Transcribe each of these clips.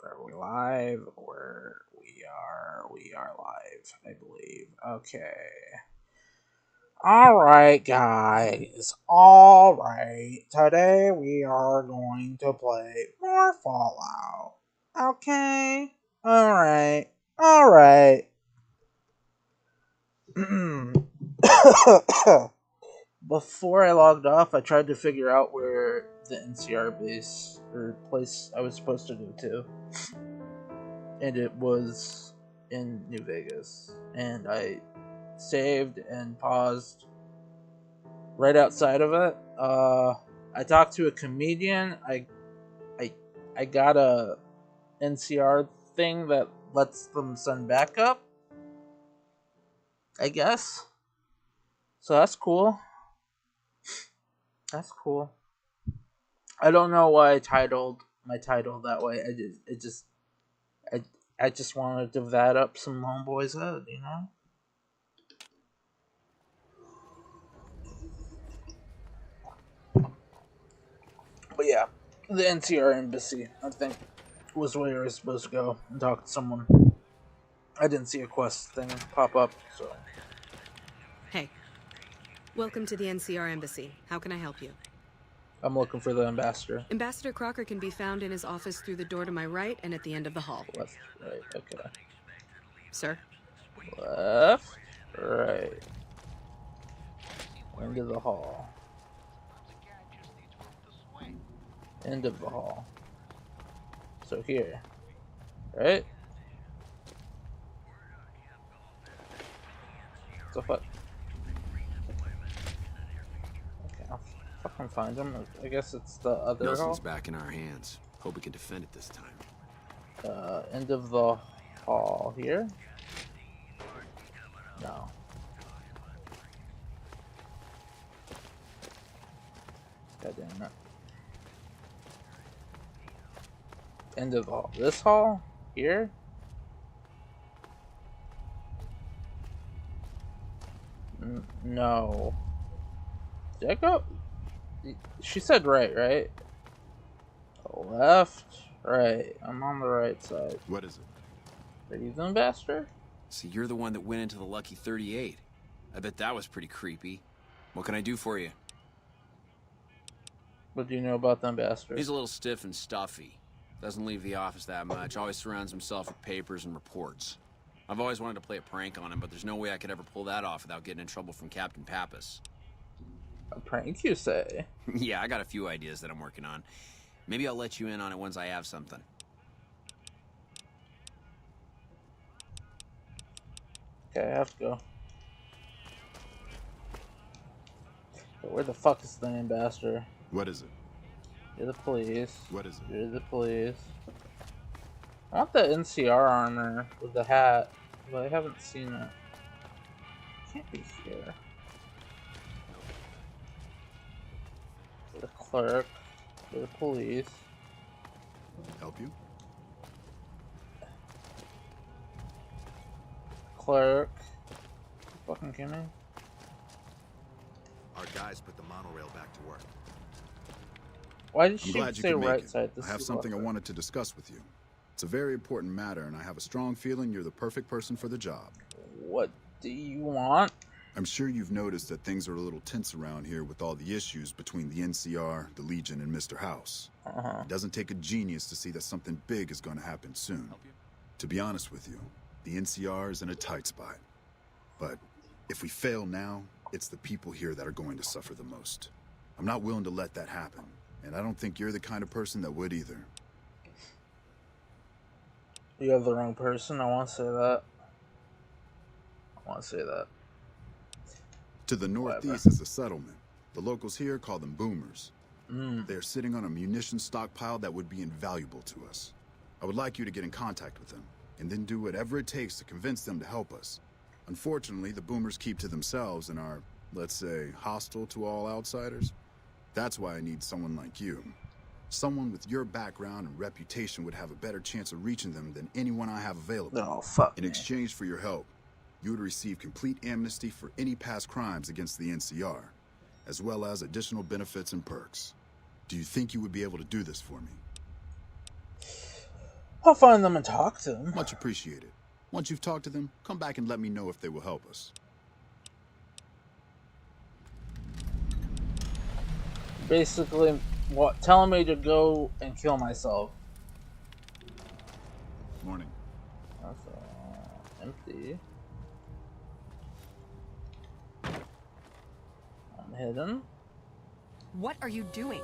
Are we live? We are live, I believe. Okay. Alright, guys. Alright. Today we are going to play more Fallout. Okay. Alright. Alright. Before I logged off, I tried to figure out where the NCR base or place I was supposed to go to. And it was in New Vegas. And I saved and paused right outside of it. I talked to a comedian. I got a NCR thing that lets them send backup, I guess. So that's cool. That's cool. I don't know why I titled my title that way. I just wanted to vat up some homeboys' head, you know? But yeah, the NCR embassy, I think, was where I was supposed to go and talk to someone. I didn't see a quest thing pop up, so. Hey, welcome to the NCR embassy. How can I help you? I'm looking for the ambassador. Ambassador Crocker can be found in his office through the door to my right and at the end of the hall. Left, right, okay. Sir? Left, right. End of the hall. End of the hall. So here. Right? So fuck. Okay, I'll fucking find him. I guess it's the other Nelson's hall. back in our hands. Hope we can defend it this time. End of the hall here. No. God damn it. End of the hall. This hall? Here? No. Did I go? She said right? Left, right. I'm on the right side. What is it? Are you the ambassador? See, you're the one that went into the Lucky 38. I bet that was pretty creepy. What can I do for you? What do you know about the ambassador? He's a little stiff and stuffy. Doesn't leave the office that much. Always surrounds himself with papers and reports. I've always wanted to play a prank on him, but there's no way I could ever pull that off without getting in trouble from Captain Pappas. A prank, you say? Yeah, I got a few ideas that I'm working on. Maybe I'll let you in on it once I have something. Okay, I have to go. But where the fuck is the ambassador? What is it? You're the police. What is it? You're the police. I want the NCR armor with the hat, but I haven't seen it. Can't be here. The clerk. The police. Help you? Clerk. Fucking kidding me? Our guys put the monorail back to work. Why did I'm she glad you say could make right it. side? I have something I wanted to discuss with you. It's a very important matter, and I have a strong feeling you're the perfect person for the job. What do you want? I'm sure you've noticed that things are a little tense around here with all the issues between the NCR, the Legion, and Mr. House. It doesn't take a genius to see that something big is going to happen soon. To be honest with you, the NCR is in a tight spot. But if we fail now, it's the people here that are going to suffer the most. I'm not willing to let that happen, and I don't think you're the kind of person that would either. You have the wrong person. I want to say that. To the northeast Whatever. is a settlement. The locals here call them boomers. They're sitting on a munitions stockpile that would be invaluable to us. I would like you to get in contact with them, and then do whatever it takes to convince them to help us. Unfortunately, the boomers keep to themselves and are, let's say, hostile to all outsiders. That's why I need someone like you. Someone with your background and reputation would have a better chance of reaching them than anyone I have available. No, fuck In me. exchange for your help, you would receive complete amnesty for any past crimes against the NCR, as well as additional benefits and perks. Do you think you would be able to do this for me? I'll find them and talk to them. Much appreciated. Once you've talked to them, come back and let me know if they will help us. Basically, what? Telling me to go and kill myself. Morning. That's empty. I'm hidden. What are you doing?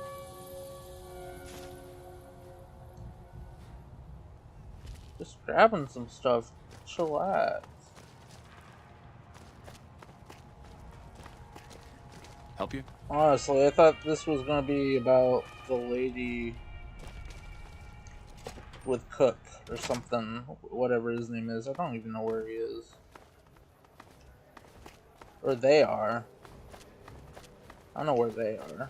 Just grabbing some stuff. Chillax. Help you? Honestly, I thought this was gonna be about the lady with Cook or something. Whatever his name is. I don't even know where he is. Or they are. I don't know where they are.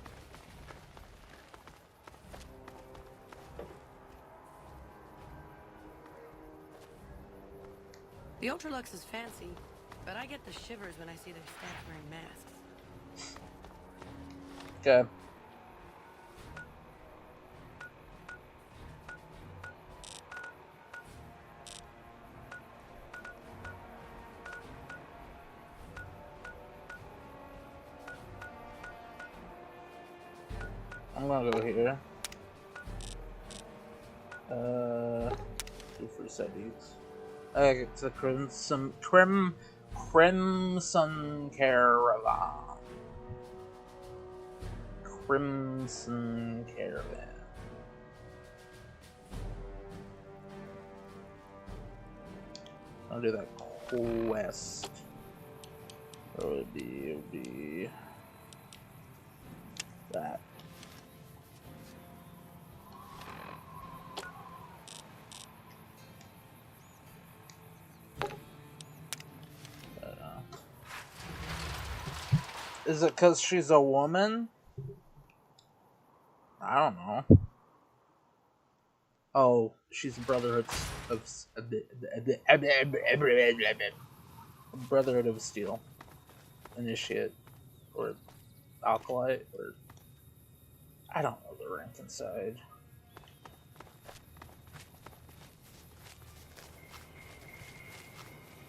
The Ultralux is fancy, but I get the shivers when I see their staff wearing masks. Okay. I'm gonna go here. Do free settings. It's a crimson caravan. Crimson caravan. I'll do that quest. It would be that. Is it because she's a woman? I don't know. Oh, she's a Brotherhood of Steel initiate or acolyte or I don't know the rank inside.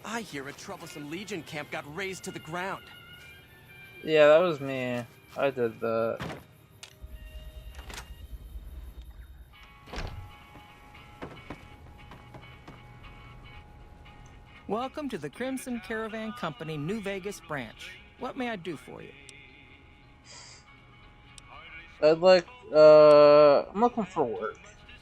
I hear a troublesome Legion camp got razed to the ground. Yeah, that was me. I did that. Welcome to the Crimson Caravan Company New Vegas branch. What may I do for you? I'm looking for work.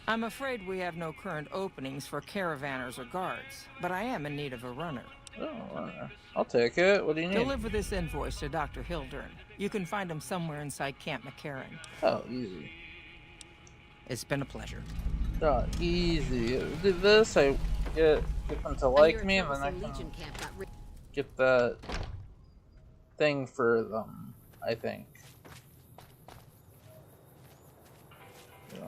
I'm afraid we have no current openings for caravanners or guards, but I am in need of a runner. Oh, I'll take it. What do you need? Deliver this invoice to Dr. Hildern. You can find him somewhere inside Camp McCarran. Oh, easy. It's been a pleasure. Oh, easy. Do this, I get them to like me, and then I can get that thing for them, I think. Yeah.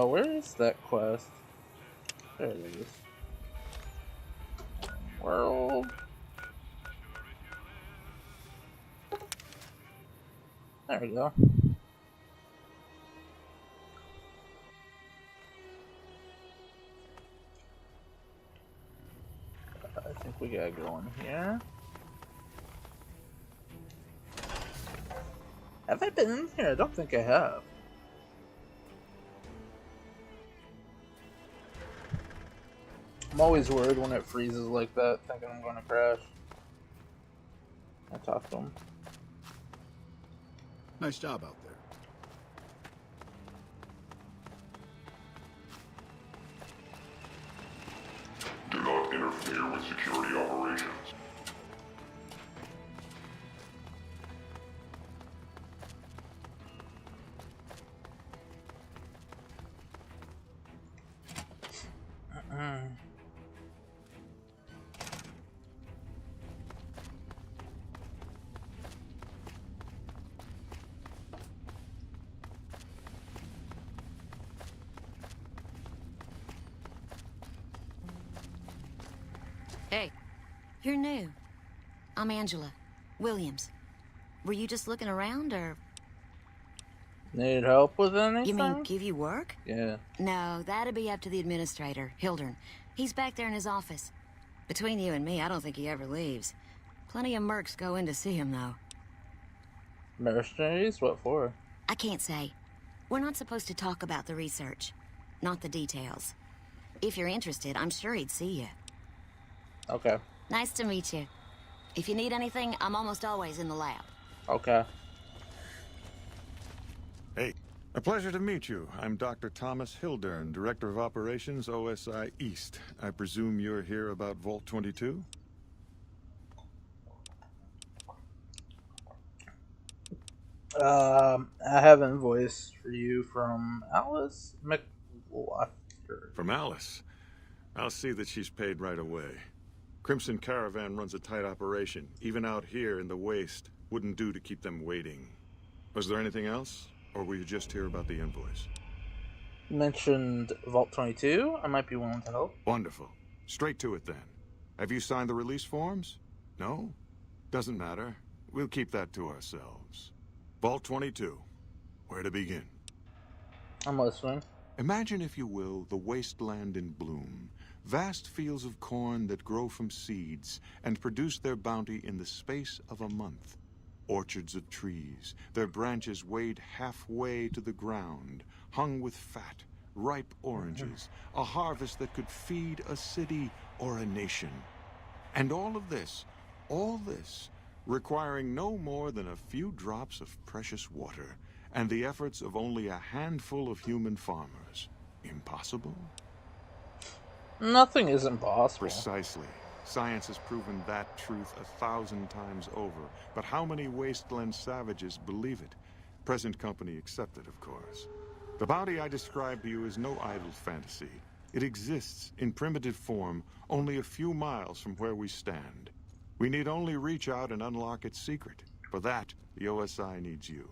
Where is that quest? There it is. World. There we go. I think we gotta go in here. Have I been in here? I don't think I have. I'm always worried when it freezes like that, thinking I'm gonna crash. I talked to him. Nice job out there. Do not interfere with security operations. Hey, you're new. I'm Angela Williams. Were you just looking around, or... Need help with anything? You mean give you work? Yeah. No, that'd be up to the administrator, Hildern. He's back there in his office. Between you and me, I don't think he ever leaves. Plenty of mercs go in to see him, though. Mercenaries? What for? I can't say. We're not supposed to talk about the research. Not the details. If you're interested, I'm sure he'd see you. Okay. Nice to meet you. If you need anything, I'm almost always in the lab. Okay. Hey, a pleasure to meet you. I'm Dr. Thomas Hildern, Director of Operations, OSI East. I presume you're here about Vault 22? I have an invoice for you from Alice McLaughlin. From Alice. I'll see that she's paid right away. Crimson Caravan runs a tight operation. Even out here in the waste, wouldn't do to keep them waiting. Was there anything else? Or were you just here about the invoice? You mentioned Vault 22. I might be willing to help. Wonderful. Straight to it then. Have you signed the release forms? No? Doesn't matter. We'll keep that to ourselves. Vault 22. Where to begin? I'm listening. Imagine, if you will, the wasteland in bloom. Vast fields of corn that grow from seeds and produce their bounty in the space of a month. Orchards of trees, their branches weighed halfway to the ground, hung with fat, ripe oranges, a harvest that could feed a city or a nation. And all this, requiring no more than a few drops of precious water, and the efforts of only a handful of human farmers. Impossible? Nothing is impossible. Precisely. Science has proven that truth 1,000 times over. But how many wasteland savages believe it? Present company accepted, of course. The bounty I described to you is no idle fantasy. It exists in primitive form only a few miles from where we stand. We need only reach out and unlock its secret. For that, the OSI needs you.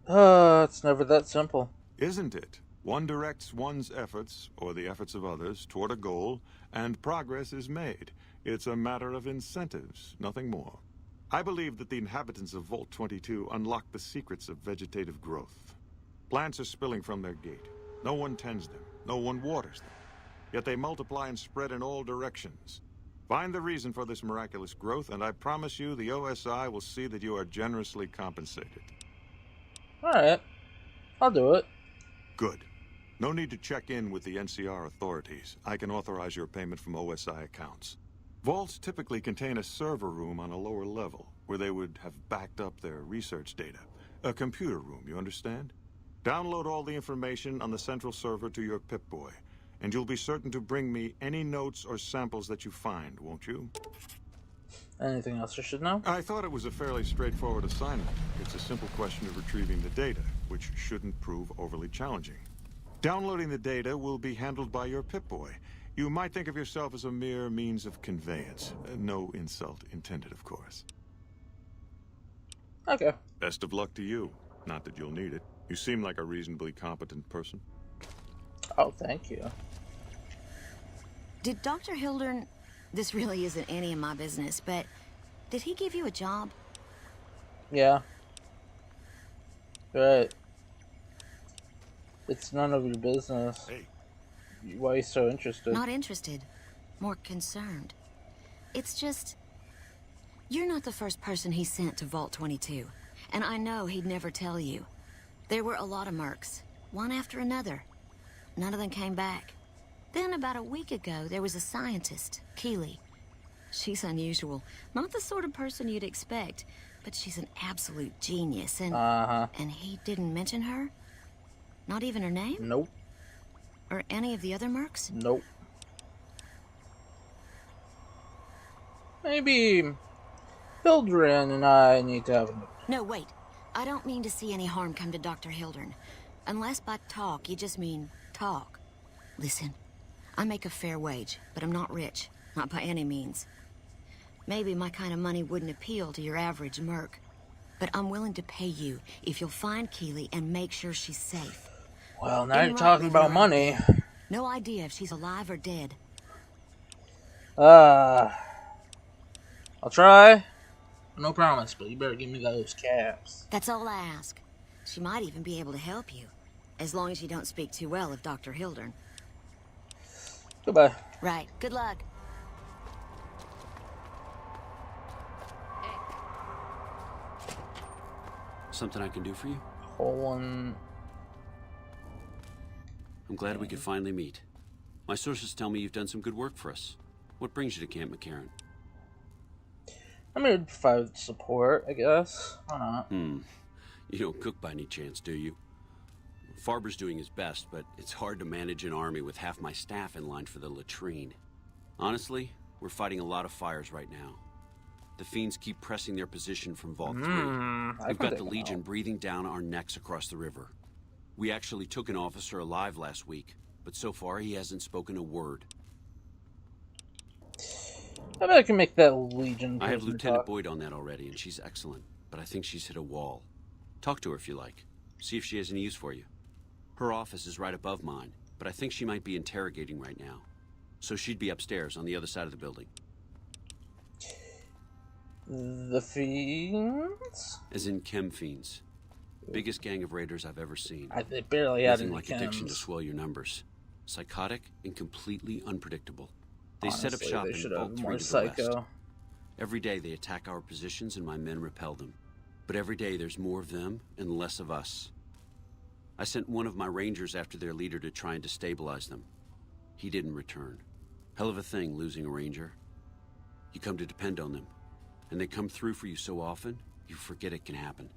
It's never that simple. Isn't it? One directs one's efforts, or the efforts of others, toward a goal, and progress is made. It's a matter of incentives, nothing more. I believe that the inhabitants of Vault 22 unlock the secrets of vegetative growth. Plants are spilling from their gate. No one tends them. No one waters them. Yet they multiply and spread in all directions. Find the reason for this miraculous growth, and I promise you the OSI will see that you are generously compensated. Alright. I'll do it. Good. No need to check in with the NCR authorities. I can authorize your payment from OSI accounts. Vaults typically contain a server room on a lower level, where they would have backed up their research data. A computer room, you understand? Download all the information on the central server to your Pip-Boy, and you'll be certain to bring me any notes or samples that you find, won't you? Anything else I should know? I thought it was a fairly straightforward assignment. It's a simple question of retrieving the data, which shouldn't prove overly challenging. Downloading the data will be handled by your Pip-Boy. You might think of yourself as a mere means of conveyance. No insult intended, of course. Okay. Best of luck to you. Not that you'll need it. You seem like a reasonably competent person. Oh, thank you. Did Dr. Hildern... This really isn't any of my business, but... Did he give you a job? Yeah. Right. It's none of your business. Hey. Why are you so interested? Not interested. More concerned. It's just... You're not the first person he sent to Vault 22. And I know he'd never tell you. There were a lot of mercs. One after another. None of them came back. Then about a week ago, there was a scientist, Keeley. She's unusual. Not the sort of person you'd expect. But she's an absolute genius, and... And he didn't mention her? Not even her name? Nope. Or any of the other mercs? Nope. Maybe Hildren and I need to have a... No, wait. I don't mean to see any harm come to Dr. Hildern. Unless by talk, you just mean talk. Listen, I make a fair wage, but I'm not rich. Not by any means. Maybe my kind of money wouldn't appeal to your average merc. But I'm willing to pay you if you'll find Keeley and make sure she's safe. Well, now you're talking about money. No idea if she's alive or dead. I'll try. No promise, but you better give me those caps. That's all I ask. She might even be able to help you. As long as you don't speak too well of Dr. Hildern. Goodbye. Right. Good luck. Something I can do for you? Colon. I'm glad we could finally meet. My sources tell me you've done some good work for us. What brings you to Camp McCarran? I'm here to provide support, I guess. Why not? You don't cook by any chance, do you? Farber's doing his best, but it's hard to manage an army with half my staff in line for the latrine. Honestly, we're fighting a lot of fires right now. The fiends keep pressing their position from Vault 3. We've got the Legion breathing down our necks across the river. We actually took an officer alive last week, but so far he hasn't spoken a word. I bet I can make that Legion. I have Lieutenant Boyd on that already, and she's excellent, but I think she's hit a wall. Talk to her if you like. See if she has any use for you. Her office is right above mine, but I think she might be interrogating right now. So she'd be upstairs on the other side of the building. The Fiends? As in Chem Fiends. Biggest gang of raiders I've ever seen. They barely had any like chems. addiction to swell your numbers. Psychotic and completely unpredictable. They Honestly, set up shop they in should Vault have 3 more to the psycho. west. Every day they attack our positions and my men repel them. But every day there's more of them and less of us. I sent one of my rangers after their leader to try and destabilize them. He didn't return. Hell of a thing, losing a ranger. You come to depend on them. And they come through for you so often, you forget it can happen.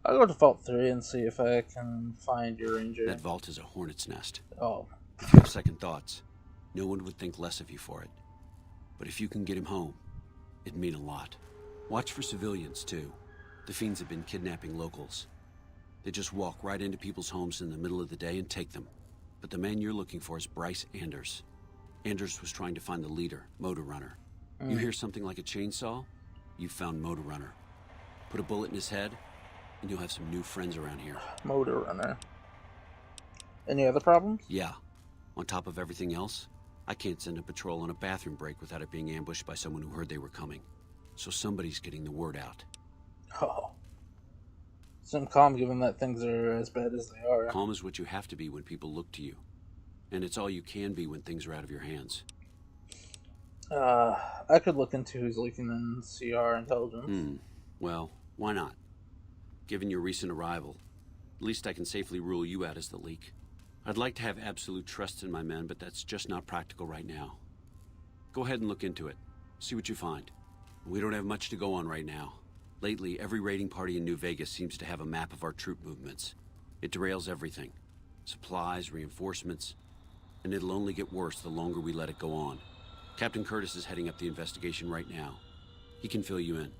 I'll go to Vault 3 and see if I can find your ranger. That vault is a hornet's nest. Oh. If you have second thoughts, no one would think less of you for it. But if you can get him home, it'd mean a lot. Watch for civilians, too. The fiends have been kidnapping locals. They just walk right into people's homes in the middle of the day and take them. But the man you're looking for is Bryce Anders. Anders was trying to find the leader, Motor Runner. You hear something like a chainsaw? You've found Motor Runner. Put a bullet in his head, and you'll have some new friends around here. Motor Runner. Any other problems? Yeah. On top of everything else, I can't send a patrol on a bathroom break without it being ambushed by someone who heard they were coming. So somebody's getting the word out. Oh. Seem calm given that things are as bad as they are. Calm is what you have to be when people look to you. And it's all you can be when things are out of your hands. I could look into who's leaking in CR intelligence. Well, why not? Given your recent arrival, at least I can safely rule you out as the leak. I'd like to have absolute trust in my men, but that's just not practical right now. Go ahead and look into it. See what you find. We don't have much to go on right now. Lately, every raiding party in New Vegas seems to have a map of our troop movements. It derails everything. Supplies, reinforcements. And it'll only get worse the longer we let it go on. Captain Curtis is heading up the investigation right now. He can fill you in.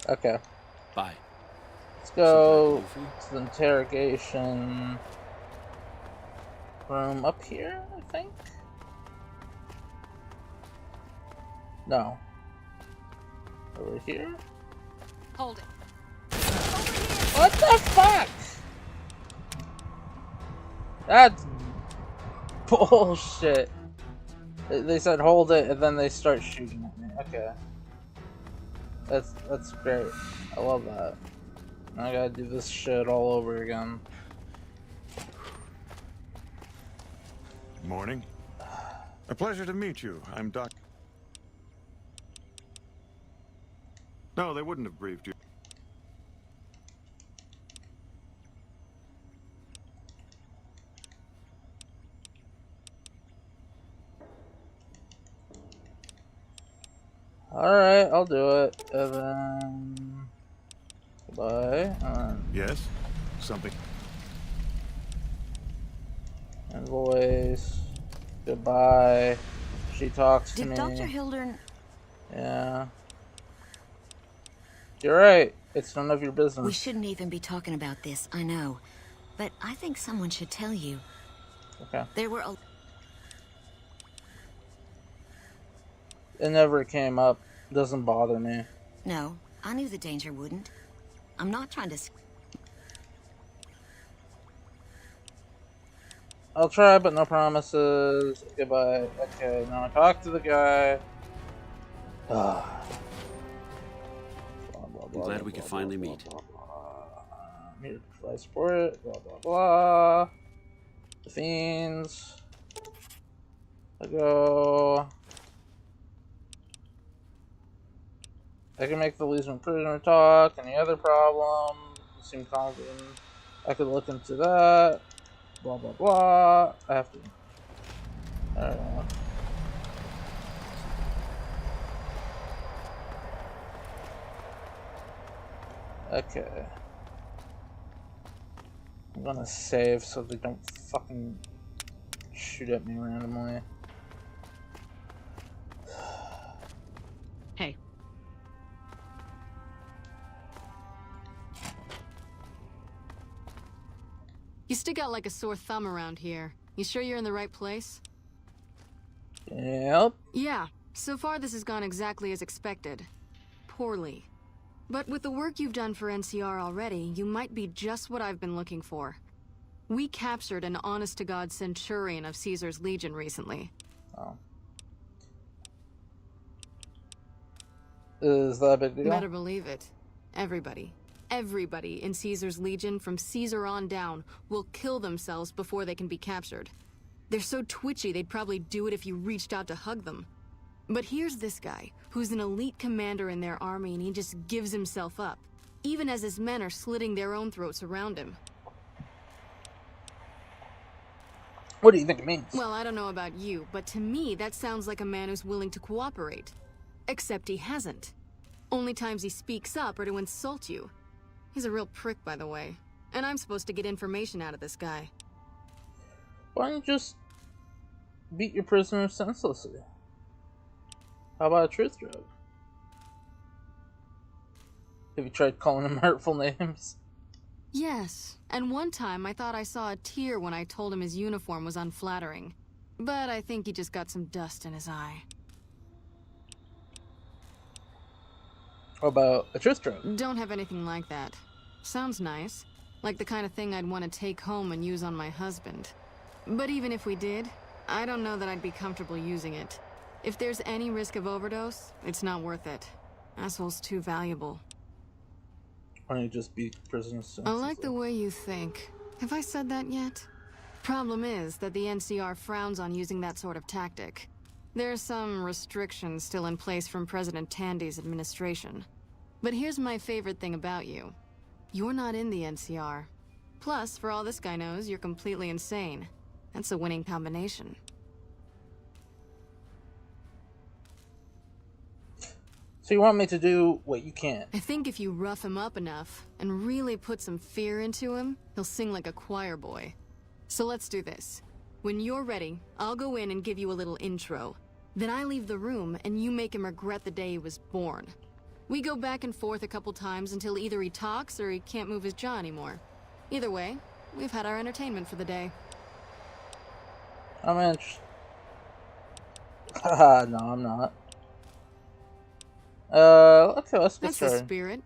Okay. Bye. Let's go to the interrogation room up here, I think? No. Over here? Hold it. What the fuck? That's bullshit. They said hold it and then they start shooting at me. Okay. That's great. I love that. I gotta do this shit all over again. Morning. A pleasure to meet you. I'm Doc. No, they wouldn't have briefed you. Alright, I'll do it. And then... Goodbye. Yes? Something? Invoice. Goodbye. She talks to me. Did Dr. Hildern... Yeah. You're right. It's none of your business. We shouldn't even be talking about this, I know. But I think someone should tell you. Okay. There were a... It never came up. Doesn't bother me. No, I knew the danger wouldn't. I'm not trying to... I'll try, but no promises. Goodbye. Okay, now I talk to the guy. I'm glad we could finally meet. Need to provide support. Blah blah blah. The fiends. I go. I can make the Legion prisoner talk. Any other problem? You seem confident. I could look into that. Blah blah blah. I have to. I don't know. Okay. I'm gonna save so they don't fucking shoot at me randomly. Hey. You stick out like a sore thumb around here. You sure you're in the right place? Yep. Yeah. So far this has gone exactly as expected. Poorly. But with the work you've done for NCR already, you might be just what I've been looking for. We captured an honest-to-God Centurion of Caesar's Legion recently. Oh. Is that a big deal? Better believe it. Everybody in Caesar's Legion from Caesar on down will kill themselves before they can be captured. They're so twitchy they'd probably do it if you reached out to hug them. But here's this guy, who's an elite commander in their army, and he just gives himself up, even as his men are slitting their own throats around him. What do you think it means? Well, I don't know about you, but to me that sounds like a man who's willing to cooperate. Except he hasn't. Only times he speaks up are to insult you. He's a real prick, by the way. And I'm supposed to get information out of this guy. Why don't you just beat your prisoners senselessly? How about a truth drug? Have you tried calling them hurtful names? Yes, and one time I thought I saw a tear when I told him his uniform was unflattering. But I think he just got some dust in his eye. How about a truth drug? Don't have anything like that. Sounds nice. Like the kind of thing I'd want to take home and use on my husband. But even if we did, I don't know that I'd be comfortable using it. If there's any risk of overdose, it's not worth it. Asshole's too valuable. Why don't you just beat prisoners I like the way you think. Have I said that yet? Problem is that the NCR frowns on using that sort of tactic. There's some restrictions still in place from President Tandy's administration. But here's my favorite thing about you. You're not in the NCR. Plus, for all this guy knows, you're completely insane. That's a winning combination. So you want me to do what you can't? I think if you rough him up enough, and really put some fear into him, he'll sing like a choir boy. So let's do this. When you're ready, I'll go in and give you a little intro. Then I leave the room, and you make him regret the day he was born. We go back and forth a couple times until either he talks or he can't move his jaw anymore. Either way, we've had our entertainment for the day. I'm interested. Haha, no, I'm not. Okay, let's get started. That's the spirit.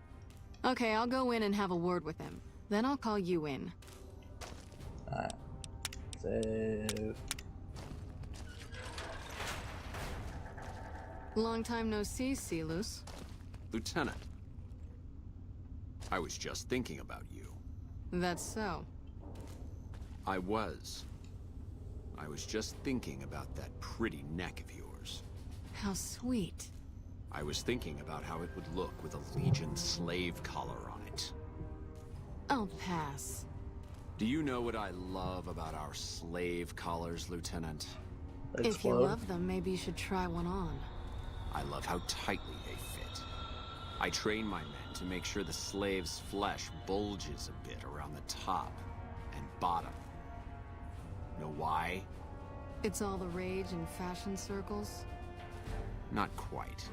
Okay, I'll go in and have a word with him. Then I'll call you in. Alright. Save. Long time no see, Celus. Lieutenant. I was just thinking about you. That's so. I was just thinking about that pretty neck of yours. How sweet. I was thinking about how it would look with a Legion slave collar on it. I'll pass. Do you know what I love about our slave collars, Lieutenant? If you love them, maybe you should try one on. I love how tightly they fit. I train my men to make sure the slave's flesh bulges a bit around the top and bottom. Know why? It's all the rage in fashion circles? Not quite.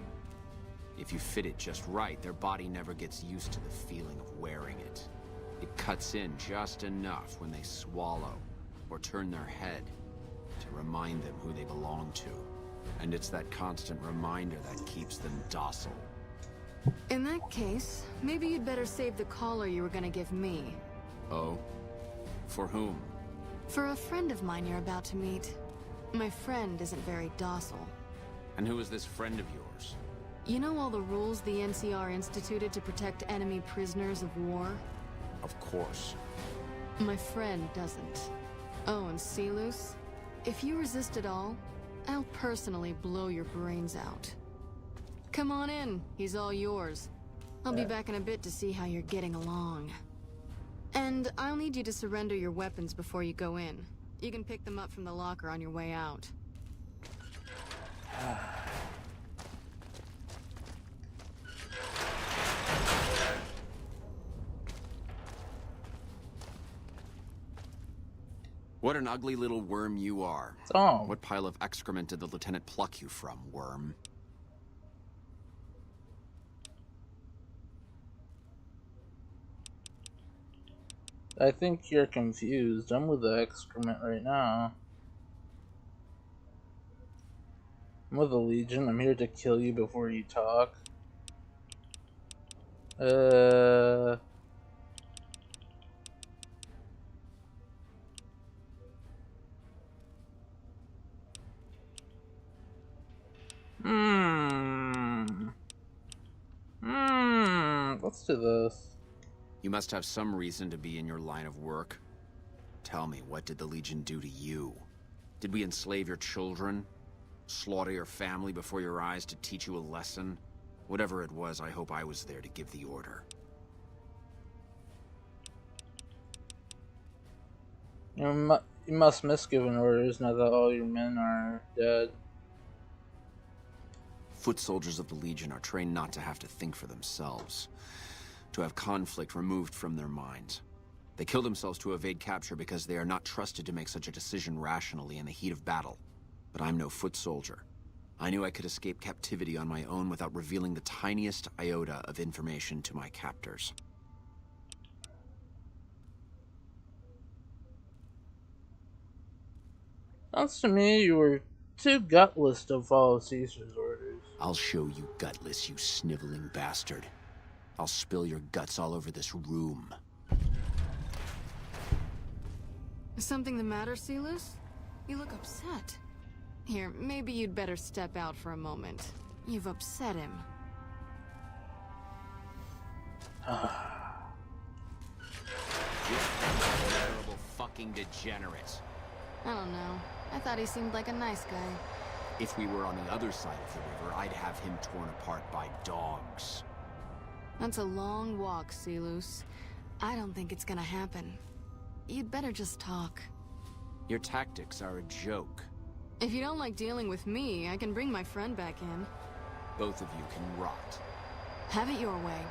If you fit it just right, their body never gets used to the feeling of wearing it. It cuts in just enough when they swallow or turn their head to remind them who they belong to. And it's that constant reminder that keeps them docile. In that case, maybe you'd better save the collar you were gonna give me. Oh? For whom? For a friend of mine you're about to meet. My friend isn't very docile. And who is this friend of yours? You know all the rules the NCR instituted to protect enemy prisoners of war? Of course. My friend doesn't. Oh, and Silus? If you resist at all, I'll personally blow your brains out. Come on in, he's all yours. I'll be back in a bit to see how you're getting along. And I'll need you to surrender your weapons before you go in. You can pick them up from the locker on your way out. What an ugly little worm you are. Oh. What pile of excrement did the lieutenant pluck you from, worm? I think you're confused. I'm with the excrement right now. I'm with the Legion. I'm here to kill you before you talk. Let's do this. You must have some reason to be in your line of work. Tell me, what did the Legion do to you? Did we enslave your children? Slaughter your family before your eyes to teach you a lesson? Whatever it was, I hope I was there to give the order. You must miss giving orders now that all your men are dead. Foot soldiers of the Legion are trained not to have to think for themselves, to have conflict removed from their minds. They kill themselves to evade capture because they are not trusted to make such a decision rationally in the heat of battle. But I'm no foot soldier. I knew I could escape captivity on my own without revealing the tiniest iota of information to my captors. Sounds to me you were too gutless to follow Caesar's orders. I'll show you gutless, you sniveling bastard. I'll spill your guts all over this room. Is something the matter, Silus? You look upset. Here, maybe you'd better step out for a moment. You've upset him. You're a terrible fucking degenerate. I don't know. I thought he seemed like a nice guy. If we were on the other side of the river, I'd have him torn apart by dogs. That's a long walk, Silus. I don't think it's gonna happen. You'd better just talk. Your tactics are a joke. If you don't like dealing with me, I can bring my friend back in. Both of you can rot. Have it your way.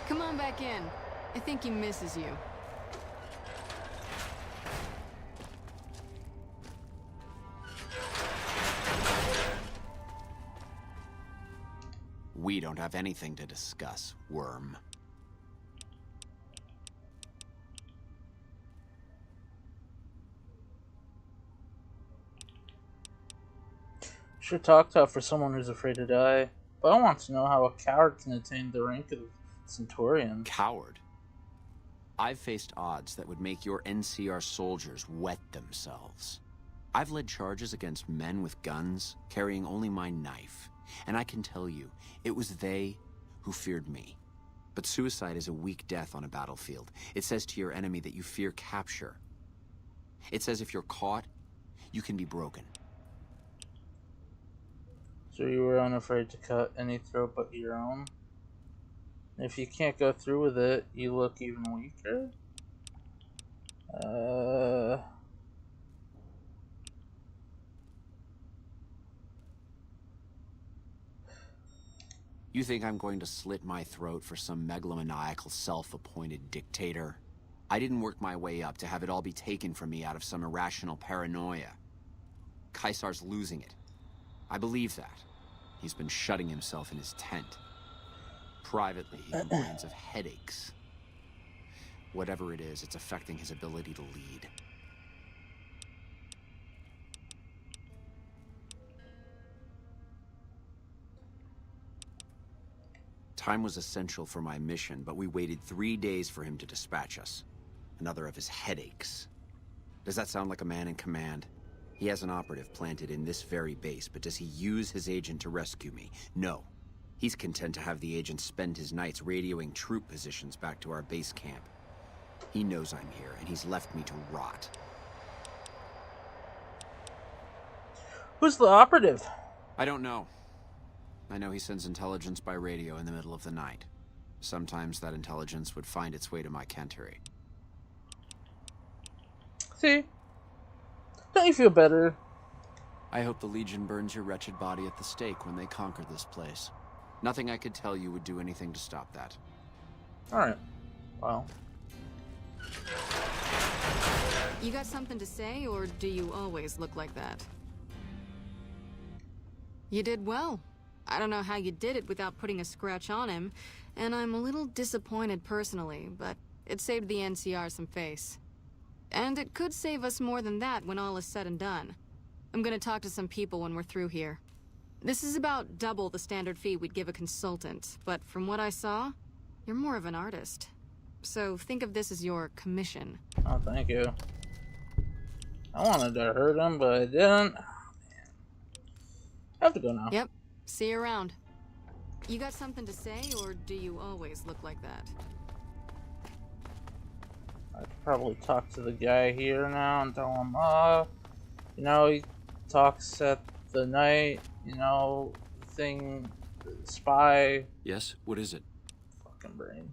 Come on back in. I think he misses you. We don't have anything to discuss, worm. Sure talk tough for someone who's afraid to die. But I want to know how a coward can attain the rank of Centurion. Coward? I've faced odds that would make your NCR soldiers wet themselves. I've led charges against men with guns, carrying only my knife. And I can tell you, it was they who feared me. But suicide is a weak death on a battlefield. It says to your enemy that you fear capture. It says if you're caught, you can be broken. So you were unafraid to cut any throat but your own? If you can't go through with it, you look even weaker? You think I'm going to slit my throat for some megalomaniacal self-appointed dictator? I didn't work my way up to have it all be taken from me out of some irrational paranoia. Caesar's losing it. I believe that. He's been shutting himself in his tent. Privately, he complains of headaches. Whatever it is, it's affecting his ability to lead. Time was essential for my mission, but we waited 3 days for him to dispatch us. Another of his headaches. Does that sound like a man in command? He has an operative planted in this very base, but does he use his agent to rescue me? No. He's content to have the agent spend his nights radioing troop positions back to our base camp. He knows I'm here, and he's left me to rot. Who's the operative? I don't know. I know he sends intelligence by radio in the middle of the night. Sometimes that intelligence would find its way to my cantery. See? Don't you feel better? I hope the Legion burns your wretched body at the stake when they conquer this place. Nothing I could tell you would do anything to stop that. Alright. Well. You got something to say, or do you always look like that? You did well. I don't know how you did it without putting a scratch on him, and I'm a little disappointed personally, but it saved the NCR some face. And it could save us more than that when all is said and done. I'm gonna talk to some people when we're through here. This is about double the standard fee we'd give a consultant, but from what I saw, you're more of an artist. So think of this as your commission. Oh, thank you. I wanted to hurt him, but I didn't. Oh, man. I have to go now. Yep. See you around. You got something to say, or do you always look like that? I could probably talk to the guy here now and tell him, you know, he talks at the night, you know, thing, the spy. Yes? What is it? Fucking brain.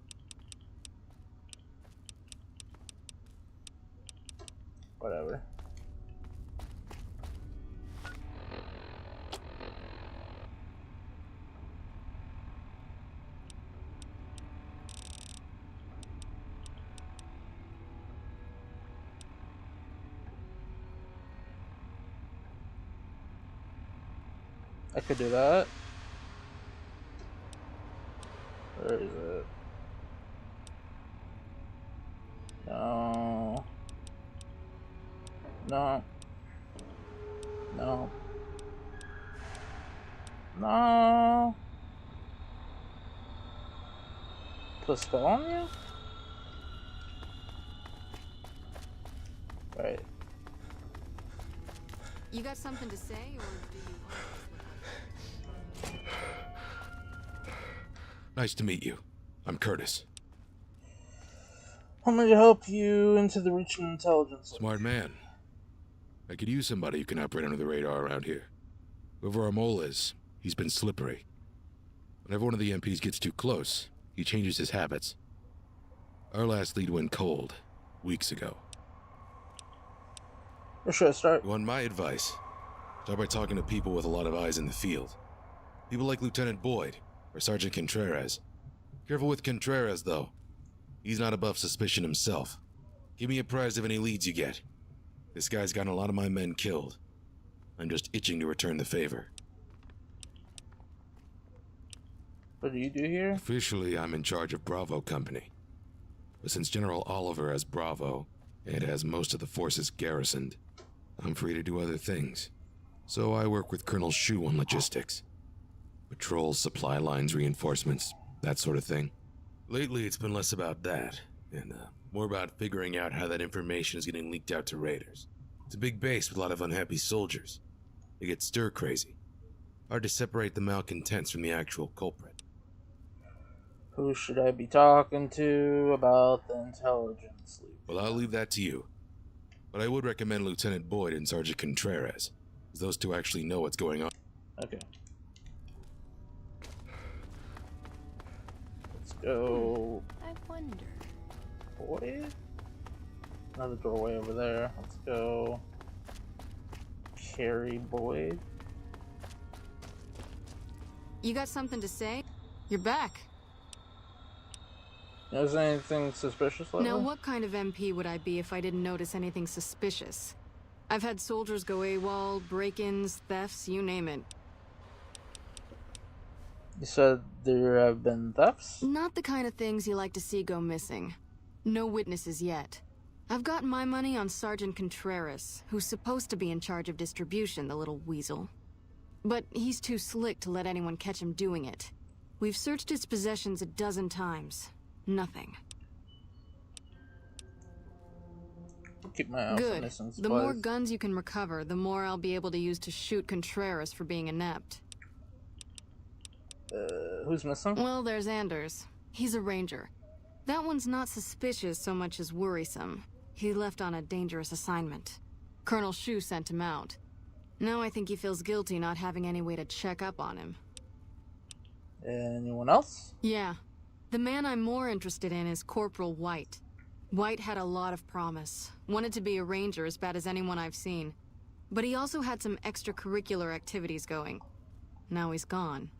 Whatever. I could do that. Where is it? No. No. No. No. Put a spell on you? Right. You got something to say, or do you always look like that? Nice to meet you. I'm Curtis. I'm gonna help you into the Reach Intelligence. Smart man. I could use somebody who can operate under the radar around here. Whoever our mole is, he's been slippery. Whenever one of the MPs gets too close, he changes his habits. Our last lead went cold, weeks ago. Where should I start? You want my advice? Start by talking to people with a lot of eyes in the field. People like Lieutenant Boyd, or Sergeant Contreras. Careful with Contreras, though. He's not above suspicion himself. Give me apprised of any leads you get. This guy's gotten a lot of my men killed. I'm just itching to return the favor. What do you do here? Officially, I'm in charge of Bravo Company. But since General Oliver has Bravo, and has most of the forces garrisoned, I'm free to do other things. So I work with Colonel Shu on logistics. Patrols, supply lines, reinforcements, that sort of thing. Lately, it's been less about that, and more about figuring out how that information is getting leaked out to raiders. It's a big base with a lot of unhappy soldiers. They get stir-crazy. Hard to separate the malcontents from the actual culprit. Who should I be talking to about the intelligence leak? Well, I'll leave that to you. But I would recommend Lieutenant Boyd and Sergeant Contreras, as those two actually know what's going on. Okay. Let's go. I wonder. Boyd? Another doorway over there. Let's go. Carrie Boyd. You got something to say? You're back. Is there anything suspicious lately? Now, what kind of MP would I be if I didn't notice anything suspicious? I've had soldiers go AWOL, break-ins, thefts, you name it. You said there have been thefts? Not the kind of things you like to see go missing. No witnesses yet. I've got my money on Sergeant Contreras, who's supposed to be in charge of distribution, the little weasel. But he's too slick to let anyone catch him doing it. We've searched his possessions a dozen times. Nothing. Keep my eye out for Good. missing The more supplies. guns you can recover, the more I'll be able to use to shoot Contreras for being inept. Who's missing? Well, there's Anders. He's a ranger. That one's not suspicious so much as worrisome. He left on a dangerous assignment. Colonel Shu sent him out. Now I think he feels guilty not having any way to check up on him. Anyone else? Yeah. The man I'm more interested in is Corporal White. White had a lot of promise. Wanted to be a ranger as bad as anyone I've seen. But he also had some extracurricular activities going. Now he's gone.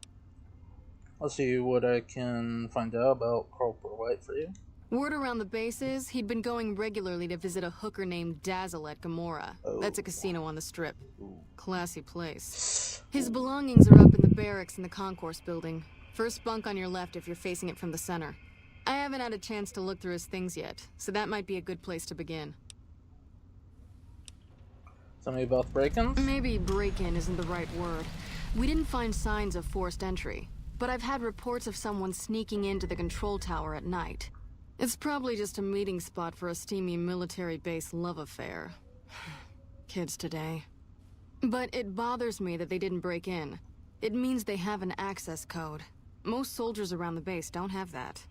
I'll see what I can find out about Corporal White for you. Word around the base is he'd been going regularly to visit a hooker named Dazzle at Gamora. That's a casino on the Strip. Classy place. His belongings are up in the barracks in the concourse building. First bunk on your left if you're facing it from the center. I haven't had a chance to look through his things yet, so that might be a good place to begin. Tell me about the break-ins? Maybe break-in isn't the right word. We didn't find signs of forced entry, but I've had reports of someone sneaking into the control tower at night. It's probably just a meeting spot for a steamy military base love affair. Kids today. But it bothers me that they didn't break in. It means they have an access code. Most soldiers around the base don't have that.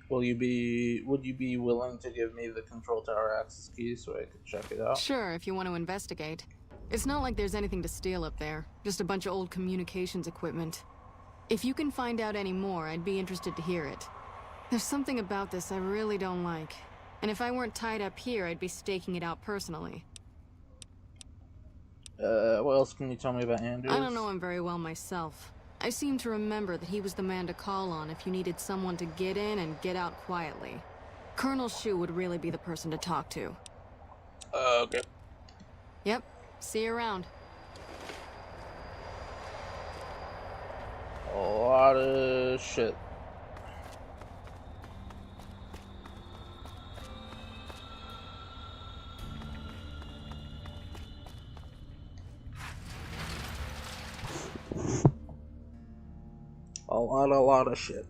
Would you be willing to give me the control tower access keys so I could check it out? Sure, if you want to investigate. It's not like there's anything to steal up there. Just a bunch of old communications equipment. If you can find out any more, I'd be interested to hear it. There's something about this I really don't like. And if I weren't tied up here, I'd be staking it out personally. What else can you tell me about Anders? I don't know him very well myself. I seem to remember that he was the man to call on if you needed someone to get in and get out quietly. Colonel Shu would really be the person to talk to. Okay. Yep. See you around. A lot of shit. A lot of shit.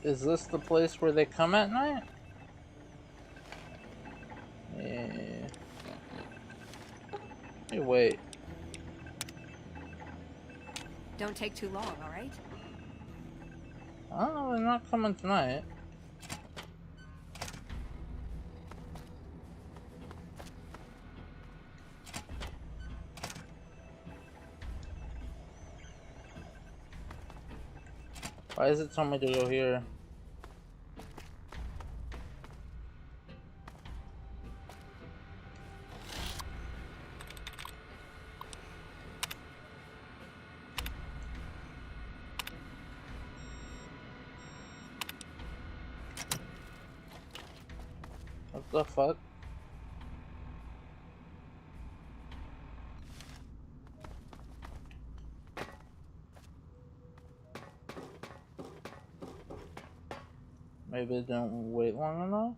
Is this the place where they come at night? Yeah. Hey, wait. Don't take too long, alright? Oh, they're not coming tonight. Why is it telling me to go here? What the fuck? Maybe they don't wait long enough?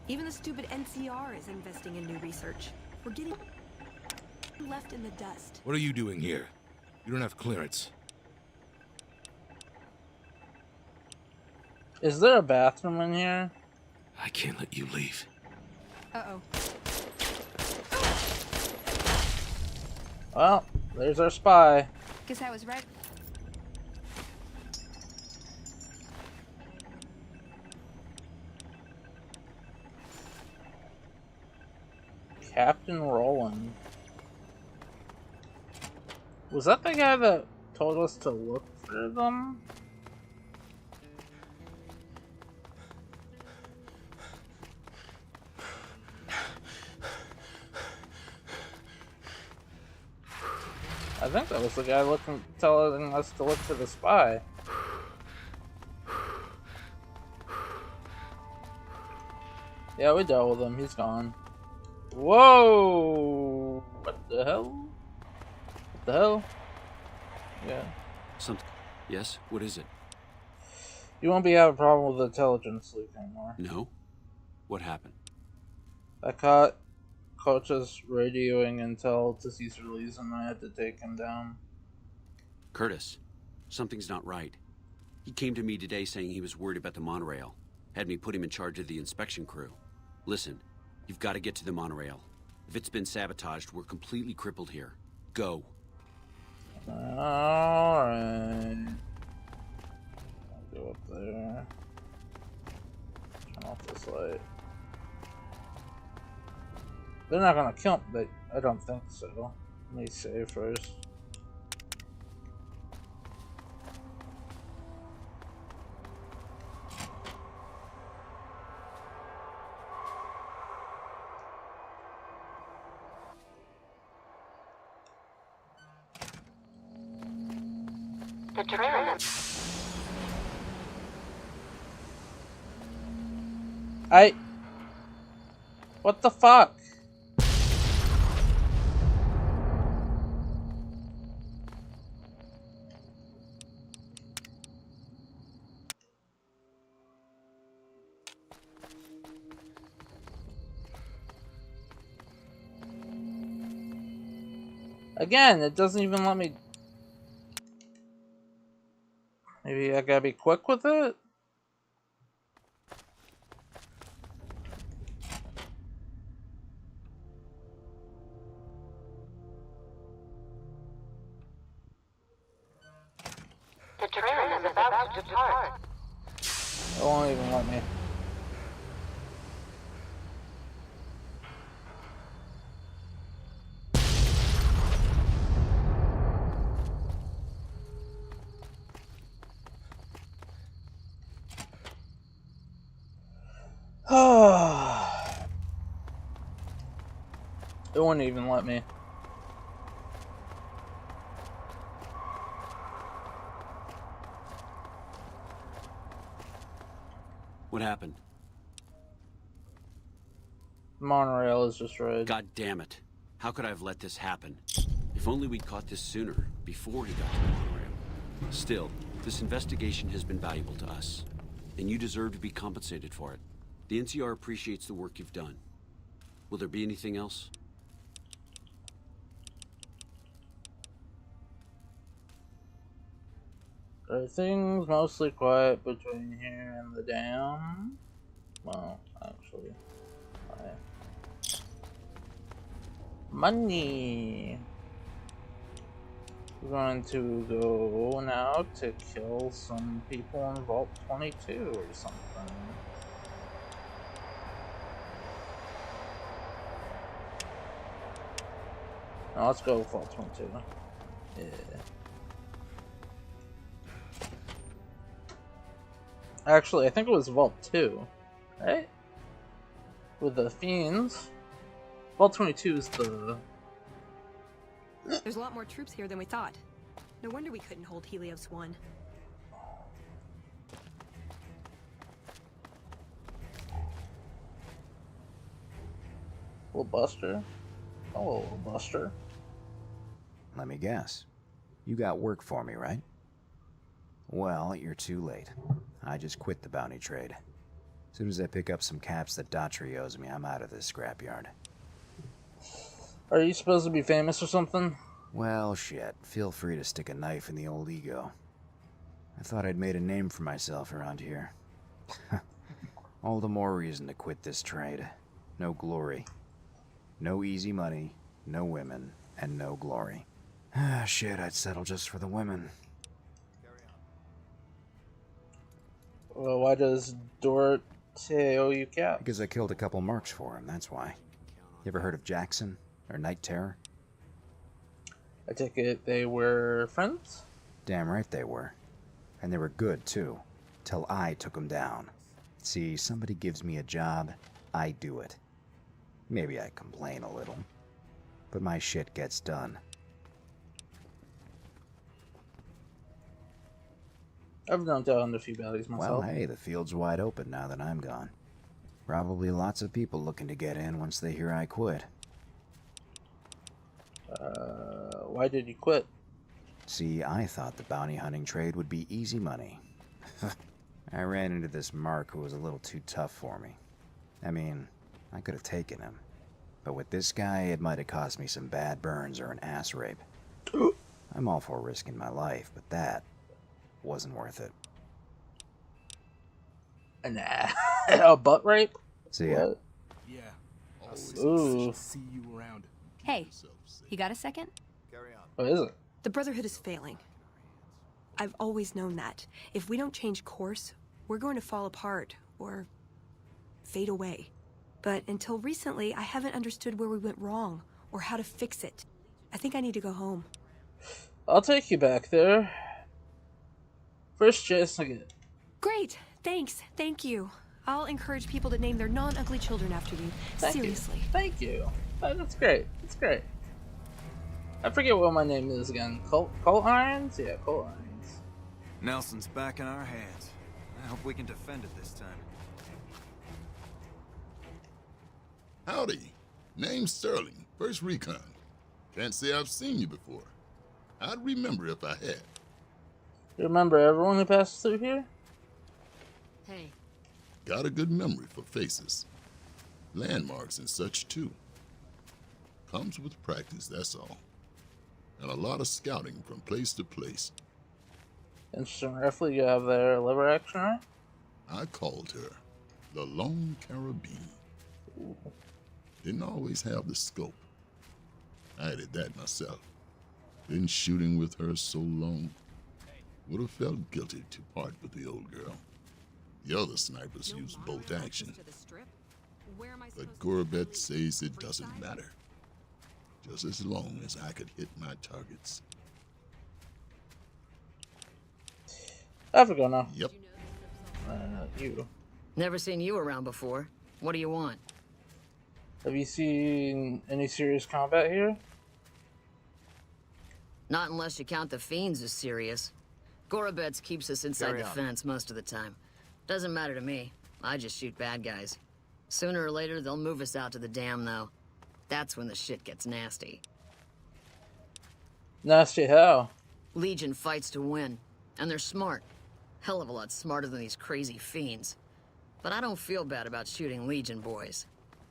Even the stupid NCR is investing in new research. We're getting left in the dust. What are you doing here? You don't have clearance. Is there a bathroom in here? I can't let you leave. Uh-oh. Well, there's our spy. Guess I was right. Captain Roland. Was that the guy that told us to look for them? I think that was the guy telling us to look for the spy. Yeah, we dealt with him. He's gone. Whoa! What the hell? What the hell? Yeah. Something. Yes? What is it? You won't be having a problem with the intelligence leak anymore. No? What happened? I caught Coach's radioing intel to cease release and I had to take him down. Curtis, something's not right. He came to me today saying he was worried about the monorail. Had me put him in charge of the inspection crew. Listen, you've got to get to the monorail. If it's been sabotaged, we're completely crippled here. Go. Alright. I'll go up there. Turn off this light. They're not gonna kill me, I don't think so. Let me save first. What the fuck? Again, it doesn't even let me. Maybe I gotta be quick with it? The train is about to depart. It won't even let me. It won't even let me. What happened? The monorail is destroyed. God damn it. How could I have let this happen? If only we'd caught this sooner, before he got to the monorail. Still, this investigation has been valuable to us, and you deserve to be compensated for it. The NCR appreciates the work you've done. Will there be anything else? Everything's mostly quiet between here and the dam. Well, actually, money. We're going to go now to kill some people in Vault 22 or something. No, let's go with Vault 22. Yeah. Actually, I think it was Vault 2, right? With the Fiends. Vault 22 is the... There's a lot more troops here than we thought. No wonder we couldn't hold Helios 1. Little Buster. Oh, little Buster. Let me guess. You got work for me, right? Well, you're too late. I just quit the bounty trade. As soon as I pick up some caps that Daughtry owes me, I'm out of this scrapyard. Are you supposed to be famous or something? Well, shit. Feel free to stick a knife in the old ego. I thought I'd made a name for myself around here. All the more reason to quit this trade. No glory. No easy money, no women, and no glory. Ah, shit, I'd settle just for the women. Well, why does Dort owe you caps? Because I killed a couple marks for him, that's why. You ever heard of Jackson? Or Night Terror? I take it they were friends? Damn right they were. And they were good, too. Till I took them down. See, somebody gives me a job, I do it. Maybe I complain a little. But my shit gets done. I've knocked out a few baddies myself. Well, hey, the field's wide open now that I'm gone. Probably lots of people looking to get in once they hear I quit. Why did you quit? See, I thought the bounty hunting trade would be easy money. I ran into this Mark who was a little too tough for me. I mean, I could have taken him. But with this guy, it might have cost me some bad burns or an ass rape. I'm all for risking my life, but that wasn't worth it. Nah. A butt rape? See ya. Yeah. Ooh. See you around. Hey, you got a second? What is it? The Brotherhood is failing. I've always known that. If we don't change course, we're going to fall apart, or fade away. But until recently, I haven't understood where we went wrong, or how to fix it. I think I need to go home. I'll take you back there. First chance I get. Great! Thanks. Thank you. I'll encourage people to name their non-ugly children after you. Seriously. Thank you. That's great. That's great. I forget what my name is again. Colt Irons? Yeah, Colt Irons. Nelson's back in our hands. I hope we can defend it this time. Howdy. Name's Sterling, First Recon. Can't say I've seen you before. I'd remember if I had. You remember everyone who passed through here? Hey. Got a good memory for faces. Landmarks and such, too. Comes with practice, that's all. And a lot of scouting from place to place. Interesting rifle you have there. Lever action, right? I called her the Lone Carabine. Didn't always have the scope. I did that myself. Been shooting with her so long. Would have felt guilty to part with the old girl. The other snipers use bolt action. But Gorobet says it doesn't matter. Just as long as I could hit my targets. I have to go now. Yep. You. Never seen you around before. What do you want? Have you seen any serious combat here? Not unless you count the fiends as serious. Gorobets keeps us inside the fence most of the time. Doesn't matter to me. I just shoot bad guys. Sooner or later, they'll move us out to the dam, though. That's when the shit gets nasty. Nasty how? Legion fights to win. And they're smart. Hell of a lot smarter than these crazy fiends. But I don't feel bad about shooting Legion boys.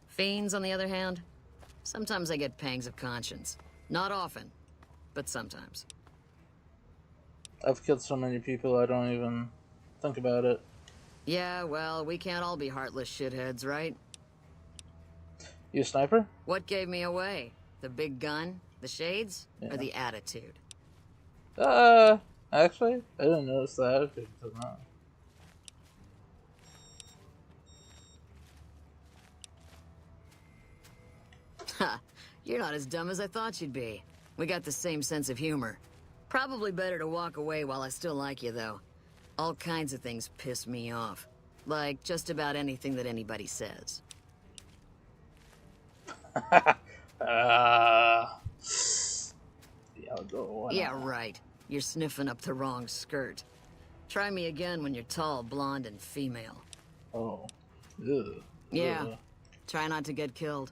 Fiends, on the other hand, sometimes I get pangs of conscience. Not often, but sometimes. I've killed so many people I don't even think about it. Yeah, well, we can't all be heartless shitheads, right? You a sniper? What gave me away? The big gun? The shades? Yeah. Or the attitude? Actually, I didn't notice the attitude until now. Ha! You're not as dumb as I thought you'd be. We got the same sense of humor. Probably better to walk away while I still like you, though. All kinds of things piss me off. Like just about anything that anybody says. Yeah, right. You're sniffing up the wrong skirt. Try me again when you're tall, blonde, and female. Oh. Ugh. Yeah. Try not to get killed.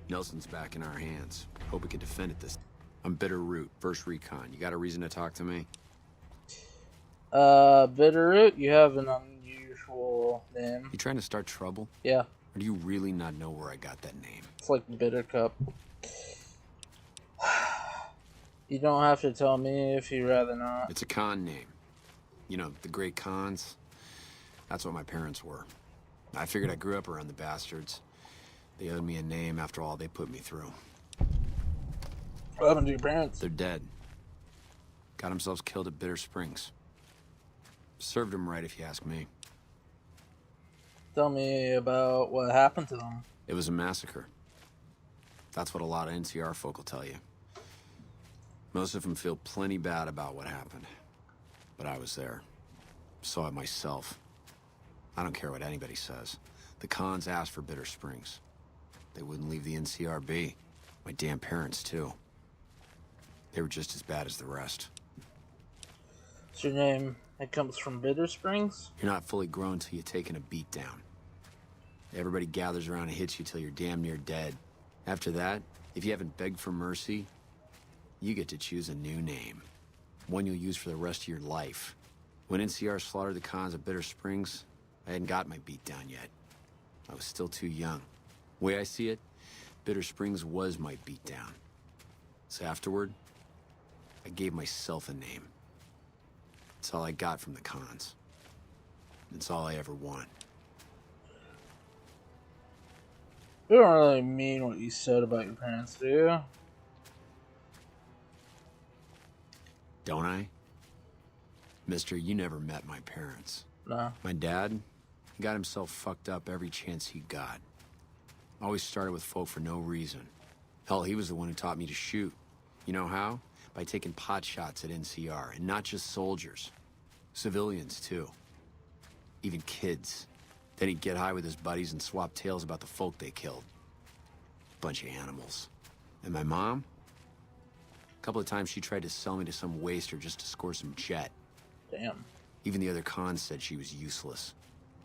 Nelson's back in our hands. Hope we can defend it this. I'm Bitterroot, First Recon. You got a reason to talk to me? Bitterroot, you have an unusual original name. You trying to start trouble? Yeah. Or do you really not know where I got that name? It's like Bitter Cup. You don't have to tell me if you'd rather not. It's a con name. You know, the great cons. That's what my parents were. I figured I grew up around the bastards. They owed me a name after all they put me through. What happened to your parents? They're dead. Got themselves killed at Bitter Springs. Served them right, if you ask me. Tell me about what happened to them. It was a massacre. That's what a lot of NCR folk will tell you. Most of them feel plenty bad about what happened. But I was there. Saw it myself. I don't care what anybody says. The cons asked for Bitter Springs. They wouldn't leave the NCR be. My damn parents, too. They were just as bad as the rest. What's your name? It comes from Bitter Springs? You're not fully grown till you're taking a beat down. Everybody gathers around and hits you till you're damn near dead. After that, if you haven't begged for mercy, you get to choose a new name. One you'll use for the rest of your life. When NCR slaughtered the cons at Bitter Springs, I hadn't got my beat down yet. I was still too young. The way I see it, Bitter Springs was my beat down. So afterward, I gave myself a name. It's all I got from the cons. It's all I ever want. You don't really mean what you said about your parents, do you? Don't I? Mister, you never met my parents. No. My dad, he got himself fucked up every chance he got. Always started with folk for no reason. Hell, he was the one who taught me to shoot. You know how? By taking pot shots at NCR, and not just soldiers. Civilians, too. Even kids. Then he'd get high with his buddies and swap tales about the folk they killed. Bunch of animals. And my mom? A couple of times she tried to sell me to some waster just to score some jet. Damn. Even the other cons said she was useless.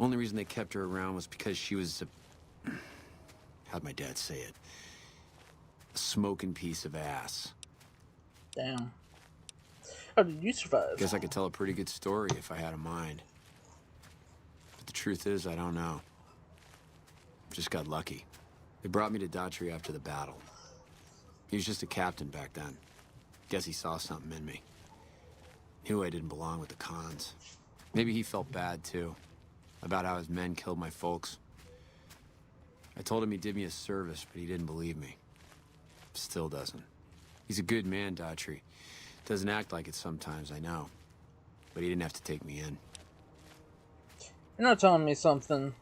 Only reason they kept her around was because she was a... how'd my dad say it? A smoking piece of ass. Damn. How did you survive? Guess I could tell a pretty good story if I had a mind. But the truth is, I don't know. Just got lucky. They brought me to Daughtry after the battle. He was just a captain back then. Guess he saw something in me. Knew I didn't belong with the cons. Maybe he felt bad, too. About how his men killed my folks. I told him he did me a service, but he didn't believe me. Still doesn't. He's a good man, Daughtry. Doesn't act like it sometimes, I know. But he didn't have to take me in. You're not telling me something.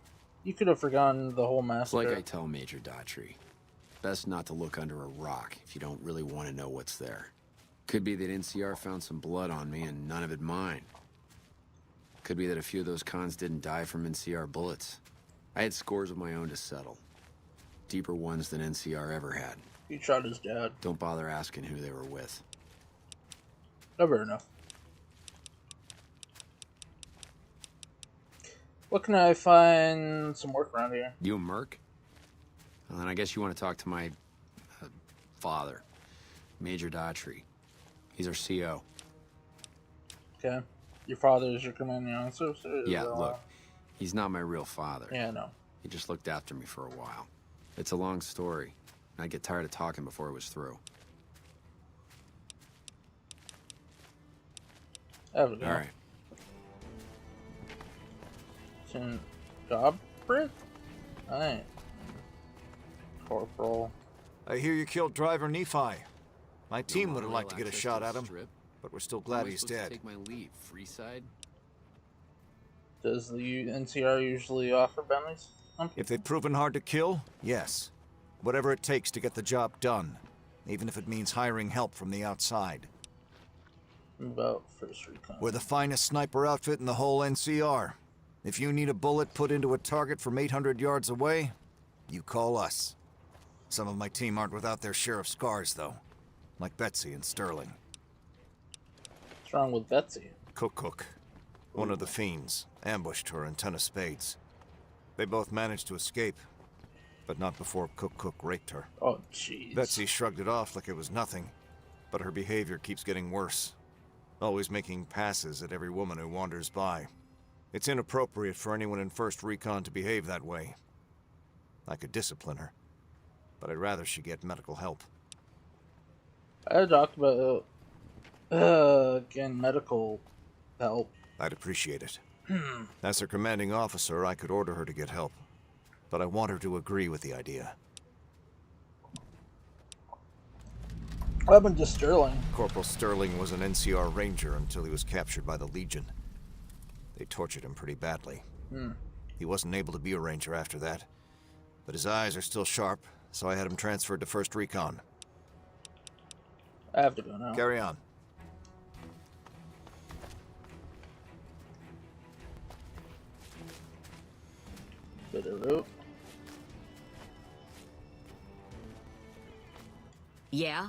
You could have forgotten the whole massacre. It's like I tell Major Daughtry. Best not to look under a rock if you don't really want to know what's there. Could be that NCR found some blood on me and none of it mine. Could be that a few of those cons didn't die from NCR bullets. I had scores of my own to settle. Deeper ones than NCR ever had. He shot his dad. Don't bother asking who they were with. Never enough. What can I find some work around here? You a merc? Well, then I guess you want to talk to my father, Major Daughtry. He's our CO. Okay. Your father is your commanding officer? Yeah, look. He's not my real father. Yeah, I know. He just looked after me for a while. It's a long story. I'd get tired of talking before it was through. There we go. All right. Job, Brit? Alright. Corporal. I hear you killed driver Nephi. My team would have liked to get a shot at him, but we're still glad he's dead. Take my leave, Freeside. Does the NCR usually offer bounties? If they've proven hard to kill, yes. Whatever it takes to get the job done, even if it means hiring help from the outside. About first recon. We're the finest sniper outfit in the whole NCR. If you need a bullet put into a target from 800 yards away, you call us. Some of my team aren't without their share of scars, though. Like Betsy and Sterling. What's wrong with Betsy? Cook. One of the fiends ambushed her in 10 of spades. They both managed to escape, but not before Cook raped her. Oh, jeez. Betsy shrugged it off like it was nothing, but her behavior keeps getting worse. Always making passes at every woman who wanders by. It's inappropriate for anyone in First Recon to behave that way. I could discipline her, but I'd rather she get medical help. I had talked about, again, medical help. I'd appreciate it. As her commanding officer, I could order her to get help, but I want her to agree with the idea. What happened to Sterling? Corporal Sterling was an NCR Ranger until he was captured by the Legion. They tortured him pretty badly. He wasn't able to be a Ranger after that, but his eyes are still sharp, so I had him transferred to First Recon. I have to go now. Carry on. Bit of route. Yeah?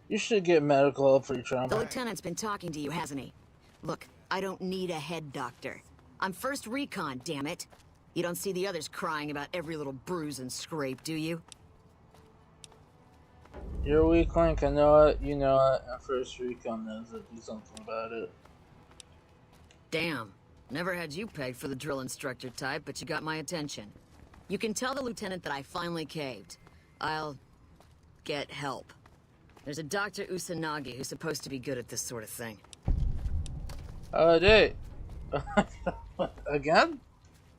You should get medical help for your trauma. The lieutenant's been talking to you, hasn't he? Look, I don't need a head doctor. I'm First Recon, damn it. You don't see the others crying about every little bruise and scrape, do you? You're a weak link, I know it, you know it, and First Recon knows it. Do something about it. Damn. Never had you pegged for the drill instructor type, but you got my attention. You can tell the lieutenant that I finally caved. I'll get help. There's a Dr. Usanagi who's supposed to be good at this sort of thing. Dude. Again?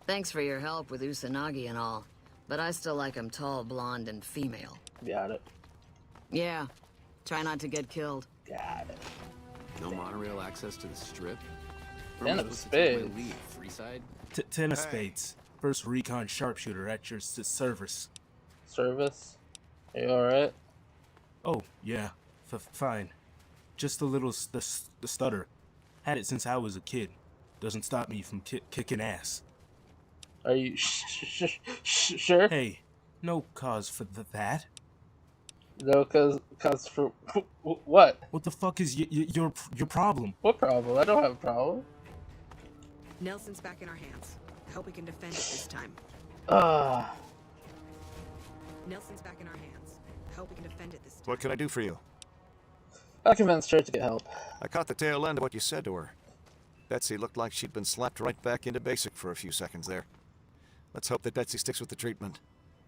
Thanks for your help with Usanagi and all, but I still like him tall, blonde, and female. Got it. Yeah. Try not to get killed. Got it. No monorail access to the strip? Ten of spades. Freeside? Ten of spades. First Recon sharpshooter at your service. Service? Are you alright? Oh, yeah. Fine. Just a little the stutter. Had it since I was a kid. Doesn't stop me from kicking ass. Are you sure? Hey, no cause for that. No, cause for what? What the fuck is your problem? What problem? I don't have a problem. Nelson's back in our hands. I hope we can defend it this time. Nelson's back in our hands. I hope we can defend it this time. What can I do for you? I convinced her to get help. I caught the tail end of what you said to her. Betsy looked like she'd been slapped right back into basic for a few seconds there. Let's hope that Betsy sticks with the treatment.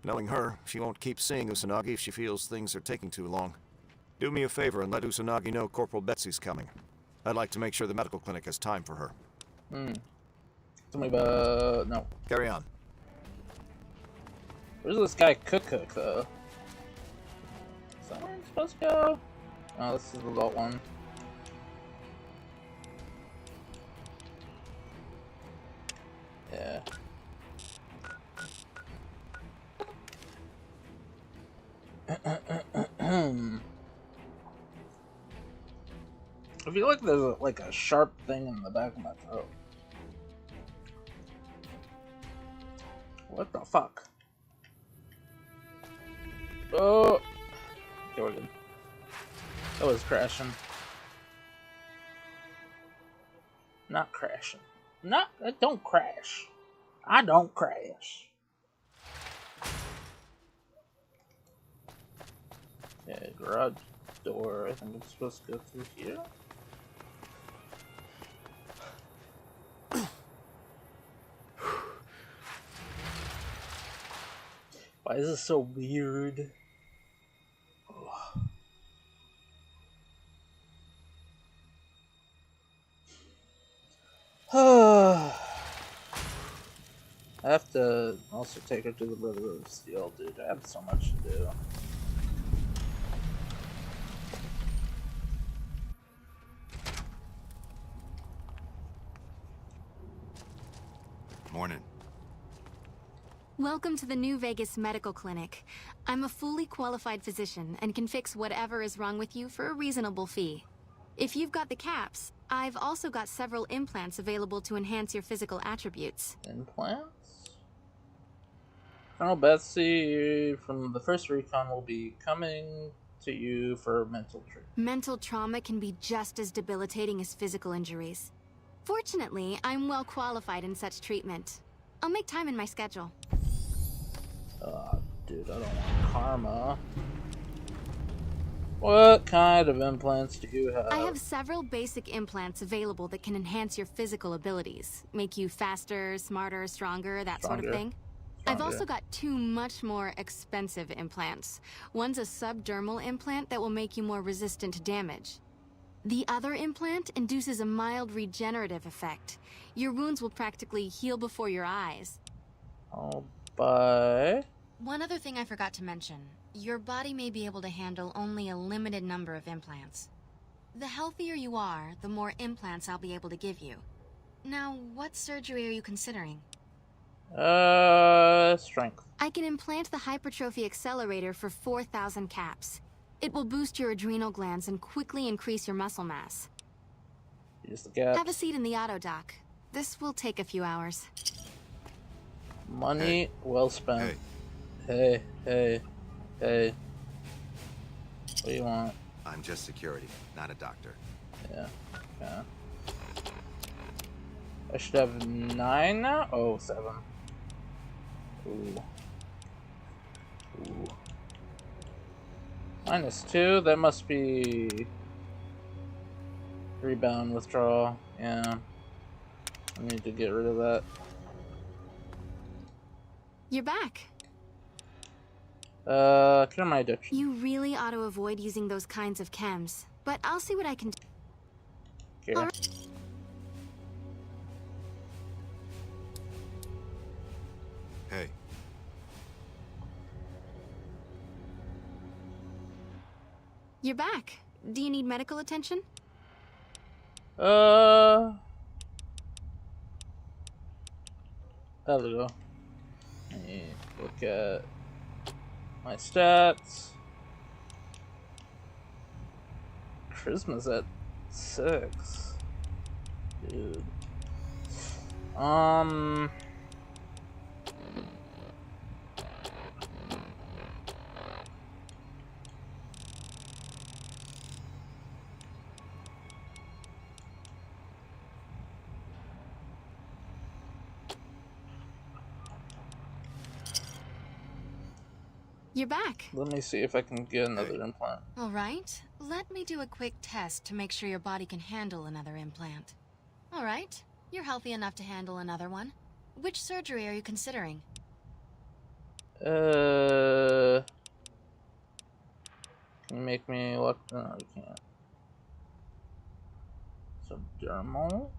Knowing her, she won't keep seeing Usanagi if she feels things are taking too long. Do me a favor and let Usanagi know Corporal Betsy's coming. I'd like to make sure the medical clinic has time for her. Tell me about... no. Carry on. Where's this guy Cook, though? Is that where I'm supposed to go? Oh, this is the adult one. Yeah. I feel like there's a sharp thing in the back of my throat. What the fuck? Oh! Okay, we're good. That was crashing. Not crashing. Not. Don't crash. I don't crash. Okay, garage door. I think it's supposed to go through here. Why is this so weird? I have to also take her to the Brotherhood of Steel, dude. I have so much to do. Morning. Welcome to the New Vegas Medical Clinic. I'm a fully qualified physician and can fix whatever is wrong with you for a reasonable fee. If you've got the caps, I've also got several implants available to enhance your physical attributes. Implants? Colonel Betsy from the First Recon will be coming to you for mental treatment. Mental trauma can be just as debilitating as physical injuries. Fortunately, I'm well qualified in such treatment. I'll make time in my schedule. Dude, I don't want karma. What kind of implants do you have? I have several basic implants available that can enhance your physical abilities, make you faster, smarter, stronger, that sort of thing. I've also got 2 much more expensive implants. One's a subdermal implant that will make you more resistant to damage. The other implant induces a mild regenerative effect. Your wounds will practically heal before your eyes. Oh, bye. One other thing I forgot to mention. Your body may be able to handle only a limited number of implants. The healthier you are, the more implants I'll be able to give you. Now, what surgery are you considering? Strength. I can implant the hypertrophy accelerator for 4,000 caps. It will boost your adrenal glands and quickly increase your muscle mass. Use the caps. Have a seat in the auto dock. This will take a few hours. Money well spent. Hey. What do you want? I'm just security, not a doctor. Yeah. I should have 9 now? Oh, 7. Ooh. -2, that must be rebound withdrawal. Yeah. I need to get rid of that. You're back. Cure my addiction. You really ought to avoid using those kinds of chems, but I'll see what I can do. Okay. Hey. You're back. Do you need medical attention? There we go. Let me look at my stats. Charisma's at 6. Dude. You're back. Let me see if I can get another implant. All right. Let me do a quick test to make sure your body can handle another implant. All right. You're healthy enough to handle another one. Which surgery are you considering? Can you make me look? No, you can't. Subdermal?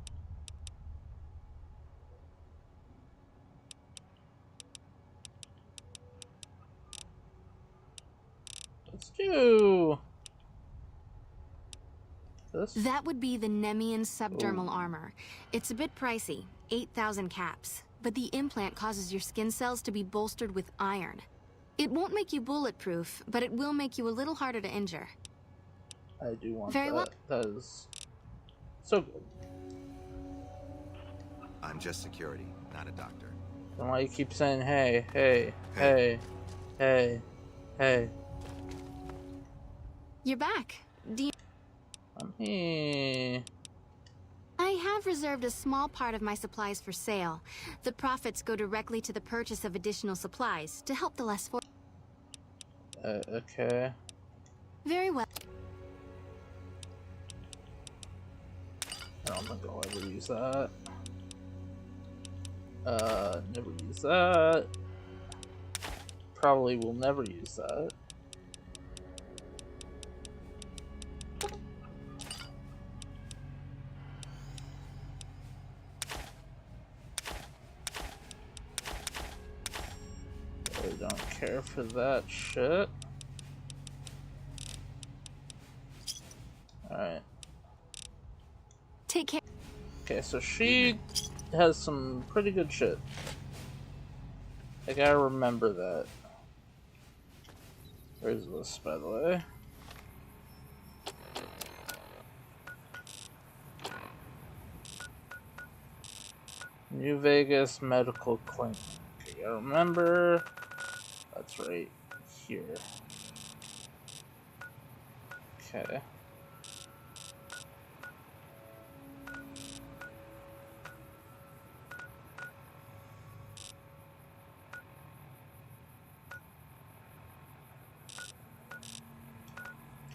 Let's do this. That would be the Nemean subdermal armor. It's a bit pricey, 8,000 caps, but the implant causes your skin cells to be bolstered with iron. It won't make you bulletproof, but it will make you a little harder to injure. I do want Very that. well. That is so good. I'm just security, not a doctor. Then why you keep saying hey? You're back. Do you... I'm here. I have reserved a small part of my supplies for sale. The profits go directly to the purchase of additional supplies to help the less fortunate. Okay. Very well. I don't think I'll ever use that. Never use that. Probably will never use that. Really don't care for that shit. Alright. Take care. Okay, so she has some pretty good shit. I gotta remember that. Where's this, by the way? New Vegas Medical Clinic. Okay, gotta remember. That's right here. Okay.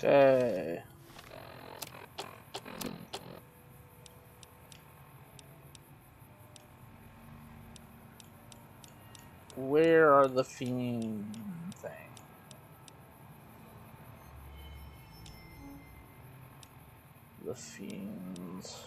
Okay. Where are the fiend thing? The fiends.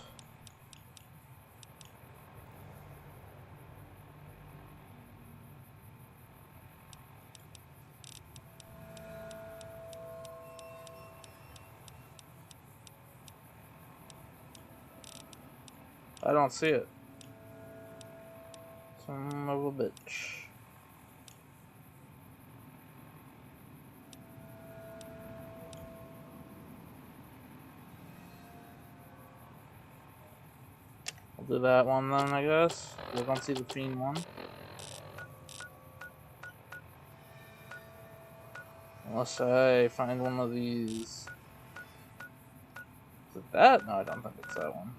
I don't see it. Son of a bitch. I'll do that one then, I guess. I don't see the fiend one. Unless I find one of these. Is it that? No, I don't think it's that one.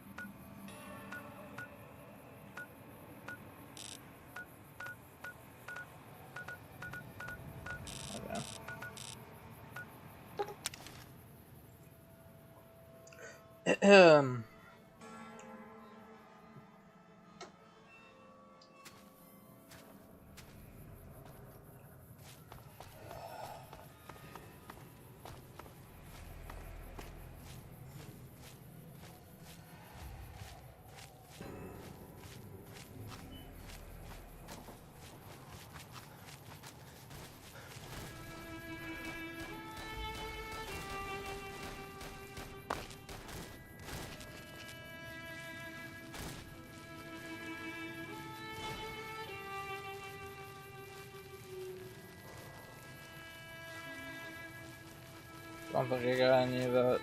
Okay. Don't think I got any of that.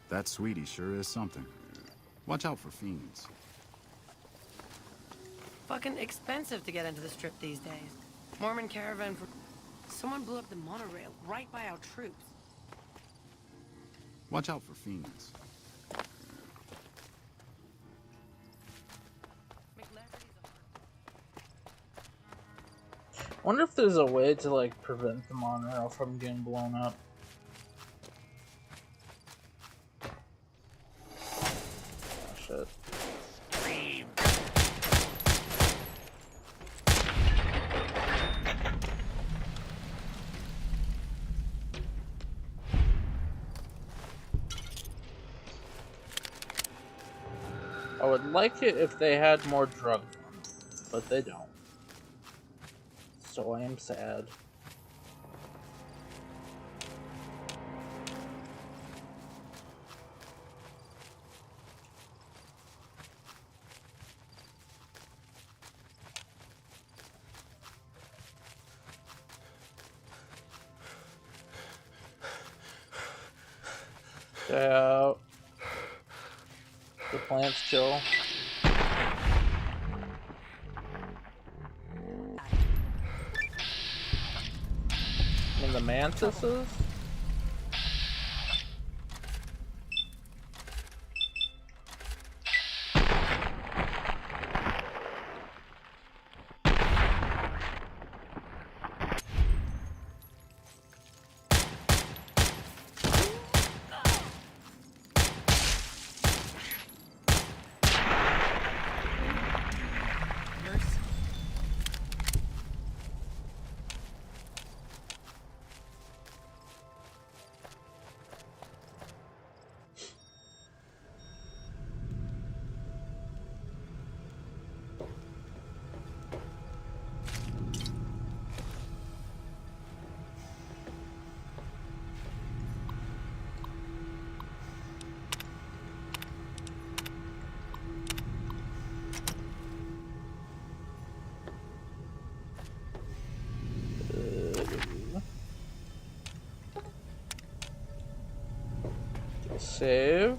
That sweetie sure is something. Watch out for fiends. Fucking expensive to get into the strip these days. Mormon caravan for... Someone blew up the monorail right by our troops. Watch out for fiends. Wonder if there's a way to like prevent the monorail from getting blown up. Oh shit. I would like it if they had more drug fun, but they don't. So I am sad. Stay out. The plants chill. And the mantises? Save.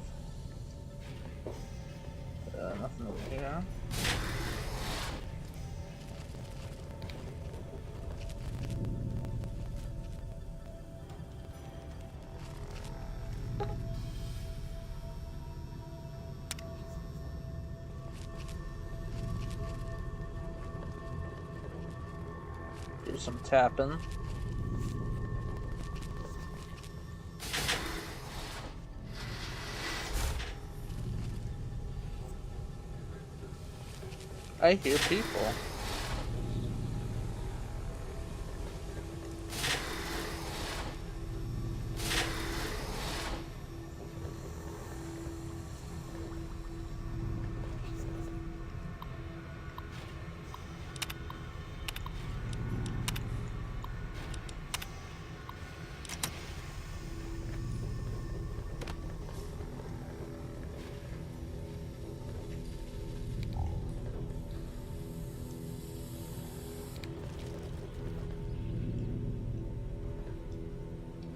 Nothing over here. Here's some tapping. I hear people.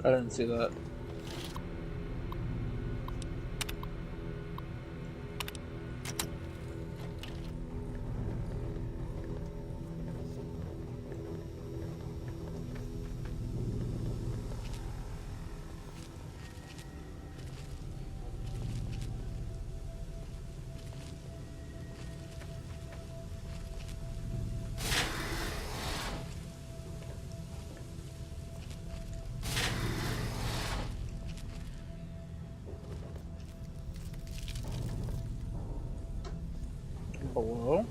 I didn't see that. Below.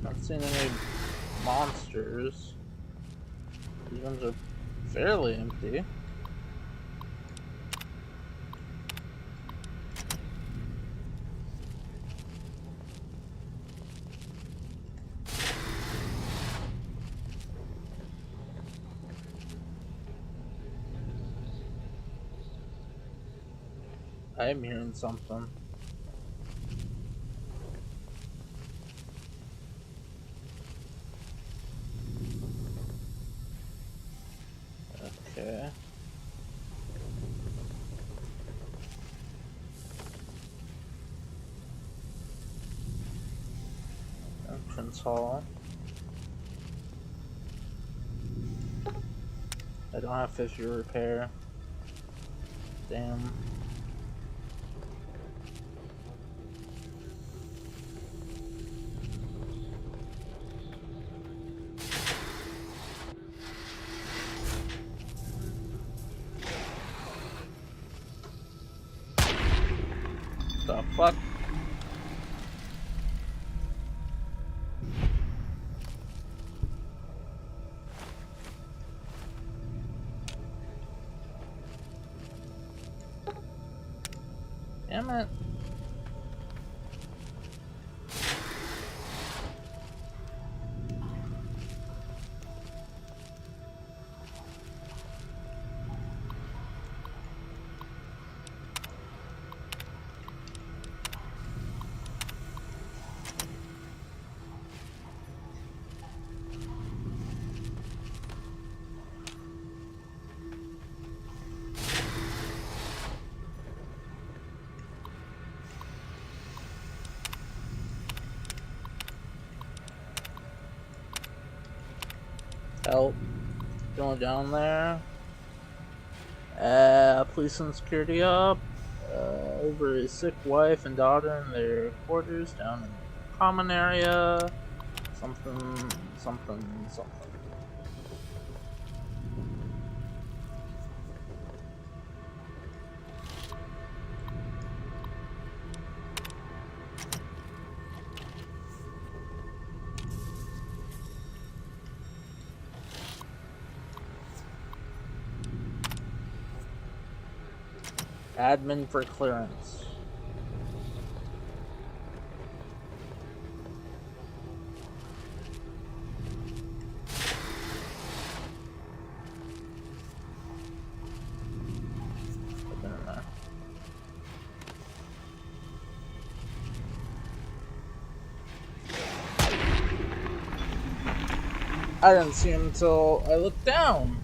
Not seeing any monsters. These ones are fairly empty. I am hearing something. Okay. Entrance hall. I don't have 50 repair. Damn. The fuck? Damn it. Help. Going down there. Police and security up. Over his sick wife and daughter in their quarters down in the common area. Something, something, something. Admin for clearance. I didn't see him until I looked down.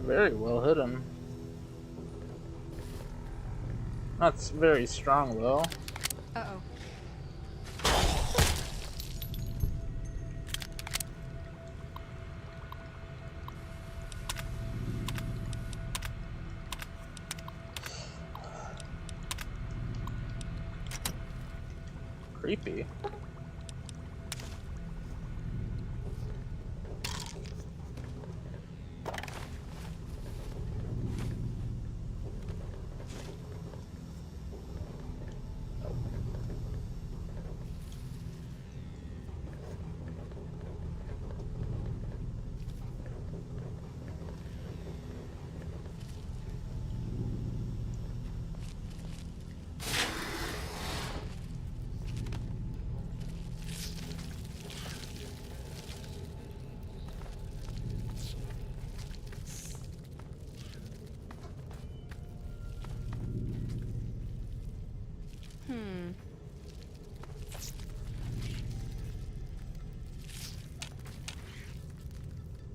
very well hidden. Not very strong though. Uh-oh. Creepy.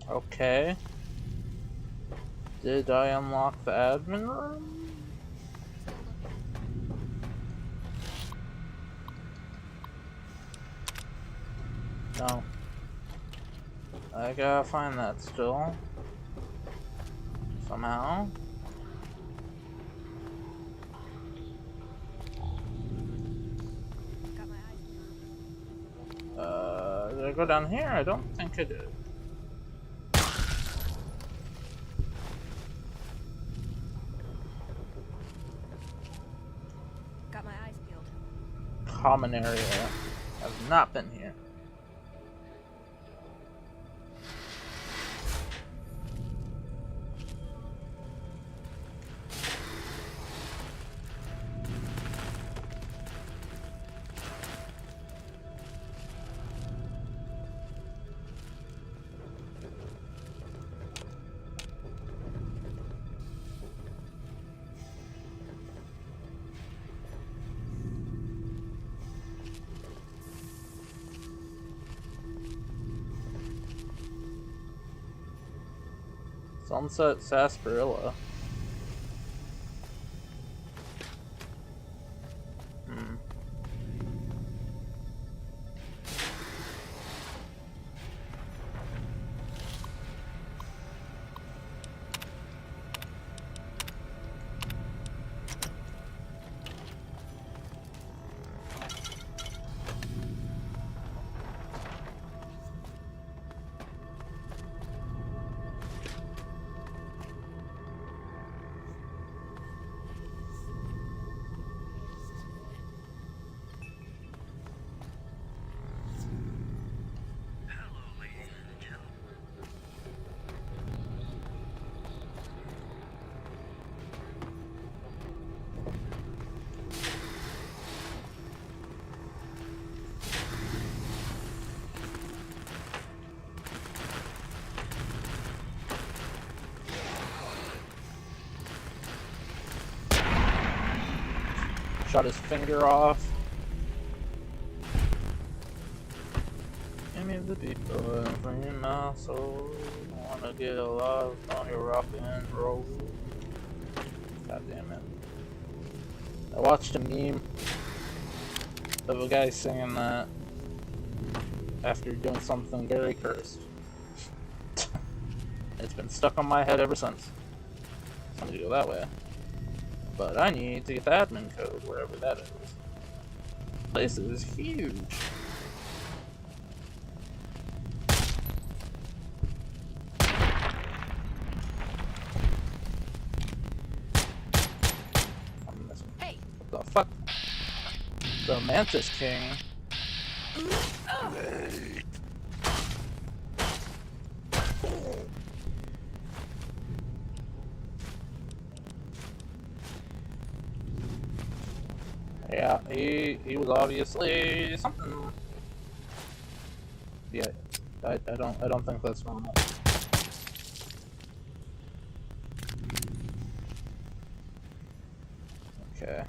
Okay. Did I unlock the admin room? No. I gotta find that still. Somehow. Did I go down here? I don't think I did. Got my eyes peeled. Common area. I've not been here. Sunset Sarsaparilla. Shot his finger off. Give me the people from your mouth, so I wanna get a lot on your rock and roll. God damn it. I watched a meme of a guy singing that after doing something very cursed. It's been stuck on my head ever since. So I'm gonna go that way. But I need to get the admin code, wherever that is. This place is huge. Hey! What the fuck? The Mantis King. Yeah, he was obviously something. Yeah, I don't think that's normal. Okay.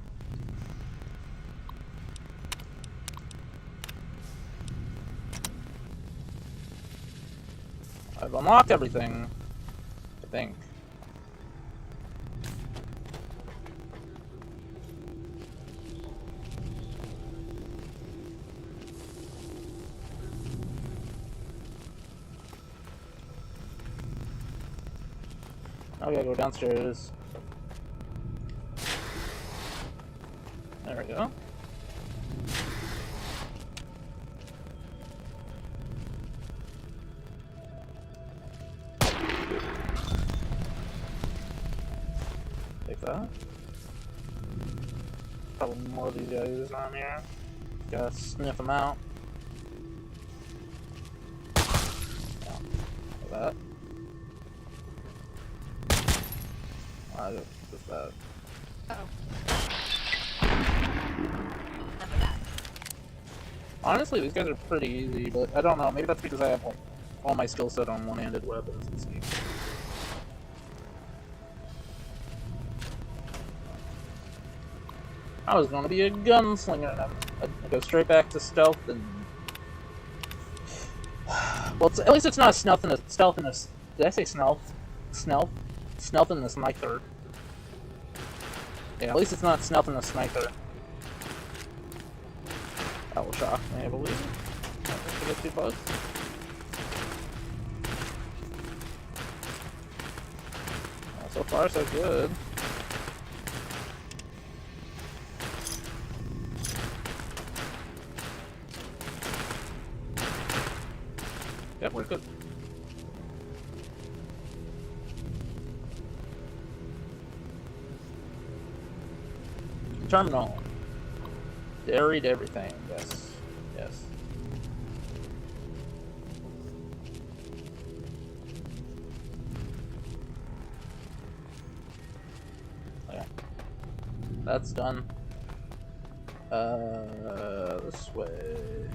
I've unlocked everything, I think. I gotta go downstairs. There we go. Take that. Probably more of these guys on here. Gotta sniff them out. Yeah, like that. I just that. Honestly, these guys are pretty easy, but I don't know. Maybe that's because I have like, all my skill set on one-handed weapons. Let's see. I was going to be a gunslinger, and I go straight back to stealth and. Well, at least it's not a stealth and a stealth and a. Did I say stealth? Stealth? Stealth and a sniper. Yeah, at least it's not stealth and a sniper. That will shock me, I believe. I don't think I get too close. Well, so far, so good. Yep, we're good. Terminal. Buried everything, yes. Yes. Okay. That's done. This way.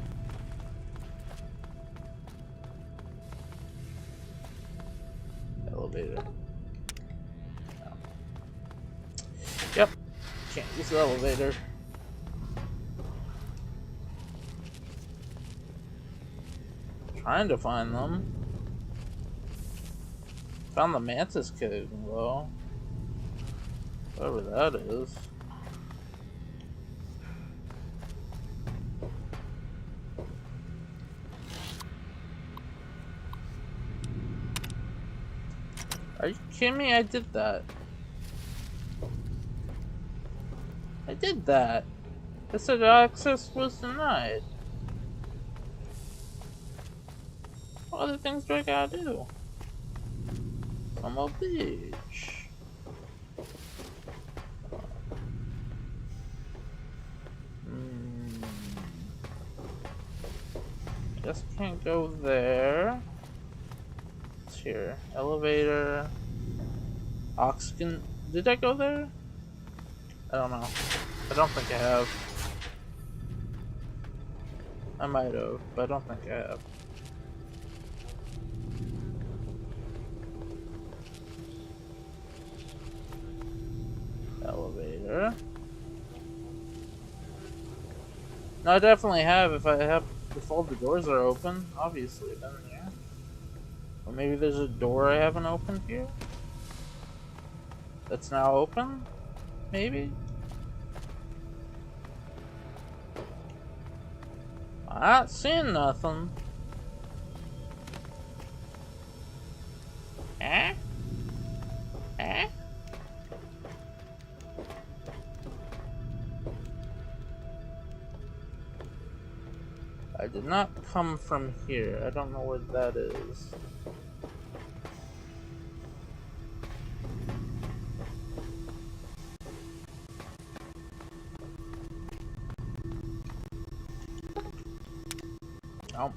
Elevator. No. Yep. Can't use the elevator. Trying to find them. Found the Mantis code, though. Whatever that is. Are you kidding me? I did that. I did that. It said access was denied. What other things do I gotta do? I'm a bitch. Just can't go there. What's here? Elevator. Oxygen. Did I go there? I don't know. I don't think I have. I might have, but I don't think I have. Elevator. No, I definitely have if all the doors are open, obviously then yeah. Or maybe there's a door I haven't opened here? That's now open? Maybe? I'm not seeing nothing. Eh? Eh? I did not come from here. I don't know where that is. Nope.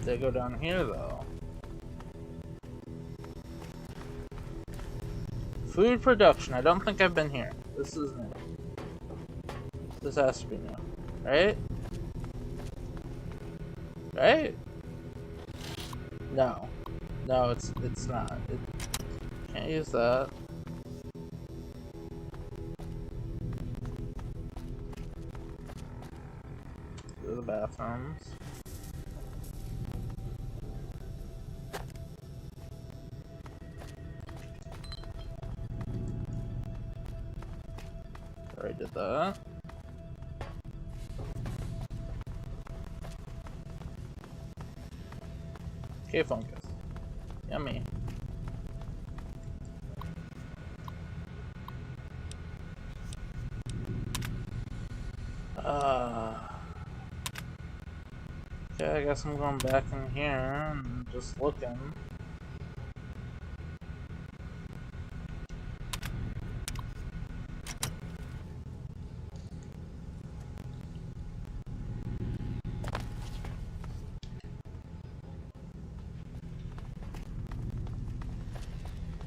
They go down here though. Food production. I don't think I've been here. This is new. This has to be new, right? Right? No, no, it's not. Can't use that. Go to the bathrooms. Already did that. Okay, fungus. Yummy. Okay, I guess I'm going back in here and just looking.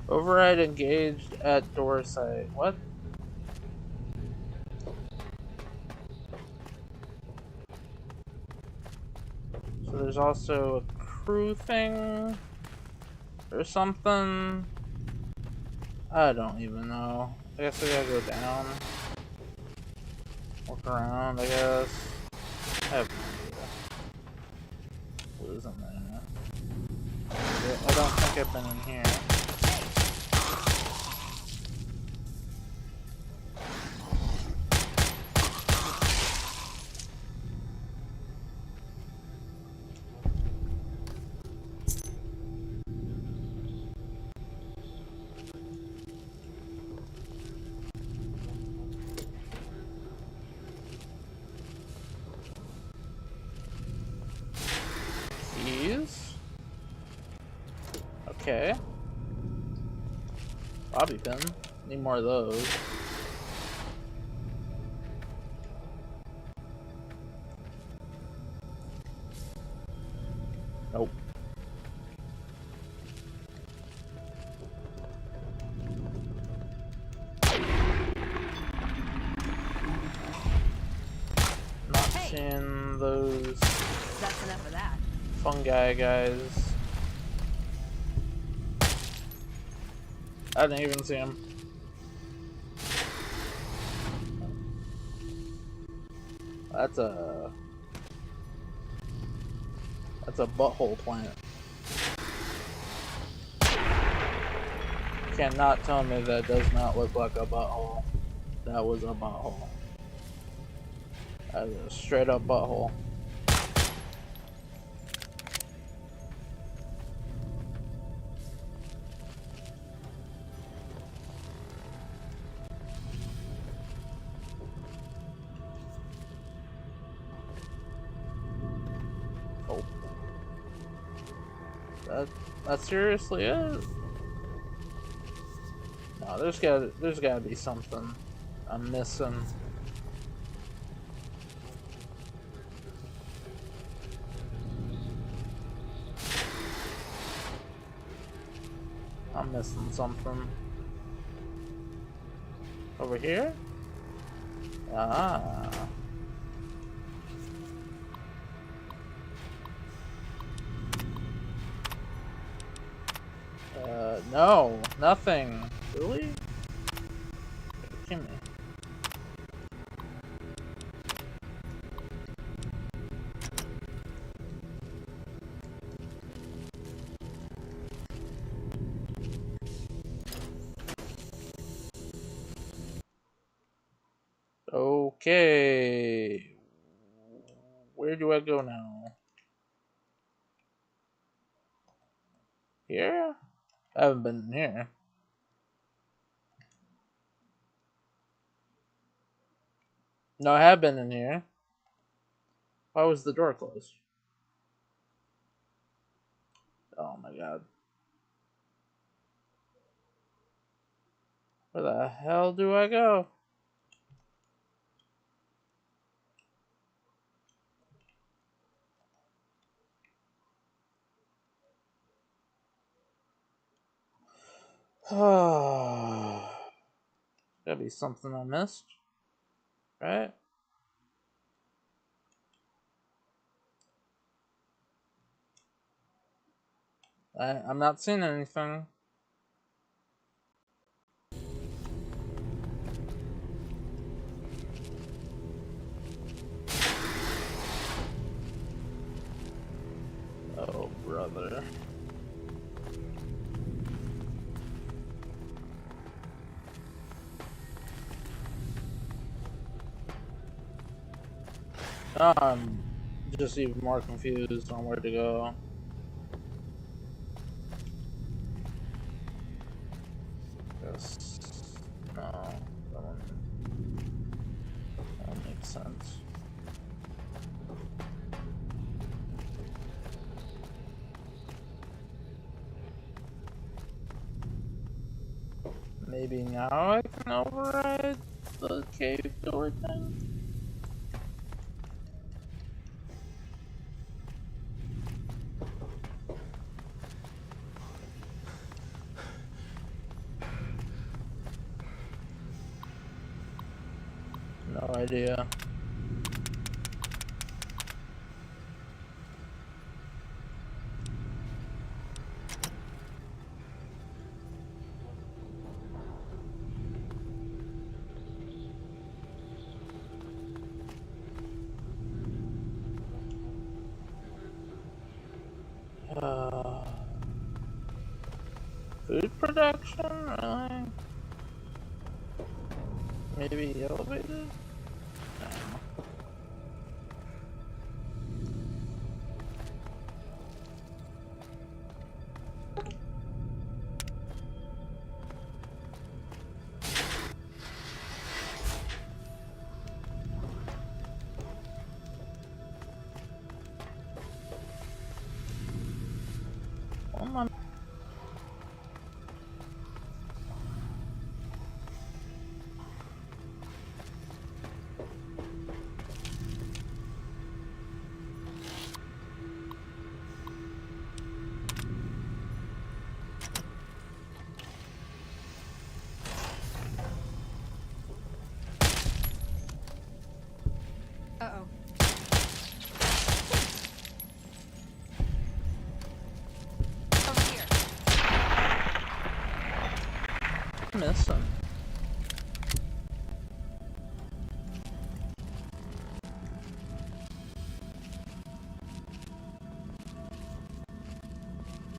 Override engaged at door site. What? So there's also a crew thing or something. I don't even know. I guess I gotta go down. Look around, I guess. I have no idea. What is in there? I don't think I've been in here. Keys. Okay. Bobby pin. Need more of those. Nope. Not seeing those. That's enough of that. Fungi guys. I didn't even see him. That's a butthole plant. Cannot tell me that does not look like a butthole. That was a butthole. That is a straight up butthole. Oh. That seriously is? No, there's gotta be something I'm missing. I'm missing something. Over here? Ah. No, nothing. Really? Give me. Okay. Where do I go now? Here? I haven't been in here. No, I have been in here. Why was the door closed? Oh my god. Where the hell do I go? Gotta be something I missed, right? I'm not seeing anything. Oh, brother. I'm just even more confused on where to go. Yes. No. That makes sense. Maybe now I can override the cave door thing? No idea. Food production? Really? Maybe elevated? Uh-oh. Over here. Missing.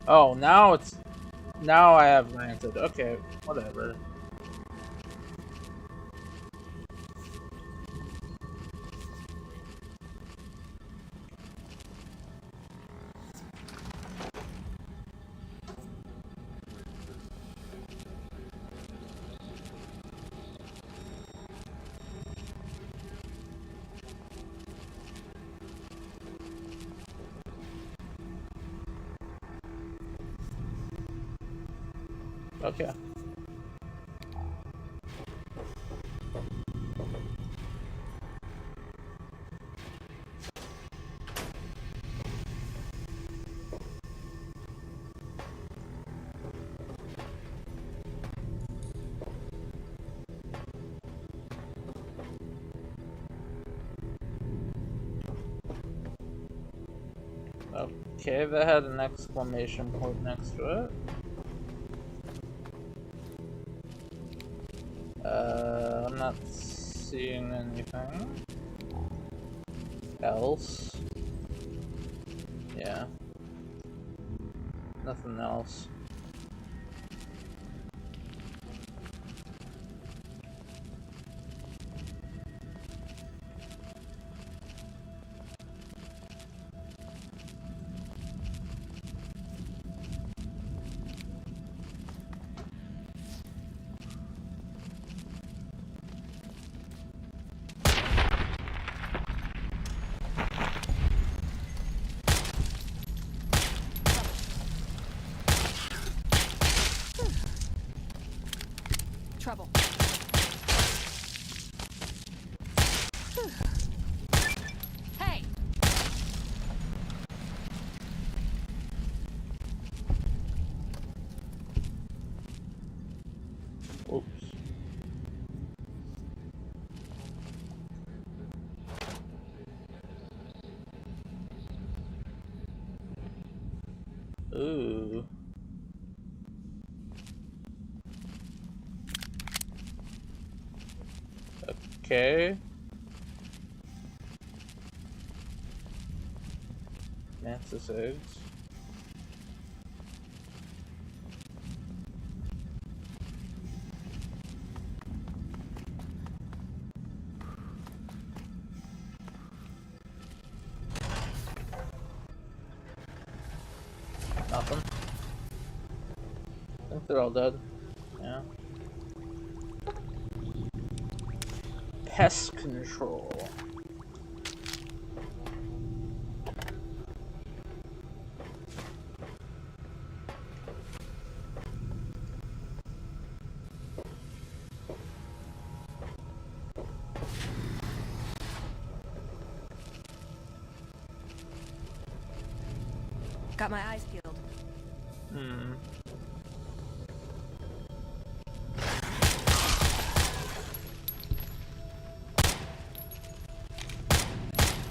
Oh, now it's... Now I have landed. Okay, whatever. Okay. Okay, that had an exclamation point next to it. I'm not seeing anything else. Yeah. Nothing else. Trouble. Hey! Ooh. Okay. Mantis eggs. Nothing. I think they're all dead. Yeah. Pest control. Got my eyes peeled. Hmm.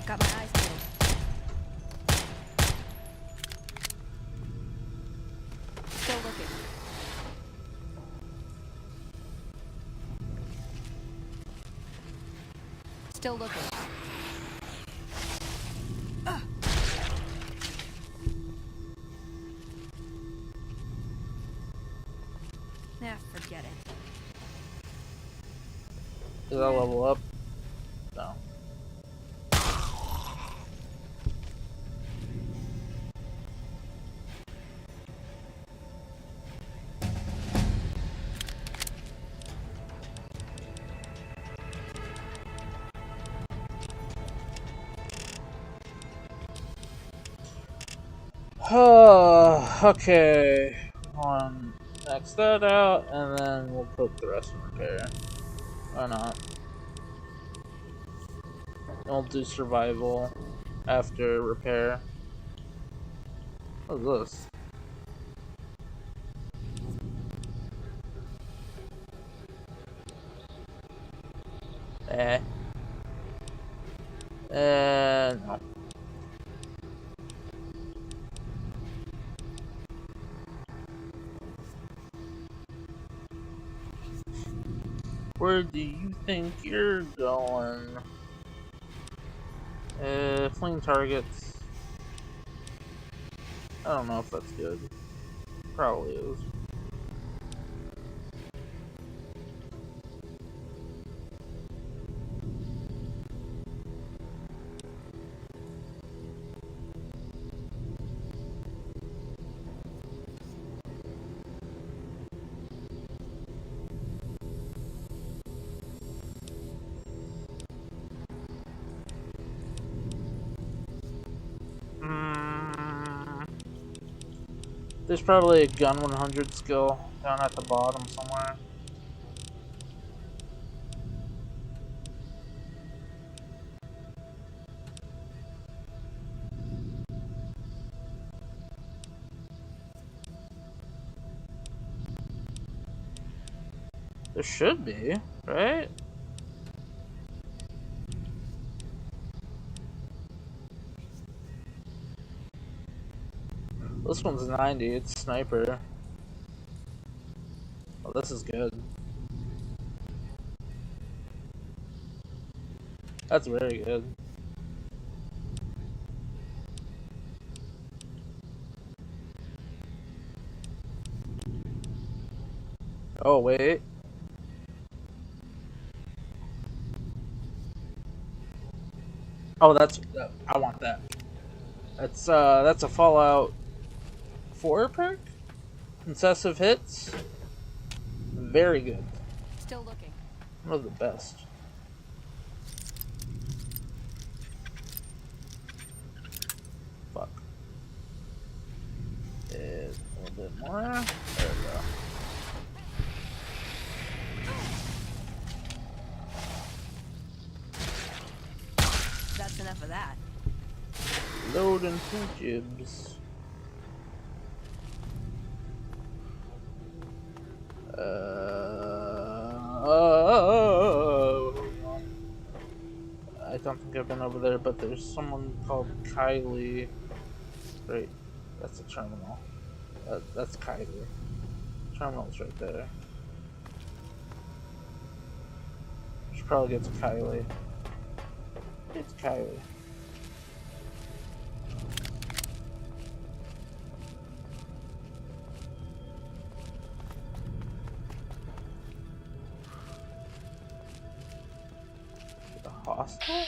Got my eyes peeled. Still looking. Still looking. Nah, forget it. Did I level up? No. Okay. Max that out, and then we'll put the rest in repair. Why not? We'll do survival after repair. What is this? No. Where do you think you're going? Flame targets. I don't know if that's good. Probably is. There's probably a gun 100 skill down at the bottom somewhere. There should be, right? This one's 90, it's sniper. Oh, this is good. That's very good. Oh, wait. Oh, I want that. That's a Fallout 4 perk? Concessive hits? Very good. Still looking. One of the best. Fuck. A little bit more. There we go. That's enough of that. Load into jibs. I don't think I've been over there, but there's someone called Kylie. Right, that's a terminal. That's Kylie. Terminal's right there. Should probably get to Kylie. It's Kylie. The hostel?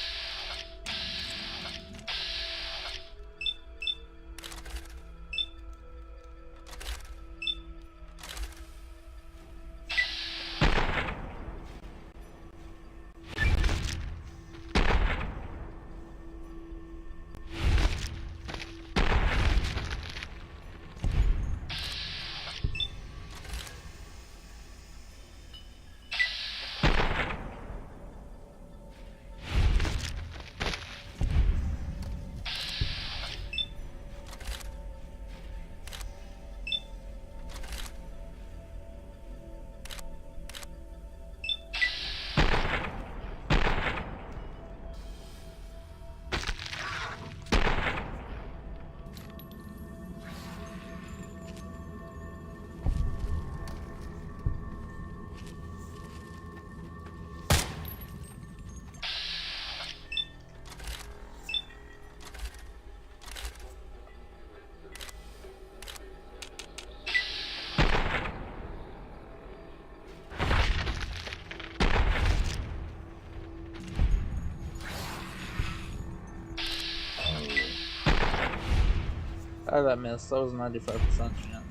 Oh, that missed. That was a 95% chance.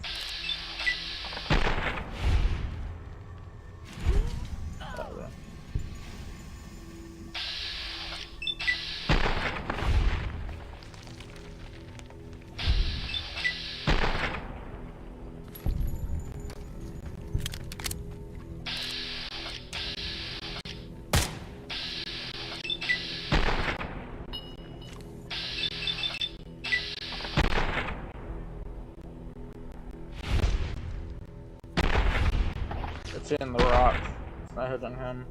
Okay. It's hitting the rock. It's not hitting him.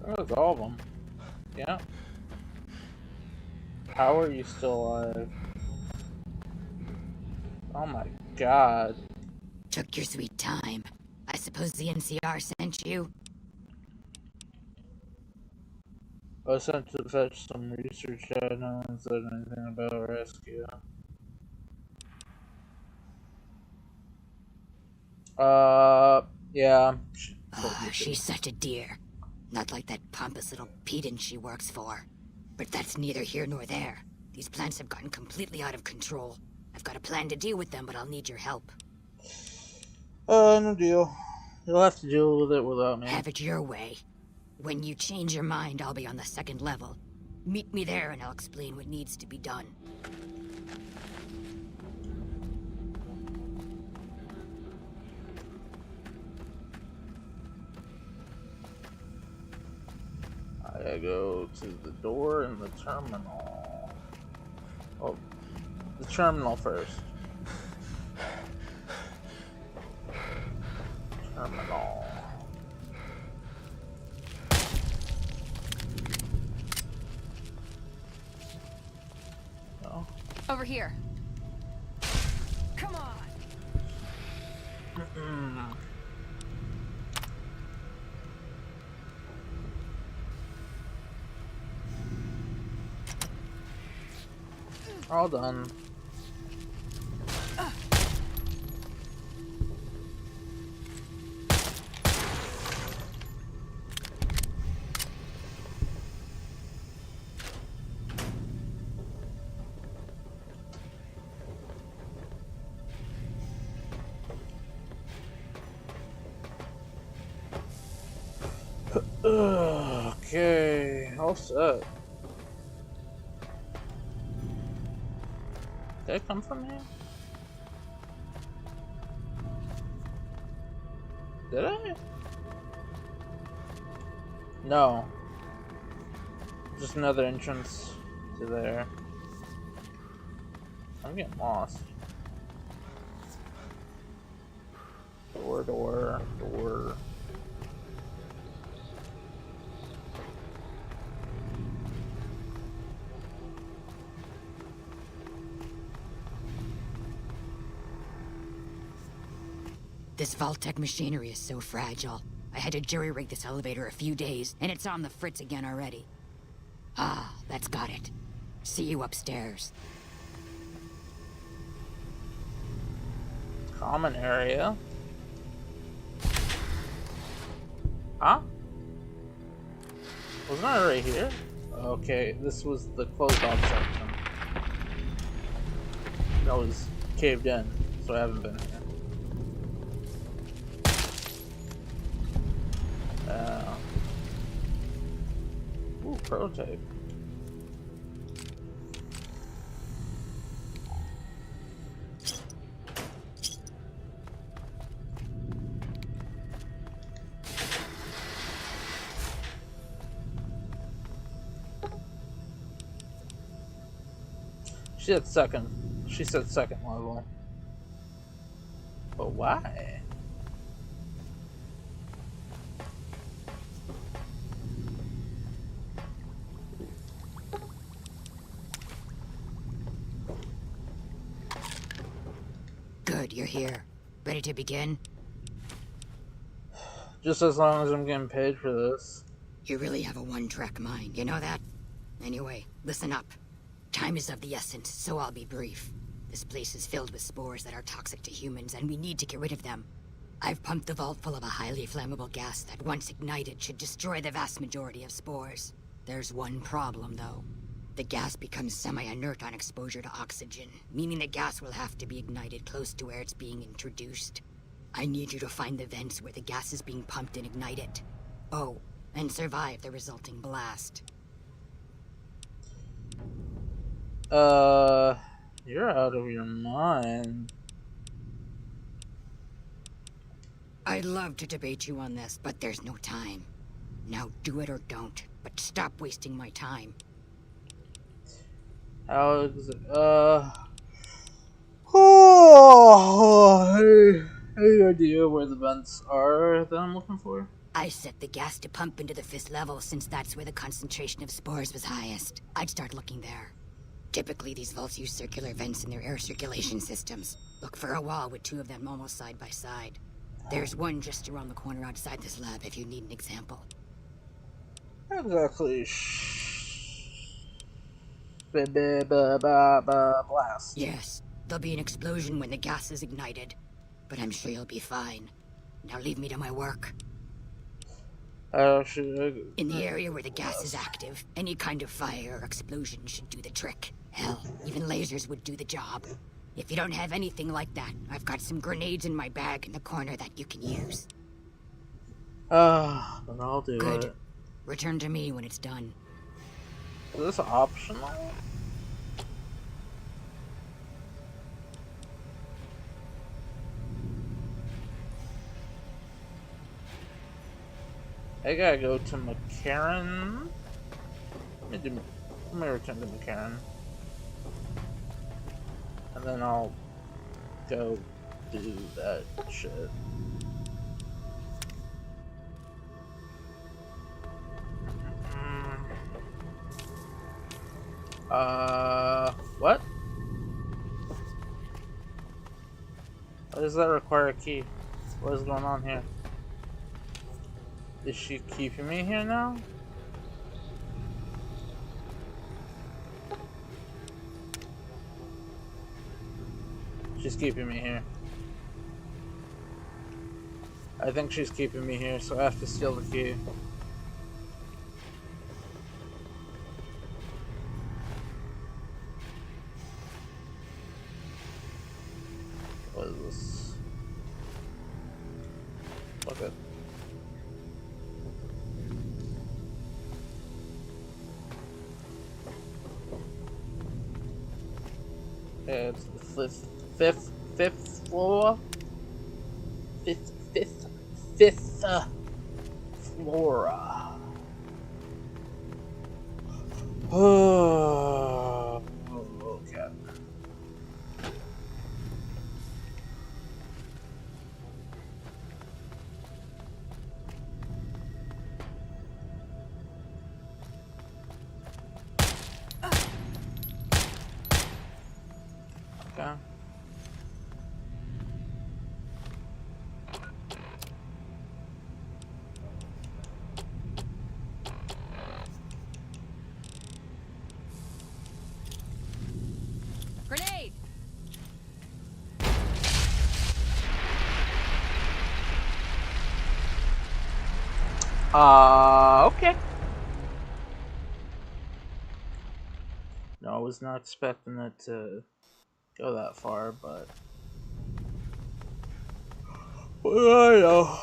That was all of them. Yeah. How are you still alive? Oh my god. Took your sweet time. I suppose the NCR sent you? I was sent to fetch some research data. No one said anything about a rescue. Yeah. She's such a dear. Not like that pompous little pedant she works for. But that's neither here nor there. These plants have gotten completely out of control. I've got a plan to deal with them, but I'll need your help. No deal. You'll have to deal with it without me. Have it your way. When you change your mind, I'll be on the second level. Meet me there and I'll explain what needs to be done. I gotta go to the door in the terminal. Oh, the terminal first. Terminal. No. Over here. Come on. All done. Okay, all set. Did I come from here? Did I? No. Just another entrance to there. I'm getting lost. Door, door, door. This Vault-Tec machinery is so fragile. I had to jury-rig this elevator a few days, and it's on the fritz again already. Ah, that's got it. See you upstairs. Common area. Huh? Wasn't I right here? Okay, this was the closed off section. That was caved in, so I haven't been here. Ooh, prototype. She said second level. But why? Good, you're here. Ready to begin? Just as long as I'm getting paid for this. You really have a one-track mind, you know that? Anyway, listen up. Time is of the essence, so I'll be brief. This place is filled with spores that are toxic to humans, and we need to get rid of them. I've pumped the vault full of a highly flammable gas that, once ignited, should destroy the vast majority of spores. There's one problem, though. The gas becomes semi-inert on exposure to oxygen, meaning the gas will have to be ignited close to where it's being introduced. I need you to find the vents where the gas is being pumped and ignite it. Oh, and survive the resulting blast. You're out of your mind. I'd love to debate you on this, but there's no time. Now do it or don't, but stop wasting my time. How is it? Oh, any idea where the vents are that I'm looking for? I set the gas to pump into the 5th level since that's where the concentration of spores was highest. I'd start looking there. Typically, these vaults use circular vents in their air circulation systems. Look for a wall with 2 of them almost side by side. There's one just around the corner outside this lab if you need an example. Exactly. Blast. Yes, there'll be an explosion when the gas is ignited, but I'm sure you'll be fine. Now leave me to my work. In the area where the gas is active, any kind of fire or explosion should do the trick. Hell, even lasers would do the job. If you don't have anything like that, I've got some grenades in my bag in the corner that you can use. Then I'll do Good. it. Return to me when it's done. Is this optional? I gotta go to McCarran. Let me return to McCarran. And then I'll go do that shit. What? Why does that require a key? What is going on here? Is she keeping me here now? She's keeping me here. I think she's keeping me here, so I have to steal the key. What is this? Fuck it. It's the fifth floor. Fifth flora. Oh, okay. Okay. Grenade! Okay. No, I was not expecting it to go that far, but well, I know.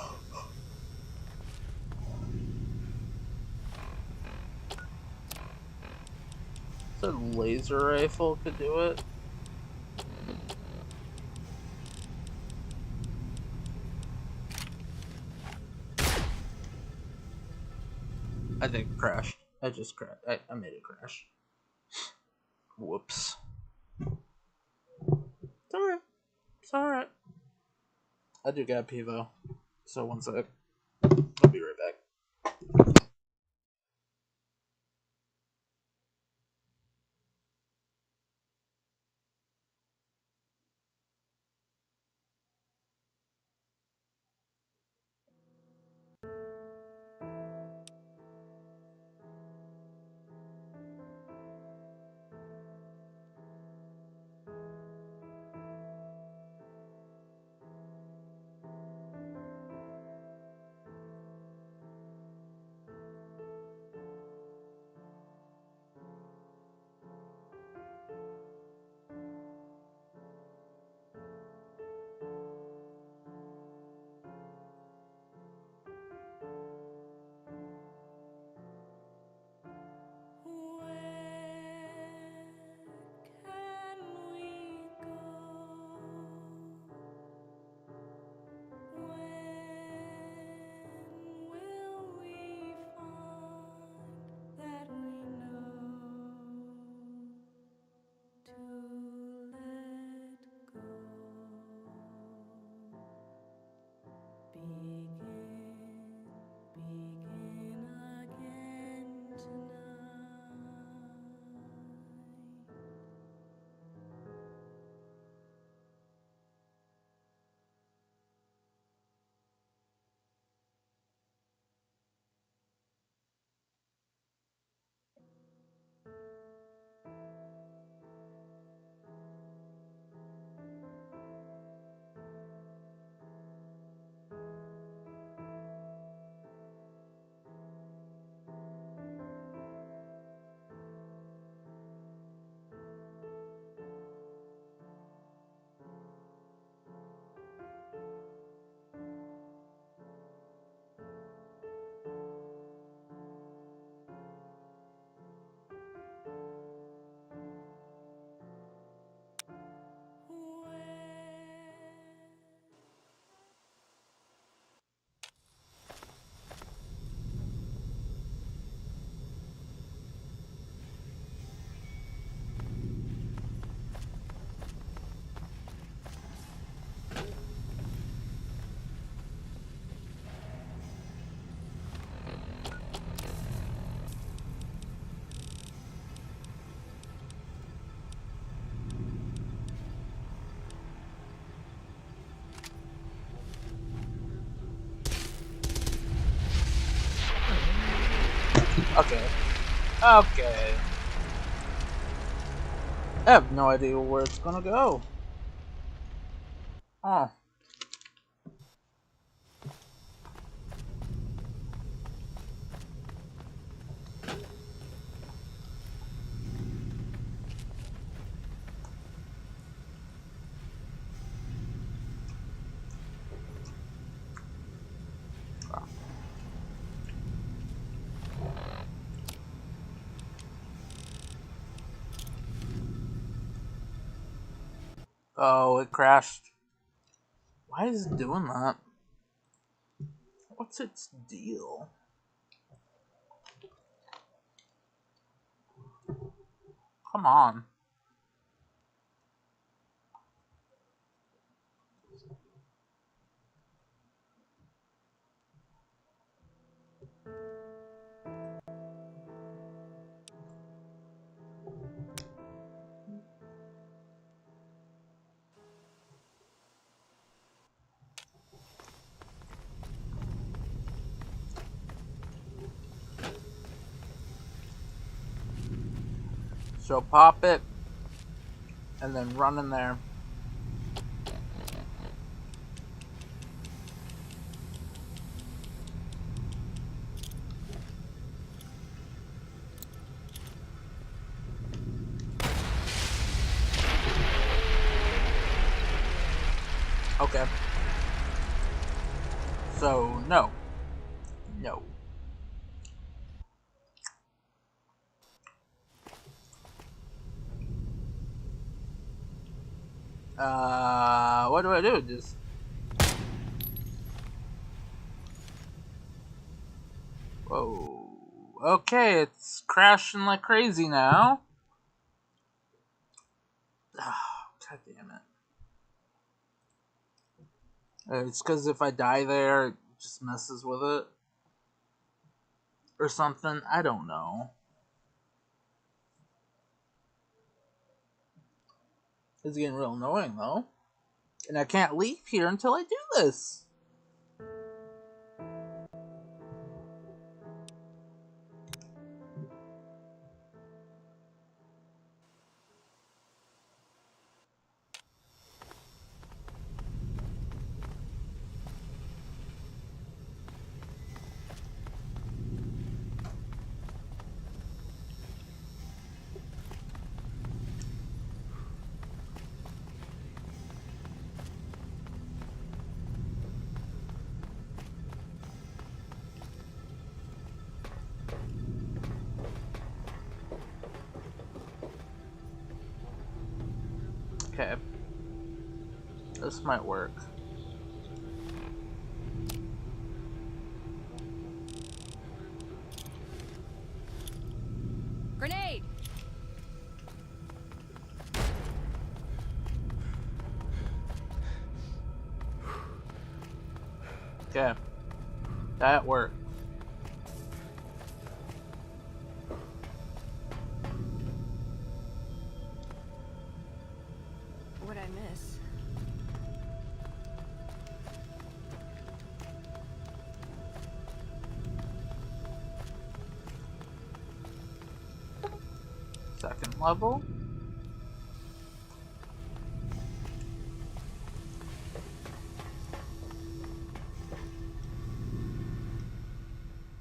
So laser rifle could do it. I think it crashed. I just crashed. I made it crash. Whoops. It's alright. It's alright. I do got Pivo. So one sec. I'll be right back. Okay. Okay. I have no idea where it's gonna go. Oh. Oh, it crashed. Why is it doing that? What's its deal? Come on. So pop it, and then run in there. Okay. So, no. No. What do I do? Just... Whoa. Okay, it's crashing like crazy now. God damn it. It's because if I die there, it just messes with it. Or something. I don't know. It's getting real annoying, though. And I can't leave here until I do this. Okay. This might work. Grenade! Okay. That worked. What'd I miss? Second level.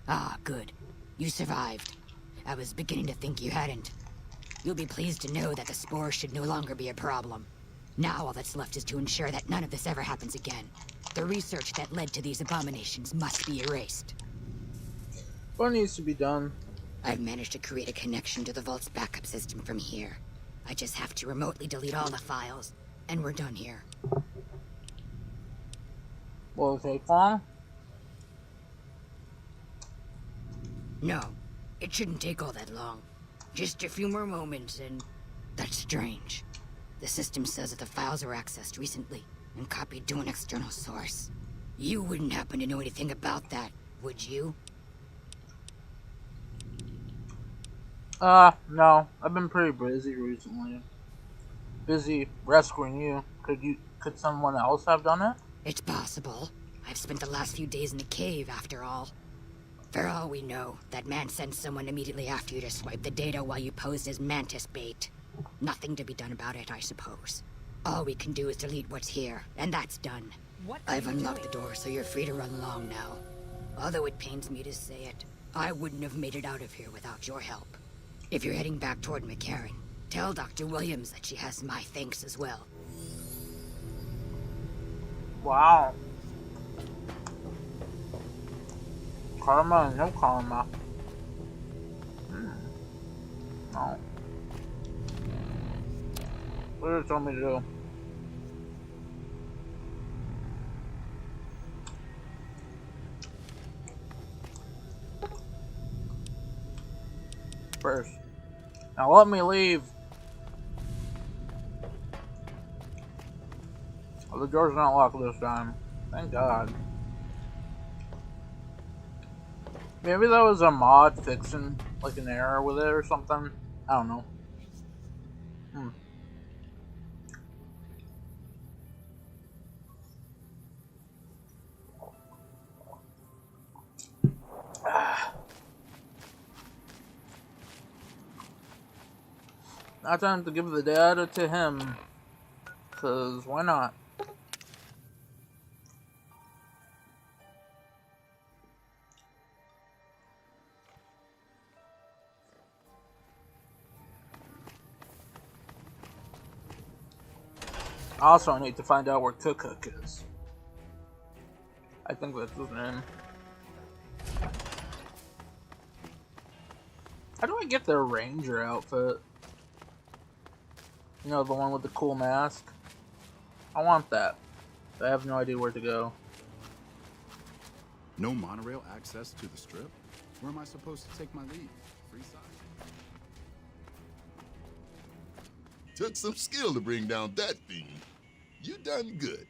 Ah, good. You survived. I was beginning to think you hadn't. You'll be pleased to know that the spore should no longer be a problem. Now all that's left is to ensure that none of this ever happens again. The research that led to these abominations must be erased. What needs to be done? I've managed to create a connection to the Vault's backup system from here. I just have to remotely delete all the files, and we're done here. Will it take long? No, it shouldn't take all that long. Just a few more moments, and that's strange. The system says that the files were accessed recently and copied to an external source. You wouldn't happen to know anything about that, would you? No. I've been pretty busy recently. Busy rescuing you. Could someone else have done it? It's possible. I've spent the last few days in the cave, after all. For all we know, that man sent someone immediately after you to swipe the data while you posed as mantis bait. Nothing to be done about it, I suppose. All we can do is delete what's here, and that's done. I've unlocked the door, so you're free to run along now. Although it pains me to say it, I wouldn't have made it out of here without your help. If you're heading back toward McCarran, tell Dr. Williams that she has my thanks as well. Wow. Karma and no karma. No. What did it tell me to do? Now let me leave. Oh, the door's not locked this time. Thank God. Maybe that was a mod fixing, like, an error with it or something. I don't know. Now time to give the data to him. Cause why not? Also, I need to find out where Cook is. I think that's his name. How do I get their ranger outfit? You know, the one with the cool mask? I want that. But I have no idea where to go. No monorail access to the strip? Where am I supposed to take my leave? Freeside? Took some skill to bring down that fiend. You done good.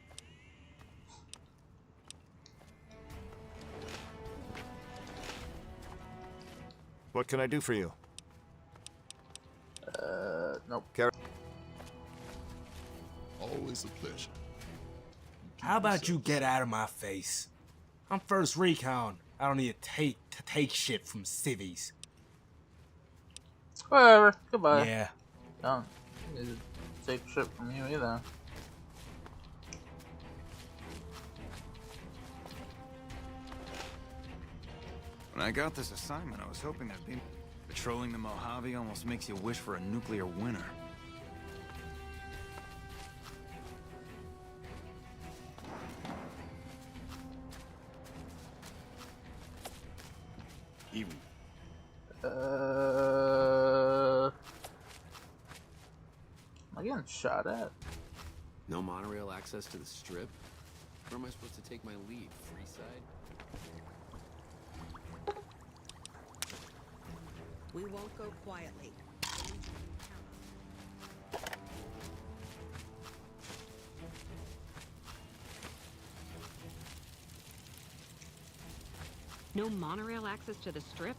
What can I do for you? Nope. Always a pleasure. How about you get out of my face? I'm first recon. I don't need to take shit from civvies. Whatever. Goodbye. Yeah. Don't need to take shit from you either. When I got this assignment, I was hoping I'd be... Patrolling the Mojave almost makes you wish for a nuclear winter. Even. Am I getting shot at? No monorail access to the strip? Where am I supposed to take my leave? Freeside? We won't go quietly. No monorail access to the strip?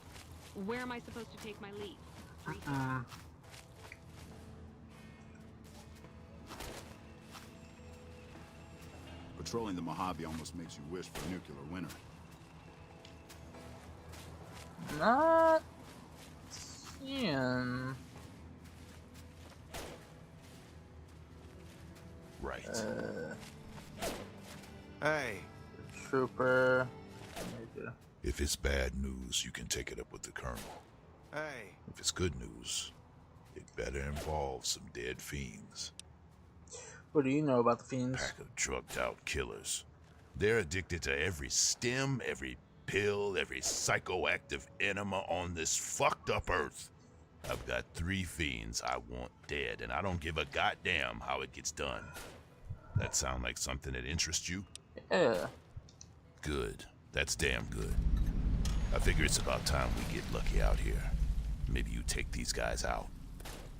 Where am I supposed to take my leave? Patrolling the Mojave almost makes you wish for a nuclear winter. Not seeing. Right. Hey. Trooper. If it's bad news, you can take it up with the colonel. Hey. If it's good news, it better involve some dead fiends. What do you know about the fiends? Pack of drugged out killers. They're addicted to every stem, every pill, every psychoactive enema on this fucked up earth. I've got 3 fiends I want dead, and I don't give a goddamn how it gets done. That sound like something that interests you? Yeah. Good. That's damn good. I figure it's about time we get lucky out here. Maybe you take these guys out.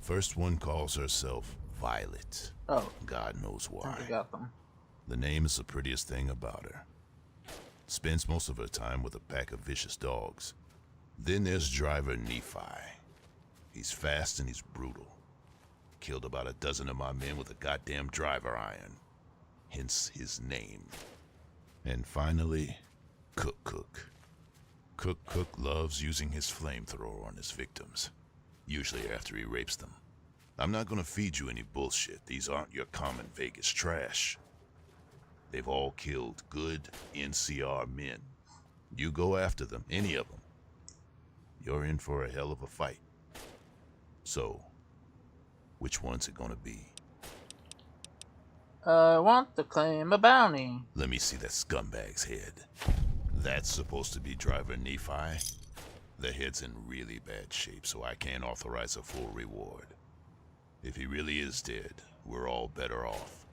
First one calls herself Violet. Oh. God knows why. I got them. The name is the prettiest thing about her. Spends most of her time with a pack of vicious dogs. Then there's driver Nephi. He's fast and he's brutal. Killed about a dozen of my men with a goddamn driver iron. Hence his name. And finally, Cook. Cook loves using his flamethrower on his victims. Usually after he rapes them. I'm not gonna feed you any bullshit. These aren't your common Vegas trash. They've all killed good NCR men. You go after them, any of them. You're in for a hell of a fight. So, which one's it gonna be? I want to claim a bounty. Let me see that scumbag's head. That's supposed to be driver Nephi. The head's in really bad shape, so I can't authorize a full reward. If he really is dead, we're all better off.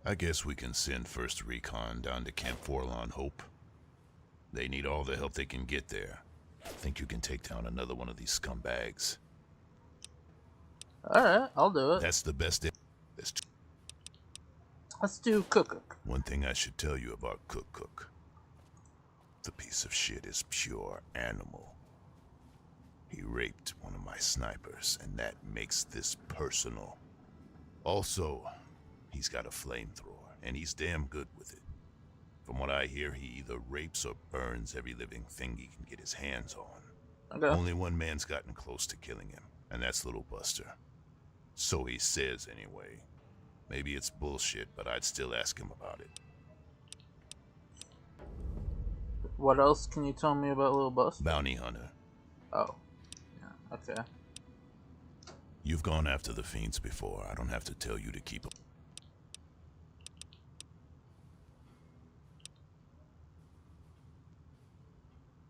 I guess we can send First Recon down to Camp Forlorn Hope. They need all the help they can get there. Think you can take down another one of these scumbags? Alright, I'll do it. That's the best. Let's do Cook. One thing I should tell you about Cook. The piece of shit is pure animal. He raped one of my snipers, and that makes this personal. Also, he's got a flamethrower, and he's damn good with it. From what I hear, he either rapes or burns every living thing he can get his hands on. Okay. Only one man's gotten close to killing him, and that's Little Buster. So he says anyway. Maybe it's bullshit, but I'd still ask him about it. What else can you tell me about Little Buster? Bounty hunter. Oh. Yeah, okay. You've gone after the fiends before. I don't have to tell you to keep up.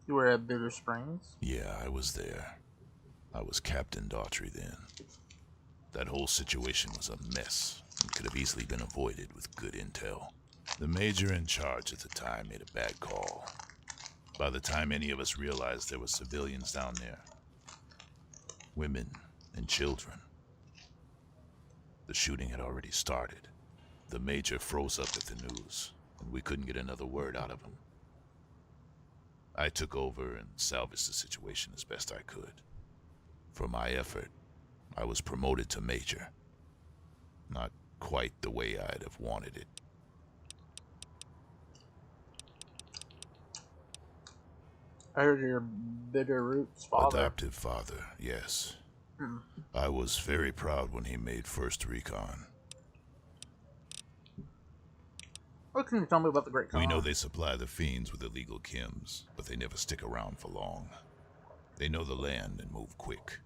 You were at Bitter Springs? Yeah, I was there. I was Captain Daughtry then. That whole situation was a mess and could have easily been avoided with good intel. The major in charge at the time made a bad call. By the time any of us realized there were civilians down there, women and children, the shooting had already started. The major froze up at the news, and we couldn't get another word out of him. I took over and salvaged the situation as best I could. For my effort, I was promoted to major. Not quite the way I'd have wanted it. I heard your Bitter Roots father. Adoptive father, yes. I was very proud when he made first recon. What can you tell me about the Great Khan? We know they supply the fiends with illegal chems, but they never stick around for long. They know the land and move quick.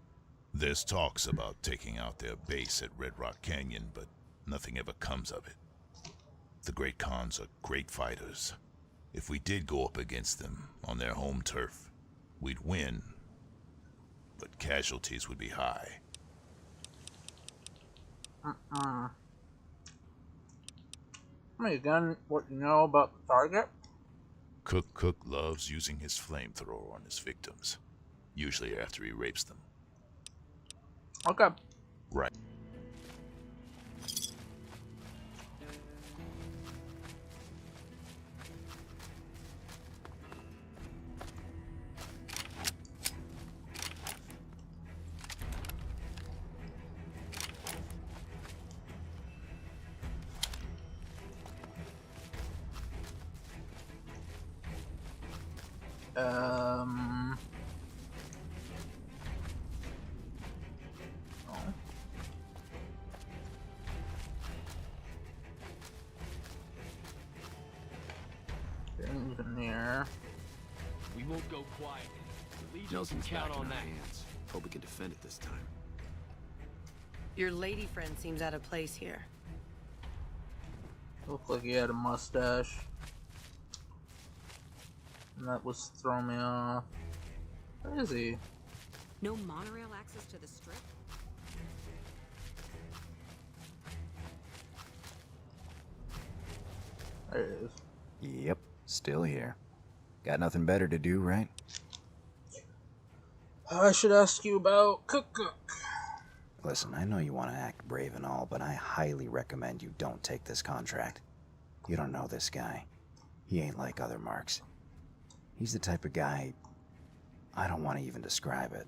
There's talks about taking out their base at Red Rock Canyon, but nothing ever comes of it. The Great Khans are great fighters. If we did go up against them on their home turf, we'd win, but casualties would be high. I mean, again, what you know about the target? Cook loves using his flamethrower on his victims, usually after he rapes them. Okay. Right. Oh. Engineer. We won't go quiet. The Legion can count on that. Hands. Hope we can defend it this time. Your lady friend seems out of place here. Looked like he had a mustache. And that was throwing me off. Where is he? No monorail access to the strip? There it is. Yep, still here. Got nothing better to do, right? I should ask you about Cook. Listen, I know you want to act brave and all, but I highly recommend you don't take this contract. You don't know this guy. He ain't like other marks. He's the type of guy... I don't want to even describe it.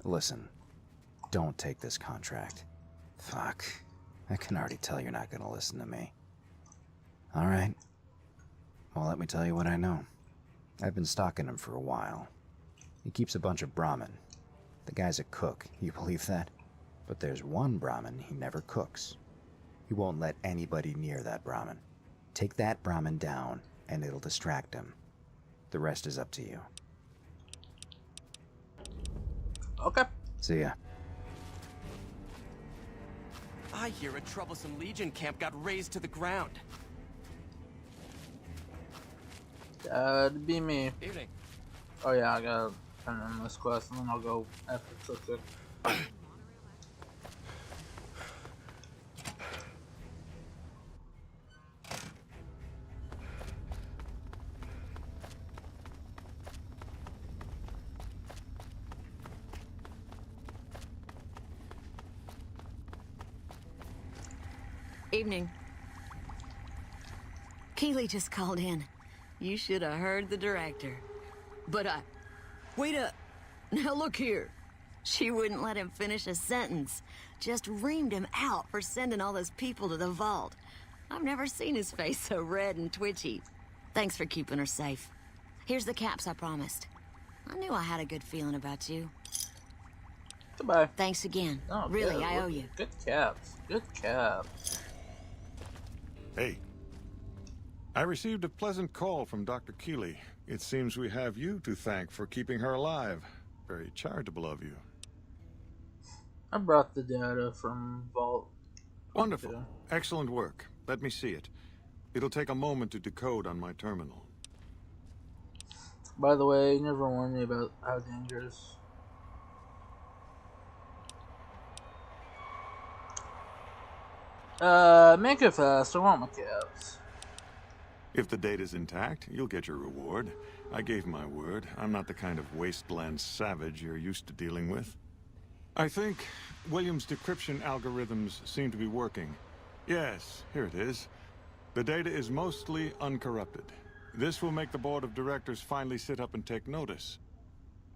Listen, don't take this contract. Fuck. I can already tell you're not gonna listen to me. Alright. Well, let me tell you what I know. I've been stalking him for a while. He keeps a bunch of Brahmin. The guy's a cook, you believe that? But there's one Brahmin he never cooks. He won't let anybody near that Brahmin. Take that Brahmin down, and it'll distract him. The rest is up to you. Okay. See ya. I hear a troublesome Legion camp got razed to the ground. That'd be me. Evening. Oh yeah, I gotta turn in this quest and then I'll go after Cook. Evening. Keeley just called in. You should have heard the director. But wait up. Now look here. She wouldn't let him finish a sentence. Just reamed him out for sending all those people to the vault. I've never seen his face so red and twitchy. Thanks for keeping her safe. Here's the caps I promised. I knew I had a good feeling about you. Goodbye. Thanks again. Oh, really, yeah, I owe you. Good caps. Good caps. Hey. I received a pleasant call from Dr. Keeley. It seems we have you to thank for keeping her alive. Very charitable of you. I brought the data from Vault. Wonderful. Okay. Excellent work. Let me see it. It'll take a moment to decode on my terminal. By the way, you never warned me about how dangerous. Make it fast. I want my caps. If the data's intact, you'll get your reward. I gave my word. I'm not the kind of wasteland savage you're used to dealing with. I think William's decryption algorithms seem to be working. Yes, here it is. The data is mostly uncorrupted. This will make the board of directors finally sit up and take notice.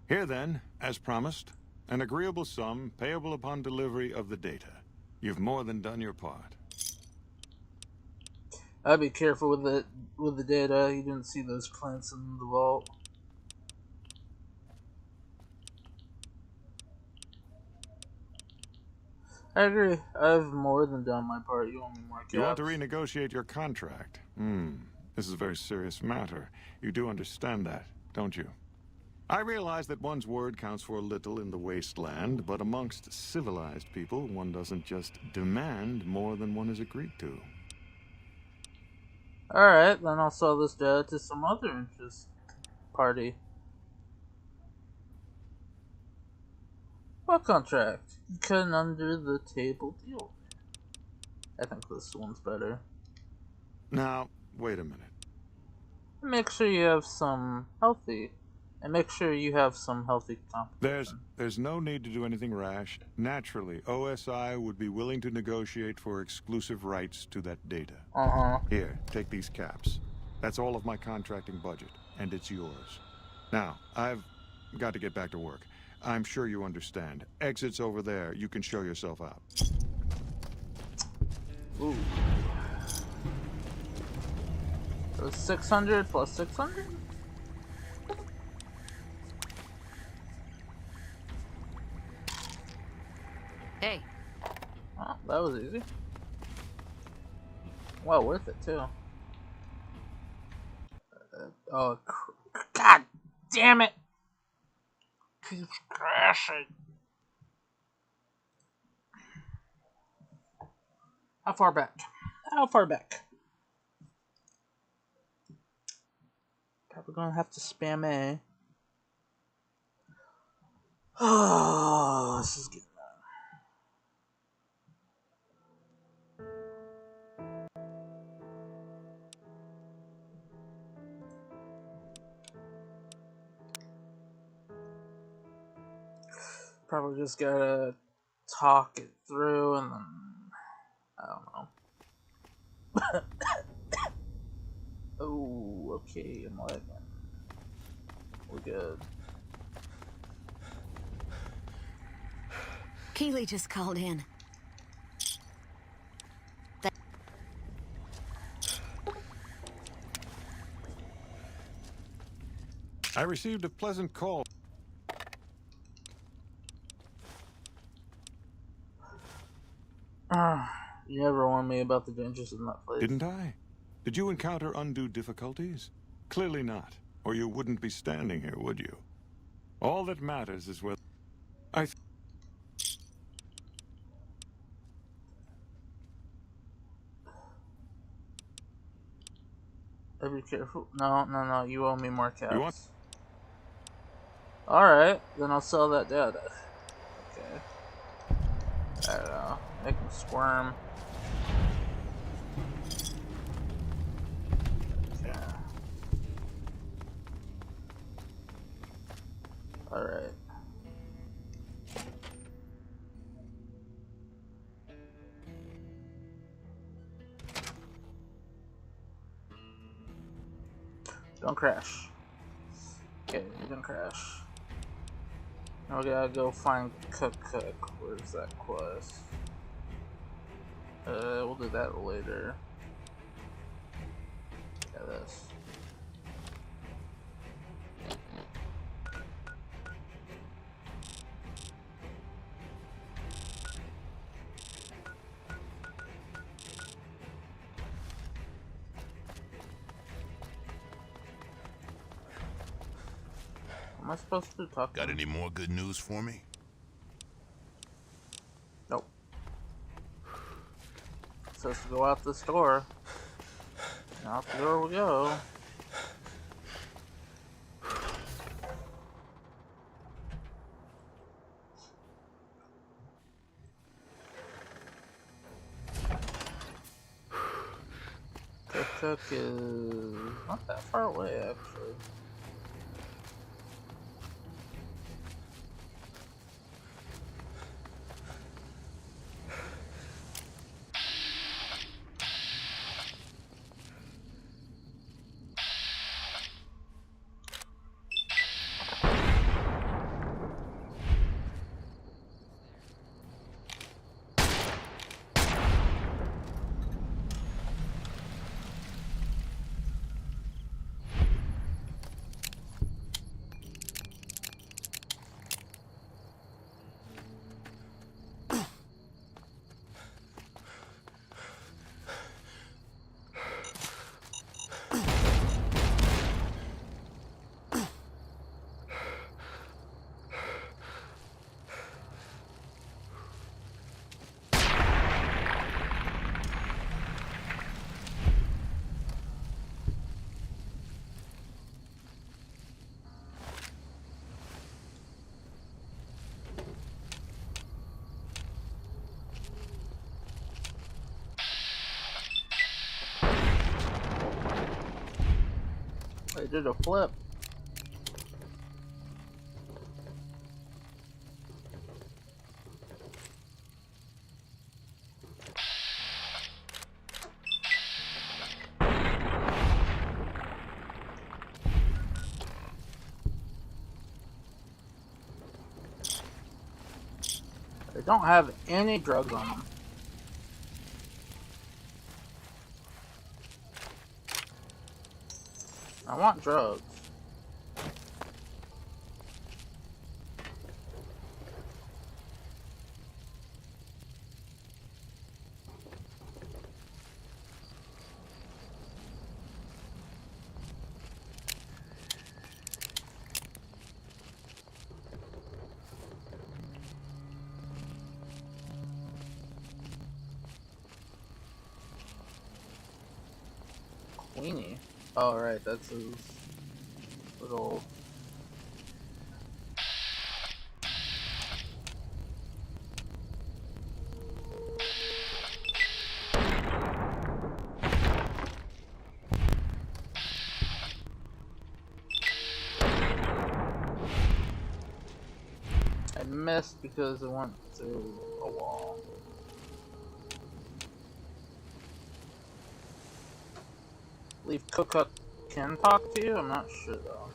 Here then, as promised, an agreeable sum payable upon delivery of the data. You've more than done your part. I'd be careful with the data. You didn't see those plants in the vault. I agree. I've more than done my part. You owe me more caps. You want to renegotiate your contract? This is a very serious matter. You do understand that, don't you? I realize that one's word counts for a little in the wasteland, but amongst civilized people, one doesn't just demand more than one has agreed to. Alright, then I'll sell this data to some other interest party. What contract? You couldn't under the table deal. I think this one's better. Now, wait a minute. Make sure you have some healthy competition. There's no need to do anything rash. Naturally, OSI would be willing to negotiate for exclusive rights to that data. Here, take these caps. That's all of my contracting budget, and it's yours. Now, I've got to get back to work. I'm sure you understand. Exit's over there. You can show yourself out. Ooh. So 600 plus 600? Hey. Oh, that was easy. Well, worth it too. God damn it! Keeps crashing. How far back? How far back? Probably gonna have to spam A. Oh, this is getting probably just gotta talk it through and then I don't know. Oh, okay, I'm lagging. We're good. Keeley just called in. I received a pleasant call. You never warned me about the dangers in that place. Didn't I? Did you encounter undue difficulties? Clearly not, or you wouldn't be standing here, would you? All that matters is whether Be careful. No, you owe me more caps. Alright, then I'll sell that data. Okay. I don't know. Make him squirm. Okay. Alright. Don't crash. Okay, you didn't crash. Now we gotta go find Cook. Where's that quest? We'll do that later. Yeah, this. Am I supposed to talk? Got any more good news for me? Nope. Says to go out this door. And out the door we go. Cook is not that far away, actually. They did a flip. They don't have any drugs on them. I want drugs. Queenie. Oh, right, that's his little. I missed because it went through a wall. Leave Cook can talk to you? I'm not sure though.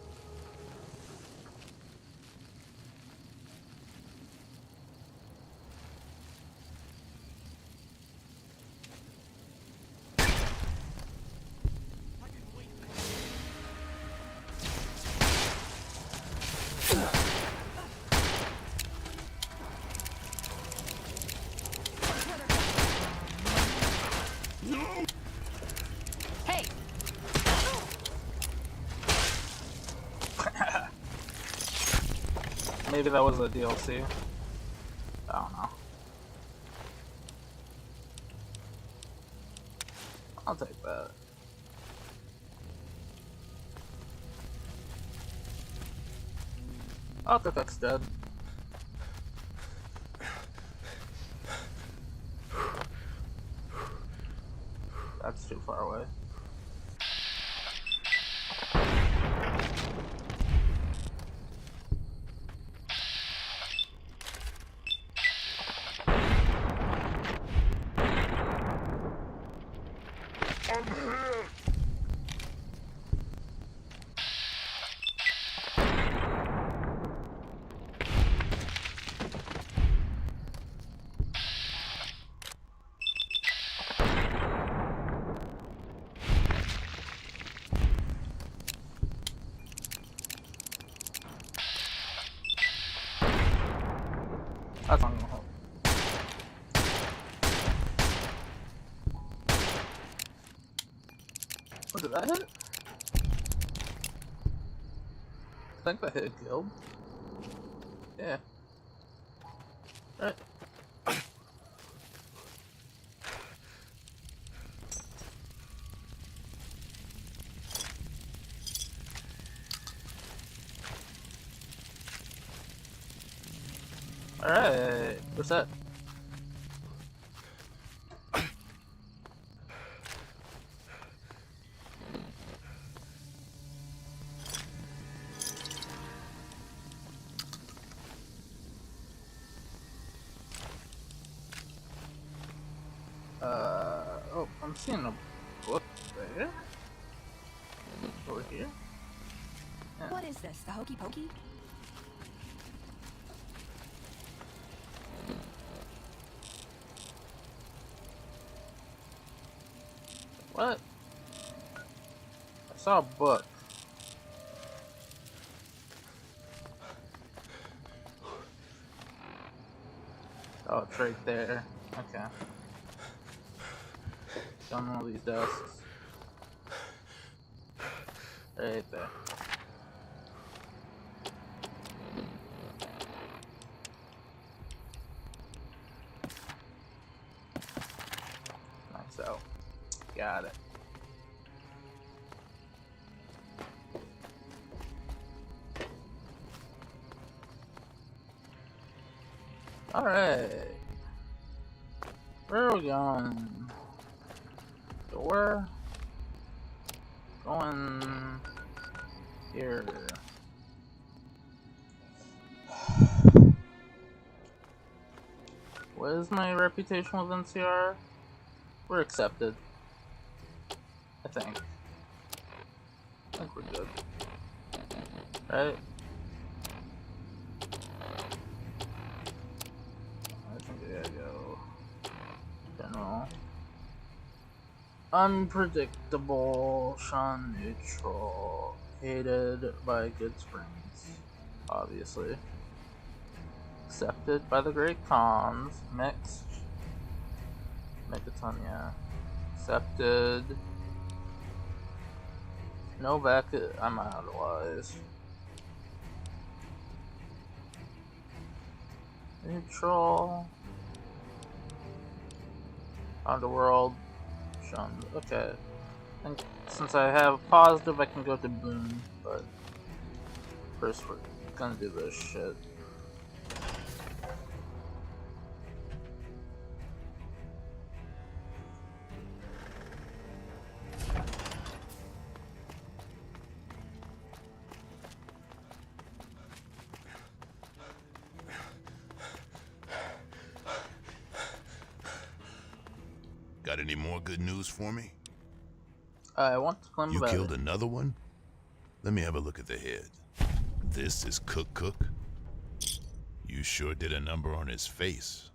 Hey! Maybe that was a DLC. I don't know. I'll take that. Oh, Cook's dead. That's too far away. Did that hit? I think that hit killed. Yeah. Alright. Alright. What's that? Oh, I'm seeing a book there. Over here. Yeah. What is this? The hokey pokey? What? I saw a book. Oh, it's right there. Okay. Down all these desks. Right there. Nice out. Got it. Alright. Where are we going? Door? Going here. What is my reputation with NCR? We're accepted. I think. I think we're good. Right? I think we gotta go general. Unpredictable, shun neutral, hated by good springs, obviously. Accepted by the great cons, mixed, megaton, yeah. Accepted. No back, I'm idolized. Neutral. Underworld. Shunned. Okay. And since I have positive, I can go to Boone, but first we're gonna do this shit. Got any more good news for me? I want to claim You about killed it. another one? Let me have a look at the head. This is Cook. You sure did a number on his face.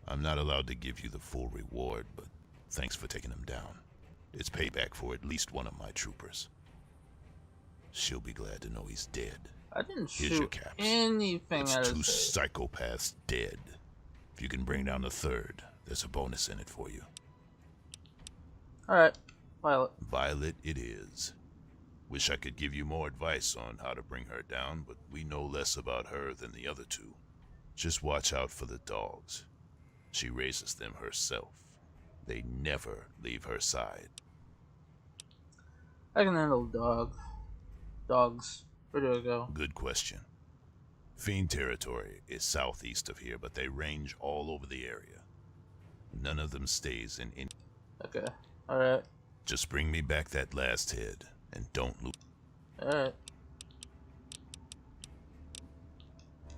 I'm not allowed to give you the full reward, but thanks for taking him down. It's payback for at least one of my troopers. She'll be glad to know he's dead. I didn't Here's your shoot caps. anything It's at two his face. psychopaths dead. If you can bring down the third, there's a bonus in it for you. Alright, Violet. Violet it is. Wish I could give you more advice on how to bring her down, but we know less about her than the other two. Just watch out for the dogs. She raises them herself. They never leave her side. I can handle dogs. Where do I go? Good question. Fiend territory is southeast of here, but they range all over the area. None of them stays in any... Okay, alright. Just bring me back that last head, and don't lose... Alright.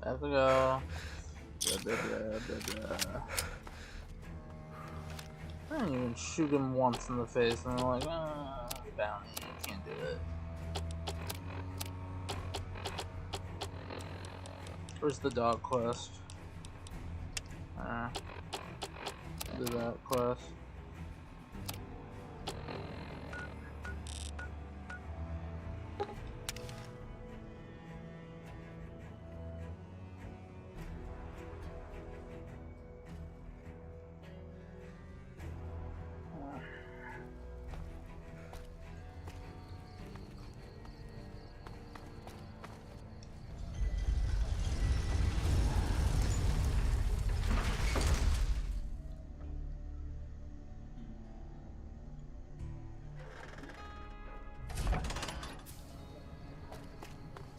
Have to go. I didn't even shoot him once in the face, and they're like, bounty, you can't do it. Where's the dog quest? Do that quest.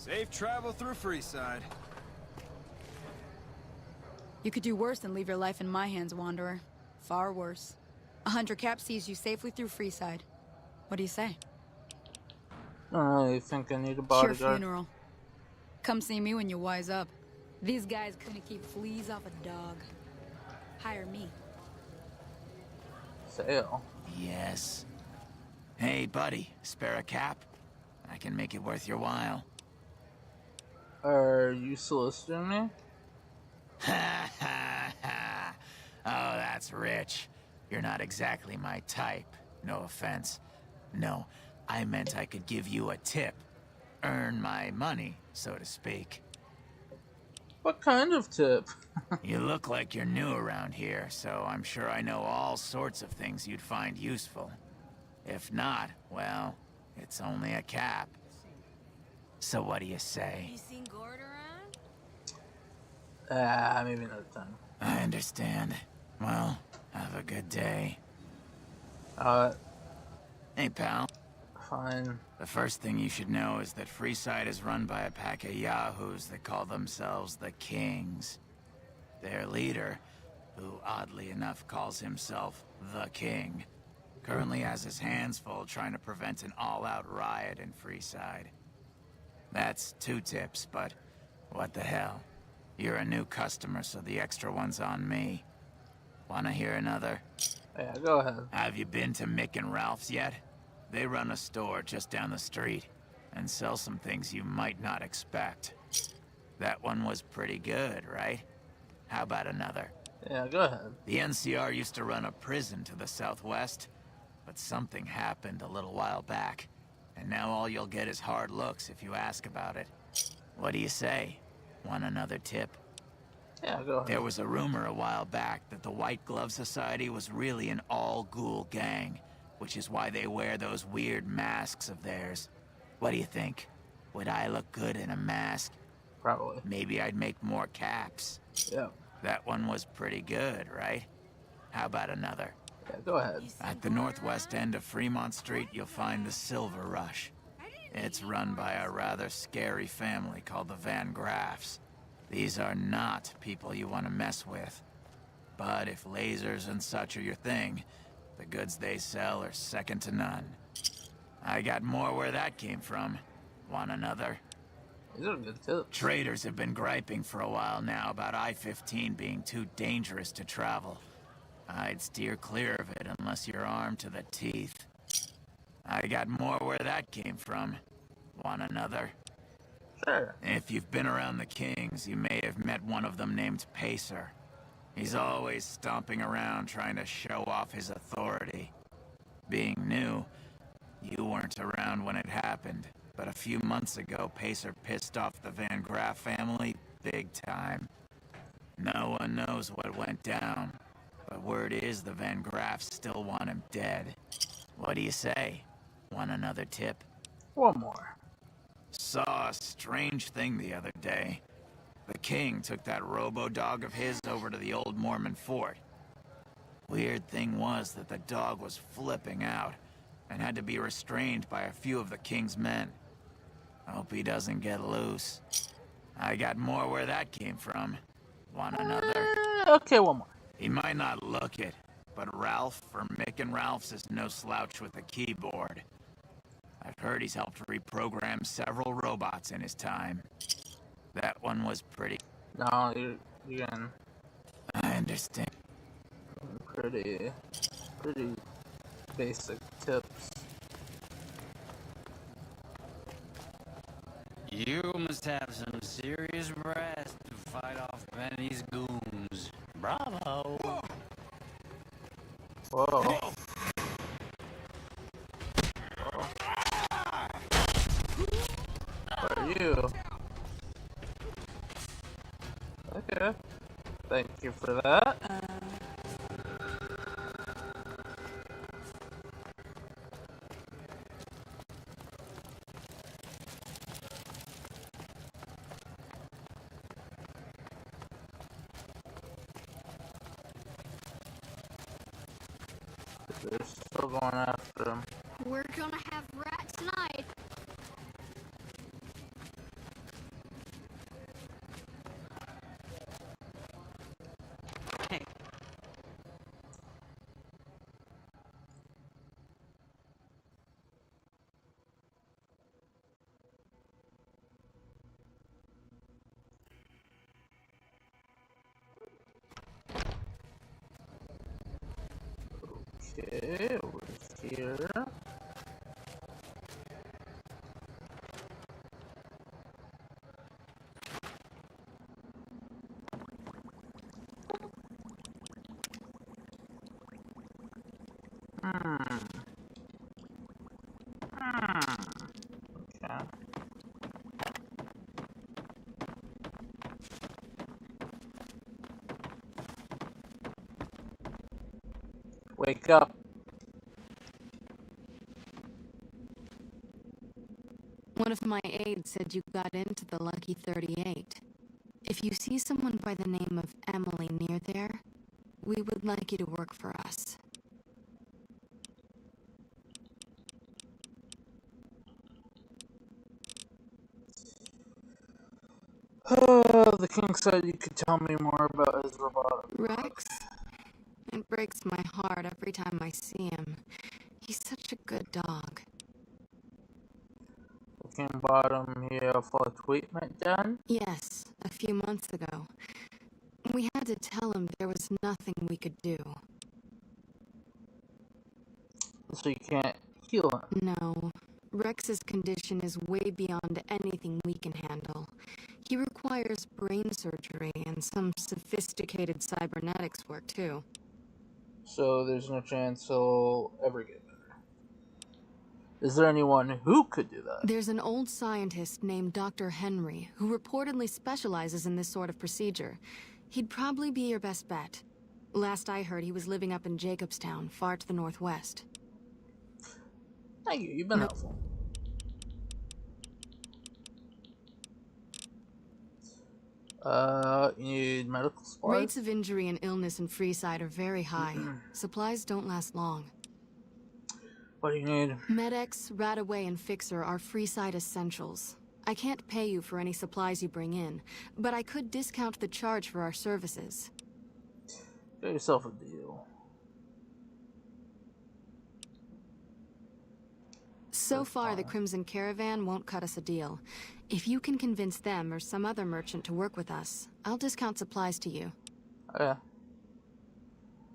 Safe travel through Freeside. You could do worse than leave your life in my hands, Wanderer. Far worse. 100 Cap sees you safely through Freeside. What do you say? I think I need a Your bodyguard. funeral. Come see me when you wise up. These guys couldn't keep fleas off a dog. Hire me. Sale. Yes. Hey, buddy, spare a cap? I can make it worth your while. Are you soliciting me? Ha ha ha. Oh, that's rich. You're not exactly my type. No offense. No, I meant I could give you a tip. Earn my money, so to speak. What kind of tip? You look like you're new around here, so I'm sure I know all sorts of things you'd find useful. If not, well, it's only a cap. So what do you say? You seen Gord around? Maybe another time. I understand. Well, have a good day. Hey, pal. Fine. The first thing you should know is that Freeside is run by a pack of yahoos that call themselves the Kings. Their leader, who oddly enough calls himself the King, currently has his hands full trying to prevent an all-out riot in Freeside. That's 2 tips, but what the hell? You're a new customer, so the extra one's on me. Wanna hear another? Yeah, go ahead. Have you been to Mick and Ralph's yet? They run a store just down the street and sell some things you might not expect. That one was pretty good, right? How about another? Yeah, go ahead. The NCR used to run a prison to the southwest, but something happened a little while back, and now all you'll get is hard looks if you ask about it. What do you say? Want another tip? Yeah, go ahead. There was a rumor a while back that the White Glove Society was really an all-ghoul gang, which is why they wear those weird masks of theirs. What do you think? Would I look good in a mask? Probably. Maybe I'd make more caps. Yeah. That one was pretty good, right? How about another? Yeah, go ahead. At the northwest end of Fremont Street, you'll find the Silver Rush. It's run by a rather scary family called the Van Graffs. These are not people you want to mess with. But if lasers and such are your thing, the goods they sell are second to none. I got more where that came from. Want another? These are good tips. Traders have been griping for a while now about I-15 being too dangerous to travel. I'd steer clear of it unless you're armed to the teeth. I got more where that came from. Want another? Sure. If you've been around the Kings, you may have met one of them named Pacer. He's always stomping around trying to show off his authority. Being new, you weren't around when it happened, but a few months ago, Pacer pissed off the Van Graff family big time. No one knows what went down, but word is the Van Graffs still want him dead. What do you say? Want another tip? One more. Saw a strange thing the other day. The King took that robo-dog of his over to the old Mormon fort. Weird thing was that the dog was flipping out and had to be restrained by a few of the King's men. Hope he doesn't get loose. I got more where that came from. Want another? Okay, one more. He might not look it, but Ralph from Mick and Ralph's is no slouch with a keyboard. I've heard he's helped reprogram several robots in his time. That one was pretty... No, you're getting... I understand. Pretty basic tips. You must have some serious brass to fight off Benny's goons. Bravo! Whoa. What are you? Okay. Thank you for that. They're still going after him. We're gonna have rat tonight. Okay, over here. Okay. Wake up. One of my aides said you got into the Lucky 38. If you see someone by the name of Emily near there, we would like you to work for us. The king said you could tell me more about his robotic. Rex? It breaks my heart every time I see him. He's such a good dog. The king bought him here for treatment done? Yes, a few months ago. We had to tell him there was nothing we could do. So you can't heal him? No. Rex's condition is way beyond anything we can handle. He requires brain surgery and some sophisticated cybernetics work, too. So there's no chance he'll ever get better. Is there anyone who could do that? There's an old scientist named Dr. Henry who reportedly specializes in this sort of procedure. He'd probably be your best bet. Last I heard, he was living up in Jacobstown, far to the northwest. Thank you, you've been helpful. You need medical supplies? Rates of injury and illness in Freeside are very high. Supplies don't last long. What do you need? Med-X, Radaway, and Fixer are Freeside essentials. I can't pay you for any supplies you bring in, but I could discount the charge for our services. Get yourself a deal. So far, the Crimson Caravan won't cut us a deal. If you can convince them or some other merchant to work with us, I'll discount supplies to you. Yeah.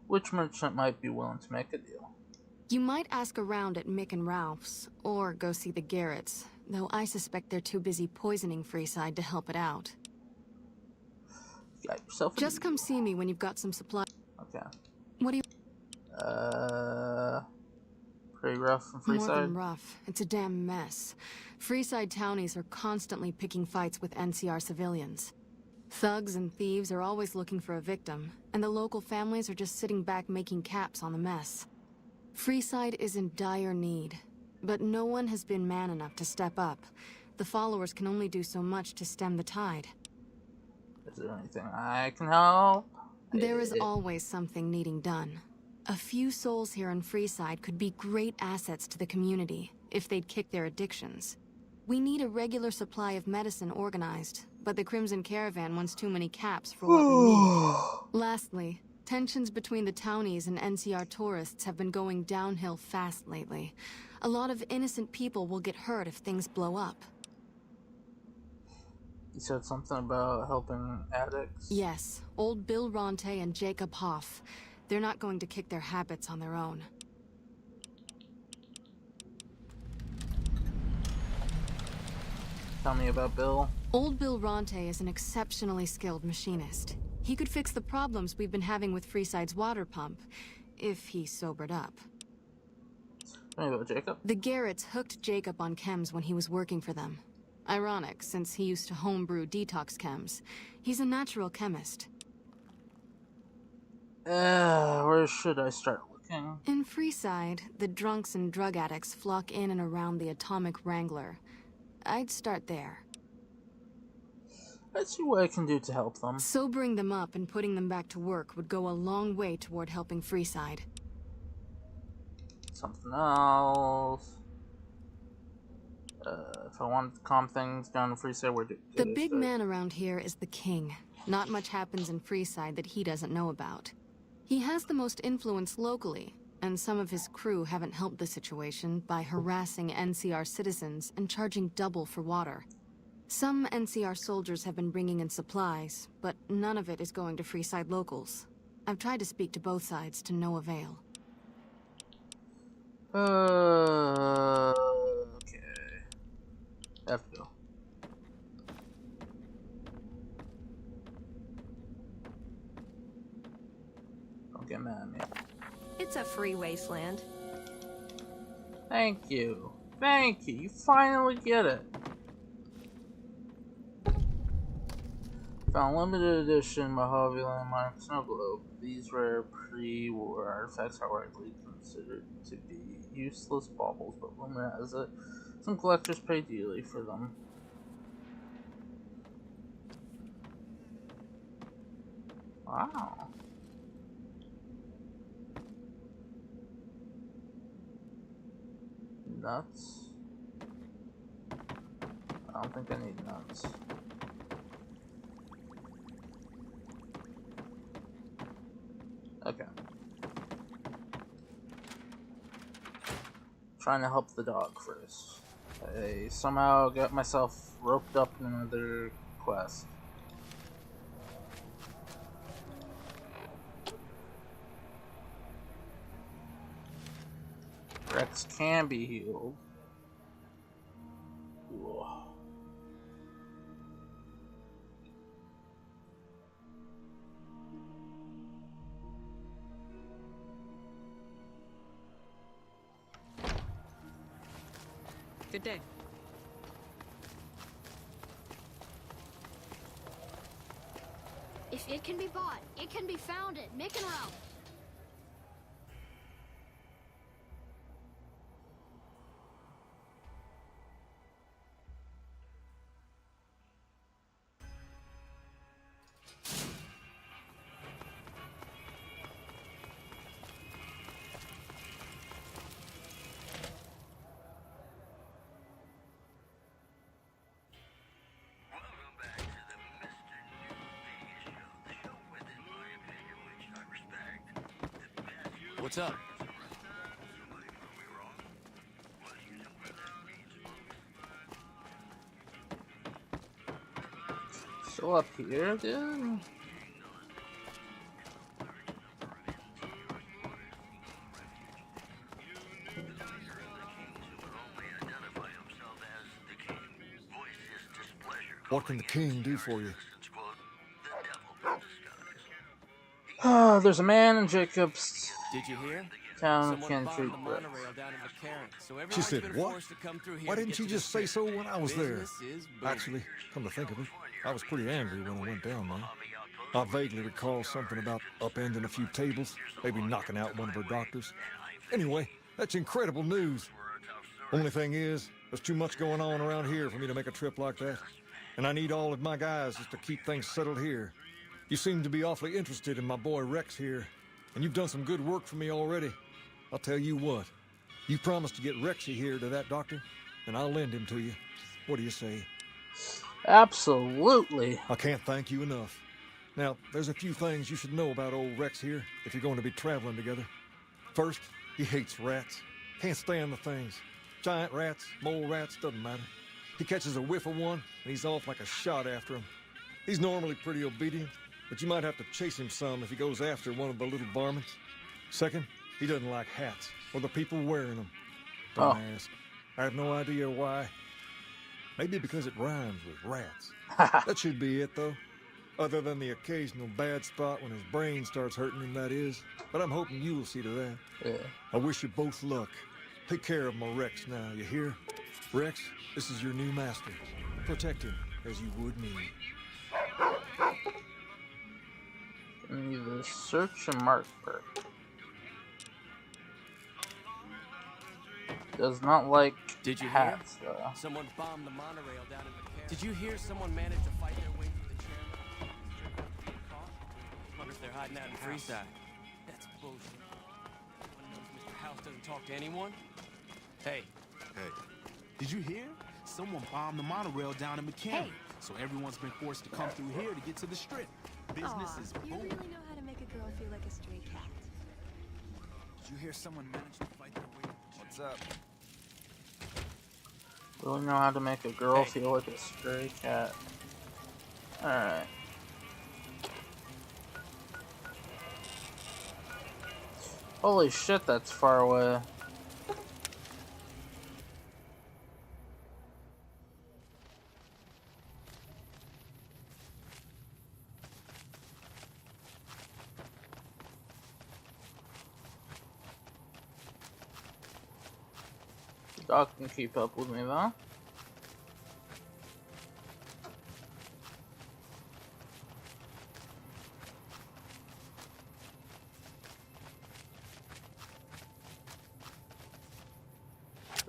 Which merchant might be willing to make a deal? You might ask around at Mick and Ralph's, or go see the Garretts, though I suspect they're too busy poisoning Freeside to help it out. Got yourself a Just deal. come see me when you've got some supplies. Okay. What do you... Pretty rough from More than Freeside? rough. It's a damn mess. Freeside townies are constantly picking fights with NCR civilians. Thugs and thieves are always looking for a victim, and the local families are just sitting back making caps on the mess. Freeside is in dire need, but no one has been man enough to step up. The followers can only do so much to stem the tide. Is there anything I can help? There is always something needing done. A few souls here in Freeside could be great assets to the community if they'd kick their addictions. We need a regular supply of medicine organized, but the Crimson Caravan wants too many caps for what we need. Lastly, tensions between the townies and NCR tourists have been going downhill fast lately. A lot of innocent people will get hurt if things blow up. You said something about helping addicts? Yes, old Bill Ronte and Jacob Hoff. They're not going to kick their habits on their own. Tell me about Bill. Old Bill Ronte is an exceptionally skilled machinist. He could fix the problems we've been having with Freeside's water pump, if he sobered up. Tell me about Jacob. The Garretts hooked Jacob on chems when he was working for them. Ironic, since he used to homebrew detox chems. He's a natural chemist. Where should I start looking? In Freeside, the drunks and drug addicts flock in and around the Atomic Wrangler. I'd start there. Let's see what I can do to help them. Sobering them up and putting them back to work would go a long way toward helping Freeside. Something else. If I want to calm things down in Freeside, where do The big man around here is the king. Not much happens in Freeside that he doesn't know about. He has the most influence locally, and some of his crew haven't helped the situation by harassing NCR citizens and charging double for water. Some NCR soldiers have been bringing in supplies, but none of it is going to Freeside locals. I've tried to speak to both sides to no avail. Okay. I have to go. Don't get mad at me. It's a free wasteland. Thank you. Thank you. You finally get it. Found limited edition Mojave landmark snow globe. These rare pre-war artifacts are widely considered to be useless baubles, but rumor has it some collectors pay dearly for them. Wow. Nuts. I don't think I need nuts. Okay. Trying to help the dog first. I somehow got myself roped up in another quest. Rex can be healed. Ooh. Good day. If it can be bought, it can be found at Mick and Ralph. What's up? Still up here, dude? What can the king do for you? There's a man in Jacob's Did you hear? town Someone can bombed treat the Rex. monorail down in McCarran, so She everyone's said been what? forced to come through here Why to didn't get you to the just say strip. so when I was there? Business is booming. Actually, come to think of it, I was pretty angry when I went down there. I vaguely recall something about upending a few tables, maybe knocking out one of her doctors. Anyway, that's incredible news. Only thing is, there's too much going on around here for me to make a trip like that. And I need all of my guys just to keep things settled here. You seem to be awfully interested in my boy Rex here, and you've done some good work for me already. I'll tell you what, you promised to get Rexy here to that doctor, and I'll lend him to you. What do you say? Absolutely. I can't thank you enough. Now, there's a few things you should know about old Rex here if you're going to be traveling together. First, he hates rats. Can't stand the things. Giant rats, mole rats, doesn't matter. He catches a whiff of one, and he's off like a shot after him. He's normally pretty obedient, but you might have to chase him some if he goes after one of the little varmints. Second, he doesn't like hats, or the people wearing them. Don't ask. I have no idea why. Maybe because it rhymes with rats. That should be it, though. Other than the occasional bad spot when his brain starts hurting him, that is. But I'm hoping you'll see to that. Yeah. I wish you both luck. Take care of my Rex now, you hear? Rex, this is your new master. Protect him as you would me. Either search and mark perk. Does not like Did you hats, hear? though. Someone bombed the monorail down in McCarran. Did you hear someone managed to fight their way through the chairman? Wonder if they're hiding out in Freeside. That's bullshit. Everyone knows Mr. House doesn't talk to anyone. Hey. Hey, did you hear? Someone bombed the monorail down in McCarran. Hey. So everyone's been forced to come through here to get to the strip. Business is You booming. really know how to make a girl feel like a stray cat. Did you hear someone managed to fight their way? What's up? Really know how to make a girl feel like a stray cat. Alright. Holy shit, that's far away. Y'all can keep up with me though.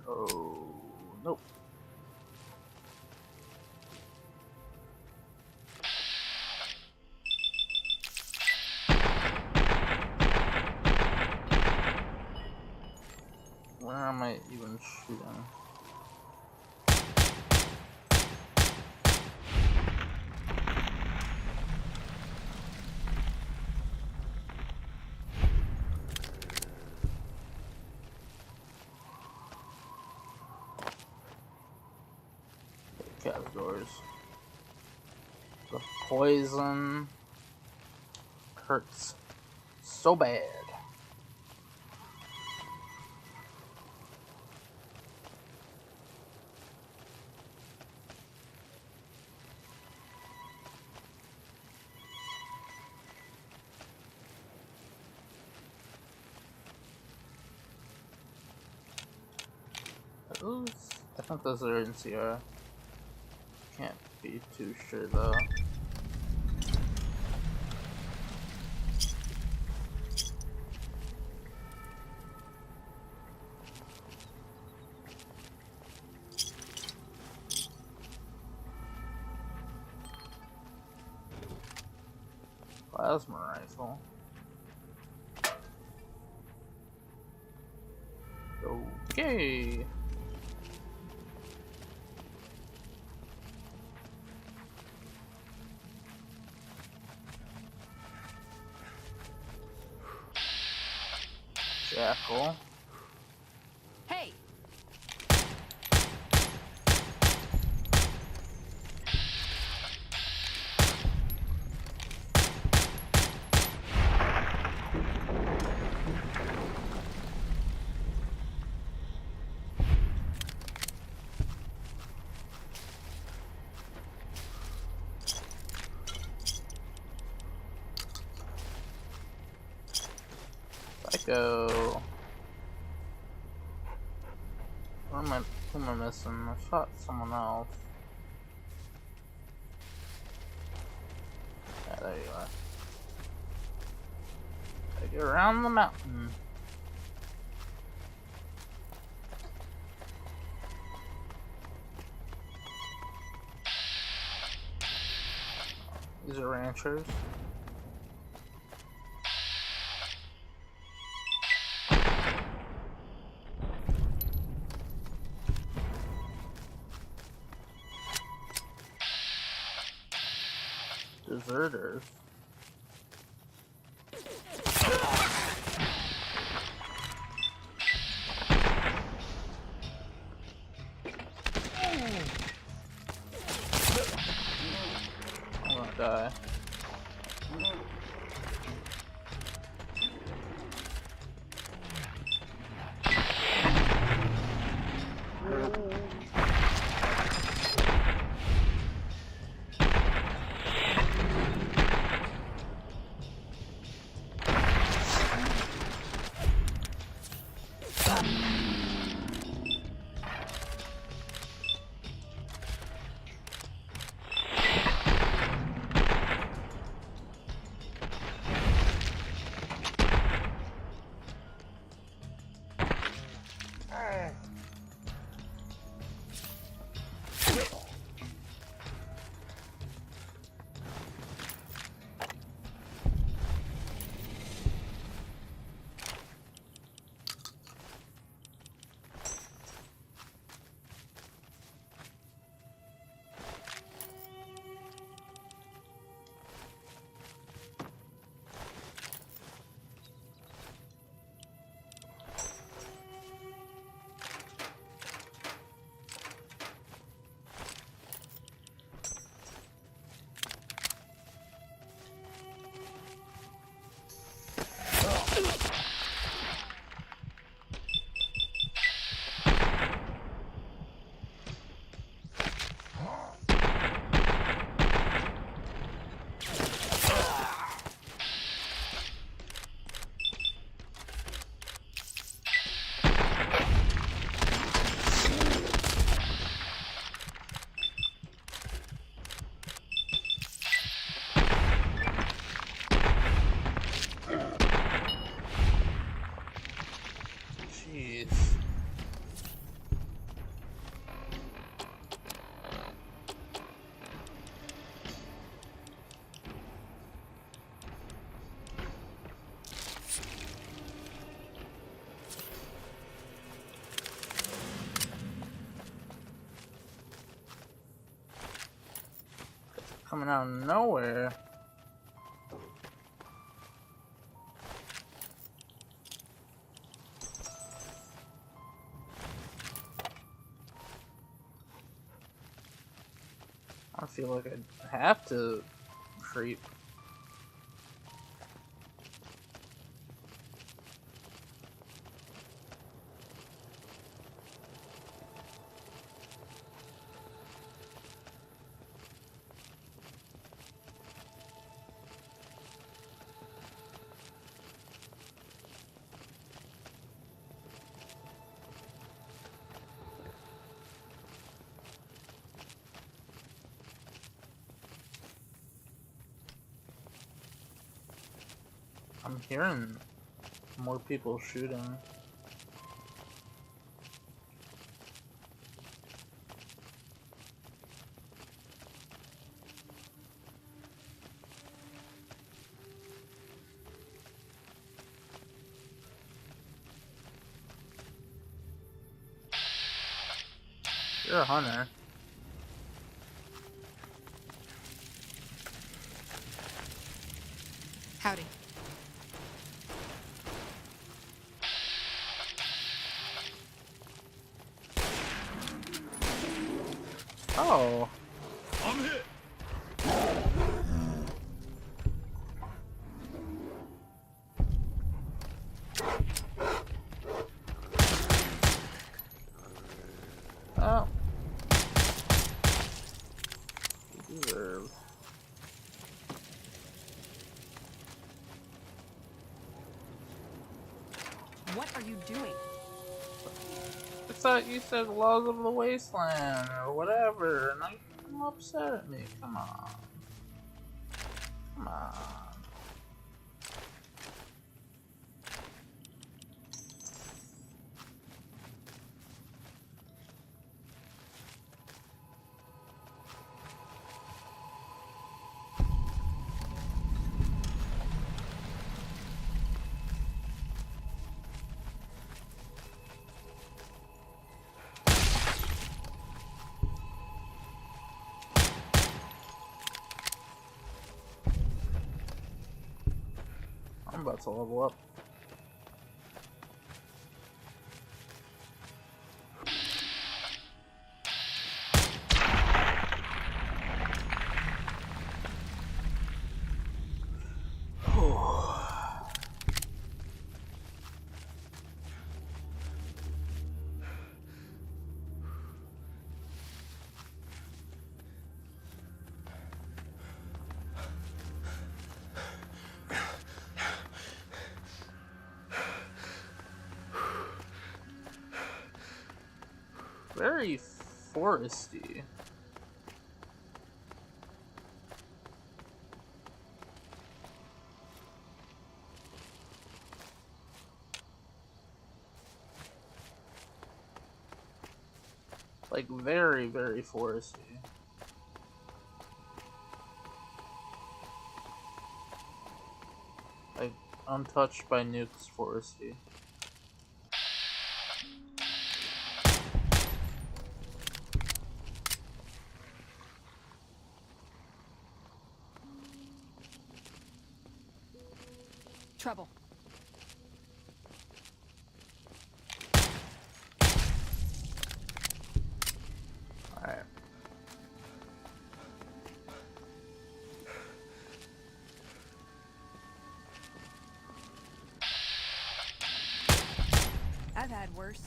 Oh, nope. Where am I even shooting? Categories. The poison hurts so bad. Those, I think those are in Sierra. Can't be too sure though. Plasma rifle. Okay. Jackal. Hey! Psycho. Who am I missing? I shot someone else. Yeah, there you are. Gotta get around the mountain. These are ranchers. Deserters. I'm gonna die. coming out of nowhere. I feel like I have to creep. I'm hearing more people shooting. You're a hunter. Howdy. Oh. I'm hit. Oh. You deserve. What are you doing? I thought you said laws of the wasteland or whatever, and I'm upset at me. Come on. Come on. I'm about to level up. Very foresty. Like very, very foresty. Like untouched by nukes foresty. Trouble. Alright. I've had worse.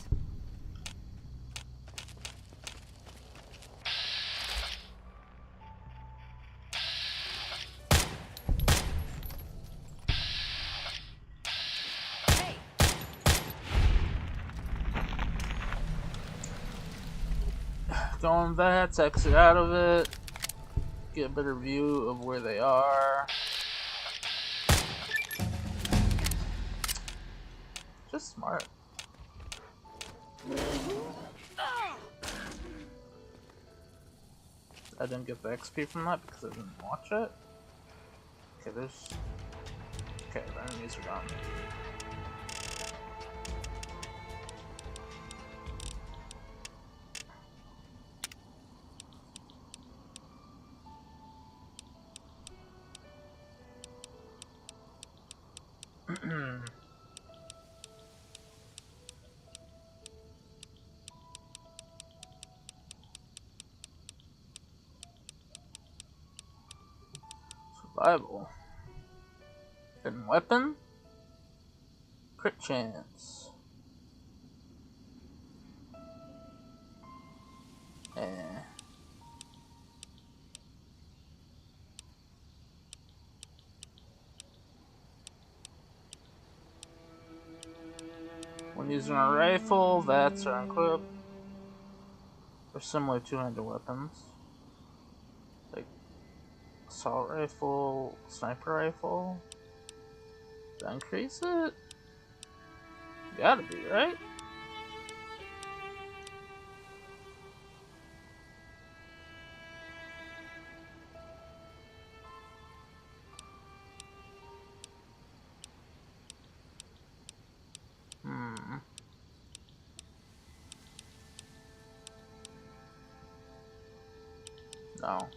Go on VATs, exit out of it. Get a better view of where they are. Just smart. I didn't get the XP from that because I didn't watch it. Okay, there's... Okay, the enemies are gone. Survival. Hidden weapon. Crit chance. When using a rifle, VATs are equipped. Or similar two-handed weapons. Like assault rifle, sniper rifle. Did I increase it? Gotta be, right? No.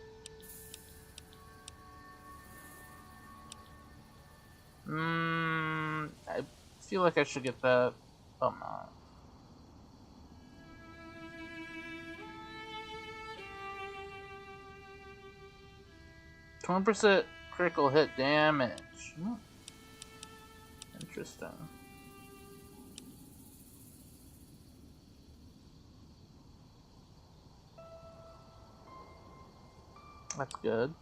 I feel like I should get that. Oh, no. %, critical hit damage. Interesting. That's good.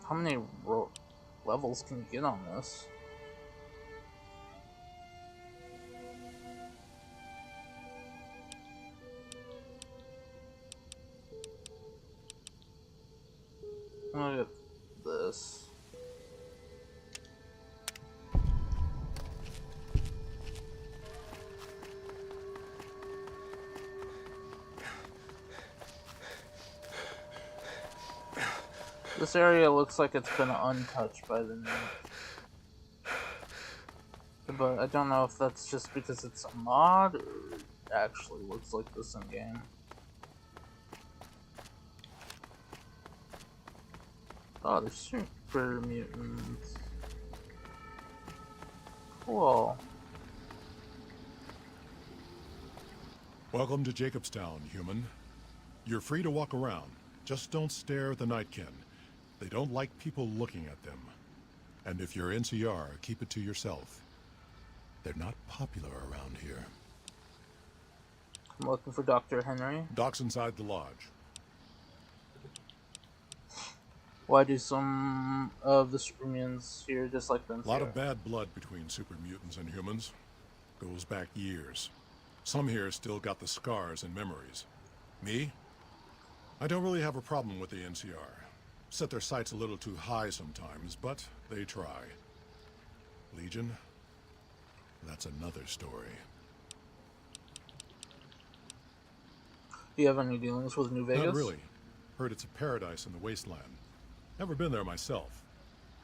How many levels can you get on this? Look at this. This area looks like it's been untouched by the nuke. But I don't know if that's just because it's a mod or it actually looks like this in game. Oh, there's super mutants. Cool. Welcome to Jacobstown, human. You're free to walk around. Just don't stare at the Nightkin. They don't like people looking at them. And if you're NCR, keep it to yourself. They're not popular around here. I'm looking for Dr. Henry. Doc's inside the lodge. Why do some of the super mutants here just like them? A lot of bad blood between super mutants and humans. Goes back years. Some here still got the scars and memories. Me? I don't really have a problem with the NCR. Set their sights a little too high sometimes, but they try. Legion? That's another story. Do you have any dealings with New Vegas? Not really. Heard it's a paradise in the wasteland. Never been there myself.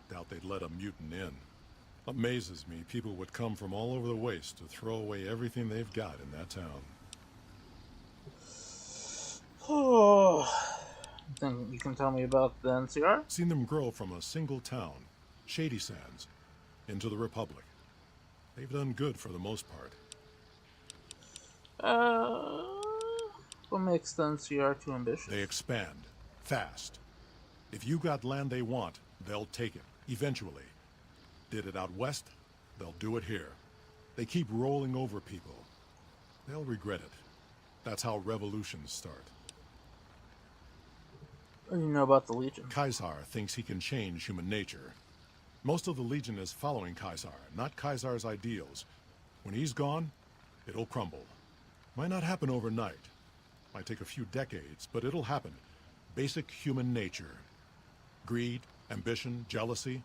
Doubt they'd let a mutant in. Amazes me people would come from all over the waste to throw away everything they've got in that town. Oh, think you can tell me about the NCR? Seen them grow from a single town, Shady Sands, into the Republic. They've done good for the most part. What makes the NCR too ambitious? They expand. Fast. If you got land they want, they'll take it. Eventually. Did it out west, they'll do it here. They keep rolling over people. They'll regret it. That's how revolutions start. What do you know about the Legion? Caesar thinks he can change human nature. Most of the Legion is following Caesar, not Caesar's ideals. When he's gone, it'll crumble. Might not happen overnight. Might take a few decades, but it'll happen. Basic human nature. Greed, ambition, jealousy.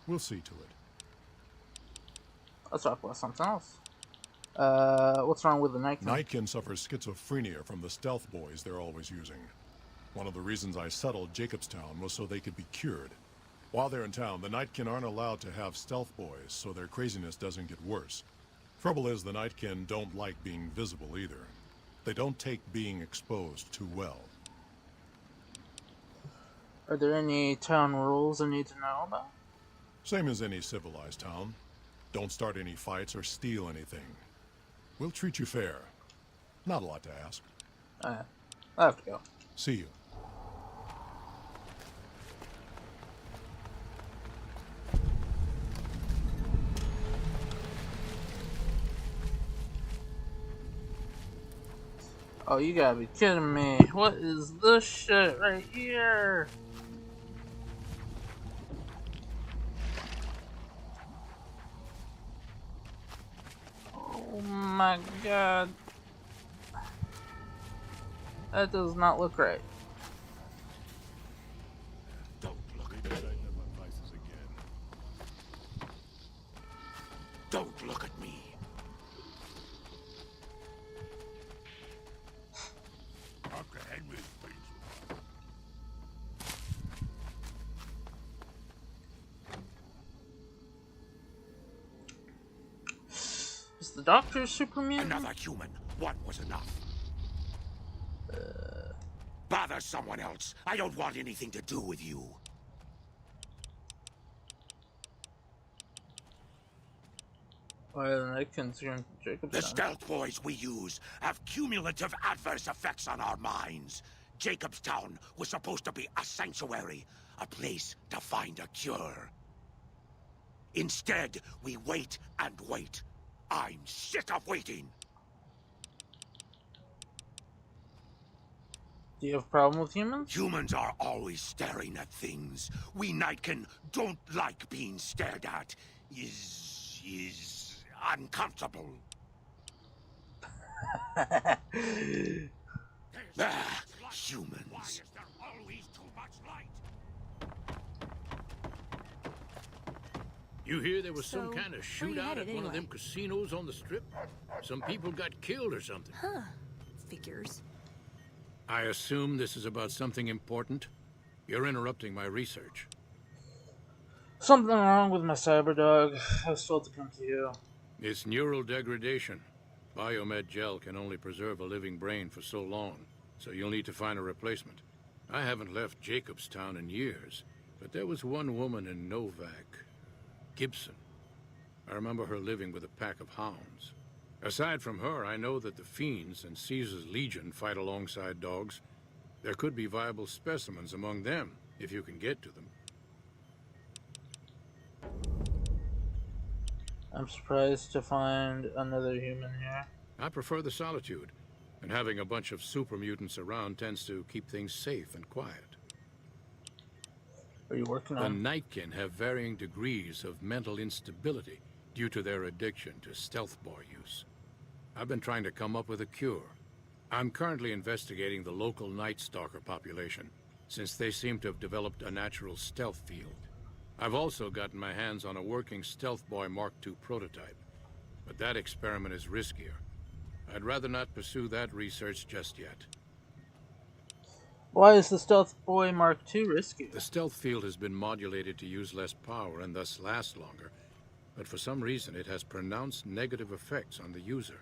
We'll see to it. Let's talk about something else. What's wrong with the Nightkin? Nightkin suffers schizophrenia from the stealth boys they're always using. One of the reasons I settled Jacobstown was so they could be cured. While they're in town, the Nightkin aren't allowed to have stealth boys, so their craziness doesn't get worse. Trouble is, the Nightkin don't like being visible either. They don't take being exposed too well. Are there any town rules I need to know about? Same as any civilized town. Don't start any fights or steal anything. We'll treat you fair. Not a lot to ask. I have to go. See you. Oh, you gotta be kidding me. What is this shit right here? Oh my god. That does not look right. Don't look at me. Don't look at me. Is the doctor super mutant? Another human. One was enough. Bother someone else. I don't want anything to do with you. Why are the Nightkin's here in Jacobstown? The stealth boys we use have cumulative adverse effects on our minds. Jacobstown was supposed to be a sanctuary, a place to find a cure. Instead, we wait and wait. I'm sick of waiting. Do you have a problem with humans? Humans are always staring at things. We Nightkin don't like being stared at. Is uncomfortable. Humans. You hear there was some So, kind of where you shootout headed at one of them anyway? casinos on the strip? Some people got killed or something. Huh. Figures. I assume this is about something important? You're interrupting my research. Something wrong with my cyber dog. I was told to come to you. It's neural degradation. Biomed gel can only preserve a living brain for so long, so you'll need to find a replacement. I haven't left Jacobstown in years, but there was one woman in Novak, Gibson. I remember her living with a pack of hounds. Aside from her, I know that the Fiends and Caesar's Legion fight alongside dogs. There could be viable specimens among them, if you can get to them. I'm surprised to find another human here. I prefer the solitude, and having a bunch of super mutants around tends to keep things safe and quiet. What are you working The on? Nightkin have varying degrees of mental instability due to their addiction to stealth boy use. I've been trying to come up with a cure. I'm currently investigating the local Night Stalker population, since they seem to have developed a natural stealth field. I've also gotten my hands on a working Stealth Boy Mark II prototype, but that experiment is riskier. I'd rather not pursue that research just yet. Why is the Stealth Boy Mark II risky? The stealth field has been modulated to use less power and thus last longer, but for some reason it has pronounced negative effects on the user.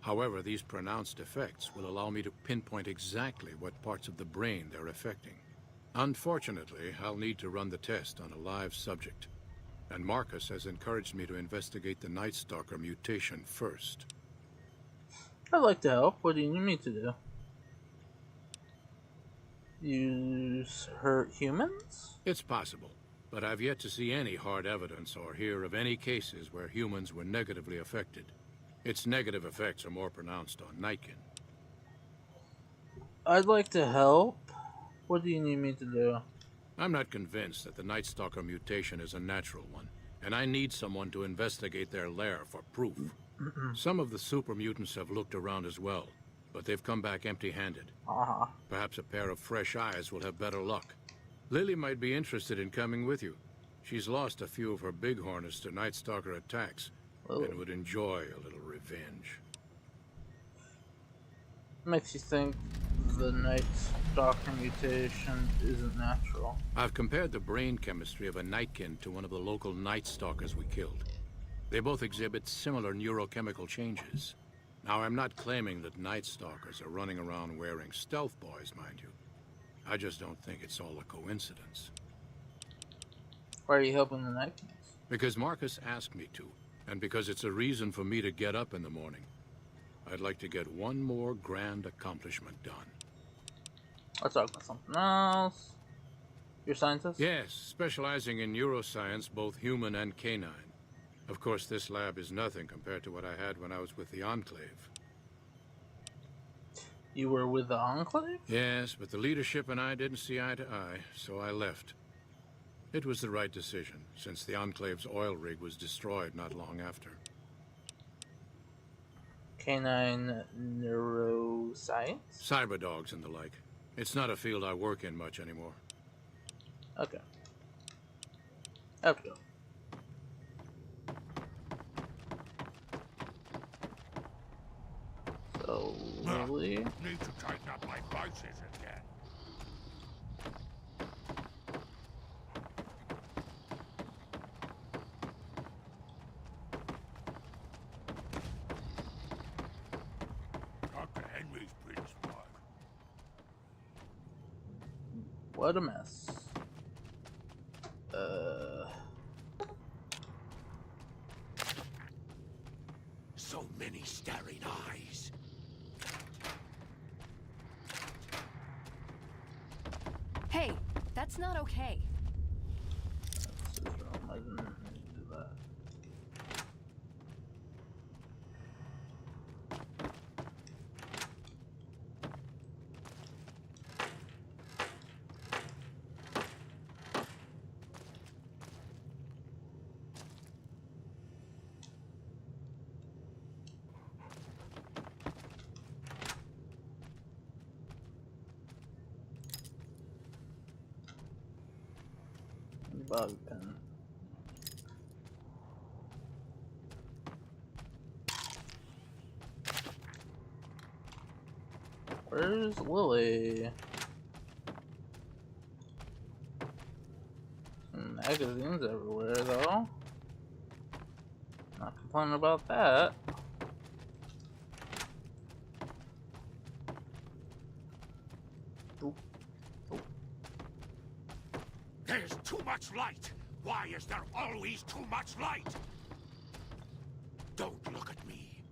However, these pronounced effects will allow me to pinpoint exactly what parts of the brain they're affecting. Unfortunately, I'll need to run the test on a live subject, and Marcus has encouraged me to investigate the Night Stalker mutation first. I'd like to help. What do you need me to do? Use hurt humans? It's possible, but I've yet to see any hard evidence or hear of any cases where humans were negatively affected. Its negative effects are more pronounced on Nightkin. I'd like to help. What do you need me to do? I'm not convinced that the Night Stalker mutation is a natural one, and I need someone to investigate their lair for proof. Some of the super mutants have looked around as well, but they've come back empty-handed. Perhaps a pair of fresh eyes will have better luck. Lily might be interested in coming with you. She's lost a few of her bighorners to Night Stalker attacks, and would enjoy a little revenge. revenge. Makes you think the Night Stalker mutation isn't natural. I've compared the brain chemistry of a Nightkin to one of the local Night Stalkers we killed. They both exhibit similar neurochemical changes. Now, I'm not claiming that Night Stalkers are running around wearing stealth boys, mind you. I just don't think it's all a coincidence. Why are you helping the Nightkins? Because Marcus asked me to, and because it's a reason for me to get up in the morning. I'd like to get one more grand accomplishment done. Let's talk about something else. You're a scientist? Yes, specializing in neuroscience, both human and canine. Of course, this lab is nothing compared to what I had when I was with the Enclave. You were with the Enclave? Yes, but the leadership and I didn't see eye to eye, so I left. It was the right decision, since the Enclave's oil rig was destroyed not long after. Canine neuroscience? Cyberdogs and the like. It's not a field I work in much anymore. Okay. Okay. So, really? Need to tighten up my braces again. Dr. Henry's pretty smart. What a mess. So many staring eyes. Hey, that's not okay. This is wrong. I didn't mean to do that. Bobby pin. Where's Lily? Magazines everywhere, though. Not complaining about that. There's too much light. Why is there always too much light? Don't look at me.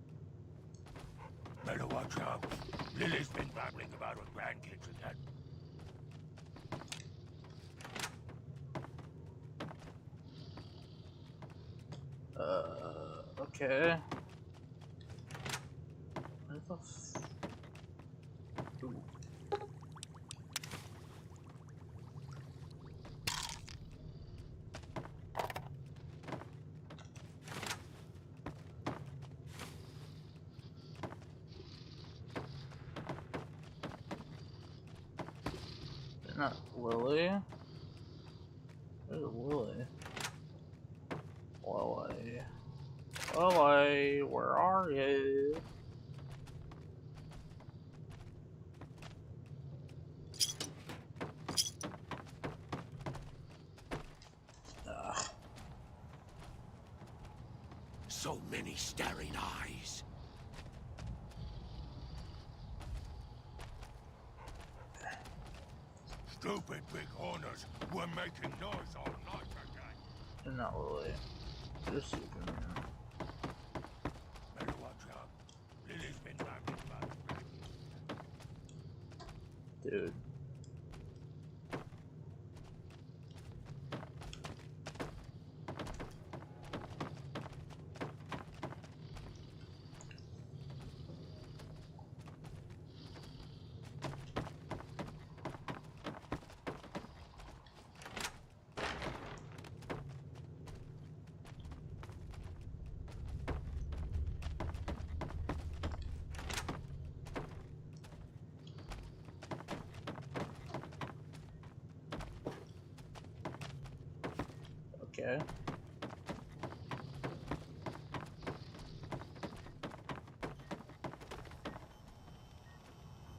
Better watch out. Lily's been babbling about her grandkids again. Okay. Where the f... Ooh. Not Lily. Where's Lily? Lily. Lily, where are you? So many staring eyes. Stupid big owners were making noise all night again. You're not Lily. You're Superman. Better watch out. Lily's been babbling about it. Dude. Okay.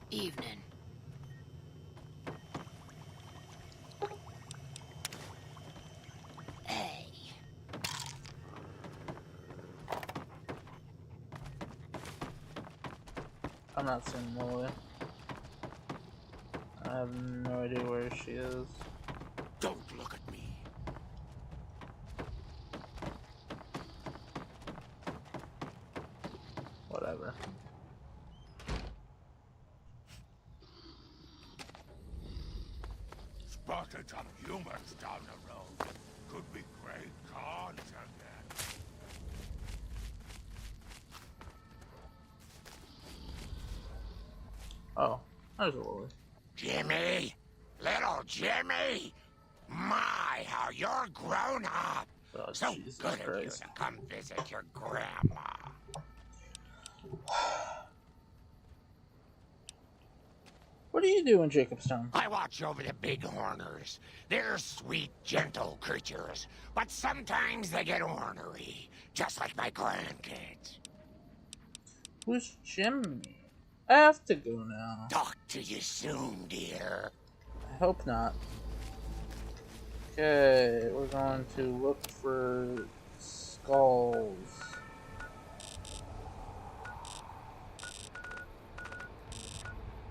Evening. Hey. I'm not seeing Lily. I have no idea where she is. Don't look at me. Whatever. Spotted some humans down the road. Could be great cons again. Oh, there's a Lily. Jimmy? Little Jimmy? My, how you're grown up. Oh, So Jesus good of you Christ. to come visit your grandma. What do you do in Jacobstown? I watch over the bighorners. They're sweet, gentle creatures, but sometimes they get ornery, just like my grandkids. Who's Jimmy? I have to go now. Talk to you soon, dear. I hope not. Okay, we're going to look for skulls.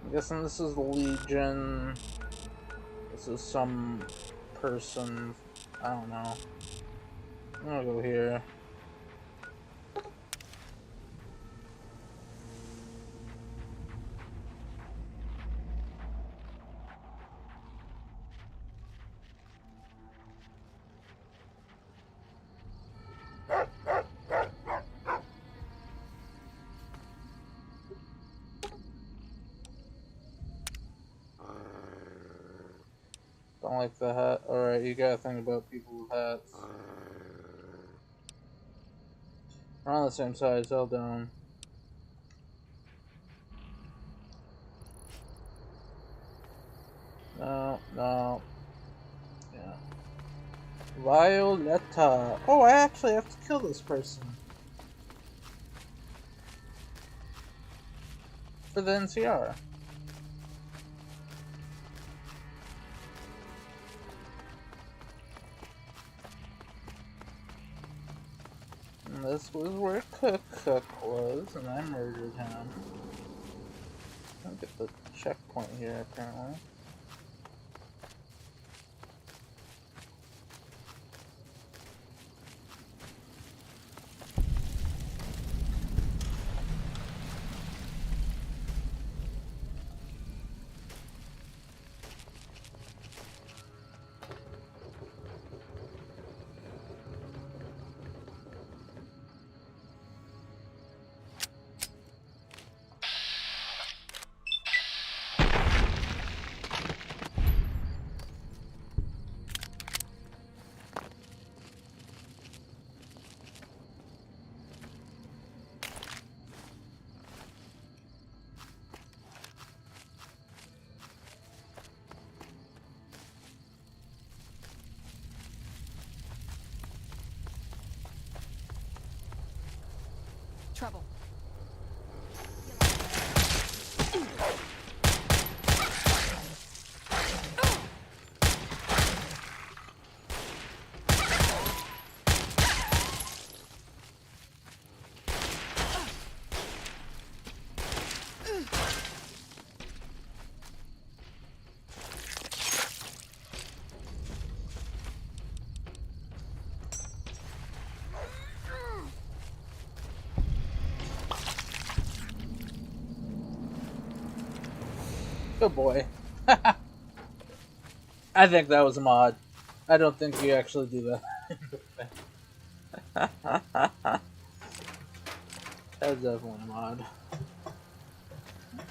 I'm guessing this is the Legion. This is some person. I don't know. I'm gonna go here. Don't like the hat. Alright, you gotta think about people with hats. We're on the same side, held down. No, no. Yeah. Violetta. Oh, I actually have to kill this person. For the NCR. And this was where Cook was, and I murdered him. I'll get the checkpoint here, apparently. Trouble. Good boy. I think that was a mod. I don't think you actually do that. That's definitely a mod.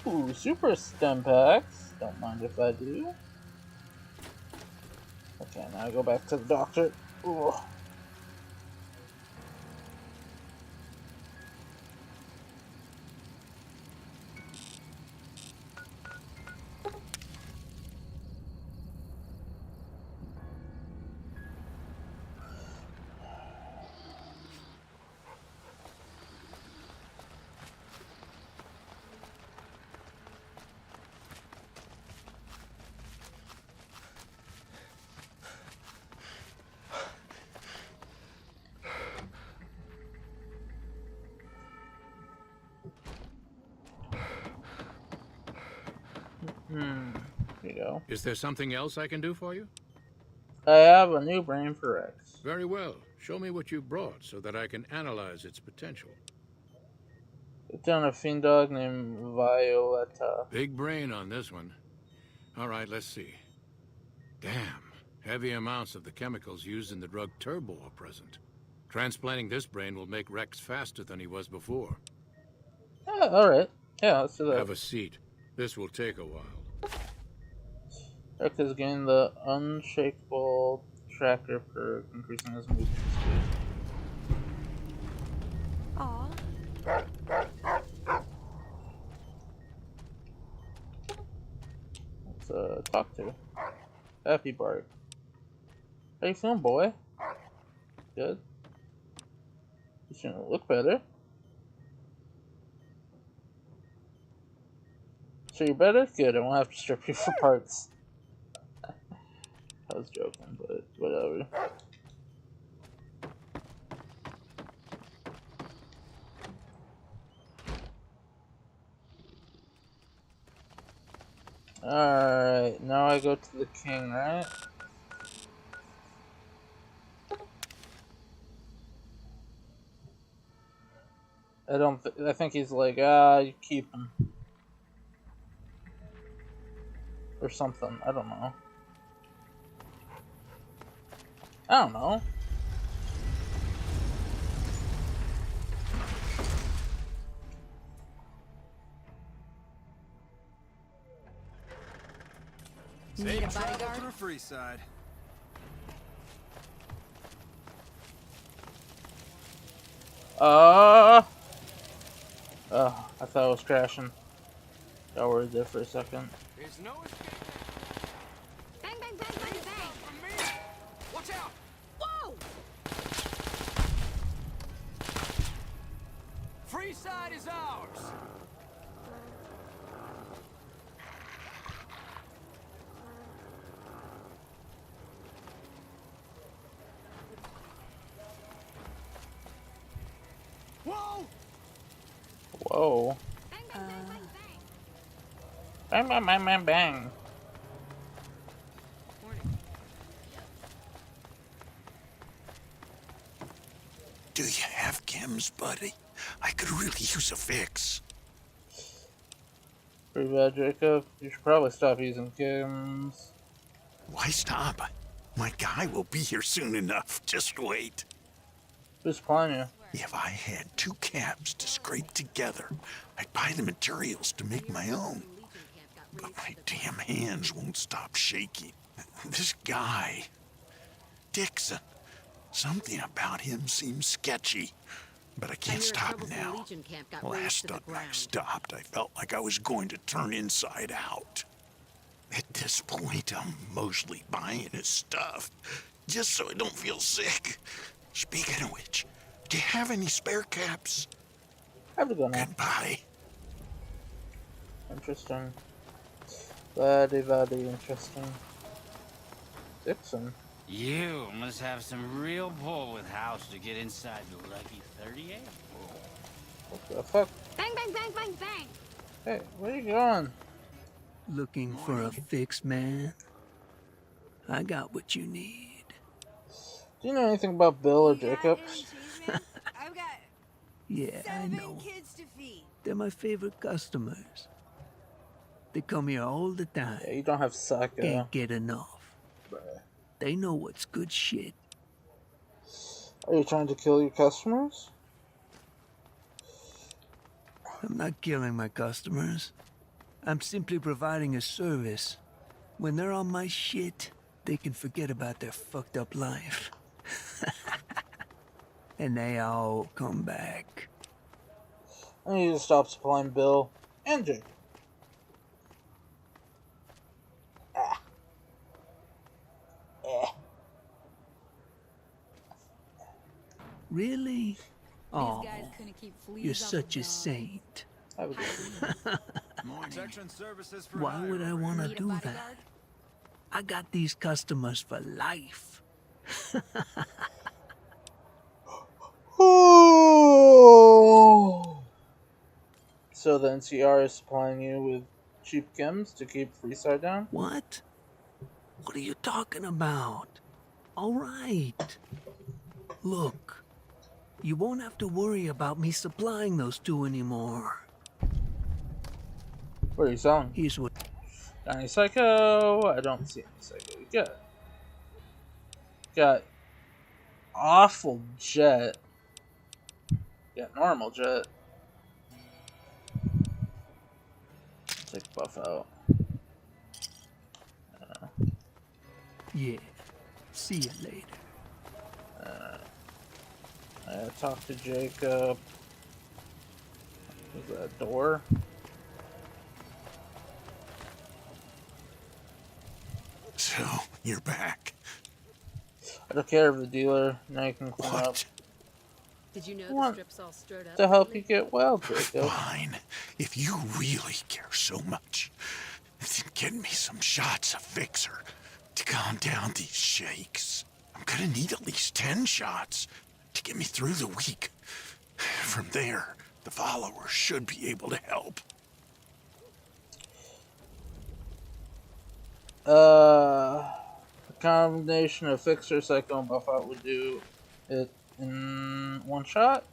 Ooh, super stem packs. Don't mind if I do. Okay, now I go back to the doctor. Ooh. Here you go. Is there something else I can do for you? I have a new brain for Rex. Very well. Show me what you brought so that I can analyze its potential. It's on a fiend dog named Violetta. Big brain on this one. All right, let's see. Damn. Heavy amounts of the chemicals used in the drug Turbo are present. Transplanting this brain will make Rex faster than he was before. Yeah, alright. Yeah, let's do that. Have a seat. This will take a while. Rex has gained the unshakable tracker for increasing his movement speed. Aw. Let's talk to. Happy Bart. How you feeling, boy? Good. You should look better. So you're better? Good, I won't have to strip you for parts. I was joking, but whatever. Alright, now I go to the king, right? I think he's like, you keep him. Or something, I don't know. I don't know. Need a bodyguard? Through Freeside. Oh, I thought I was crashing. Got worried there for a second. There's no escape. Bang, bang, bang, bang, bang. From me. Watch out. Whoa! Freeside is ours. Whoa! Whoa. Bang, bang, bang, bang, bang. Do you have chems, buddy? I could really use a fix. Pretty bad, Jacob. You should probably stop using chems. Why stop? My guy will be here soon enough. Just wait. Who's supplying you? If I had 2 cabs to scrape together, I'd buy the materials to make my own. But my damn hands won't stop shaking. This guy, Dixon, something about him seems sketchy. But I can't stop now. Last time I stopped, I felt like I was going to turn inside out. At this point, I'm mostly buying his stuff, just so I don't feel sick. Speaking of which, do you have any spare caps? I have to go now. Goodbye. Interesting. Very interesting. Dixon. You must have some real pull with House to get inside the Lucky 38. What the fuck? Bang, bang, bang, bang, bang. Hey, where are you going? Looking for a fix, man? I got what you need. Do you know anything about Bill or Jacob? I've got Yeah, I 7 know. kids to feed. They're my favorite customers. They come here all the time. Yeah, you don't have sake. Can't get enough. Bruh. They know what's good shit. Are you trying to kill your customers? I'm not killing my customers. I'm simply providing a service. When they're on my shit, they can forget about their fucked up life. And they all come back. I need to stop supplying Bill and Jake. Really? Oh, guys couldn't keep fleas you're off such the a dog. saint. Protection services for Why hire. would I want to Need a do bodyguard? that? I got these customers for life. So the NCR is supplying you with cheap chems to keep Freeside down? What? What are you talking about? All right. Look, you won't have to worry about me supplying those two anymore. What are you selling? Here's what... Any psycho? I don't see any psycho. Got awful jet. Got normal jet. Take buff out. Yeah. See you later. I talked to Jacob. Was that a door? So, you're back. I took care of the dealer. Now you can clean up. Did you know the strip's all strode up? To help you get well, Jacob. Fine. If you really care so much, then get me some shots of Fixer to calm down these shakes. I'm gonna need at least 10 shots to get me through the week. From there, the followers should be able to help. A combination of Fixer, Psycho, and Buff Out would do it in one shot.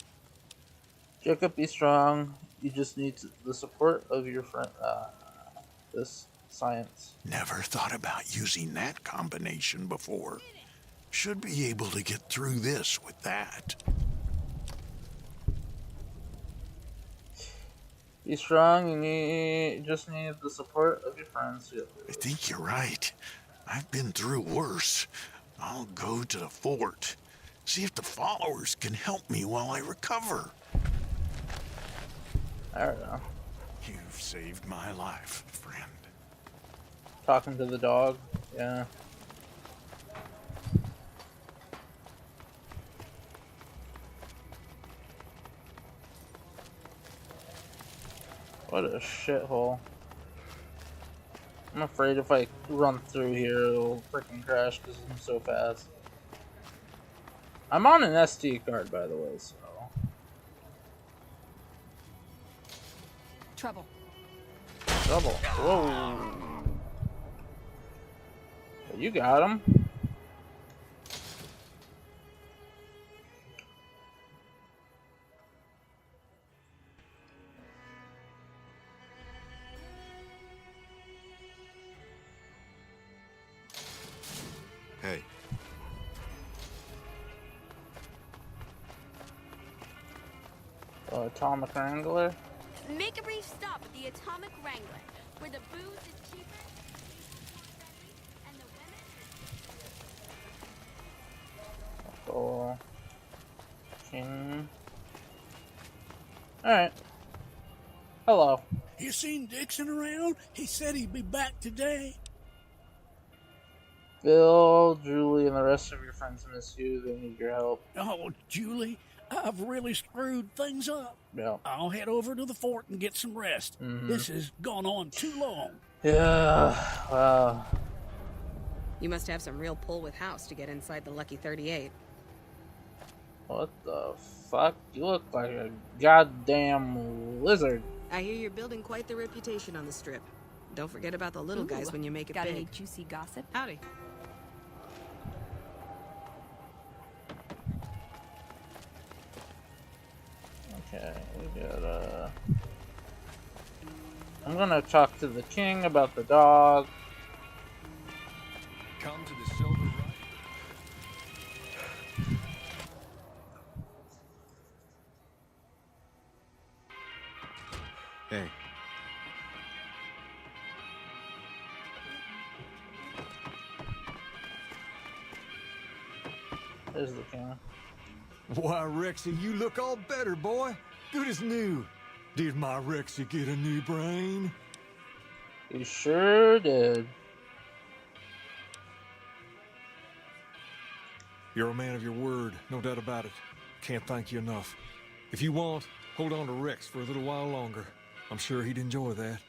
Jacob, be strong. You just need the support of your friend. This science. Never thought about using that combination before. Should be able to get through this with that. Be strong. You just need the support of your friends. I think you're right. I've been through worse. I'll go to the fort. See if the followers can help me while I recover. I don't know. You've saved my life, friend. Talking to the dog. Yeah. What a shithole. I'm afraid if I run through here, it'll freaking crash because I'm so fast. I'm on an SD card, by the way, so. Trouble. Trouble. Whoa. You got him. Hey. Atomic Wrangler. Make a brief stop at the Atomic Wrangler, where the booze is cheaper, and the Oh. King. Alright. Hello. You seen Dixon around? He said he'd be back today. Bill, Julie, and the rest of your friends miss you. They need your help. Oh, Julie, I've really screwed things up. Yeah. I'll head over to the fort and get some rest. This has gone on too long. Yeah, wow. You must have some real pull with House to get inside the Lucky 38. What the fuck? You look like a goddamn lizard. I hear you're building quite the reputation on the strip. Don't forget about the little guys when you make it got big. any juicy gossip? Howdy. Okay, we got I'm gonna talk to the king about the dog. Come to the Silver Rifle. Hey. There's the king. Why, Rexy, you look all better, boy. Good as new. Did my Rexy get a new brain? He sure did. You're a man of your word, no doubt about it. Can't thank you enough. If you want, hold on to Rex for a little while longer. I'm sure he'd enjoy that.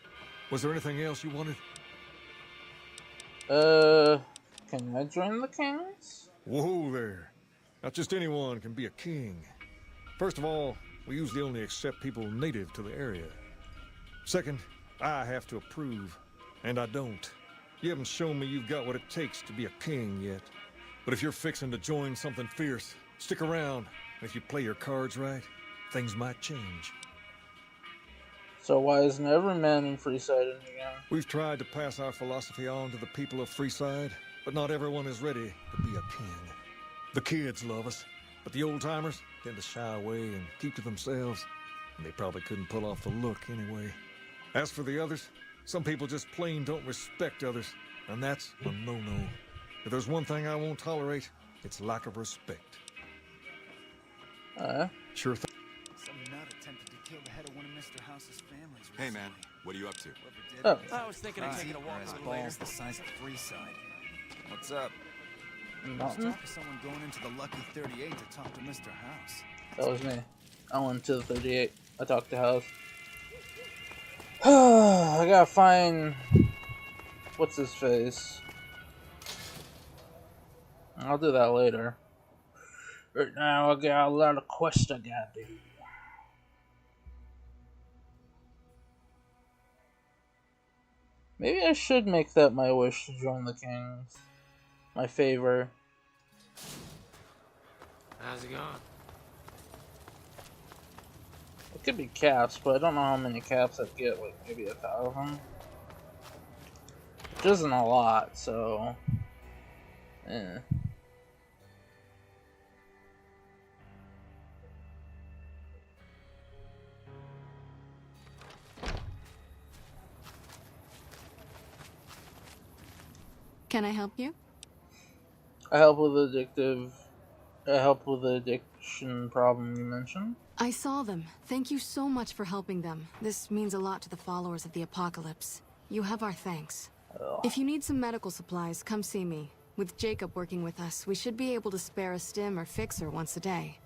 Was there anything else you wanted? Can I join the kings? Whoa there. Not just anyone can be a king. First of all, we usually only accept people native to the area. Second, I have to approve, and I don't. You haven't shown me you've got what it takes to be a king yet. But if you're fixing to join something fierce, stick around. And if you play your cards right, things might change. So why isn't every man in Freeside in again? We've tried to pass our philosophy on to the people of Freeside, but not everyone is ready to be a king. The kids love us, but the old-timers tend to shy away and keep to themselves, and they probably couldn't pull off the look anyway. As for the others, some people just plain don't respect others, and that's a no-no. If there's one thing I won't tolerate, it's lack of respect. Sure thing. Some nut attempted to kill the head of one of Mr. House's families. Hey man, what are you up to? Oh. I was thinking of taking a walk a little later. The size of Freeside. What's up? I was Nothing. talking to someone going into the Lucky 38 to talk to Mr. House. That was me. I went to the 38. I talked to House. I gotta find... What's his face? I'll do that later. Right now I got a lot of quests I gotta do. Maybe I should make that my wish to join the Kings. My favor. How's it going? It could be caps, but I don't know how many caps I'd get, like maybe 1,000. Which isn't a lot, so... Eh. Can I help you? I help with the addiction problem you mentioned. I saw them. Thank you so much for helping them. This means a lot to the followers of the apocalypse. You have our thanks. Oh. If you need some medical supplies, come see me. With Jacob working with us, we should be able to spare a stim or fixer once a day.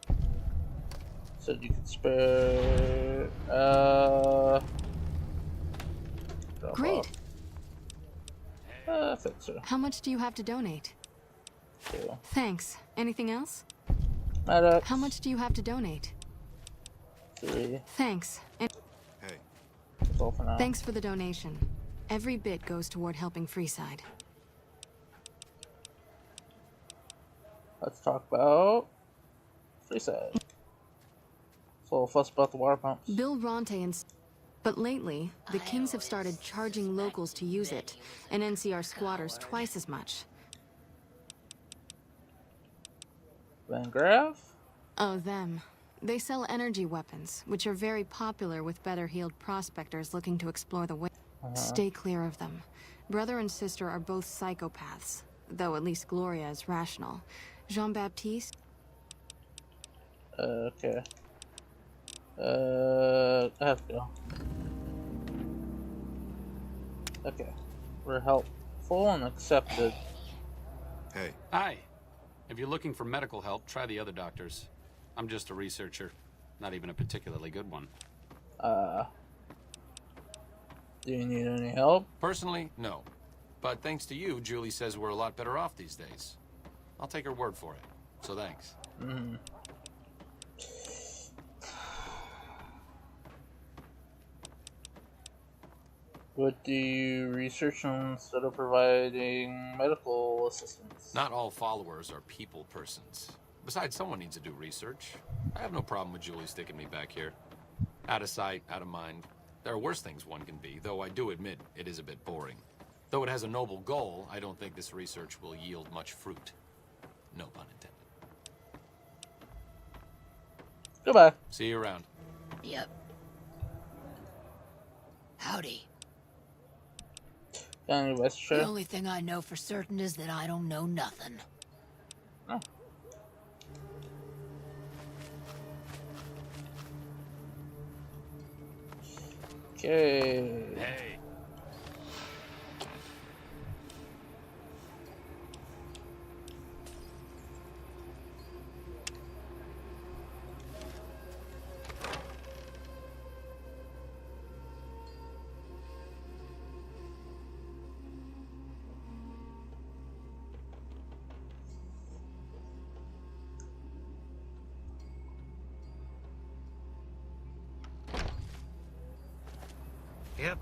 Said you could spare... Great. Fixer. How much do you have to donate? 2. Thanks. Anything else? Medics. How much do you have to donate? 3. Thanks. And Hey. That's all for now. thanks for the donation. Every bit goes toward helping Freeside. Let's talk about Freeside. So a fuss about the water pumps. Bill Ronte and... But lately, the Kings have started charging locals to use it, and NCR squatters twice as much. Van Graff? Oh, them. They sell energy weapons, which are very popular with better-heeled prospectors looking to explore the way. Stay clear of them. Brother and sister are both psychopaths, though at least Gloria is rational. Jean-Baptiste? Okay. I have to go. Okay. We're helpful and accepted. Hey. Hi. If you're looking for medical help, try the other doctors. I'm just a researcher. Not even a particularly good one. Do you need any help? Personally, no. But thanks to you, Julie says we're a lot better off these days. I'll take her word for it. So thanks. Mm-hmm. What do you research instead of providing medical assistance? Not all followers are people persons. Besides, someone needs to do research. I have no problem with Julie sticking me back here. Out of sight, out of mind. There are worse things one can be, though I do admit it is a bit boring. Though it has a noble goal, I don't think this research will yield much fruit. No pun intended. Goodbye. See you around. Yep. Howdy. Got any West The only thing I know for certain is that I don't know nothing. Oh. Okay. Hey. Yep.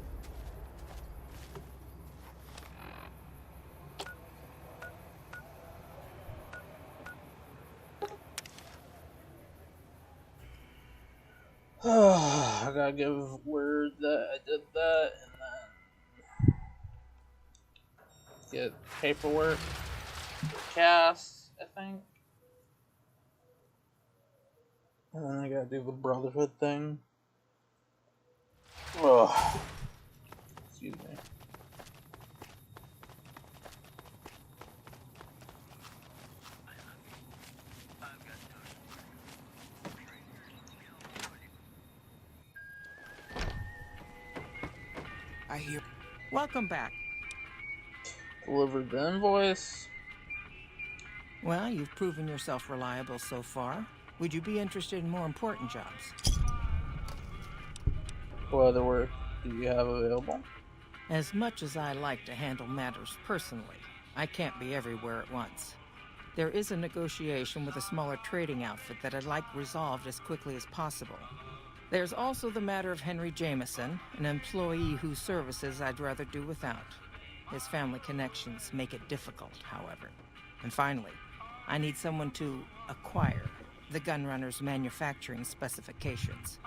gotta give word that I did that, and then get paperwork cast, I think. And then I gotta do the Brotherhood thing. Ugh. Excuse me. I hear. Welcome back. Delivered the invoice. Well, you've proven yourself reliable so far. Would you be interested in more important jobs? What other work do you have available? As much as I like to handle matters personally, I can't be everywhere at once. There is a negotiation with a smaller trading outfit that I'd like resolved as quickly as possible. There's also the matter of Henry Jameson, an employee whose services I'd rather do without. His family connections make it difficult, however. And finally, I need someone to acquire the gunrunner's manufacturing specifications.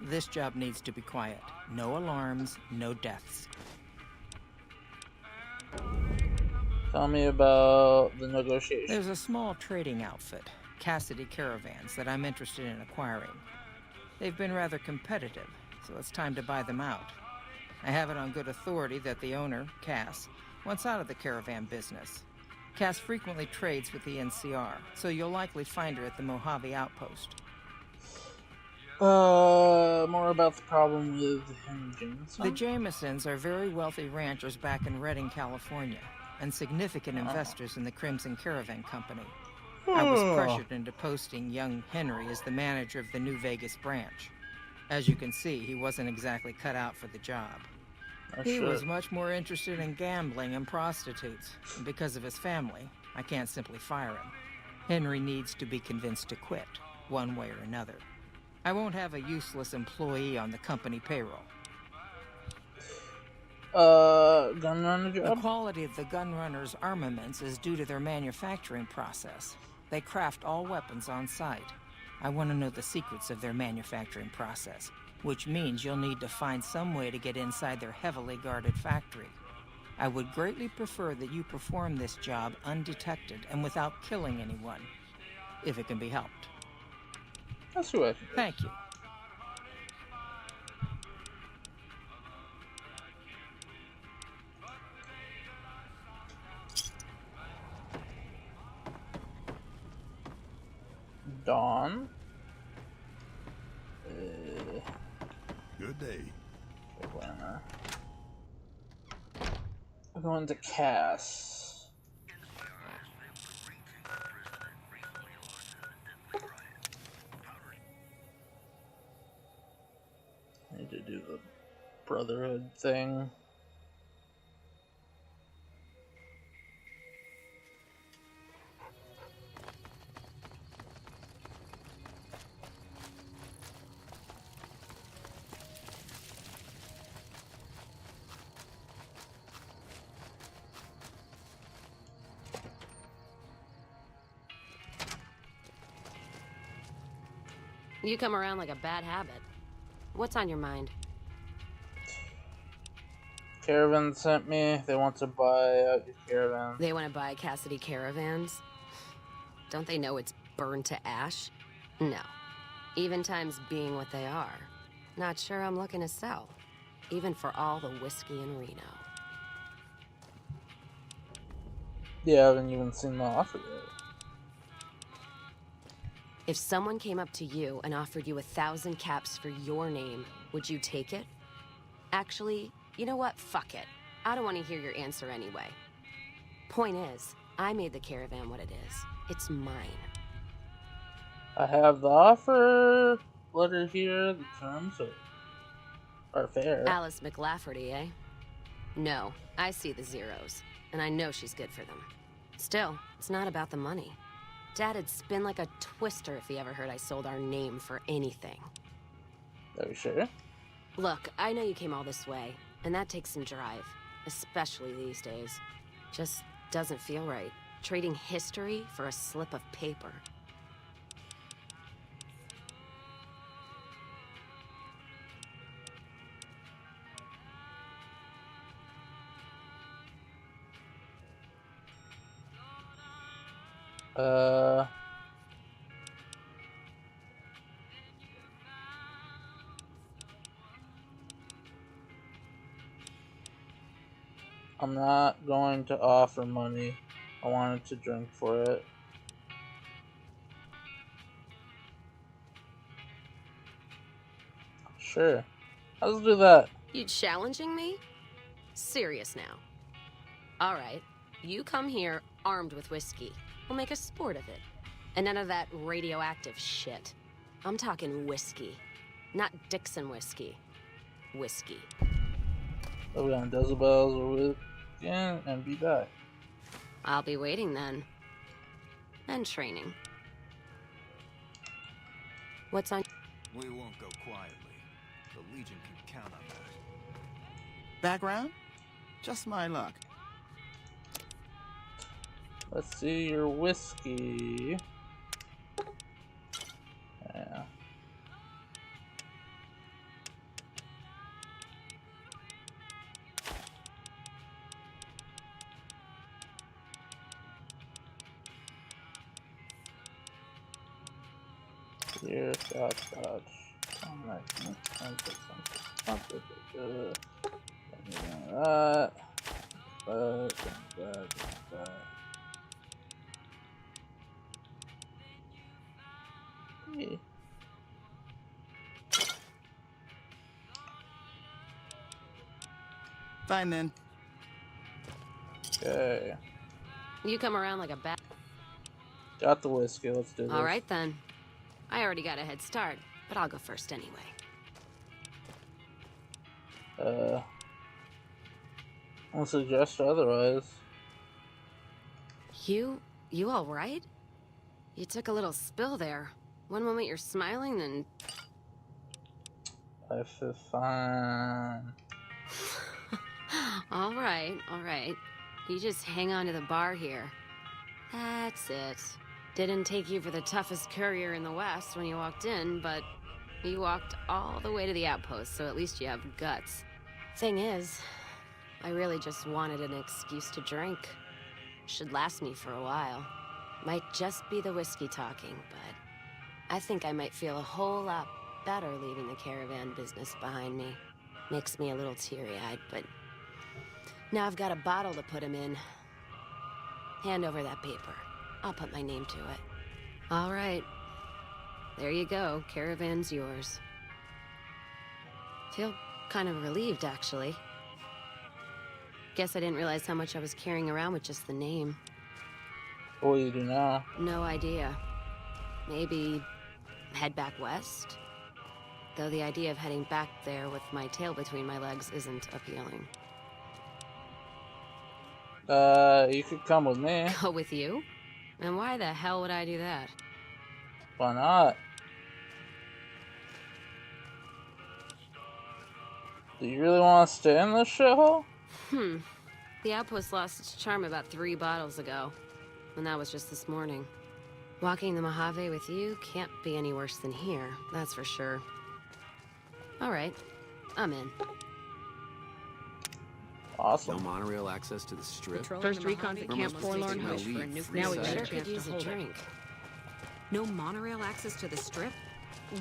This job needs to be quiet. No alarms, no deaths. Tell me about the negotiation. There's a small trading outfit, Cassidy Caravans, that I'm interested in acquiring. They've been rather competitive, so it's time to buy them out. I have it on good authority that the owner, Cass, wants out of the caravan business. Cass frequently trades with the NCR, so you'll likely find her at the Mojave outpost. More about the problem with Henry Jameson? The Jamesons are very wealthy ranchers back in Redding, California, and significant investors in the Crimson Caravan Company. I was pressured into posting young Henry as the manager of the New Vegas branch. As you can see, he wasn't exactly cut out for the job. He was much more interested in gambling and prostitutes, and because of his family, I can't simply fire him. Henry needs to be convinced to quit, one way or another. I won't have a useless employee on the company payroll. Gunrunner job? The quality of the gunrunner's armaments is due to their manufacturing process. They craft all weapons on site. I want to know the secrets of their manufacturing process, which means you'll need to find some way to get inside their heavily guarded factory. I would greatly prefer that you perform this job undetected and without killing anyone, if it can be helped. That's who I can. Thank you. Dawn. Good day. Atlanta. We're going to Cass. I need to do the Brotherhood thing. You come around like a bad habit. What's on your mind? Caravan sent me. They want to buy out your caravan. They want to buy Cassidy Caravans? Don't they know it's burned to ash? No. Even times being what they are. Not sure I'm looking to sell. Even for all the whiskey in Reno. Yeah, I haven't even seen the offer yet. If someone came up to you and offered you 1,000 caps for your name, would you take it? Actually, you know what? Fuck it. I don't want to hear your answer anyway. Point is, I made the caravan what it is. It's mine. I have the offer letter here. The terms are fair. Alice McLafferty, eh? No, I see the zeros, and I know she's good for them. Still, it's not about the money. Dad'd spin like a twister if he ever heard I sold our name for anything. Are you sure? Look, I know you came all this way, and that takes some drive, especially these days. Just doesn't feel right, trading history for a slip of paper. I'm not going to offer money. I wanted to drink for it. Sure. Let's do that. You challenging me? Serious now. Alright, you come here armed with whiskey. We'll make a sport of it. And none of that radioactive shit. I'm talking whiskey. Not Dixon whiskey. Whiskey. So we're gonna decibels or again and be back. I'll be waiting then. And training. What's on? We won't go quietly. The Legion can count on that. Background? Just my luck. Let's see your whiskey. Yeah. Here, dodge. Yeah. Fine then. Okay. You come around like a bat. Got the whiskey, let's do this. Alright then. I already got a head start, but I'll go first anyway. I'll suggest otherwise. You alright? You took a little spill there. One moment you're smiling, then... I feel fine. Alright. You just hang on to the bar here. That's it. Didn't take you for the toughest courier in the West when you walked in, but you walked all the way to the outpost, so at least you have guts. Thing is, I really just wanted an excuse to drink. Should last me for a while. Might just be the whiskey talking, but I think I might feel a whole lot better leaving the caravan business behind me. Makes me a little teary-eyed, but now I've got a bottle to put him in. Hand over that paper. I'll put my name to it. All right. There you go. Caravan's yours. Feel kind of relieved, actually. Guess I didn't realize how much I was carrying around with just the name. What will you do now? No idea. Maybe head back west? Though the idea of heading back there with my tail between my legs isn't appealing. You could come with me. Go with you? And why the hell would I do that? Why not? Do you really want to stay in this shithole? The outpost lost its charm about 3 bottles ago. And that was just this morning. Walking the Mojave with you can't be any worse than here, that's for sure. Alright, I'm in. Awesome. No monorail access to the strip. First recon at Camp Forlorn Hope for a nuclear Now we site. sure could use a drink. No monorail access to the strip?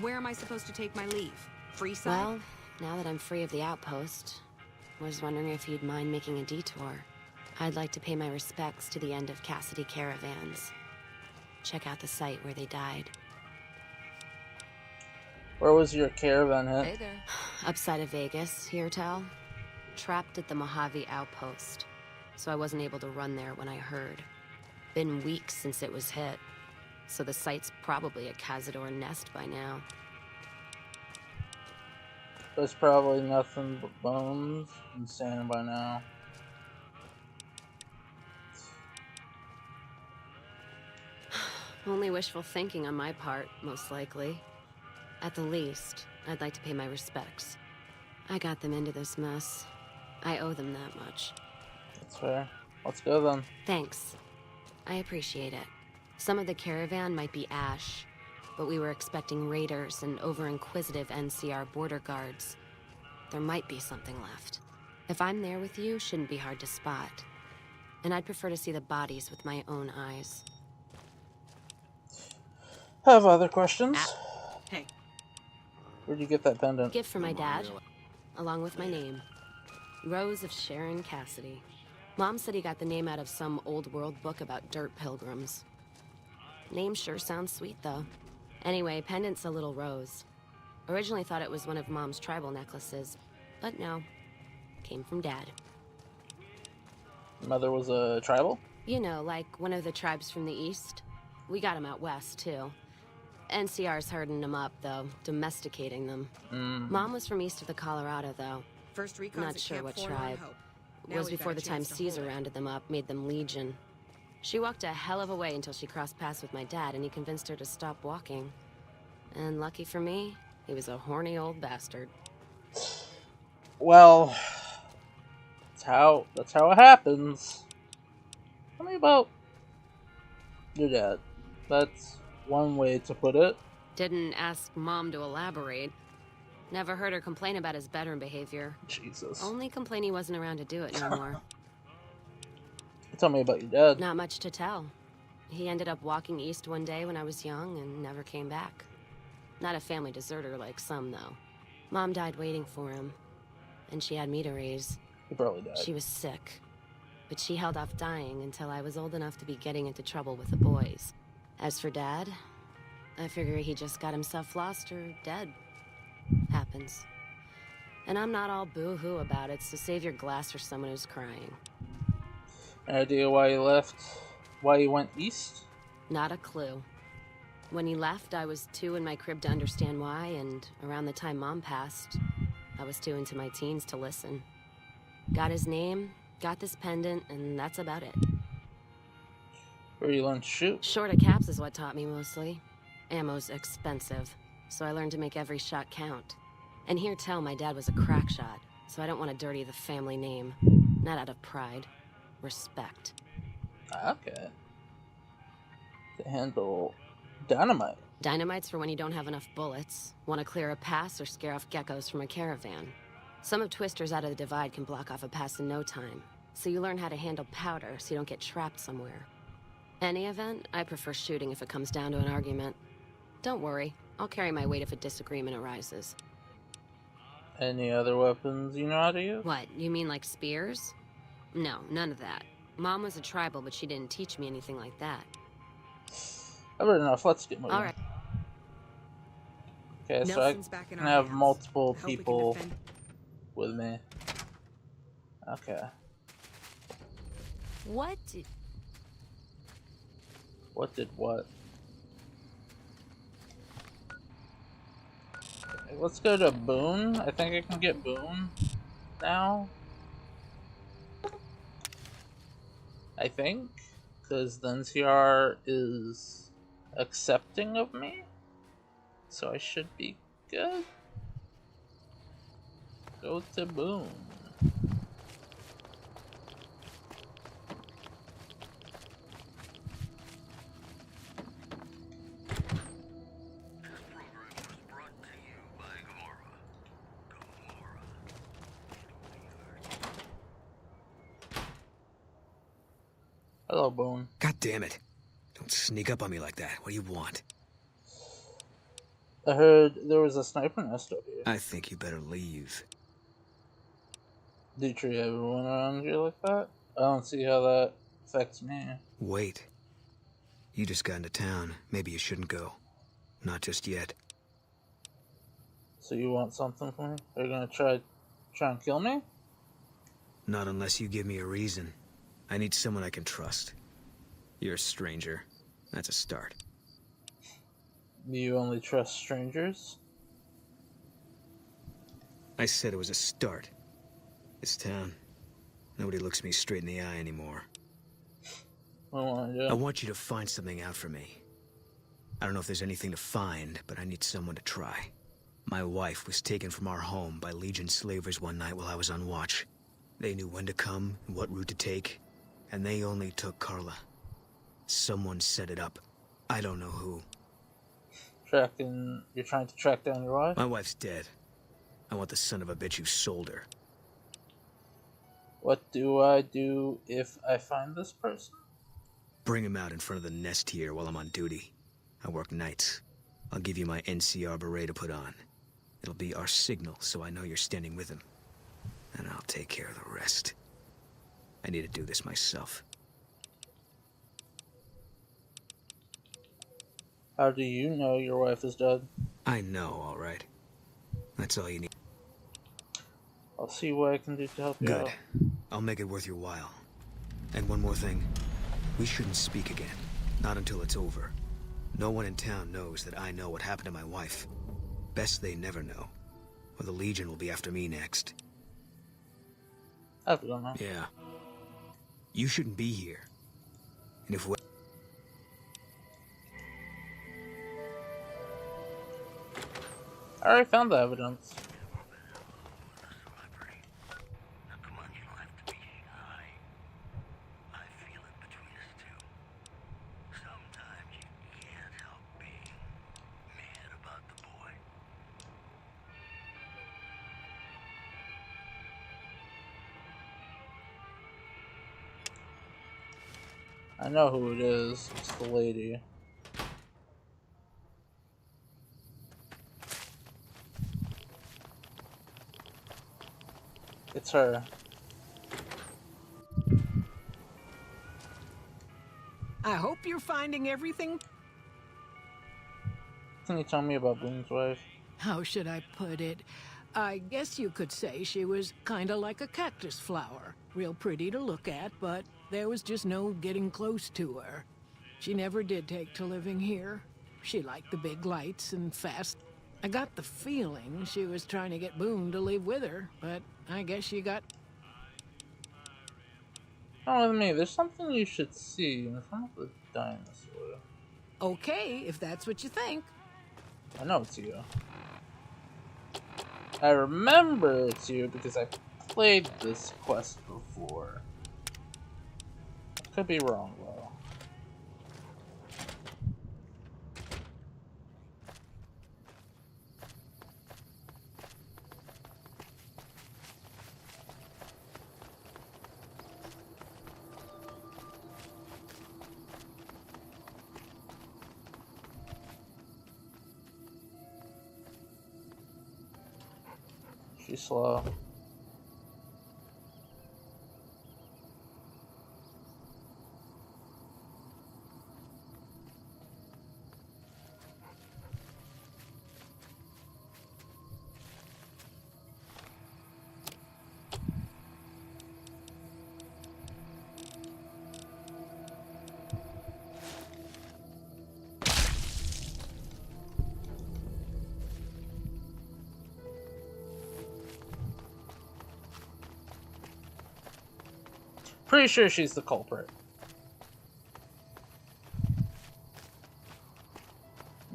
Where am I supposed to take my leave? Freeside? Well, now that I'm free of the outpost, was wondering if you'd mind making a detour. I'd like to pay my respects to the end of Cassidy Caravans. Check out the site where they died. Where was your caravan hit? Hey there. Upside of Vegas, here tell. Trapped at the Mojave outpost, so I wasn't able to run there when I heard. Been weeks since it was hit, so the site's probably a Cazador nest by now. There's probably nothing but bones and sand by now. Only wishful thinking on my part, most likely. At the least, I'd like to pay my respects. I got them into this mess. I owe them that much. That's fair. Let's go then. Thanks. I appreciate it. Some of the caravan might be ash, but we were expecting raiders and over-inquisitive NCR border guards. There might be something left. If I'm there with you, shouldn't be hard to spot. And I'd prefer to see the bodies with my own eyes. Have other questions? Hey. Where'd you get that pendant? Gift for my dad, along with my name. Rose of Sharon Cassidy. Mom said he got the name out of some old world book about dirt pilgrims. Name sure sounds sweet, though. Anyway, pendant's a little rose. Originally thought it was one of Mom's tribal necklaces, but no. Came from Dad. Mother was a tribal? You know, like one of the tribes from the east. We got them out west, too. NCR's herding them up, though, domesticating them. Mom was from east of the Colorado, though. First recon's Not at sure Camp what Forlorn tribe. Hope. It Now was we've before got the a time chance to Caesar hold it. rounded them up, made them Legion. She walked a hell of a way until she crossed paths with my dad, and he convinced her to stop walking. And lucky for me, he was a horny old bastard. Well, that's how it happens. Tell me about your dad. That's one way to put it. Didn't ask Mom to elaborate. Never heard her complain about his bedroom behavior. Jesus. Only complain he wasn't around to do it no more. Tell me about your dad. Not much to tell. He ended up walking east one day when I was young and never came back. Not a family deserter like some, though. Mom died waiting for him, and she had me to raise. He probably died. She was sick, but she held off dying until I was old enough to be getting into trouble with the boys. As for Dad, I figure he just got himself lost or dead. Happens. And I'm not all boo-hoo about it, so save your glass for someone who's crying. Any idea why he left? Why he went east? Not a clue. When he left, I was too in my crib to understand why, and around the time Mom passed, I was too into my teens to listen. Got his name, got this pendant, and that's about it. Where you learn to shoot? Short of caps is what taught me mostly. Ammo's expensive, so I learned to make every shot count. And hear tell my dad was a crack shot, so I don't want to dirty the family name. Not out of pride. Respect. Okay. To handle dynamite. Dynamite's for when you don't have enough bullets, want to clear a pass, or scare off geckos from a caravan. Some of Twister's out of the Divide can block off a pass in no time, so you learn how to handle powder so you don't get trapped somewhere. Any event, I prefer shooting if it comes down to an argument. Don't worry, I'll carry my weight if a disagreement arises. Any other weapons you know how to use? What, you mean like spears? No, none of that. Mom was a tribal, but she didn't teach me anything like that. I've heard enough. Let's get moving. Alright. Okay, so Nelson's I back in can our have hands. multiple Hope we can people defend. with me. Okay. What? What did what? Okay, let's go to Boone. I think I can get Boone now. I think. Because the NCR is accepting of me. So I should be good. Go to Boone. Hello, Boone. God damn it. Don't sneak up on me like that. What do you want? I heard there was a sniper nest over here. I think you better leave. Do you treat everyone around you like that? I don't see how that affects me. Wait. You just got into town. Maybe you shouldn't go. Not just yet. So you want something from me? Are you gonna try and kill me? Not unless you give me a reason. I need someone I can trust. You're a stranger. That's a start. Do you only trust strangers? I said it was a start. This town, nobody looks me straight in the eye anymore. I want you to find something out for me. I don't know if there's anything to find, but I need someone to try. My wife was taken from our home by Legion slavers one night while I was on watch. They knew when to come and what route to take, and they only took Carla. Someone set it up. I don't know who. You're trying to track down your wife? My wife's dead. I want the son of a bitch who sold her. What do I do if I find this person? Bring him out in front of the nest here while I'm on duty. I work nights. I'll give you my NCR beret to put on. It'll be our signal, so I know you're standing with him. And I'll take care of the rest. I need to do this myself. How do you know your wife is dead? I know, all right. That's all you need. I'll see what I can do to help you out. Good. I'll make it worth your while. And one more thing. We shouldn't speak again. Not until it's over. No one in town knows that I know what happened to my wife. Best they never know. Or the Legion will be after me next. I don't know. Yeah. You shouldn't be here. And if we... I already found the evidence. I know who it is. It's the lady. It's her. I hope you're finding everything. Can you tell me about Boone's wife? How should I put it? I guess you could say she was kinda like a cactus flower. Real pretty to look at, but there was just no getting close to her. She never did take to living here. She liked the big lights and fast. I got the feeling she was trying to get Boone to live with her, but I guess she got... Come with me. There's something you should see in front of the dinosaur. Okay, if that's what you think. I know it's you. I remember it's you because I played this quest before. I could be wrong, though. She's slow. Pretty sure she's the culprit.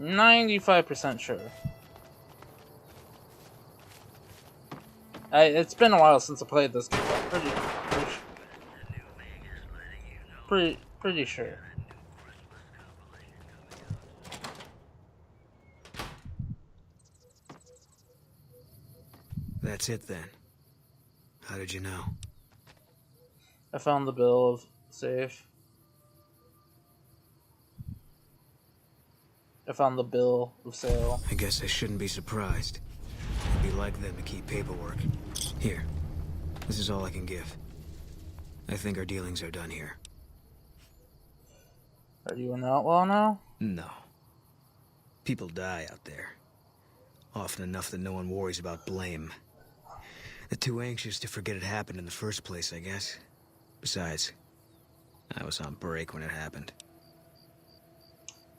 95% sure. It's been a while since I played this game. Pretty sure. That's it then. How did you know? I found the bill of safe. I found the bill of sale. I guess I shouldn't be surprised. It'd be like them to keep paperwork. Here. This is all I can give. I think our dealings are done here. Are you an outlaw now? No. People die out there. Often enough that no one worries about blame. They're too anxious to forget it happened in the first place, I guess. Besides, I was on break when it happened.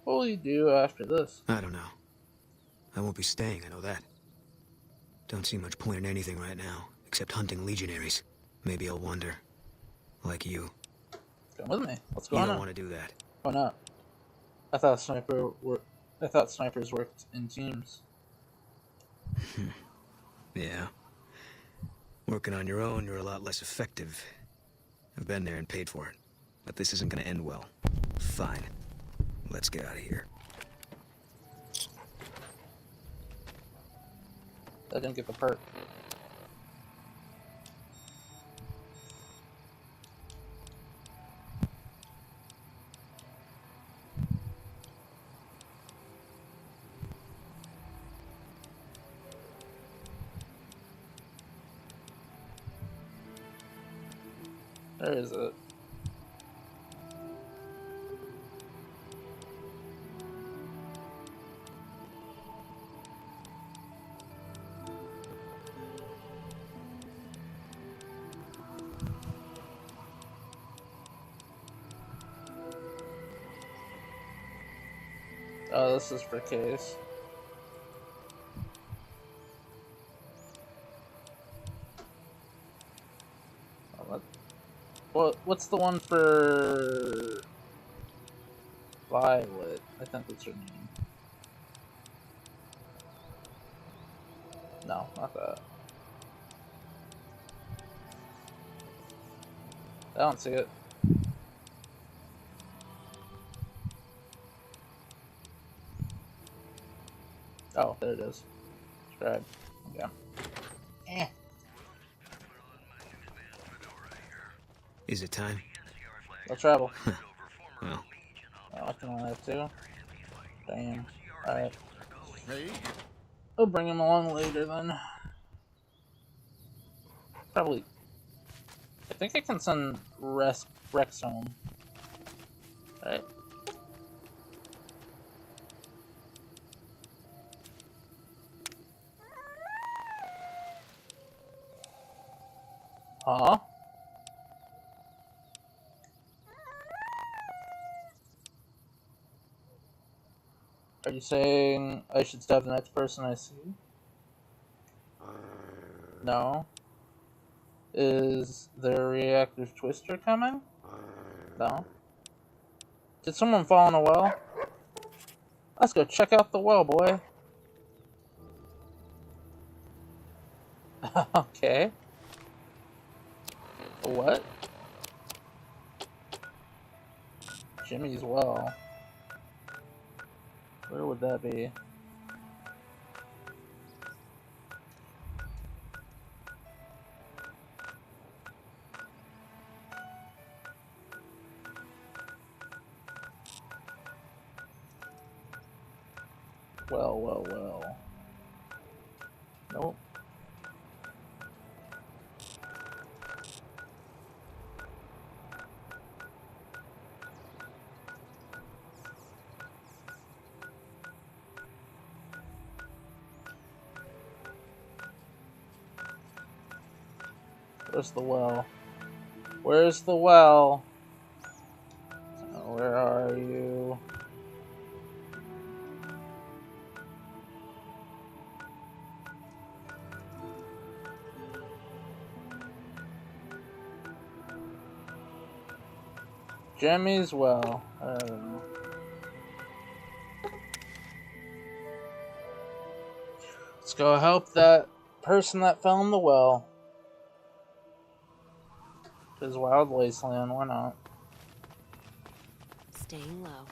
What will you do after this? I don't know. I won't be staying, I know that. Don't see much point in anything right now, except hunting legionaries. Maybe I'll wander. Like you. Come with me. What's going on? You don't want to do that. Why not? I thought snipers worked in teams. Yeah. Working on your own, you're a lot less effective. I've been there and paid for it. But this isn't gonna end well. Fine. Let's get out of here. I didn't get the perk. Where is it? Oh, this is for Case. What's the one for Violet? I think that's her name. No, not that. I don't see it. Oh, there it is. Subscribe. Okay. Eh. Is it time? I'll travel. Well. Oh, I can only have two. Damn. Alright. Hey. I'll bring him along later then. Probably. I think I can send Rex home. Alright. Huh? Are you saying I should stab the next person I see? No. Is there a reactive twister coming? No. Did someone fall in a well? Let's go check out the well, boy. Okay. What? Jimmy's well. Where would that be? Well. Nope. Where's the well? Where's the well? Where are you? Jimmy's well. I don't know. Let's go help that person that fell in the well. Because Wild Wasteland, why not? Staying low.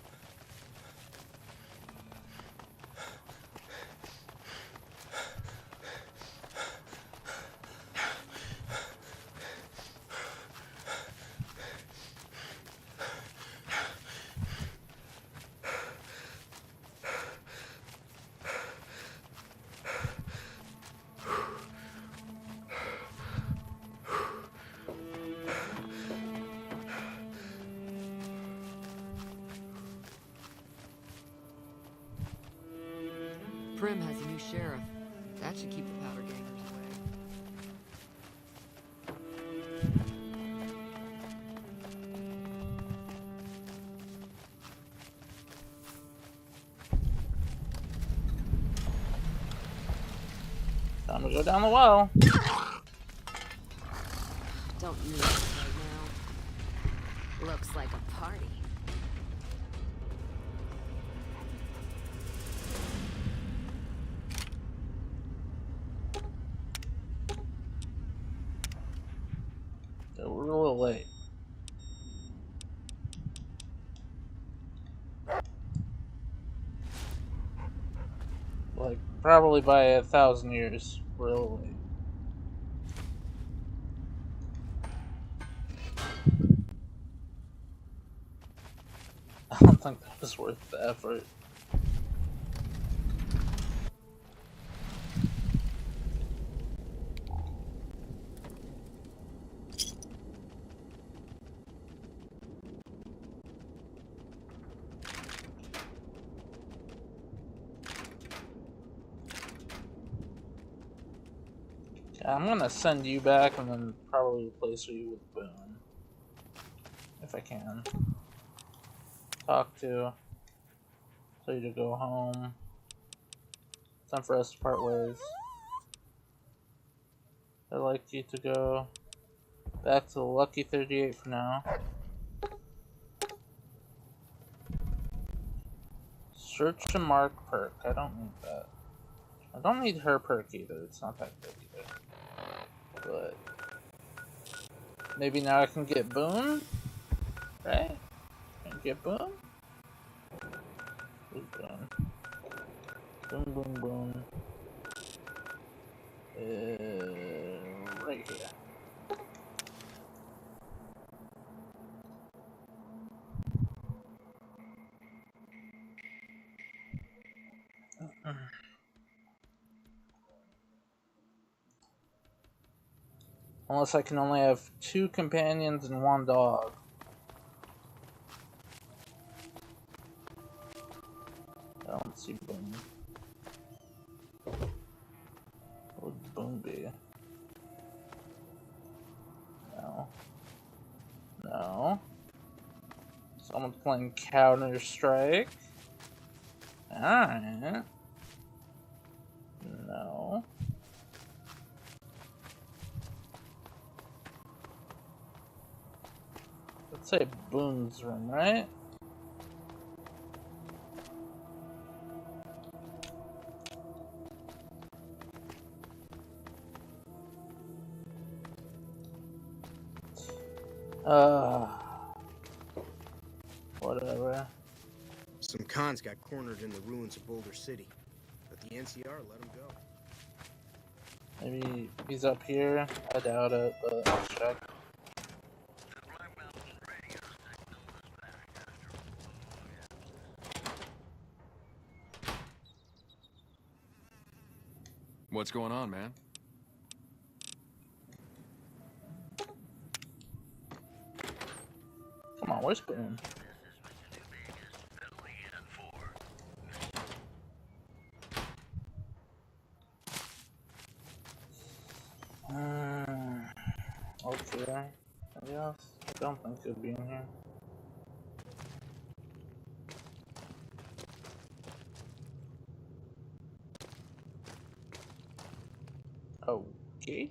Prim has a new sheriff. That should keep the powder gangers away. Time to go down the well. Don't need it right now. Looks like a party. We're a little late. Like, probably by 1,000 years. We're a little late. I don't think that was worth the effort. I'm gonna send you back and then probably replace you with Boone. If I can. Talk to. Tell you to go home. Time for us to part ways. I'd like you to go back to the Lucky 38 for now. Search and mark perk. I don't need that. I don't need her perk either. It's not that good either. But maybe now I can get Boone? Right? Can I get Boone? Who's Boone? Boom, boom, boom. Right here. Unless I can only have 2 companions and 1 dog. I don't see Boone. What would Boone be? No. No. Someone's playing Counter-Strike. Alright. No. Let's say Boone's room, right? Whatever. Some cons got cornered in the ruins of Boulder City, but the NCR let them go. Maybe he's up here. I doubt it, but I'll check. What's going on, man? Come on, where's Boone? Okay. Yes, I don't think he'll be in here. Okay.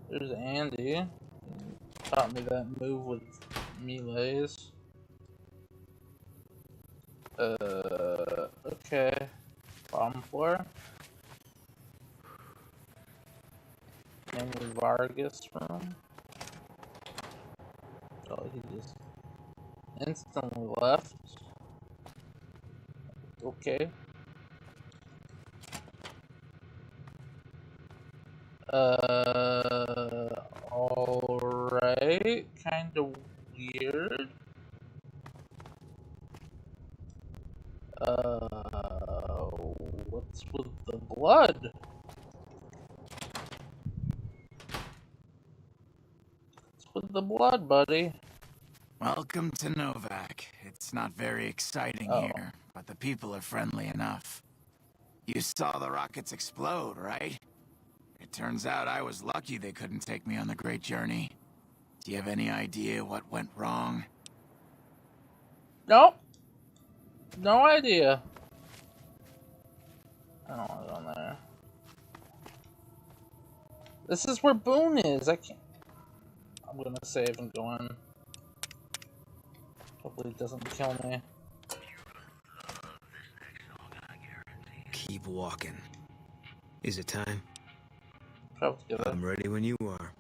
There's Andy. He taught me that move with melees. Okay. Bottom floor. Andy Vargas room. Oh, he just instantly left. Okay. Alright. Kinda weird. What's with the blood? What's with the blood, buddy? Welcome to Novak. It's not very exciting here, but the people are friendly enough. You saw the rockets explode, right? It turns out I was lucky they couldn't take me on the Great Journey. Do you have any idea what went wrong? Nope. No idea. I don't want to go in there. This is where Boone is. I can't. I'm gonna save and go in. Hopefully it doesn't kill me. Keep walking. Is it time? I'm ready when you are.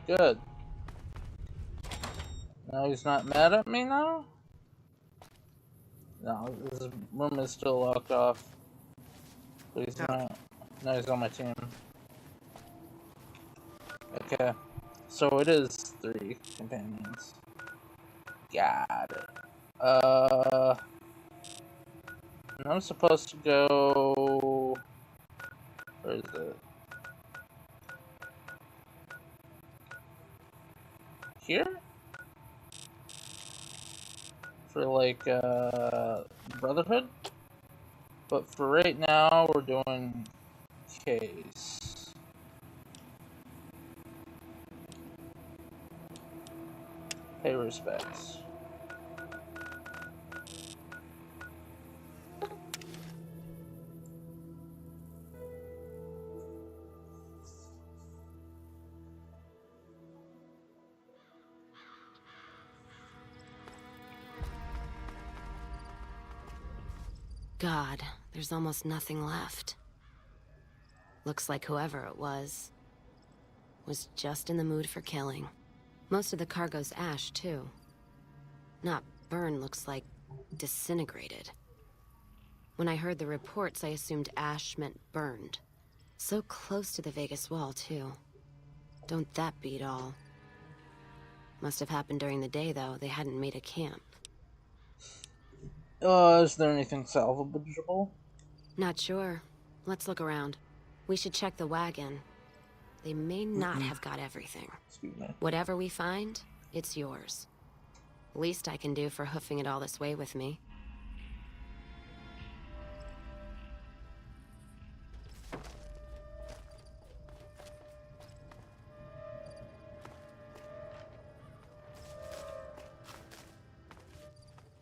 Good. Now he's not mad at me now? No, his room is still locked off. But he's not. Now he's on my team. Okay. So it is 3 companions. Got it. And I'm supposed to go Where is it? Here? For like Brotherhood? But for right now we're doing Case. Pay respects. God, there's almost nothing left. Looks like whoever it was just in the mood for killing. Most of the cargo's ash, too. Not burned, looks like disintegrated. When I heard the reports, I assumed ash meant burned. So close to the Vegas wall, too. Don't that beat all? Must have happened during the day, though. They hadn't made a camp. Is there anything salvageable? Not sure. Let's look around. We should check the wagon. They may not have got everything. Excuse me. Whatever we find, it's yours. Least I can do for hoofing it all this way with me.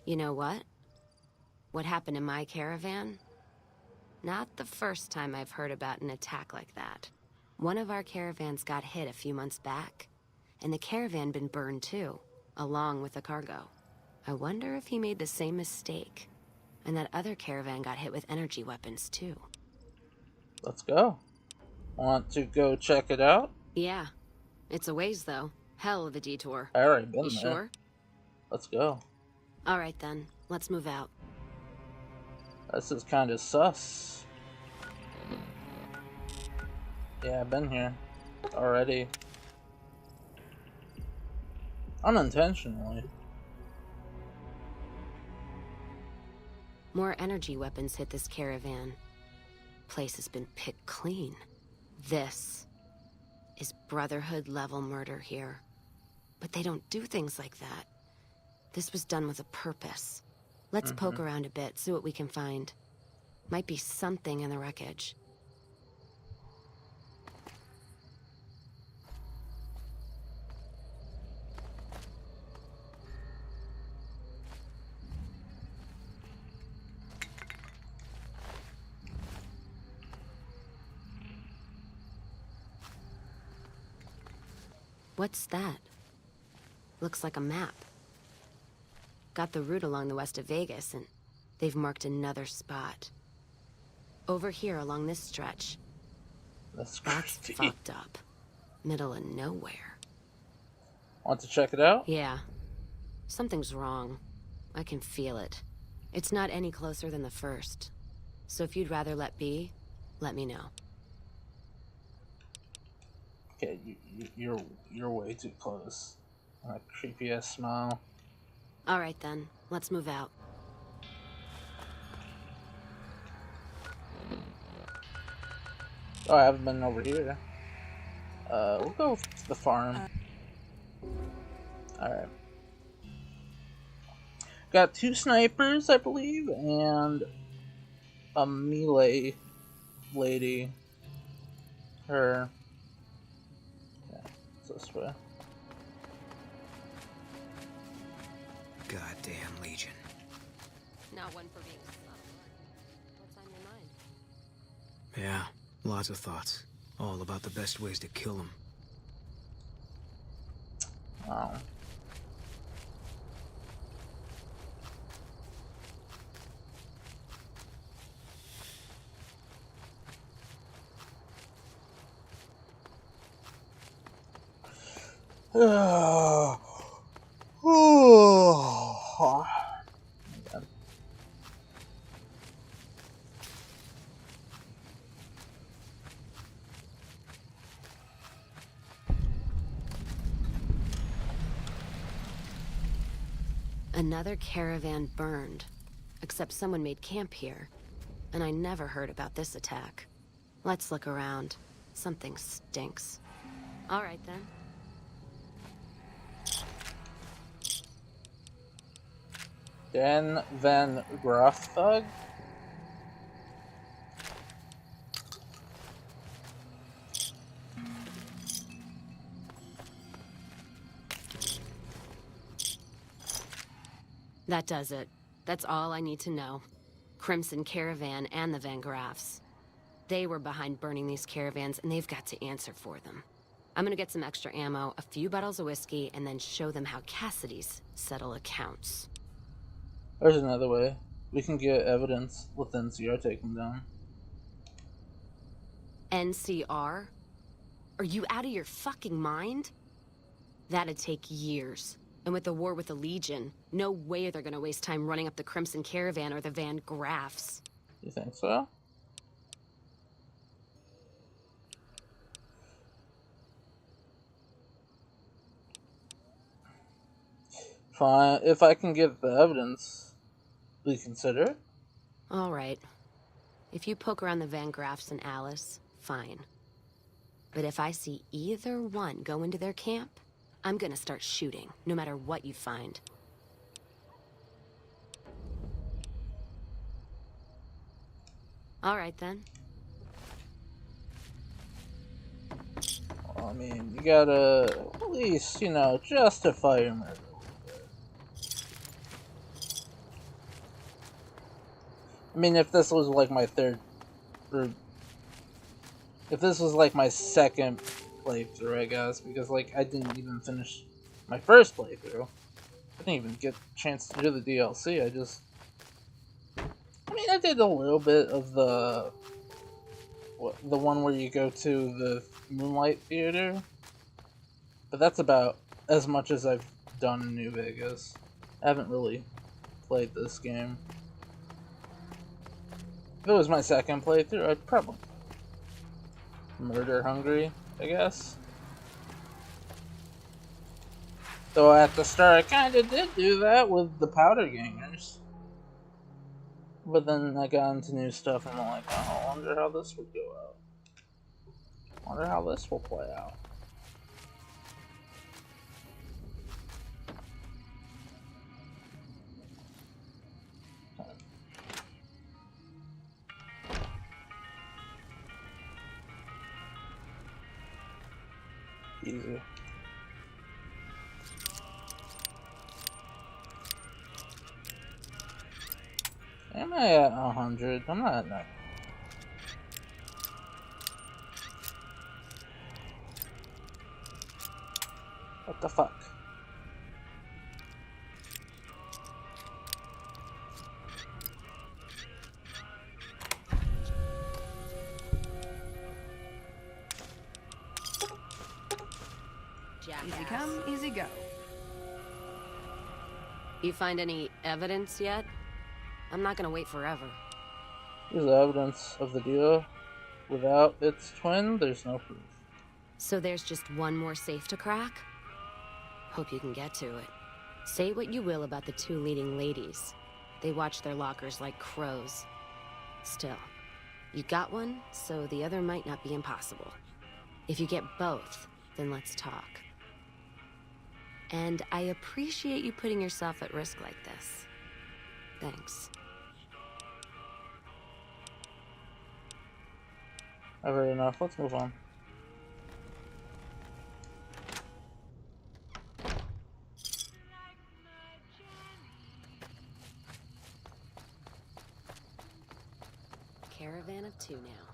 You know what? What happened in my caravan? Not the first time I've heard about an attack like that. One of our caravans got hit a few months back, and the caravan been burned too, along with the cargo. I wonder if he made the same mistake, and that other caravan got hit with energy weapons too. Let's go. Want to go check it out? Yeah. It's a ways though. Hell of a detour. I already been You there. sure? Let's go. Alright then, let's move out. This is kind of sus. Yeah, I've been here already. Unintentionally. More energy weapons hit this caravan. Place has been picked clean. This is Brotherhood level murder here. But they don't do things like that. This was done with a purpose. Let's poke around a bit, see what we can find. Might be something in the wreckage. What's that? Looks like a map. Got the route along the west of Vegas, and they've marked another spot. Over here along this stretch. That's fucked up. Middle of nowhere. Want to check it out? Yeah. Something's wrong. I can feel it. It's not any closer than the first. So if you'd rather let be, let me know. Okay, you're way too close. That creepy ass smile. Alright then, let's move out. Oh, I haven't been over here. We'll go to the farm. Alright. Got 2 snipers, I believe, and a melee lady. Her. Yeah, it's this way. Goddamn Legion. Not one for being subtle. What's on your mind? Yeah, lots of thoughts. All about the best ways to kill them. Wow. Another caravan burned. Except someone made camp here. And I never heard about this attack. Let's look around. Something stinks. All right, then. Dan Van Grafthug? That does it. That's all I need to know. Crimson Caravan and the Van Graffs. They were behind burning these caravans, and they've got to answer for them. I'm gonna get some extra ammo, a few bottles of whiskey, and then show them how Cassidy's settle accounts. There's another way. We can get evidence with NCR taking them down. NCR? Are you out of your fucking mind? That'd take years. And with the war with the Legion, no way they're gonna waste time running up the Crimson Caravan or the Van Graffs. You think so? Fine. If I can get the evidence, we consider it. All right. If you poke around the Van Graffs and Alice, fine. But if I see either one go into their camp, I'm gonna start shooting, no matter what you find. All right, then. Well, I mean, you gotta at least, you know, justify your murder. I mean, if this was like my third, or if this was like my second playthrough, I guess, because like I didn't even finish my first playthrough. I didn't even get a chance to do the DLC. I mean, I did a little bit of the one where you go to the Moonlight Theater, but that's about as much as I've done in New Vegas. I haven't really played this game. If it was my second playthrough, I'd probably murder hungry, I guess. Though at the start, I kinda did do that with the Powder Gangers. But then I got into new stuff and I'm like, oh, I wonder how this would go out. I wonder how this will play out. Easy. Am I at 100? I'm not at 90. What the fuck? Easy come, easy go. You find any evidence yet? I'm not gonna wait forever. There's evidence of the deal. Without its twin, there's no proof. So there's just one more safe to crack? Hope you can get to it. Say what you will about the two leading ladies. They watch their lockers like crows. Still, you got one, so the other might not be impossible. If you get both, then let's talk. And I appreciate you putting yourself at risk like this. Thanks. I've heard enough. Let's move on. Caravan of two now.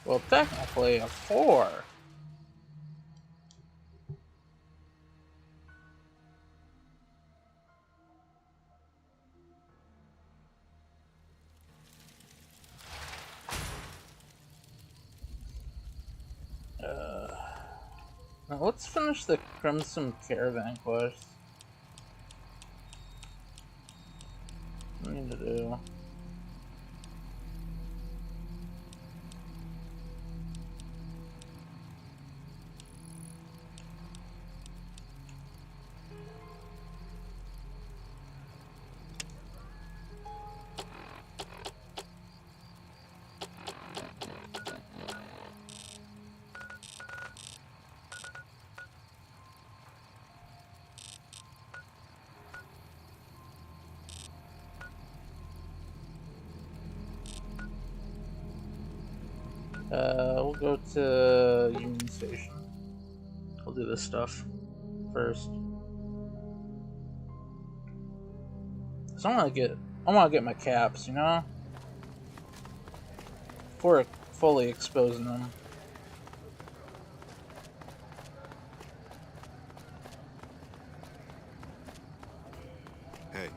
Well, technically a 4. Now let's finish the Crimson Caravan quest. What do I need to do? We'll go to Union Station. We'll do this stuff first. So I want to get my caps, you know, before fully exposing them. Hey.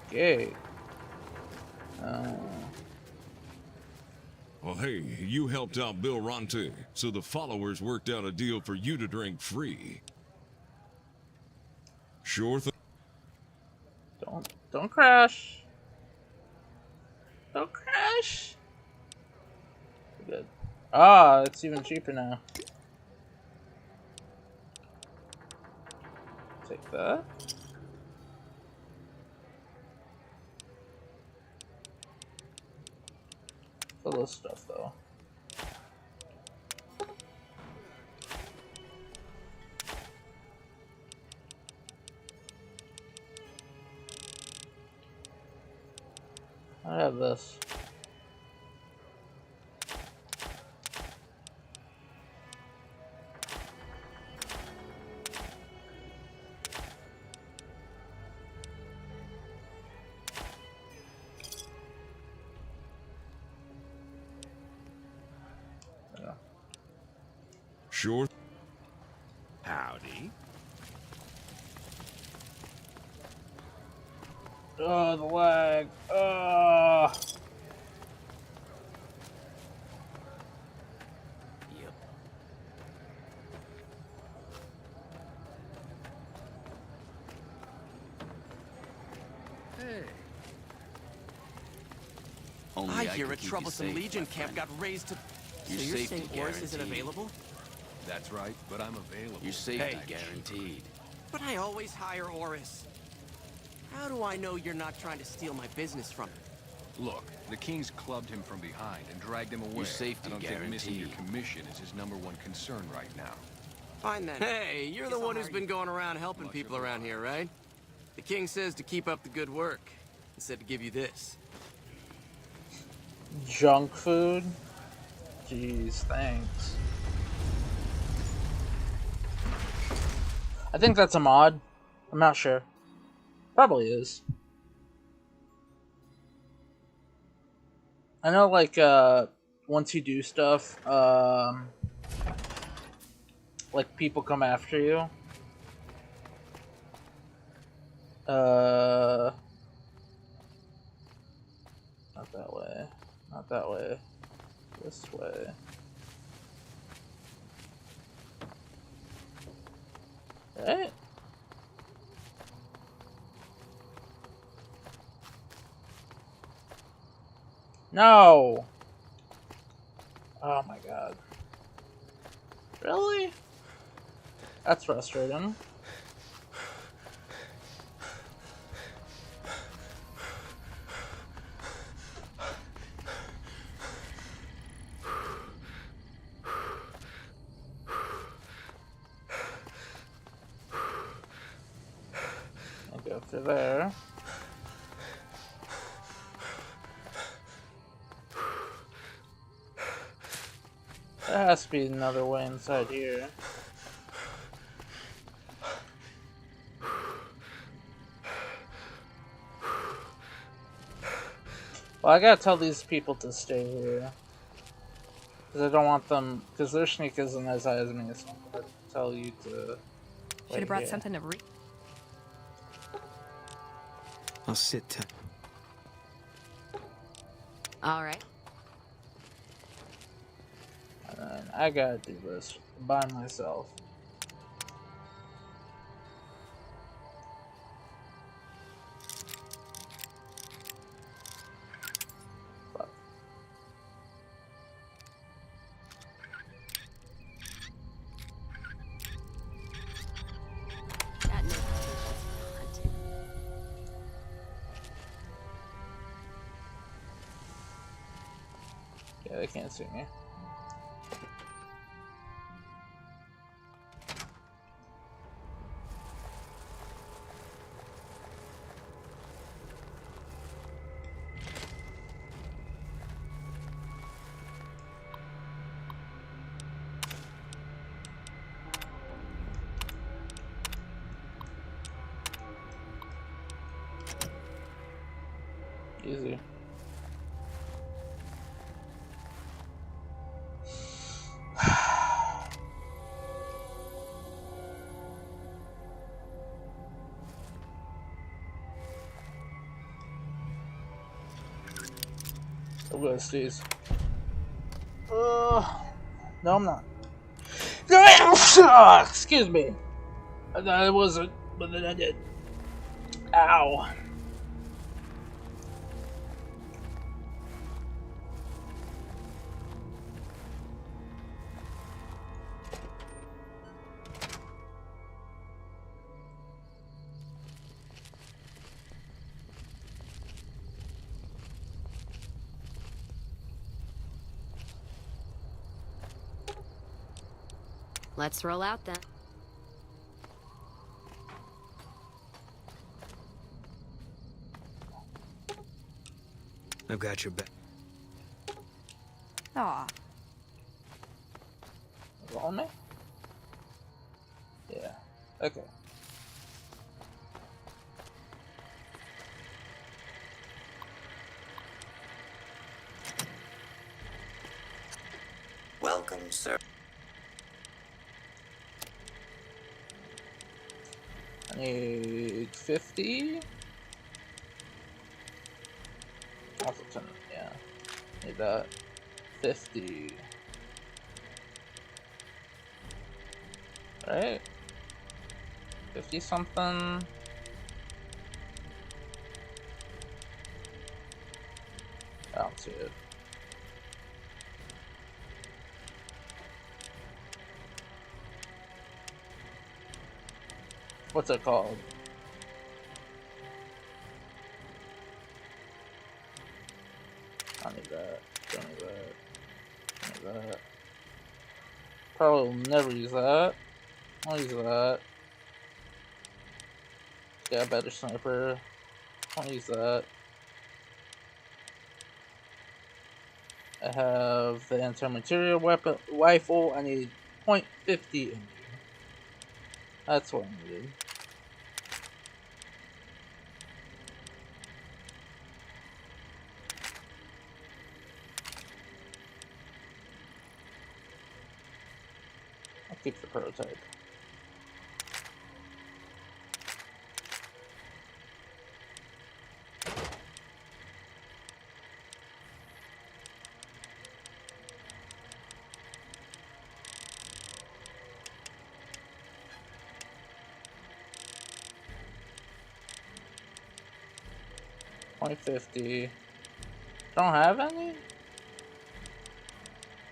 Okay. Well, hey, you helped out Bill Ronte, so the followers worked out a deal for you to drink free. Sure thing. Don't crash. Don't crash. Good. Ah, it's even cheaper now. Take that. For this stuff, though. I have this. Sure. Howdy. Oh, the lag. Yep. Hey. Only I I hear can a keep you troublesome safe, Legion my camp friend. got raised to... Your so you're safety saying Oris isn't guaranteed. available? That's right, but I'm available. Your Hey. safety guaranteed. But I always hire Oris. How do I know you're not trying to steal my business from him? Look, the Kings clubbed him from behind and dragged him away. Your safety I don't think missing your guaranteed. commission is his #1 concern right now. Fine then. Hey, you're the one who's been going around helping people around here, right? The king says to keep up the good work. He said to give you this. Junk food? Jeez, thanks. I think that's a mod. I'm not sure. Probably is. I know, like, once you do stuff, like, people come after you. Not that way. Not that way. This way. Right? No! Oh my god. Really? That's frustrating. I'll go through there. There has to be another way inside here. Well, I gotta tell these people to stay here. Because I don't want them... Because their sneak isn't as high as me, so I'm gonna tell you to... Should have brought something to read. I'll sit tight. All right. And then I gotta do this by myself. Fuck. That notification's hunting. Yeah, they can't see me. easy. I'm gonna sneeze. No, I'm not. Excuse me. I thought it wasn't, but then I did. Ow. Let's roll out then. I've got your back. Aw. On me? Yeah. Okay. Welcome, sir. I need 50. Also 10, yeah. Need that. 50. Right? 50 something. I don't see it. What's it called? I need that. Don't need that. Don't need that. Probably will never use that. I'll use that. Yeah, a better sniper. I'll use that. I have the anti-material weapon rifle. I need .50 in here. That's what I needed. I'll keep the prototype. .50. Don't have any?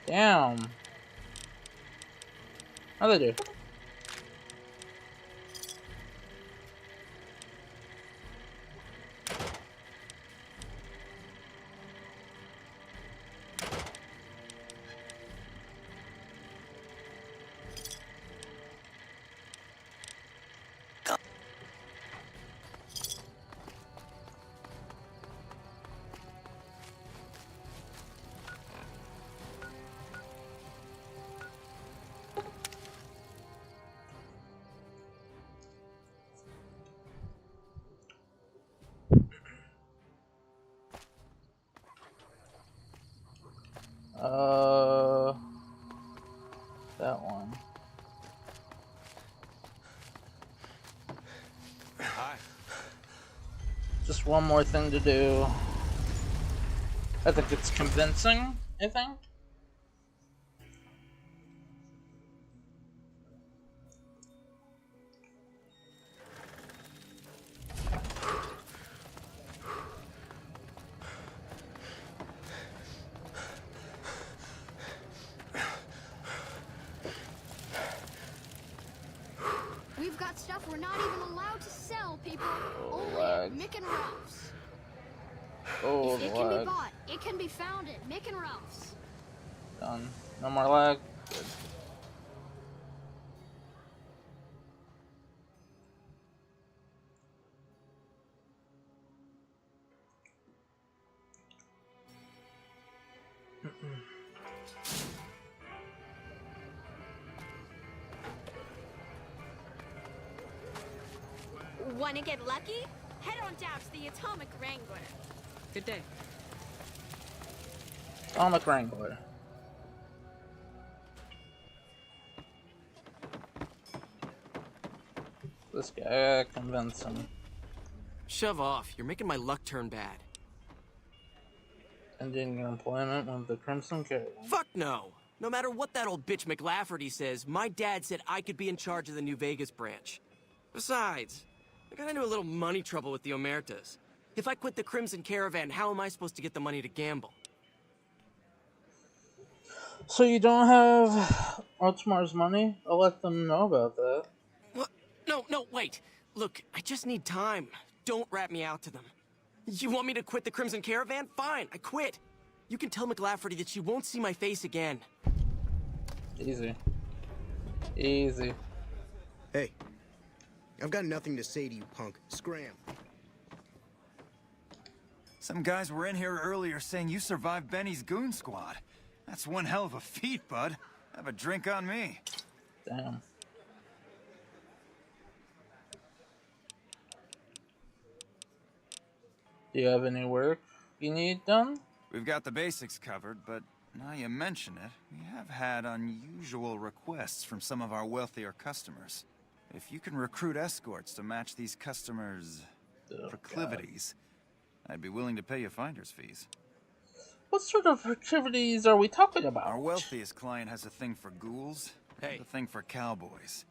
Damn. Oh, they do. That one. Hi. Just one more thing to do. I think it's convincing, I think. We've got stuff we're not even allowed to sell, people. Only lag. at Mick and Ralph's. Oh, If it the can be lag. bought, it can be found at Mick and Ralph's. Done. No more lag. Good. Wanna get lucky? Head on down to the Atomic Wrangler. Good day. Atomic Wrangler. This guy, I gotta convince him. Shove off. You're making my luck turn bad. Ending your employment with the Crimson Caravan. Fuck no! No matter what that old bitch McLafferty says, my dad said I could be in charge of the New Vegas branch. Besides, I got into a little money trouble with the Omertas. If I quit the Crimson Caravan, how am I supposed to get the money to gamble? So you don't have Ultimar's money? I'll let them know about that. What? No, wait. Look, I just need time. Don't rat me out to them. You want me to quit the Crimson Caravan? Fine, I quit. You can tell McLafferty that she won't see my face again. Easy. Easy. Hey, I've got nothing to say to you, punk. Scram. Some guys were in here earlier saying you survived Benny's goon squad. That's one hell of a feat, bud. Have a drink on me. Damn. Do you have any work you need done? We've got the basics covered, but now you mention it, we have had unusual requests from some of our wealthier customers. If you can recruit escorts to match these customers' proclivities, I'd be willing to pay you finder's fees. What sort of activities are we talking about? Our wealthiest client has a thing for ghouls, and a thing for cowboys.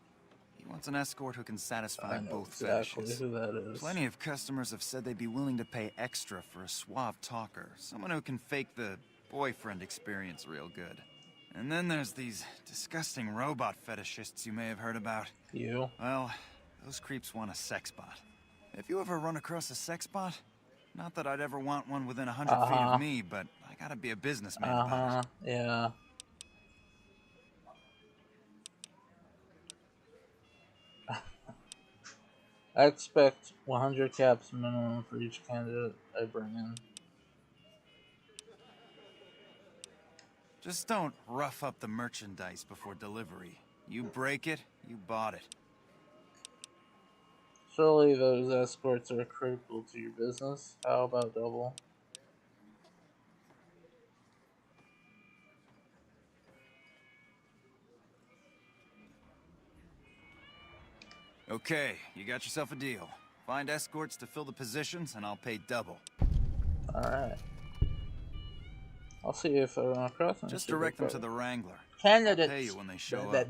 He wants an escort who can satisfy both fetishes. Who that is. Plenty of customers have said they'd be willing to pay extra for a suave talker, someone who can fake the boyfriend experience real good. And then there's these disgusting robot fetishists you may have heard about. You? Well, those creeps want a sex bot. If you ever run across a sex bot, not that I'd ever want one within 100 feet of me, but I gotta be a businessman about it. Yeah. I expect 100 caps minimum for each candidate I bring in. Just don't rough up the merchandise before delivery. You break it, you bought it. Surely those escorts are critical to your business. How about double? Okay, you got yourself a deal. Find escorts to fill the positions, and I'll pay double. Alright. I'll see if I run across them. Just direct them to the Wrangler. Candidates. I'll pay you when they show up.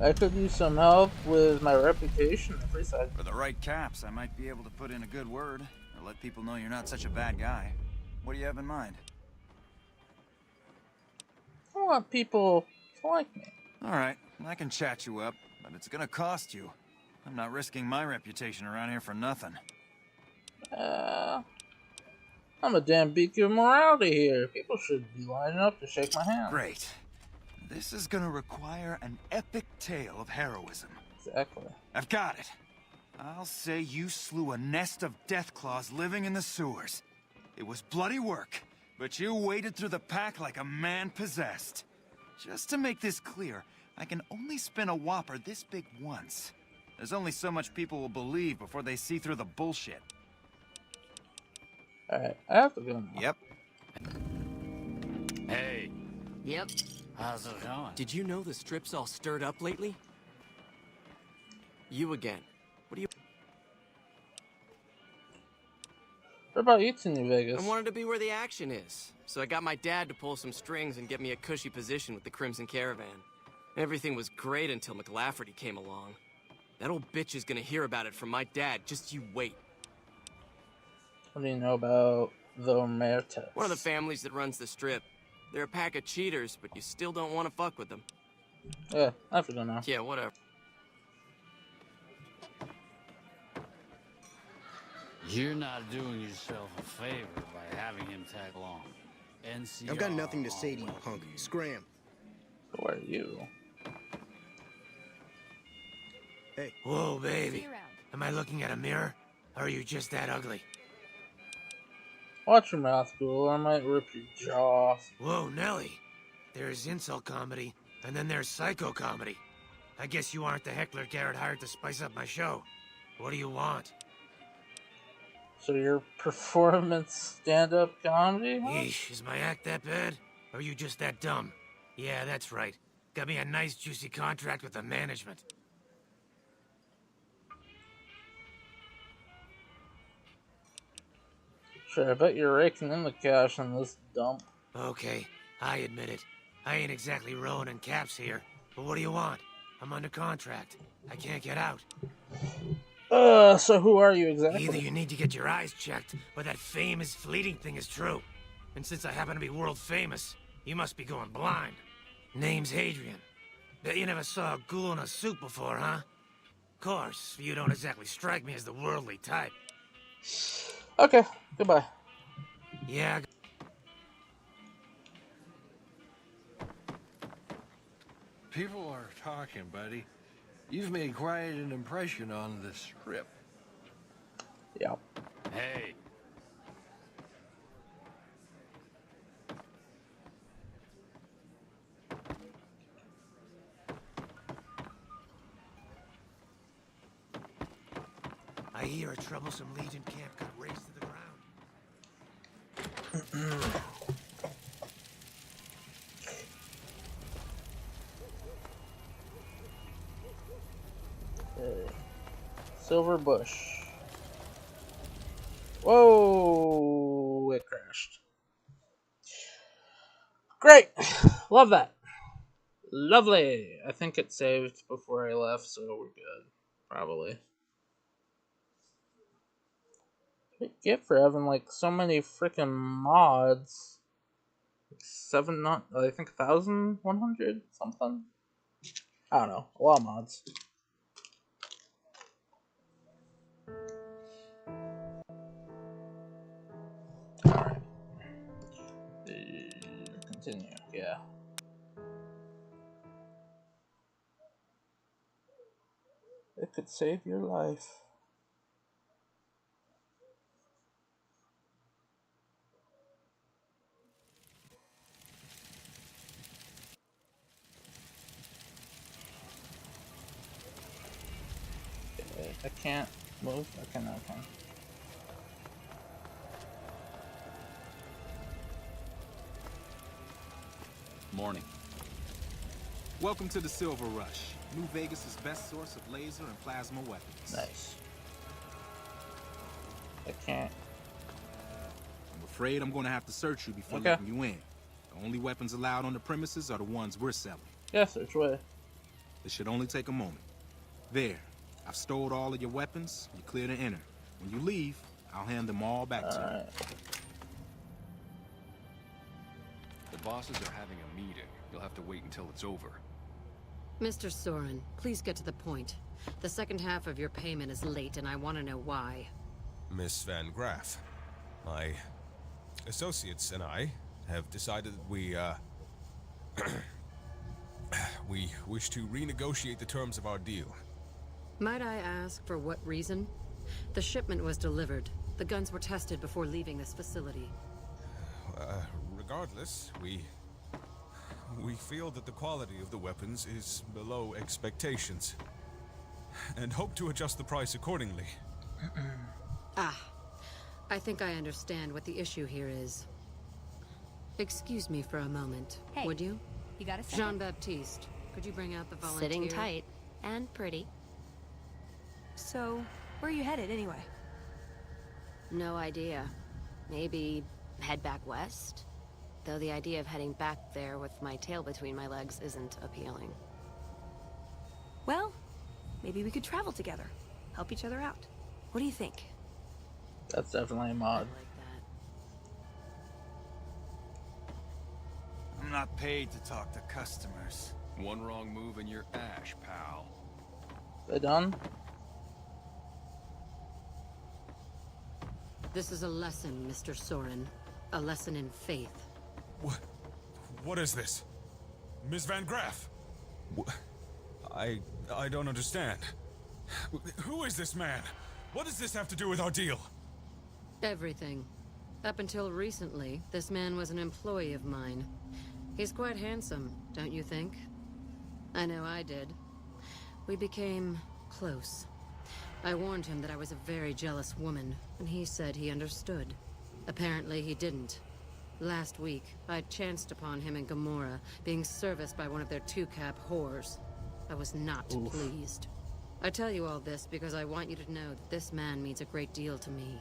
I could use some help with my reputation in Freeside. For the right caps, I might be able to put in a good word, or let people know you're not such a bad guy. What do you have in mind? I want people to like me. Alright, I can chat you up, but it's gonna cost you. I'm not risking my reputation around here for nothing. I'm a damn beacon of morality here. People should be lining up to shake my hand. Great. This is gonna require an epic tale of heroism. Exactly. I've got it. I'll say you slew a nest of deathclaws living in the sewers. It was bloody work, but you waded through the pack like a man possessed. Just to make this clear, I can only spin a whopper this big once. There's only so much people will believe before they see through the bullshit. Alright, I have to go now. Yep. Hey. Yep. How's it going? Did you know the strip's all stirred up lately? You again. What do you... What about you to New Vegas? I wanted to be where the action is, so I got my dad to pull some strings and get me a cushy position with the Crimson Caravan. Everything was great until McLafferty came along. That old bitch is gonna hear about it from my dad, just you wait. What do you know about the Omertas? One of the families that runs the strip. They're a pack of cheaters, but you still don't want to fuck with them. Yeah, I have to go now. Yeah, whatever. You're not doing yourself a favor by having him tag along. NCR I've got nothing to say to you, punk. Scram. Who are you? Hey. Whoa, baby. Am I looking at a mirror? Or are you just that ugly? Watch your mouth, Ghoul. I might rip your jaw off. Whoa, Nelly. There's insult comedy, and then there's psycho comedy. I guess you aren't the heckler Garrett hired to spice up my show. What do you want? So your performance stand-up comedy? Huh? Yeesh, is my act that bad? Or are you just that dumb? Yeah, that's right. Got me a nice juicy contract with the management. Sure, I bet you're raking in the cash in this dump. Okay, I admit it. I ain't exactly rowing in caps here. But what do you want? I'm under contract. I can't get out. So who are you exactly? Either you need to get your eyes checked, or that fame is fleeting thing is true. And since I happen to be world famous, you must be going blind. Name's Hadrian. Bet you never saw a ghoul in a suit before, huh? Course, you don't exactly strike me as the worldly type. Okay, goodbye. Yeah. People are talking, buddy. You've made quite an impression on the Strip. Yeah. Hey. I hear a troublesome Legion camp got razed to the ground. Silver Bush. Whoa! It crashed. Great! Love that. Lovely! I think it saved before I left, so we're good. Probably. What do you get for having like so many freaking mods? Like I think 1,100 something? I don't know. A lot of mods. Alright. Continue, yeah. It could save your life. Okay, I can't move. Okay, no, I can. Morning. Welcome to the Silver Rush, New Vegas' best source of laser and plasma weapons. Nice. I can't. I'm afraid I'm going to have to search you before Okay. letting you in. The only weapons allowed on the premises are the ones we're selling. Yeah, search away. This should only take a moment. There. I've stored all of your weapons. You're clear to enter. When you leave, I'll hand them all back to you. The bosses are having a meeting. You'll have to wait until it's over. Mr. Soren, please get to the point. The second half of your payment is late, and I want to know why. Miss Van Graff, my associates and I have decided that we wish to renegotiate the terms of our deal. Might I ask for what reason? The shipment was delivered. The guns were tested before leaving this facility. Regardless, we feel that the quality of the weapons is below expectations, and hope to adjust the price accordingly. I think I understand what the issue here is. Excuse me for a moment, Hey, would you? You got a second? Jean-Baptiste, could you bring out the volunteer? Sitting tight and pretty. So, where are you headed anyway? No idea. Maybe head back west? Though the idea of heading back there with my tail between my legs isn't appealing. Well, maybe we could travel together. Help each other out. What do you think? That's definitely a mod. I'm not paid to talk to customers. One wrong move and you're ash, pal. They done? This is a lesson, Mr. Soren. A lesson in faith. What is this? Miss Van Graff? I don't understand. Who is this man? What does this have to do with our deal? Everything. Up until recently, this man was an employee of mine. He's quite handsome, don't you think? I know I did. We became close. I warned him that I was a very jealous woman, and he said he understood. Apparently he didn't. Last week, I chanced upon him in Gamora, being serviced by one of their two-cap whores. I was not pleased. I tell you all this because I want you to know that this man means a great deal to me.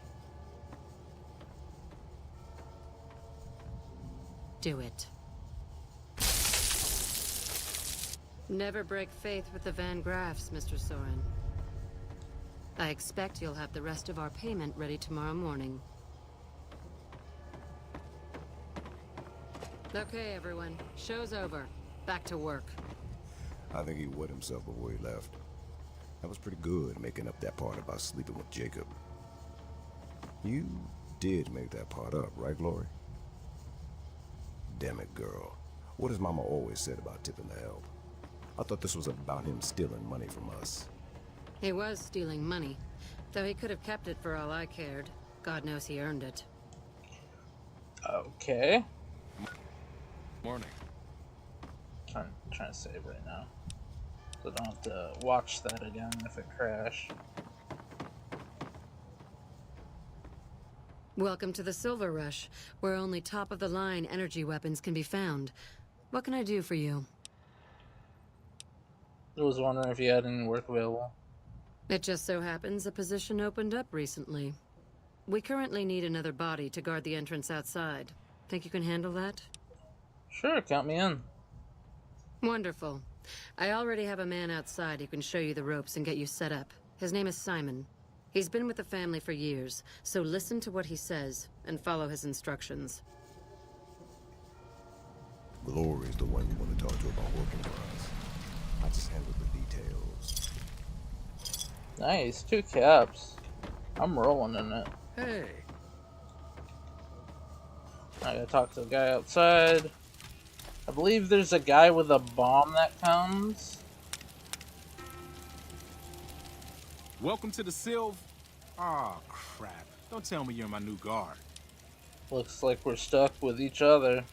Do it. Never break faith with the Van Graffs, Mr. Soren. I expect you'll have the rest of our payment ready tomorrow morning. Okay, everyone. Show's over. Back to work. I think he wet himself before he left. That was pretty good, making up that part about sleeping with Jacob. You did make that part up, right, Glory? Damn it, girl. What has Mama always said about tipping the help? I thought this was about him stealing money from us. He was stealing money, though he could have kept it for all I cared. God knows he earned it. Okay. Morning. Trying to save right now, so I don't have to watch that again if it crashed. Welcome to the Silver Rush, where only top-of-the-line energy weapons can be found. What can I do for you? I was wondering if you had any work available. It just so happens a position opened up recently. We currently need another body to guard the entrance outside. Think you can handle that? Sure, count me in. Wonderful. I already have a man outside who can show you the ropes and get you set up. His name is Simon. He's been with the family for years, so listen to what he says and follow his instructions. Glory's the one you want to talk to about working for us. I just handle the details. Nice, 2 caps. I'm rolling in it. Hey. I gotta talk to the guy outside. I believe there's a guy with a bomb that comes. Welcome to the Silv. Aw, crap. Don't tell me you're my new guard. Looks like we're stuck with each other.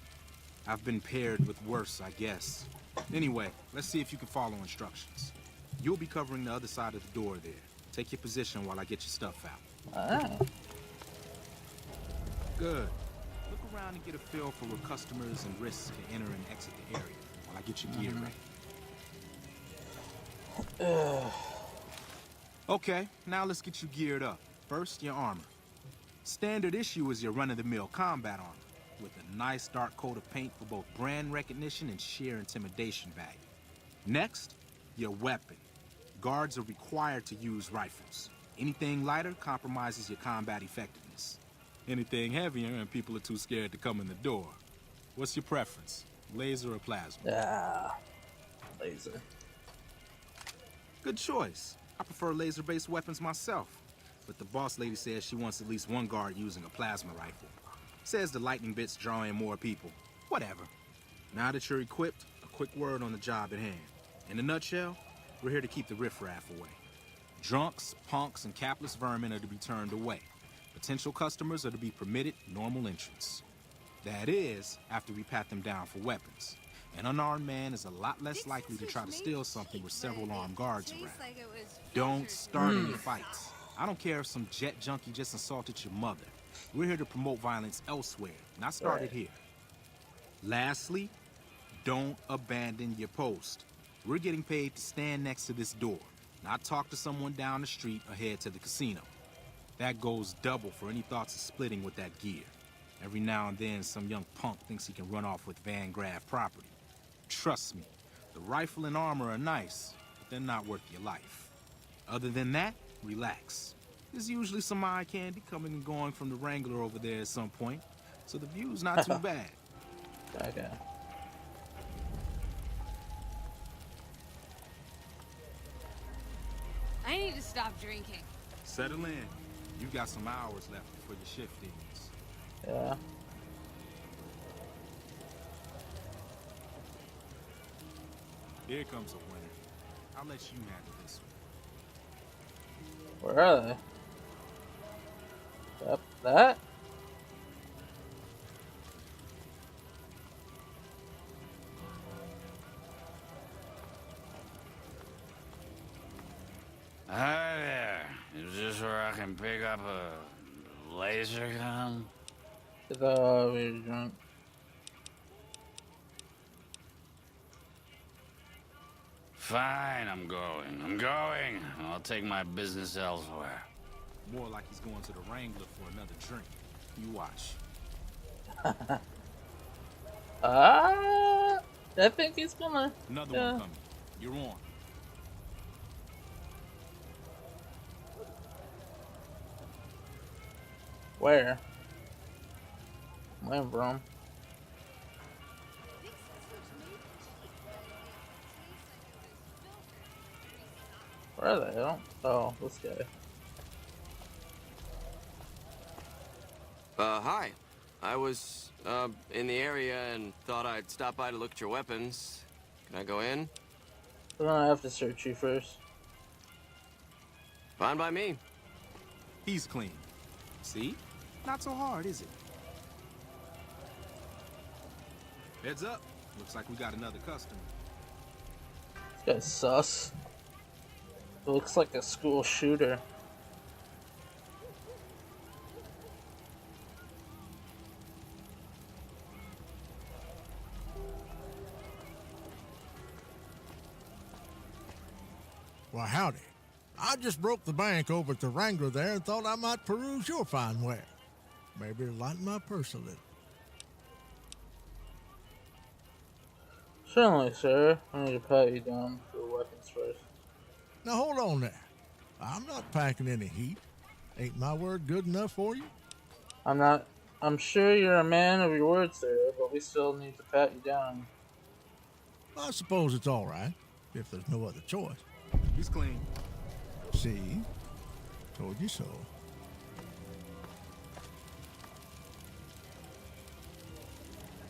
I've been paired with worse, I guess. Anyway, let's see if you can follow instructions. You'll be covering the other side of the door there. Take your position while I get your stuff out. Alright. Good. Look around and get a feel for where customers and risks can enter and exit the area while I get your gear ready. Okay, now let's get you geared up. First, your armor. Standard issue is your run-of-the-mill combat armor, with a nice dark coat of paint for both brand recognition and sheer intimidation value. Next, your weapon. Guards are required to use rifles. Anything lighter compromises your combat effectiveness. Anything heavier and people are too scared to come in the door. What's your preference, laser or plasma? Laser. Good choice. I prefer laser-based weapons myself, but the boss lady says she wants at least one guard using a plasma rifle. Says the lightning bits draw in more people. Whatever. Now that you're equipped, a quick word on the job at hand. In a nutshell, we're here to keep the riffraff away. Drunks, punks, and capless vermin are to be turned away. Potential customers are to be permitted normal entrance. That is, after we pat them down for weapons. An unarmed man is a lot less likely to try to steal something with several armed guards around. Don't start any fights. I don't care if some jet junkie just insulted your mother. We're here to promote violence elsewhere, not start it here. Lastly, don't abandon your post. We're getting paid to stand next to this door, not talk to someone down the street or head to the casino. That goes double for any thoughts of splitting with that gear. Every now and then, some young punk thinks he can run off with Van Graff property. Trust me, the rifle and armor are nice, but they're not worth your life. Other than that, relax. There's usually some eye candy coming and going from the Wrangler over there at some point, so the view's not too bad. Okay. I need to stop drinking. Settle in. You got some hours left before your shift ends. Yeah. Here comes a winner. I'll let you handle this one. Where are they? Yep, that? Hi there. can pick up a laser gun? We're drunk. Fine, I'm going. I'm going. I'll take my business elsewhere. More like he's going to the Wrangler for another drink. You watch. I think he's gonna. Another one coming. You're on. Where? Where from? Where are they? I don't. Oh, this guy. Hi. I was, in the area and thought I'd stop by to look at your weapons. Can I go in? We're gonna have to search you first. Fine by me. He's clean. See? Not so hard, is it? Heads up. Looks like we got another customer. This guy's sus. It looks like a school shooter. Why, howdy. I just broke the bank over at the Wrangler there and thought I might peruse your fine ware. Maybe lighten my purse a little. Certainly, sir. I need to pat you down for weapons first. Now hold on there. I'm not packing any heat. Ain't my word good enough for you? I'm not. I'm sure you're a man of your words, sir, but we still need to pat you down. I suppose it's all right, if there's no other choice. He's clean. See? Told you so.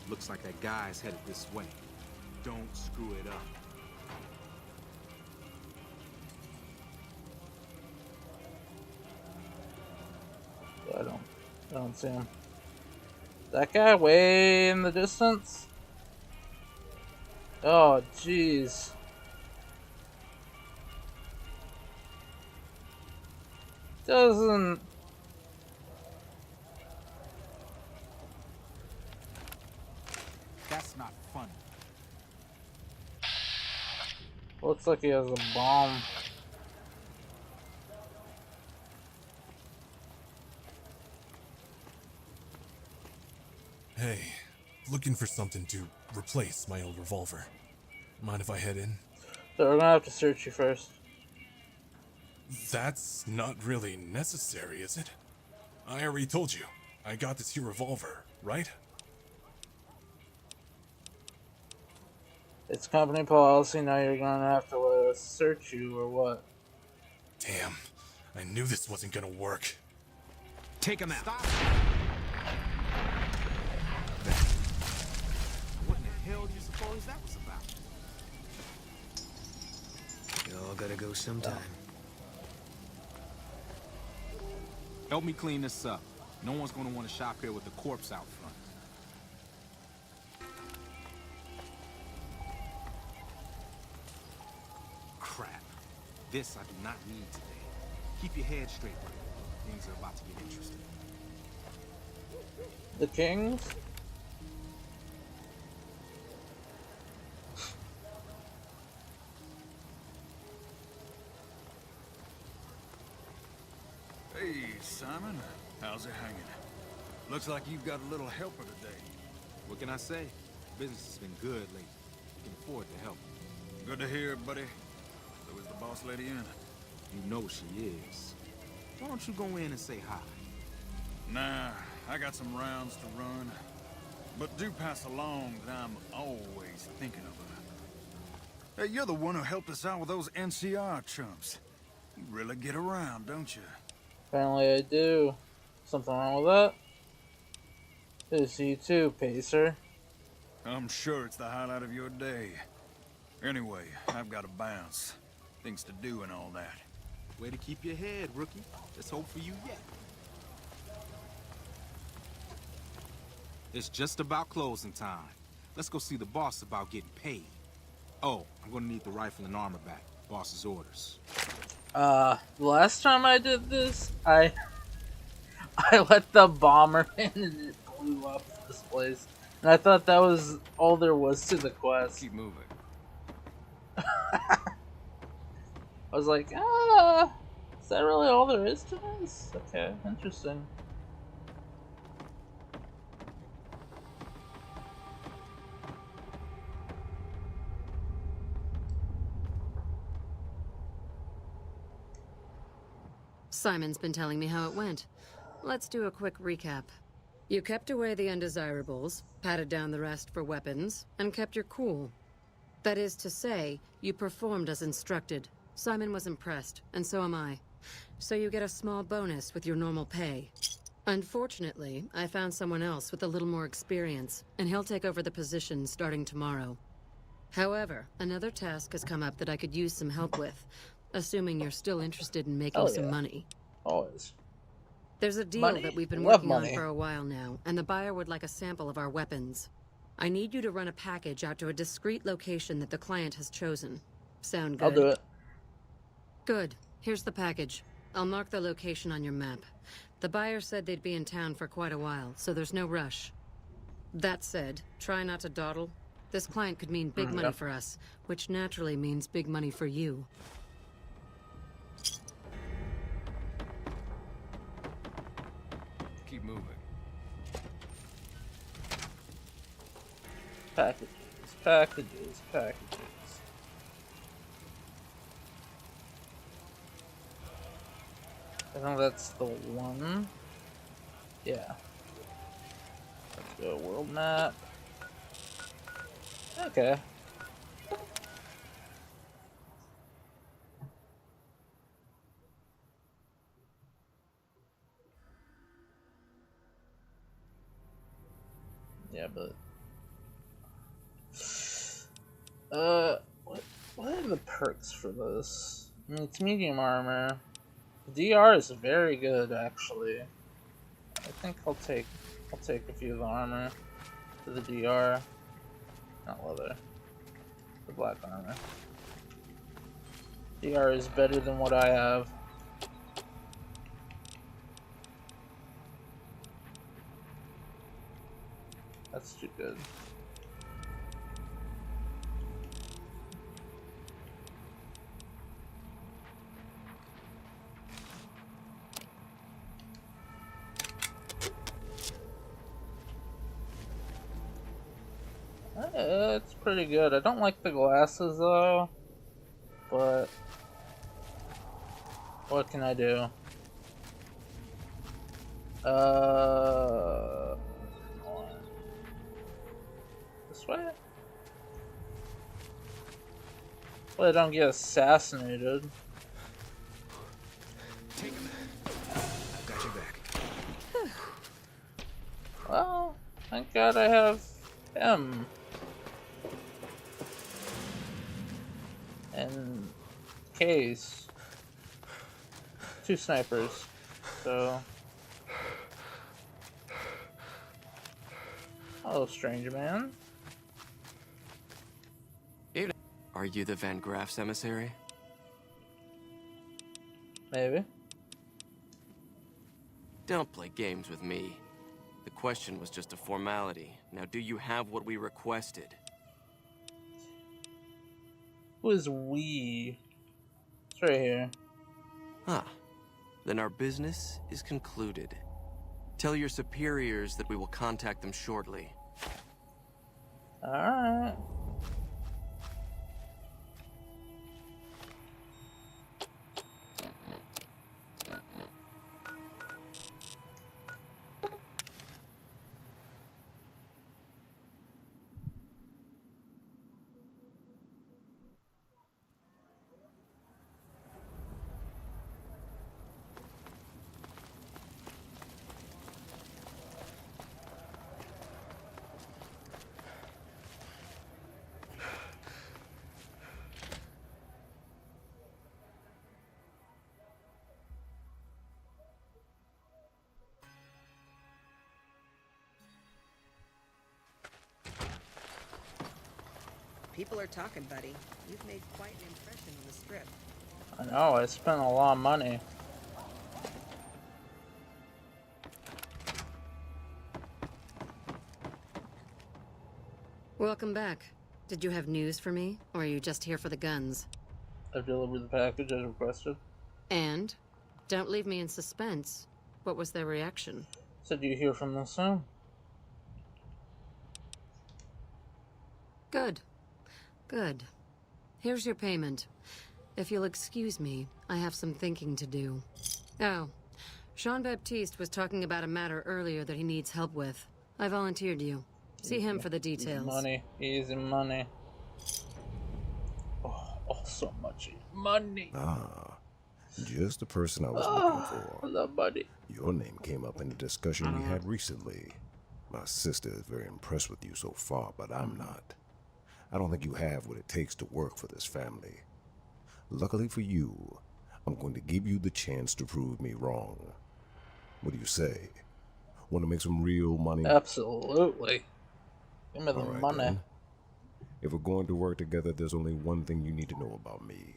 Looks like that guy's headed this way. Don't screw it up. I don't see him. That guy way in the distance? Oh, jeez. Doesn't... That's not funny. Looks like he has a bomb. Hey, looking for something to replace my old revolver. Mind if I head in? So we're gonna have to search you first. That's not really necessary, is it? I already told you. I got this here revolver, right? It's company policy, now you're gonna have to let us search you, or what? Damn, I knew this wasn't gonna work. Take him out. Stop. What in the hell do you suppose that was about? You all gotta go sometime. Help me clean this up. No one's gonna want to shop here with the corpse out front. Crap. This I do not need today. Keep your head straight, buddy. Things are about to get interesting. The Kings? Hey, Simon. How's it hanging? Looks like you've got a little helper today. What can I say? Business has been good lately. Can afford to help. Good to hear, buddy. So is the boss lady in? You know she is. Why don't you go in and say hi? Nah, I got some rounds to run. But do pass along that I'm always thinking of her. Hey, you're the one who helped us out with those NCR chumps. You really get around, don't you? Apparently I do. Something wrong with that? Good to see you too, Pacer. I'm sure it's the highlight of your day. Anyway, I've got to bounce. Things to do and all that. Way to keep your head, rookie. Let's hope for you yet. It's just about closing time. Let's go see the boss about getting paid. Oh, I'm gonna need the rifle and armor back. Boss's orders. The last time I did this, I let the bomber in and it blew up this place. And I thought that was all there was to the quest. Keep moving. I was like, is that really all there is to this? Okay, interesting. Simon's been telling me how it went. Let's do a quick recap. You kept away the undesirables, patted down the rest for weapons, and kept your cool. That is to say, you performed as instructed. Simon was impressed, and so am I. So you get a small bonus with your normal pay. Unfortunately, I found someone else with a little more experience, and he'll take over the position starting tomorrow. However, another task has come up that I could use some help with, assuming you're still interested in making some money. Always. There's a deal Money? that we've been Love working money. on for a while now, and the buyer would like a sample of our weapons. I need you to run a package out to a discreet location that the client has chosen. Sound good? I'll do it. Good. Here's the package. I'll mark the location on your map. The buyer said they'd be in town for quite a while, so there's no rush. That said, try not to dawdle. This client could mean big money for us, which naturally means big money for you. Keep moving. Packages, packages, packages. I think that's the one. Yeah. Let's go world map. Okay. Yeah, but what are the perks for this? I mean, it's medium armor. The DR is very good, actually. I think I'll take a few of the armor to the DR. Not leather. The black armor. DR is better than what I have. That's too good. It's pretty good. I don't like the glasses though, but what can I do? This way? Well, I don't get assassinated. Take him. I've got your back. Well, thank God I have him. And Case. 2 snipers. So. Hello, stranger man. Are you the Van Graff's emissary? Maybe. Don't play games with me. The question was just a formality. Now, do you have what we requested? Who is we? It's right here. Ah, then our business is concluded. Tell your superiors that we will contact them shortly. Alright. People are talking, buddy. You've made quite an impression on the strip. I know, I spent a lot of money. Welcome back. Did you have news for me, or are you just here for the guns? I've delivered the package as requested. And? Don't leave me in suspense. What was their reaction? Said you hear from them soon. Good. Good. Here's your payment. If you'll excuse me, I have some thinking to do. Oh, Jean-Baptiste was talking about a matter earlier that he needs help with. I volunteered you. See him for the details. Money. Easy money. Oh, so much money. Ah, just the person I was looking for. The money. Your name came up in a discussion we had recently. My sister is very impressed with you so far, but I'm not. I don't think you have what it takes to work for this family. Luckily for you, I'm going to give you the chance to prove me wrong. What do you say? Want to make some real money? Absolutely. Give me the All right, money. then. If we're going to work together, there's only one thing you need to know about me.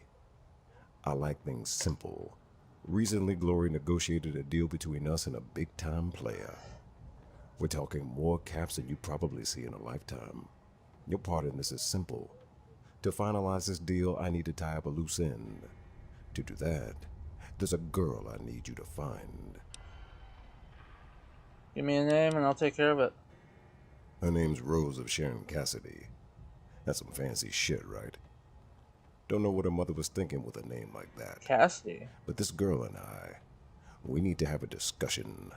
I like things simple. Recently, Glory negotiated a deal between us and a big-time player. We're talking more caps than you probably see in a lifetime. Your part in this is simple. To finalize this deal, I need to tie up a loose end. To do that, there's a girl I need you to find. Give me a name and I'll take care of it. Her name's Rose of Sharon Cassidy. That's some fancy shit, right? Don't know what her mother was thinking with a name like that. Cassidy? But this girl and we need to have a discussion.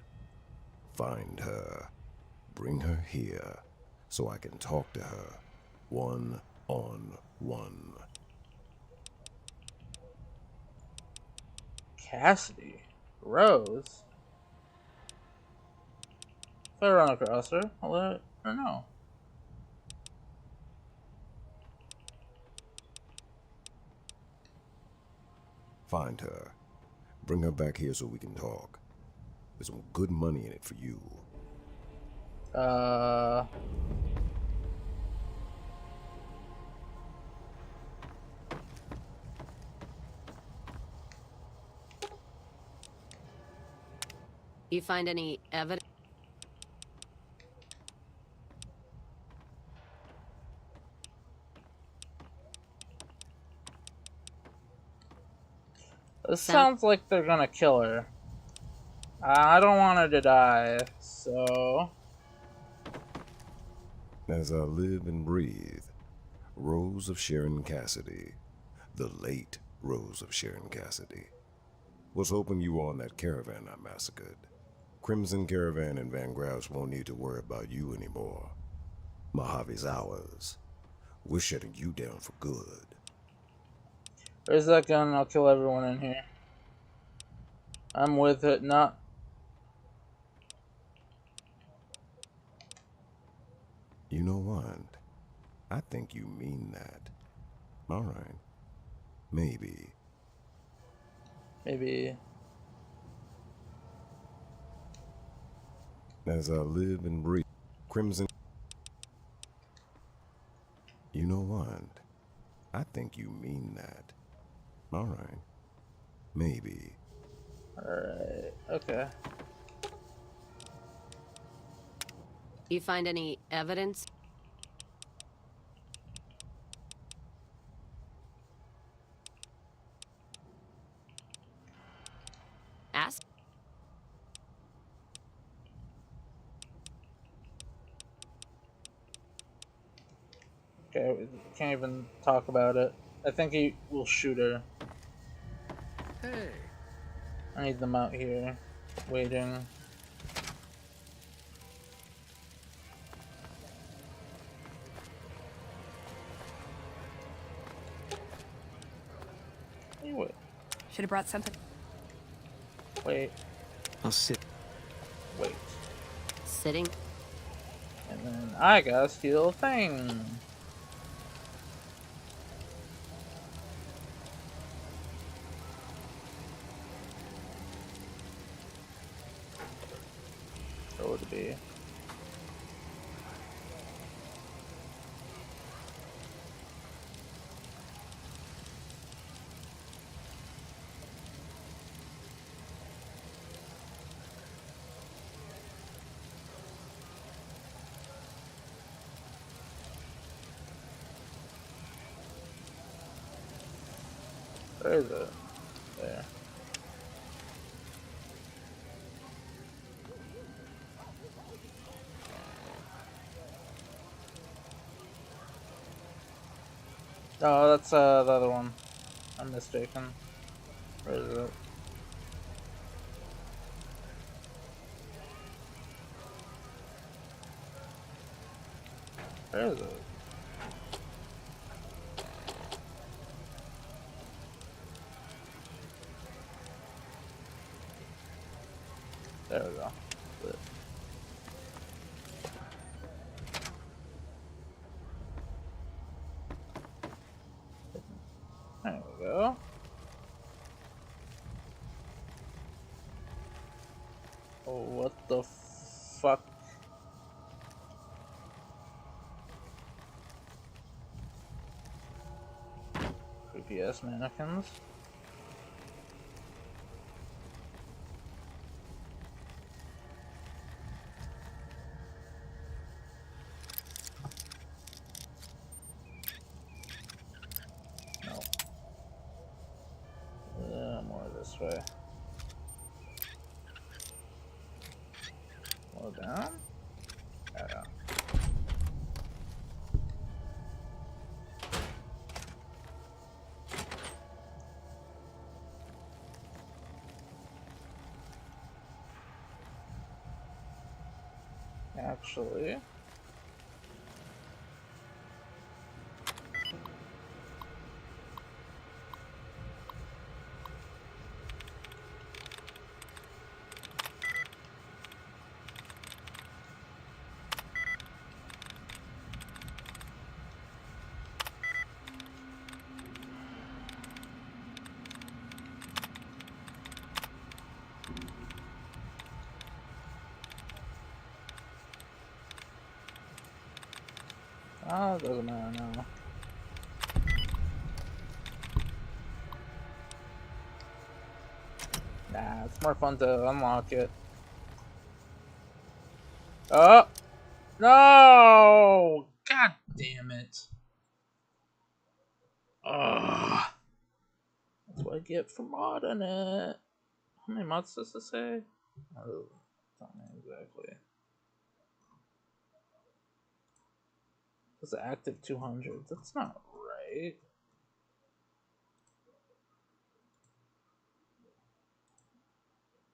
Find her. Bring her here so I can talk to her. One-on-one. Cassidy? Rose? If I run across her, I'll let her know. Find her. Bring her back here so we can talk. There's some good money in it for you. You find any evidence? This sounds like they're gonna kill her. I don't want her to die, so... As I live and breathe, Rose of Sharon Cassidy. The late Rose of Sharon Cassidy. Was hoping you were on that caravan I massacred. Crimson Caravan and Van Graff's won't need to worry about you anymore. Mojave's ours. We're shutting you down for good. Where's that gun? I'll kill everyone in here. I'm with it, not... You know what? I think you mean that. Alright. Maybe. Maybe... As I live and breathe, Crimson... You know what? I think you mean that. Alright. Maybe. Alright, okay. You find any evidence? Ask. Okay, we can't even talk about it. I think he will shoot her. Hey. I need them out here, waiting. Wait. Should have brought something. Wait. I'll sit. Wait. Sitting. And then I gotta steal a thing. What would it be? Where is it? There. Oh, that's the other one. I'm mistaken. Where is it? Where is it? There we go. There we go. Oh, what the fuck? Creepy ass mannequins. No. More this way. More down? Yeah. Actually, oh, it doesn't matter now. Nah, it's more fun to unlock it. Oh! No! God damn it. Ugh. That's what I get for modding it. How many mods does this say? Oh, don't know exactly. It's active 200. That's not right.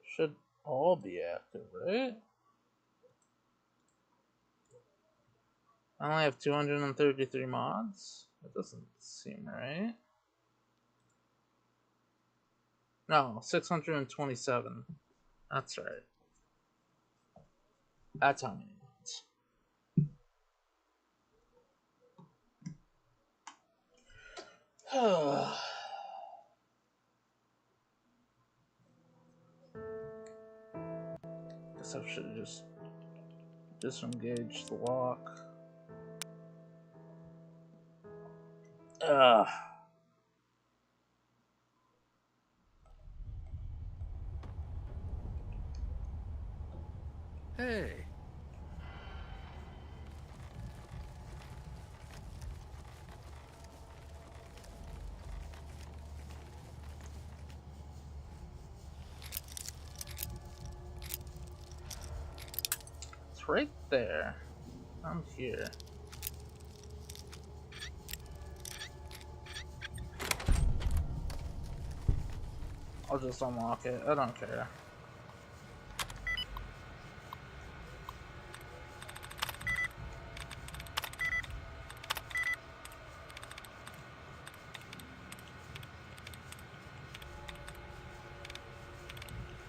Should all be active, right? I only have 233 mods? That doesn't seem right. No, 627. That's right. That's how many mods. Guess I should have just disengaged the lock. Ugh. Hey. It's right there. I'm here. I'll just unlock it. I don't care.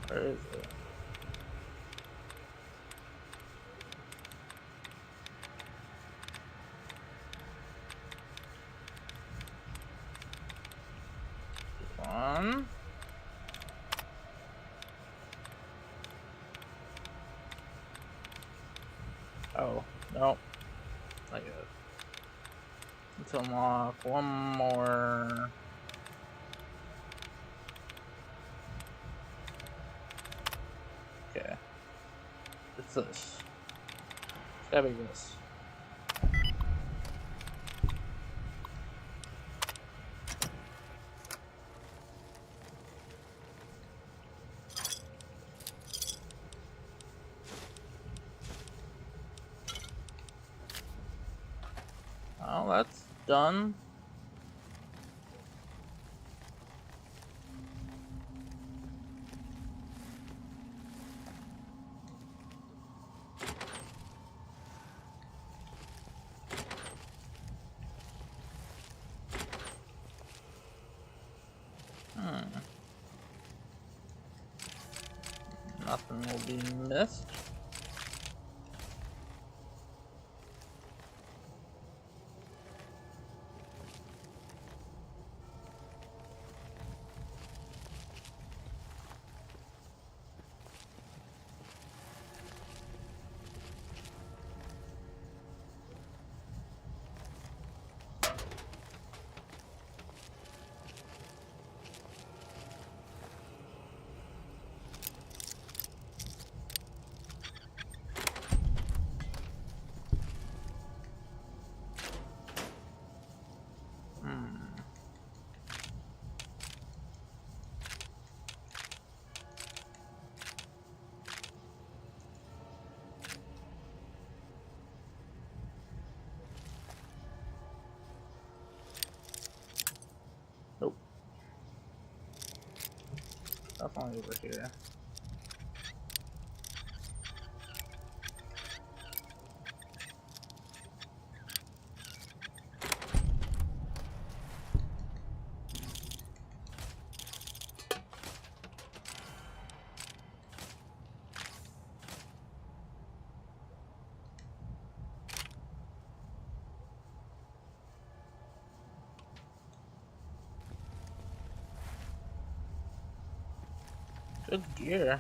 Where is it? One. Oh, no. Not yet. Let's unlock one more. Okay. It's this. It's gotta be this. Well, that's done. Nothing will be missed. Nope. Definitely over here. Good gear.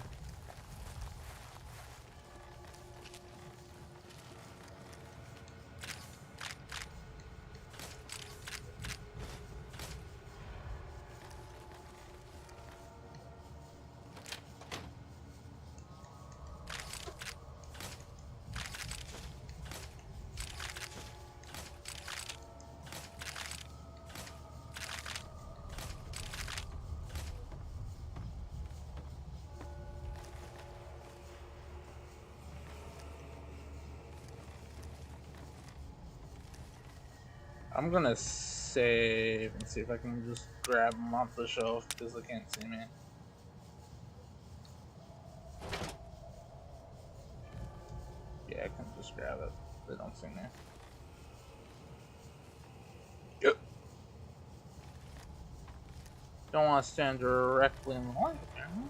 I'm gonna save and see if I can just grab them off the shelf because they can't see me. Yeah, I can just grab it. They don't see me. Yep. Don't want to stand directly in the light, apparently.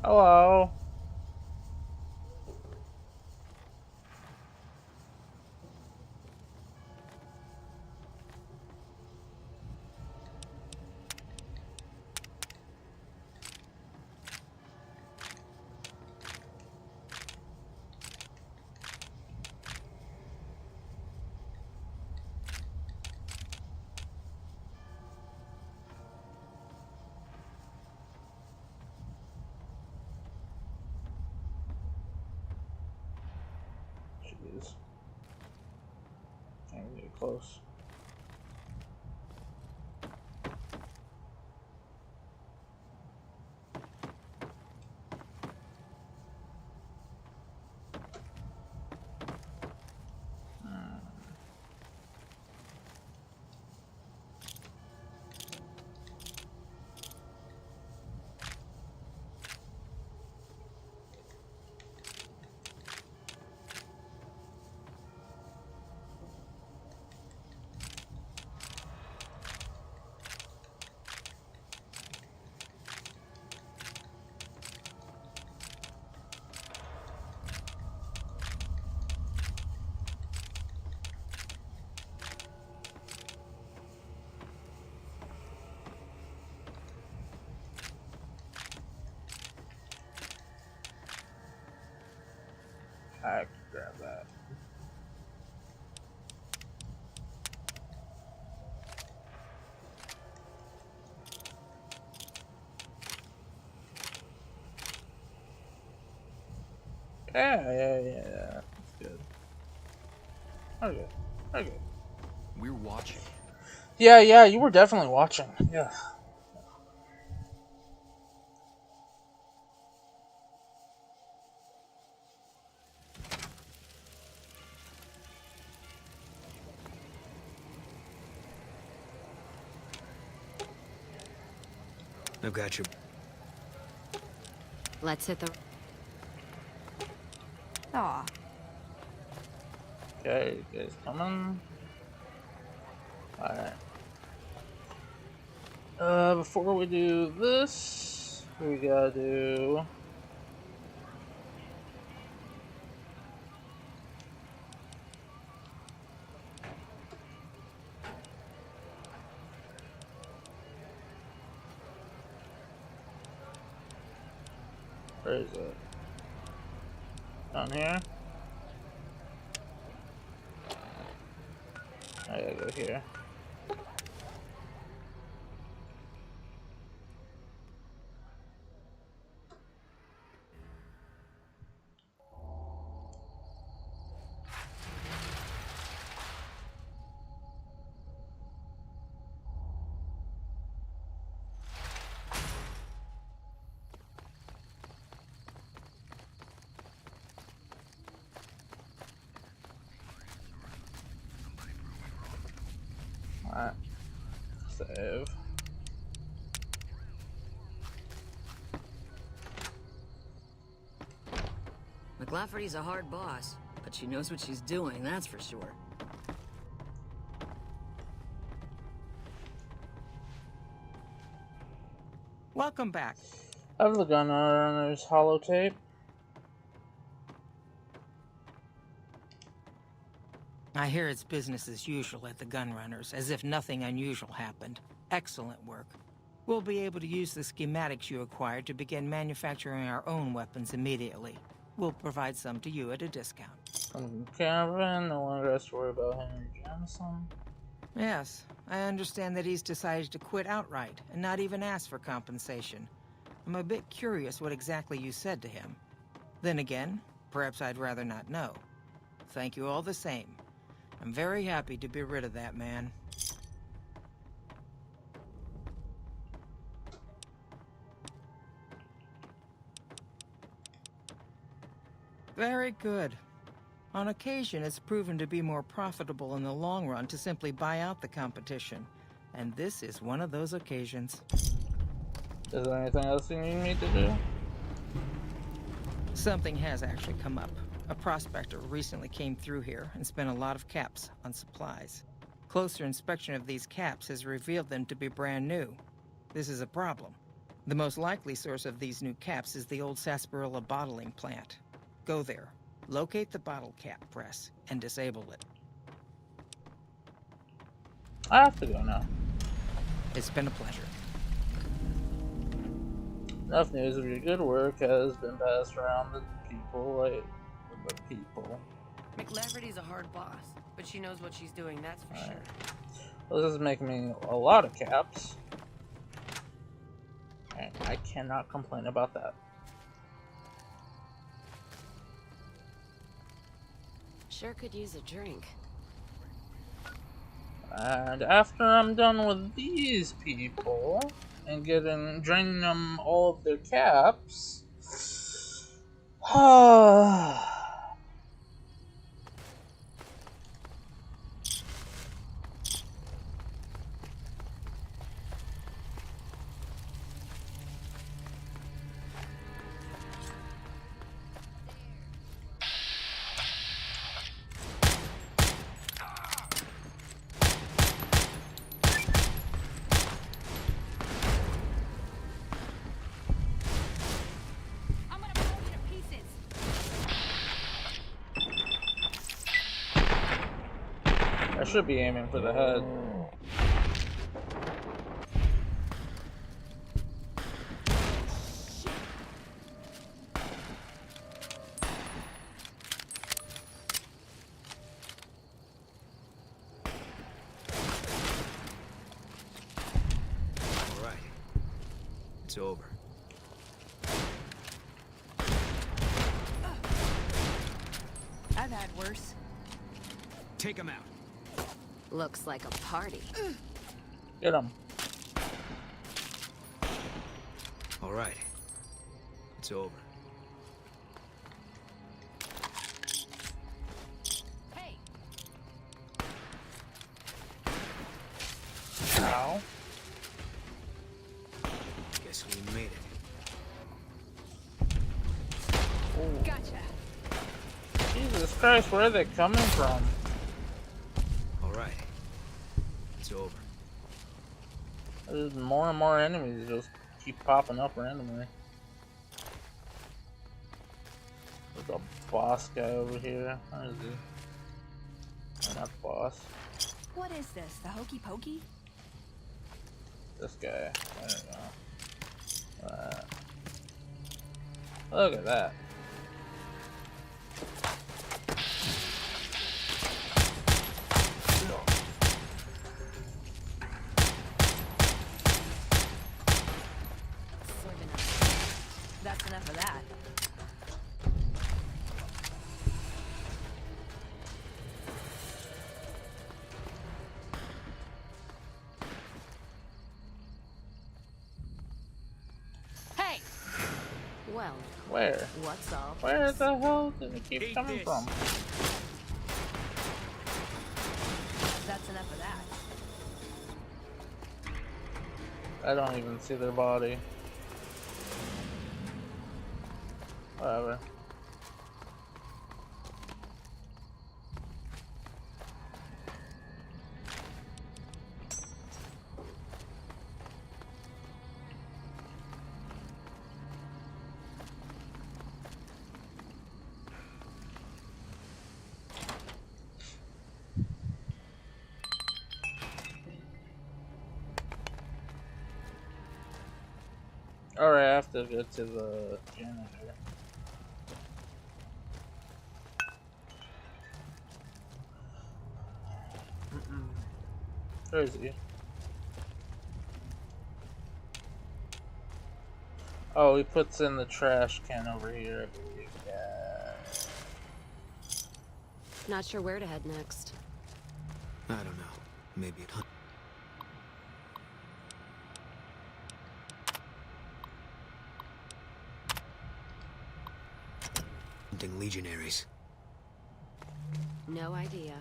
Hello. Jeez. Can't get close. I can grab that. Yeah. That's good. Okay. We're watching. Yeah, you were definitely watching. Yeah. I've got you. Let's hit the... Aw. Okay, you guys coming? Alright. Before we do this, we gotta do... Where is it? Down here? I gotta go here. Alright. Save. McLafferty's a hard boss, but she knows what she's doing, that's for sure. Welcome back. I have the gun runner's holotape. I hear it's business as usual at the Gunrunners, as if nothing unusual happened. Excellent work. We'll be able to use the schematics you acquired to begin manufacturing our own weapons immediately. We'll provide some to you at a discount. Cameron, no longer has to worry about Henry Jameson. Yes, I understand that he's decided to quit outright and not even ask for compensation. I'm a bit curious what exactly you said to him. Then again, perhaps I'd rather not know. Thank you all the same. I'm very happy to be rid of that man. Very good. On occasion, it's proven to be more profitable in the long run to simply buy out the competition. And this is one of those occasions. Is there anything else you need me to do? Something has actually come up. A prospector recently came through here and spent a lot of caps on supplies. Closer inspection of these caps has revealed them to be brand new. This is a problem. The most likely source of these new caps is the old sarsaparilla bottling plant. Go there, locate the bottle cap press, and disable it. I have to go now. It's been a pleasure. Enough news of your good work has been passed around the people. McLafferty's a hard boss, but she knows what she's doing, that's for sure. Well, this is making me a lot of caps. And I cannot complain about that. Sure could use a drink. And after I'm done with these people and draining them all of their caps, I should be aiming for the head. It's over. I've had worse. Take him out. Looks like a party. Get him. All right. It's over. Hey! Ow. Guess we made it. Ooh. Gotcha. Jesus Christ, where are they coming from? All right. It's over. There's more and more enemies just keep popping up randomly. There's a boss guy over here. Where is he? Oh, not boss. What is this? The hokey pokey? This guy. I don't know. Look at that. That's enough of that. Hey! Well, Where? what's all Where this? the hell did it keep Eat coming this. from? That's enough of that. I don't even see their body. Whatever. Alright, I have to go to the janitor. Where is he? Oh, he puts in the trash can over here, I believe. Yeah. Not sure where to head next. I don't know. Maybe it. Hunting legionaries. No idea.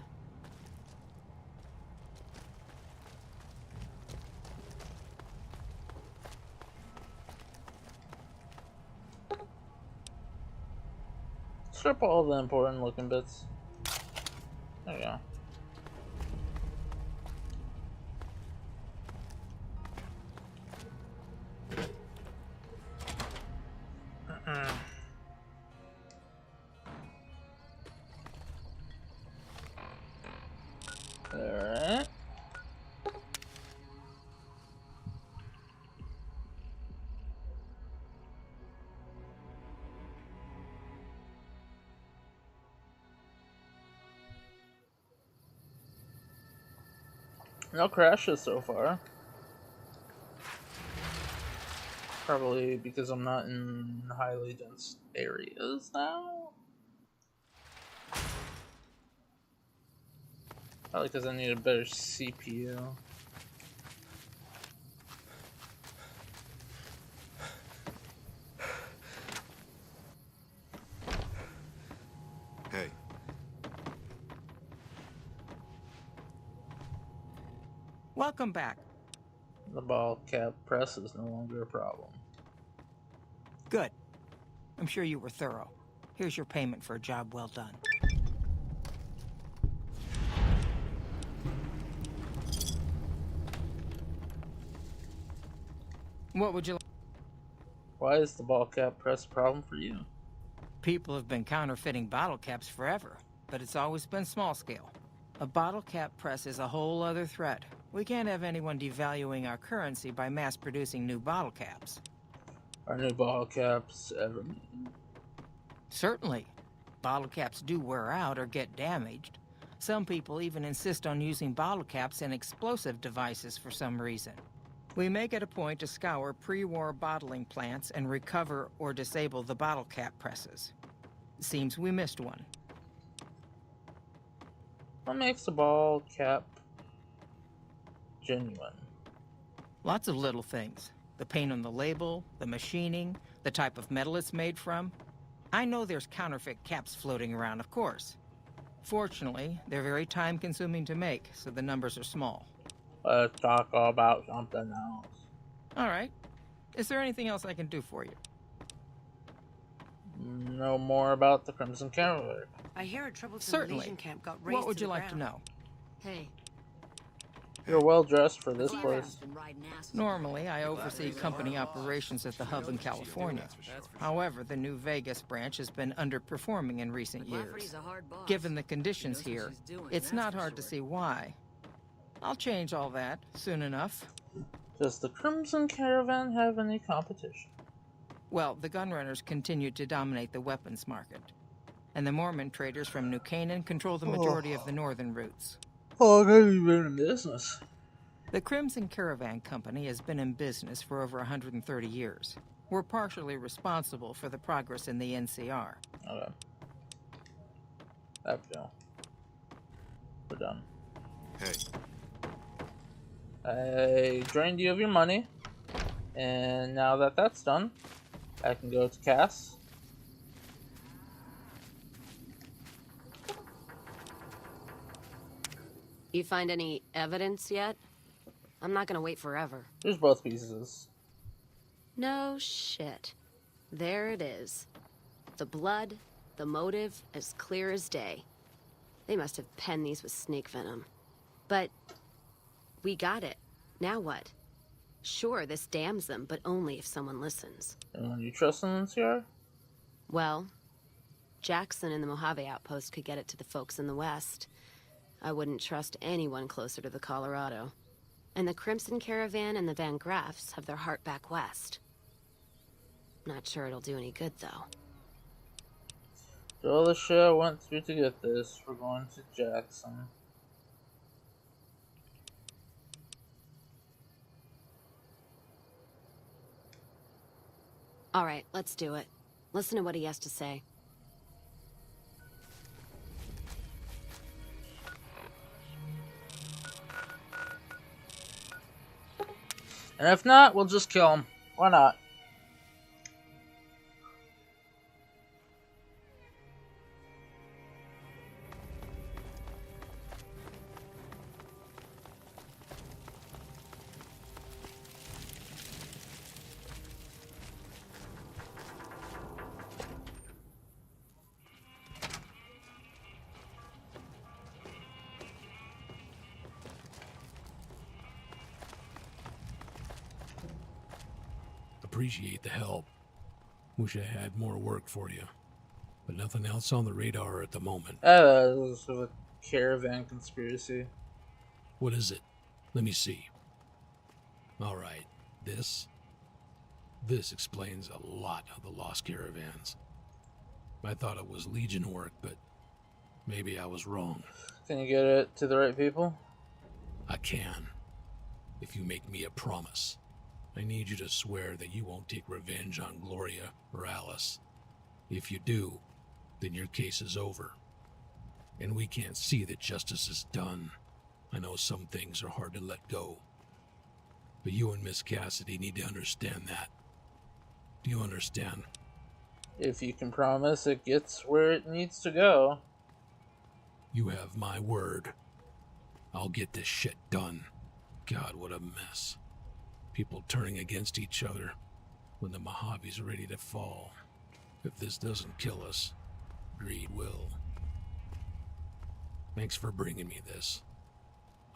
Strip all the important looking bits. There you go. Alright. No crashes so far. Probably because I'm not in highly dense areas now. Probably because I need a better CPU. Hey. Welcome back. The ball cap press is no longer a problem. Good. I'm sure you were thorough. Here's your payment for a job well done. What would you like? Why is the ball cap press a problem for you? People have been counterfeiting bottle caps forever, but it's always been small scale. A bottle cap press is a whole other threat. We can't have anyone devaluing our currency by mass producing new bottle caps. Are new bottle caps ever made? Certainly. Bottle caps do wear out or get damaged. Some people even insist on using bottle caps in explosive devices for some reason. We make it a point to scour pre-war bottling plants and recover or disable the bottle cap presses. Seems we missed one. What makes the ball cap genuine? Lots of little things. The paint on the label, the machining, the type of metal it's made from. I know there's counterfeit caps floating around, of course. Fortunately, they're very time-consuming to make, so the numbers are small. Let's talk about something else. All right. Is there anything else I can do for you? Know more about the Crimson Cavalier. I hear a troublesome Certainly. Legion camp got razed What would to you the like to ground. know? Hey. You're well dressed for this place. Normally, I oversee company operations at the hub in California. However, the new Vegas branch has been underperforming in recent years. Given the conditions here, it's not hard to see why. I'll change all that soon enough. Does the Crimson Caravan have any competition? Well, the gunrunners continue to dominate the weapons market. And the Mormon traders from New Canaan control the majority of the northern routes. How long have you been in business? The Crimson Caravan Company has been in business for over 130 years. We're partially responsible for the progress in the NCR. Okay. There we go. We're done. Hey. I drained you of your money. And now that that's done, I can go to Cass. You find any evidence yet? I'm not gonna wait forever. There's both pieces. No shit. There it is. The blood, the motive, as clear as day. They must have penned these with snake venom. But we got it. Now what? Sure, this damns them, but only if someone listens. And you trust in NCR? Well, Jackson and the Mojave outpost could get it to the folks in the west. I wouldn't trust anyone closer to the Colorado. And the Crimson Caravan and the Van Graffs have their heart back west. Not sure it'll do any good, though. So all the shit I went through to get this, we're going to Jackson. All right, let's do it. Listen to what he has to say. And if not, we'll just kill him. Why not? Appreciate the help. Wish I had more work for you. But nothing else on the radar at the moment. This is a caravan conspiracy. What is it? Let me see. Alright, this explains a lot of the lost caravans. I thought it was Legion work, but maybe I was wrong. Can you get it to the right people? I can. If you make me a promise. I need you to swear that you won't take revenge on Gloria or Alice. If you do, then your case is over. And we can't see that justice is done. I know some things are hard to let go. But you and Miss Cassidy need to understand that. Do you understand? If you can promise it gets where it needs to go. You have my word. I'll get this shit done. God, what a mess. People turning against each other when the Mojave's ready to fall. If this doesn't kill us, greed will. Thanks for bringing me this.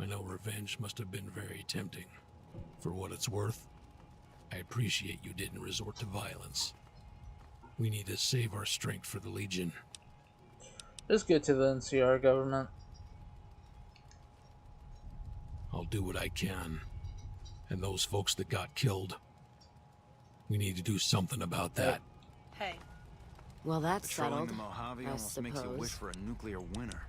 I know revenge must have been very tempting. For what it's worth, I appreciate you didn't resort to violence. We need to save our strength for the Legion. Just get to the NCR government. I'll do what I can. And those folks that got killed, we need to do something about that. Hey. Well, that's Patrolling settled, the Mojave I almost makes you wish suppose. for a nuclear winter.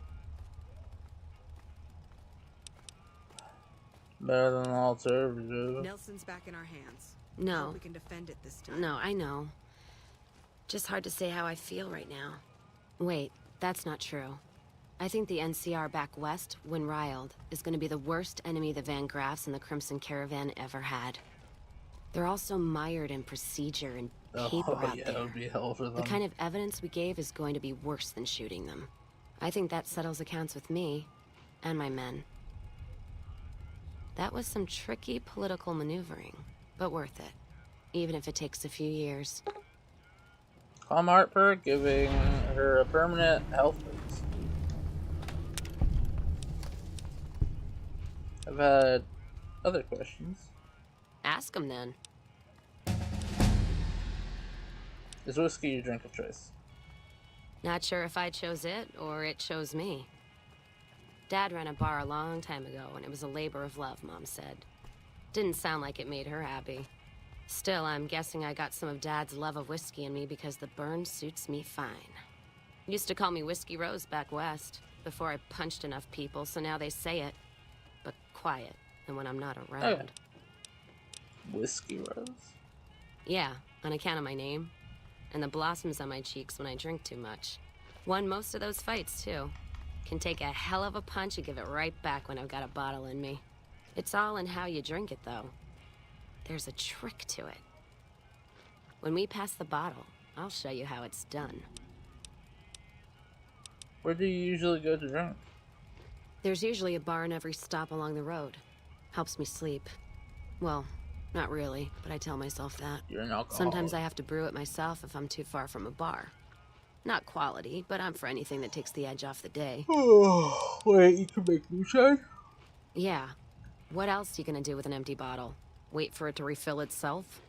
Better than the alternative. Nelson's back in our hands. No. Hope we can defend it this time. No, I know. Just hard to say how I feel right now. Wait, that's not true. I think the NCR back west, when riled, is going to be the worst enemy the Van Graffs and the Crimson Caravan ever had. They're all so mired in procedure and paper out yeah, there. it would be hell for them. The kind of evidence we gave is going to be worse than shooting them. I think that settles accounts with me and my men. That was some tricky political maneuvering, but worth it, even if it takes a few years. Calm Hartberg giving her a permanent health boost. I've had other questions. Ask them then. Is whiskey your drink of choice? Not sure if I chose it or it chose me. Dad ran a bar a long time ago and it was a labor of love, Mom said. Didn't sound like it made her happy. Still, I'm guessing I got some of Dad's love of whiskey in me because the burn suits me fine. Used to call me Whiskey Rose back west, before I punched enough people, so now they say it. But quiet, and when I'm not around. Okay. Whiskey Rose? Yeah, on account of my name. And the blossoms on my cheeks when I drink too much. Won most of those fights, too. Can take a hell of a punch and give it right back when I've got a bottle in me. It's all in how you drink it, though. There's a trick to it. When we pass the bottle, I'll show you how it's done. Where do you usually go to drink? There's usually a bar in every stop along the road. Helps me sleep. Well, not really, but I tell myself that. You're an alcoholic. Sometimes I have to brew it myself if I'm too far from a bar. Not quality, but I'm for anything that takes the edge off the day. Wait, you can make moonshine? Yeah. What else you gonna do with an empty bottle? Wait for it to refill itself?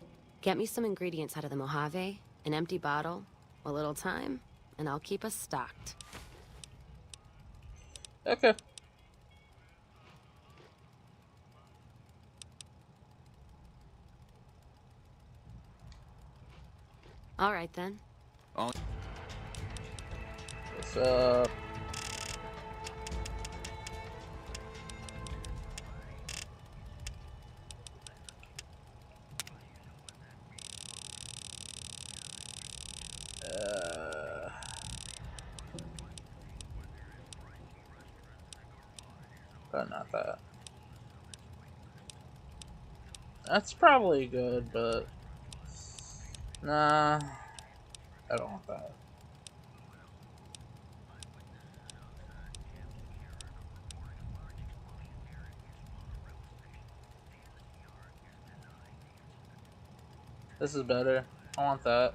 Get me some ingredients out of the Mojave, an empty bottle, a little time, and I'll keep us stocked. Okay. All right then. What's up? But not that. That's probably good, but nah, I don't want that. This is better. I want that.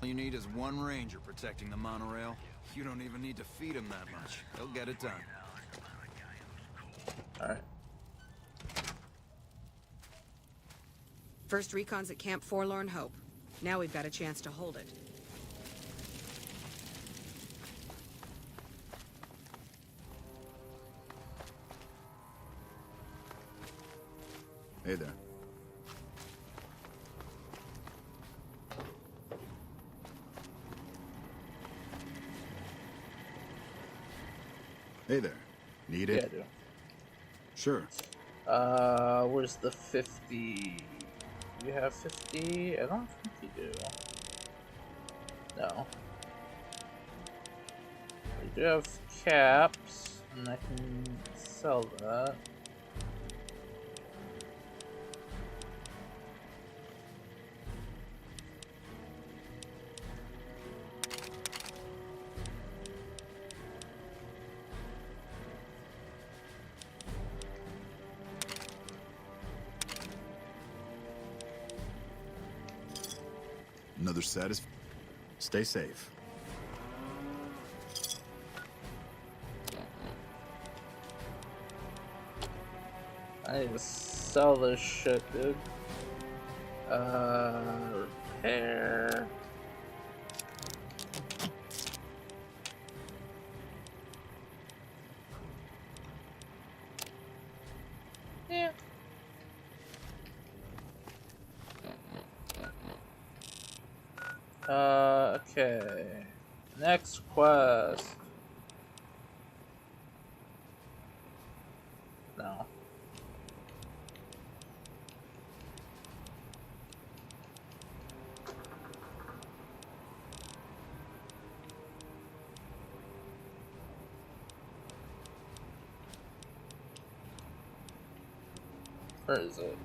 All you need is one ranger protecting the monorail. You don't even need to feed him that much. He'll get it done. Alright. First recon's at Camp Forlorn Hope. Now we've got a chance to hold it. Hey there. Hey there. Need it? Yeah, I do. Sure. Where's the 50? You have 50? I don't think you do. No. We do have caps, and I can sell that. Another Stay safe. I need to sell this shit, dude. Repair. Yeah. Okay. Next quest. No. Where is it?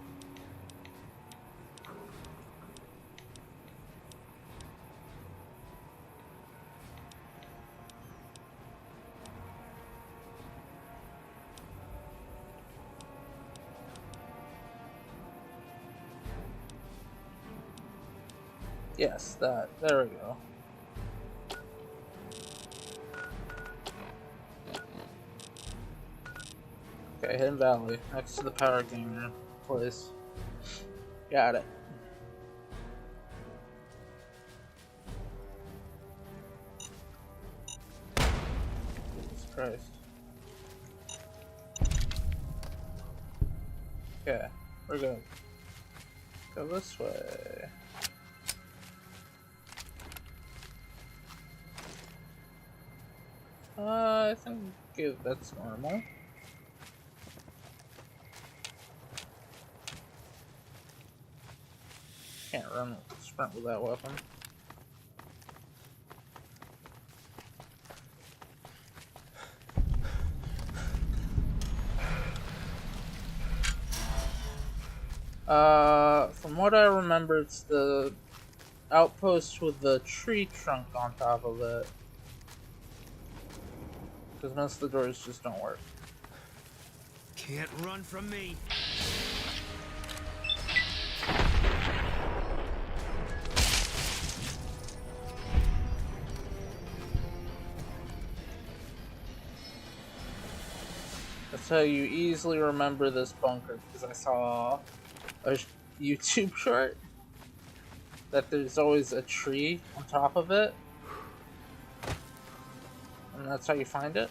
Yes, that. There we go. Okay, Hidden Valley, next to the power gamer place. Got it. Jesus Christ. Okay, we're good. Go this way. I think that's normal. Can't run sprint with that weapon. From what I remember, it's the outpost with the tree trunk on top of it. Because most of the doors just don't work. Can't run from me. That's how you easily remember this bunker, because I saw a YouTube short that there's always a tree on top of it, and that's how you find it.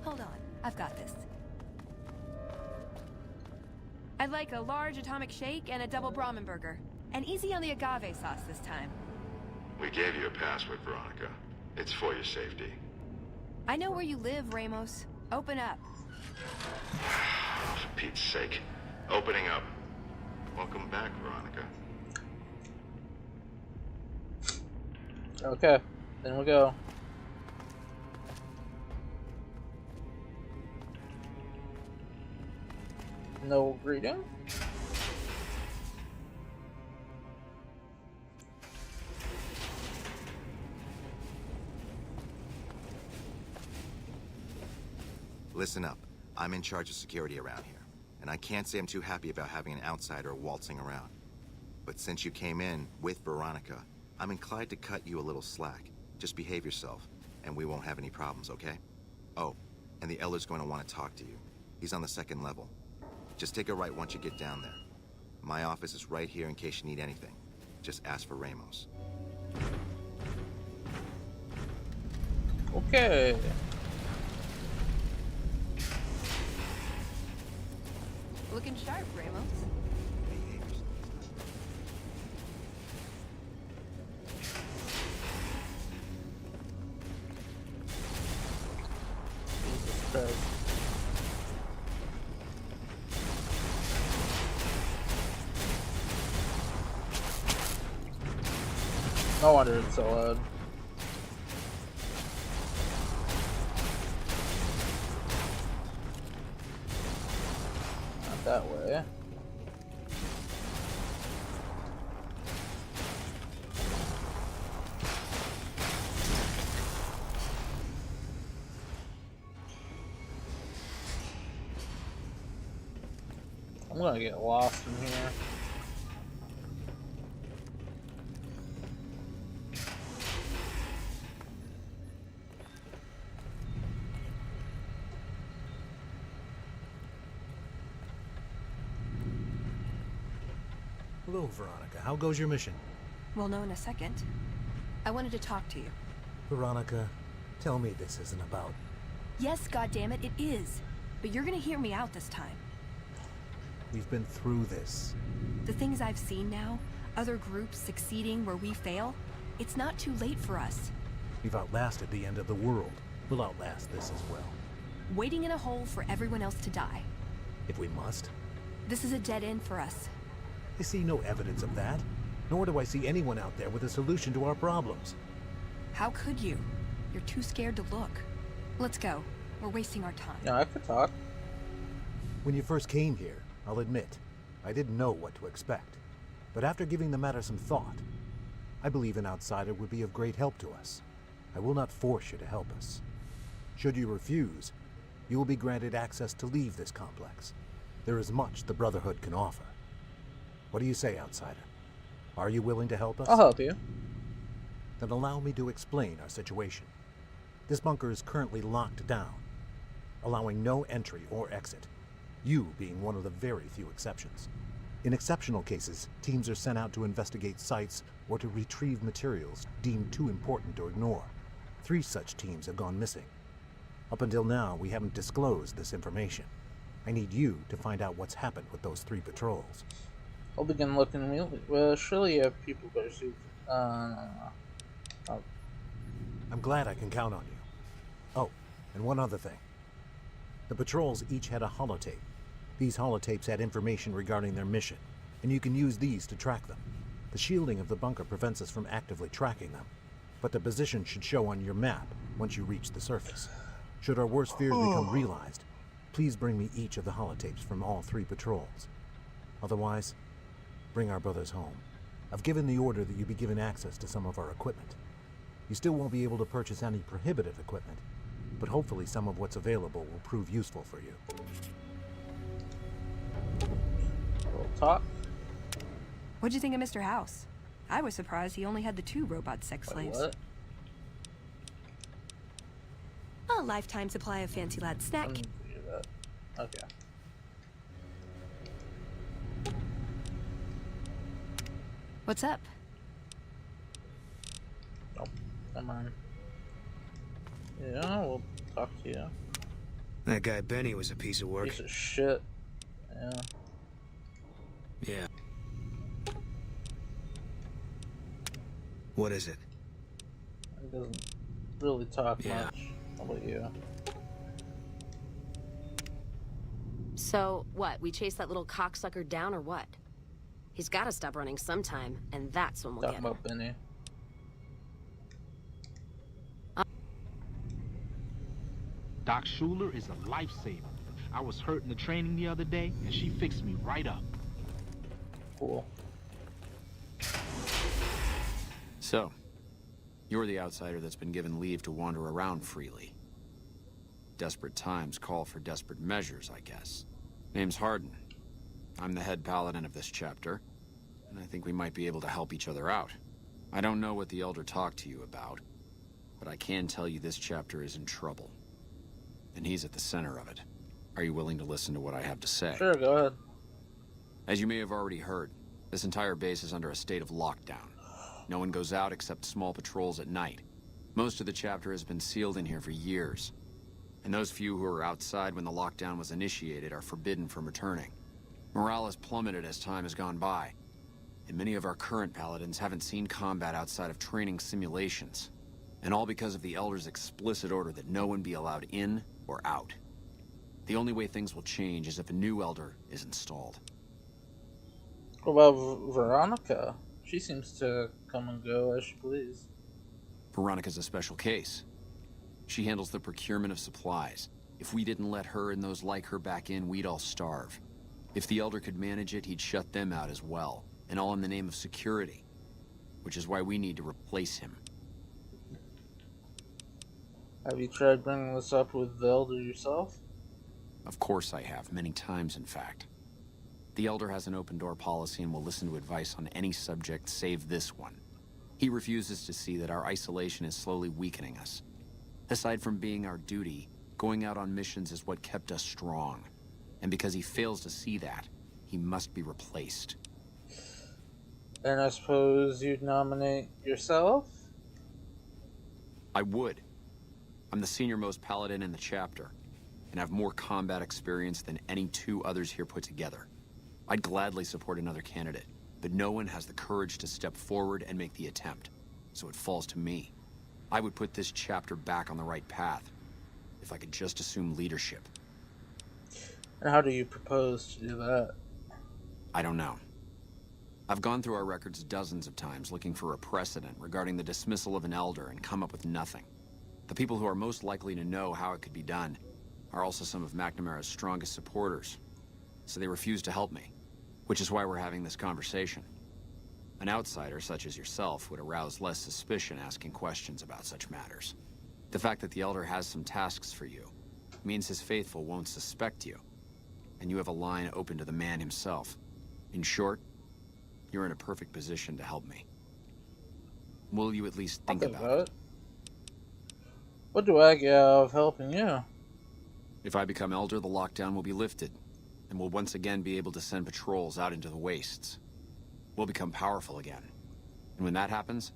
Hold on, I've got this. I'd like a large atomic shake and a double Brahmin burger. And easy on the agave sauce this time. We gave you a password, Veronica. It's for your safety. I know where you live, Ramos. Open up. For Pete's sake. Opening up. Welcome back, Veronica. Okay, then we go. No greeting? Listen up. I'm in charge of security around here, and I can't say I'm too happy about having an outsider waltzing around. But since you came in with Veronica, I'm inclined to cut you a little slack. Just behave yourself, and we won't have any problems, okay? Oh, and the Elder's going to want to talk to you. He's on the 2nd level. Just take a right once you get down there. My office is right here in case you need anything. Just ask for Ramos. Okay. Looking sharp, Ramos. Jesus Christ. No wonder it's so loud. Not that way. I'm gonna get lost in here. Hello, Veronica. How goes your mission? We'll know in a second. I wanted to talk to you. Veronica, tell me this isn't about... Yes, goddammit, it is. But you're gonna hear me out this time. We've been through this. The things I've seen now, other groups succeeding where we fail, it's not too late for us. We've outlasted the end of the world. We'll outlast this as well. Waiting in a hole for everyone else to die. If we must. This is a dead end for us. I see no evidence of that, nor do I see anyone out there with a solution to our problems. How could you? You're too scared to look. Let's go. We're wasting our time. Yeah, I could talk. When you first came here, I'll admit, I didn't know what to expect. But after giving the matter some thought, I believe an outsider would be of great help to us. I will not force you to help us. Should you refuse, you will be granted access to leave this complex. There is much the Brotherhood can offer. What do you say, outsider? Are you willing to help us? I'll help you. Then allow me to explain our situation. This bunker is currently locked down, allowing no entry or exit, you being one of the very few exceptions. In exceptional cases, teams are sent out to investigate sites or to retrieve materials deemed too important to ignore. 3 such teams have gone missing. Up until now, we haven't disclosed this information. I need you to find out what's happened with those 3 patrols. I'll begin looking immediately. Well, surely you have people better suit. I'm glad I can count on you. Oh, and one other thing. The patrols each had a holotape. These holotapes had information regarding their mission, and you can use these to track them. The shielding of the bunker prevents us from actively tracking them, but the position should show on your map once you reach the surface. Should our worst fears become realized, please bring me each of the holotapes from all 3 patrols. Otherwise, bring our brothers home. I've given the order that you be given access to some of our equipment. You still won't be able to purchase any prohibitive equipment, but hopefully some of what's available will prove useful for you. We'll talk. What'd you think of Mr. House? I was surprised he only had the 2 robot sex slaves. What? A lifetime supply of fancy lad snack. Okay. What's up? Nope. Come on. Yeah, we'll talk to you. That guy Benny was a piece of work. Piece of shit. Yeah. Yeah. What is it? He doesn't really talk much. How about you? So, what? We chase that little cocksucker down or what? He's gotta stop running sometime, and that's when we'll Talking get him. about Benny. Doc Schuler is a lifesaver. I was hurt in the training the other day, and she fixed me right up. Cool. So, you're the outsider that's been given leave to wander around freely. Desperate times call for desperate measures, I guess. Name's Hardin. I'm the head paladin of this chapter, and I think we might be able to help each other out. I don't know what the Elder talked to you about, but I can tell you this chapter is in trouble. And he's at the center of it. Are you willing to listen to what I have to say? Sure, go ahead. As you may have already heard, this entire base is under a state of lockdown. No one goes out except small patrols at night. Most of the chapter has been sealed in here for years. And those few who were outside when the lockdown was initiated are forbidden from returning. Morale has plummeted as time has gone by, and many of our current paladins haven't seen combat outside of training simulations. And all because of the Elder's explicit order that no one be allowed in or out. The only way things will change is if a new Elder is installed. What about Veronica? She seems to come and go as she please. Veronica's a special case. She handles the procurement of supplies. If we didn't let her and those like her back in, we'd all starve. If the Elder could manage it, he'd shut them out as well. And all in the name of security. Which is why we need to replace him. Have you tried bringing this up with the Elder yourself? Of course I have, many times in fact. The Elder has an open-door policy and will listen to advice on any subject save this one. He refuses to see that our isolation is slowly weakening us. Aside from being our duty, going out on missions is what kept us strong. And because he fails to see that, he must be replaced. And I suppose you'd nominate yourself? I would. I'm the senior-most paladin in the chapter, and have more combat experience than any 2 others here put together. I'd gladly support another candidate, but no one has the courage to step forward and make the attempt, so it falls to me. I would put this chapter back on the right path, if I could just assume leadership. And how do you propose to do that? I don't know. I've gone through our records dozens of times looking for a precedent regarding the dismissal of an elder and come up with nothing. The people who are most likely to know how it could be done are also some of McNamara's strongest supporters, so they refuse to help me, which is why we're having this conversation. An outsider such as yourself would arouse less suspicion asking questions about such matters. The fact that the elder has some tasks for you means his faithful won't suspect you, and you have a line open to the man himself. In short, you're in a perfect position to help me. Will you at least think about it? What do I get out of helping you? If I become elder, the lockdown will be lifted, and we'll once again be able to send patrols out into the wastes. We'll become powerful again. And when that happens,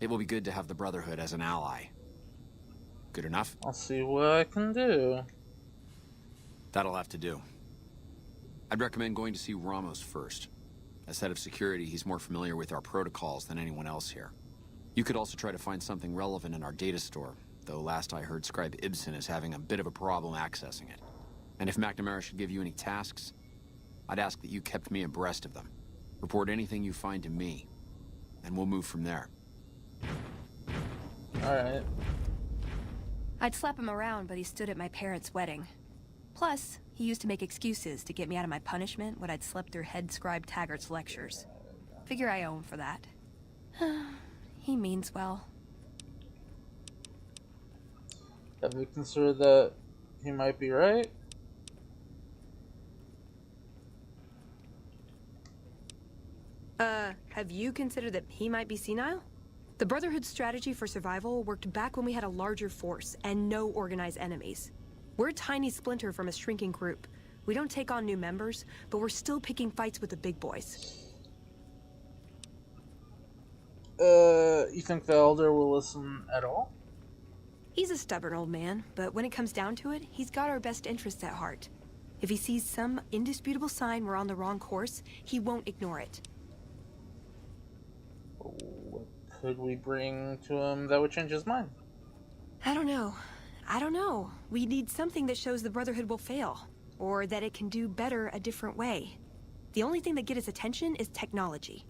it will be good to have the Brotherhood as an ally. Good enough? I'll see what I can do. That'll have to do. I'd recommend going to see Ramos first. As head of security, he's more familiar with our protocols than anyone else here. You could also try to find something relevant in our data store, though last I heard Scribe Ibsen is having a bit of a problem accessing it. And if McNamara should give you any tasks, I'd ask that you kept me abreast of them. Report anything you find to me, and we'll move from there. Alright. I'd slap him around, but he stood at my parents' wedding. Plus, he used to make excuses to get me out of my punishment when I'd slept through head scribe Taggart's lectures. Figure I owe him for that. He means well. Have you considered that he might be right? Have you considered that he might be senile? The Brotherhood's strategy for survival worked back when we had a larger force and no organized enemies. We're a tiny splinter from a shrinking group. We don't take on new members, but we're still picking fights with the big boys. You think the Elder will listen at all? He's a stubborn old man, but when it comes down to it, he's got our best interests at heart. If he sees some indisputable sign we're on the wrong course, he won't ignore it. What could we bring to him that would change his mind? I don't know. We need something that shows the Brotherhood will fail, or that it can do better a different way. The only thing that gets his attention is technology.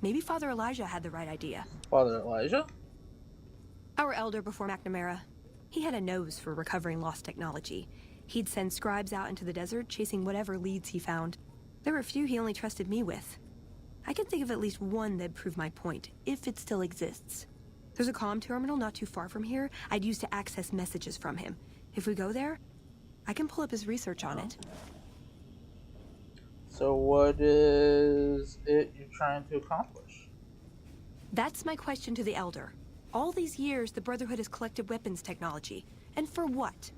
Maybe Father Elijah had the right idea. Father Elijah? Our elder before McNamara. He had a nose for recovering lost technology. He'd send scribes out into the desert chasing whatever leads he found. There were a few he only trusted me with. I can think of at least one that'd prove my point, if it still exists. There's a comm terminal not too far from here I'd use to access messages from him. If we go there, I can pull up his research on it. So what is it you're trying to accomplish? That's my question to the Elder. All these years, the Brotherhood has collected weapons technology. And for what?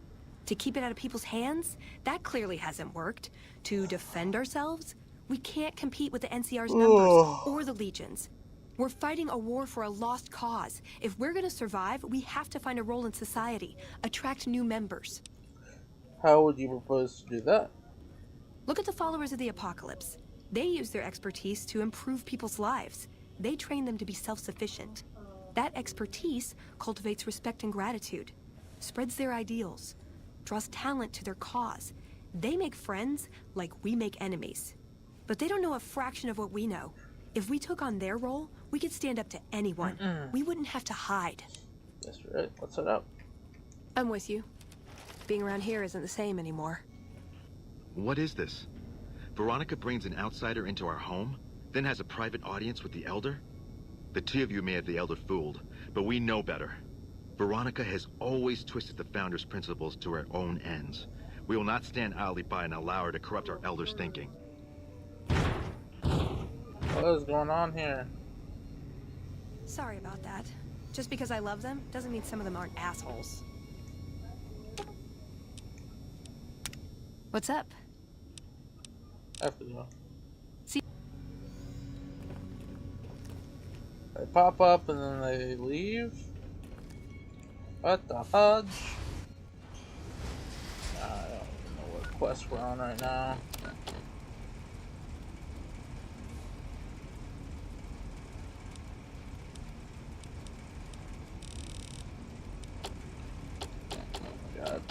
To keep it out of people's hands? That clearly hasn't worked. To defend ourselves? We can't compete with the NCR's numbers or the Legions. We're fighting a war for a lost cause. If we're gonna survive, we have to find a role in society, attract new members. How would you propose to do that? Look at the followers of the Apocalypse. They use their expertise to improve people's lives. They train them to be self-sufficient. That expertise cultivates respect and gratitude, spreads their ideals, draws talent to their cause. They make friends like we make enemies. But they don't know a fraction of what we know. If we took on their role, we could stand up to anyone. We wouldn't have to hide. That's right. Let's head up. I'm with you. Being around here isn't the same anymore. What is this? Veronica brings an outsider into our home, then has a private audience with the Elder? The two of you may have the Elder fooled, but we know better. Veronica has always twisted the Founder's principles to her own ends. We will not stand idly by and allow her to corrupt our Elder's thinking. What is going on here? Sorry about that. Just because I love them doesn't mean some of them aren't assholes. What's up? I have to go. See? They pop up and then they leave? What the fudge? I don't know what quest we're on right now. God.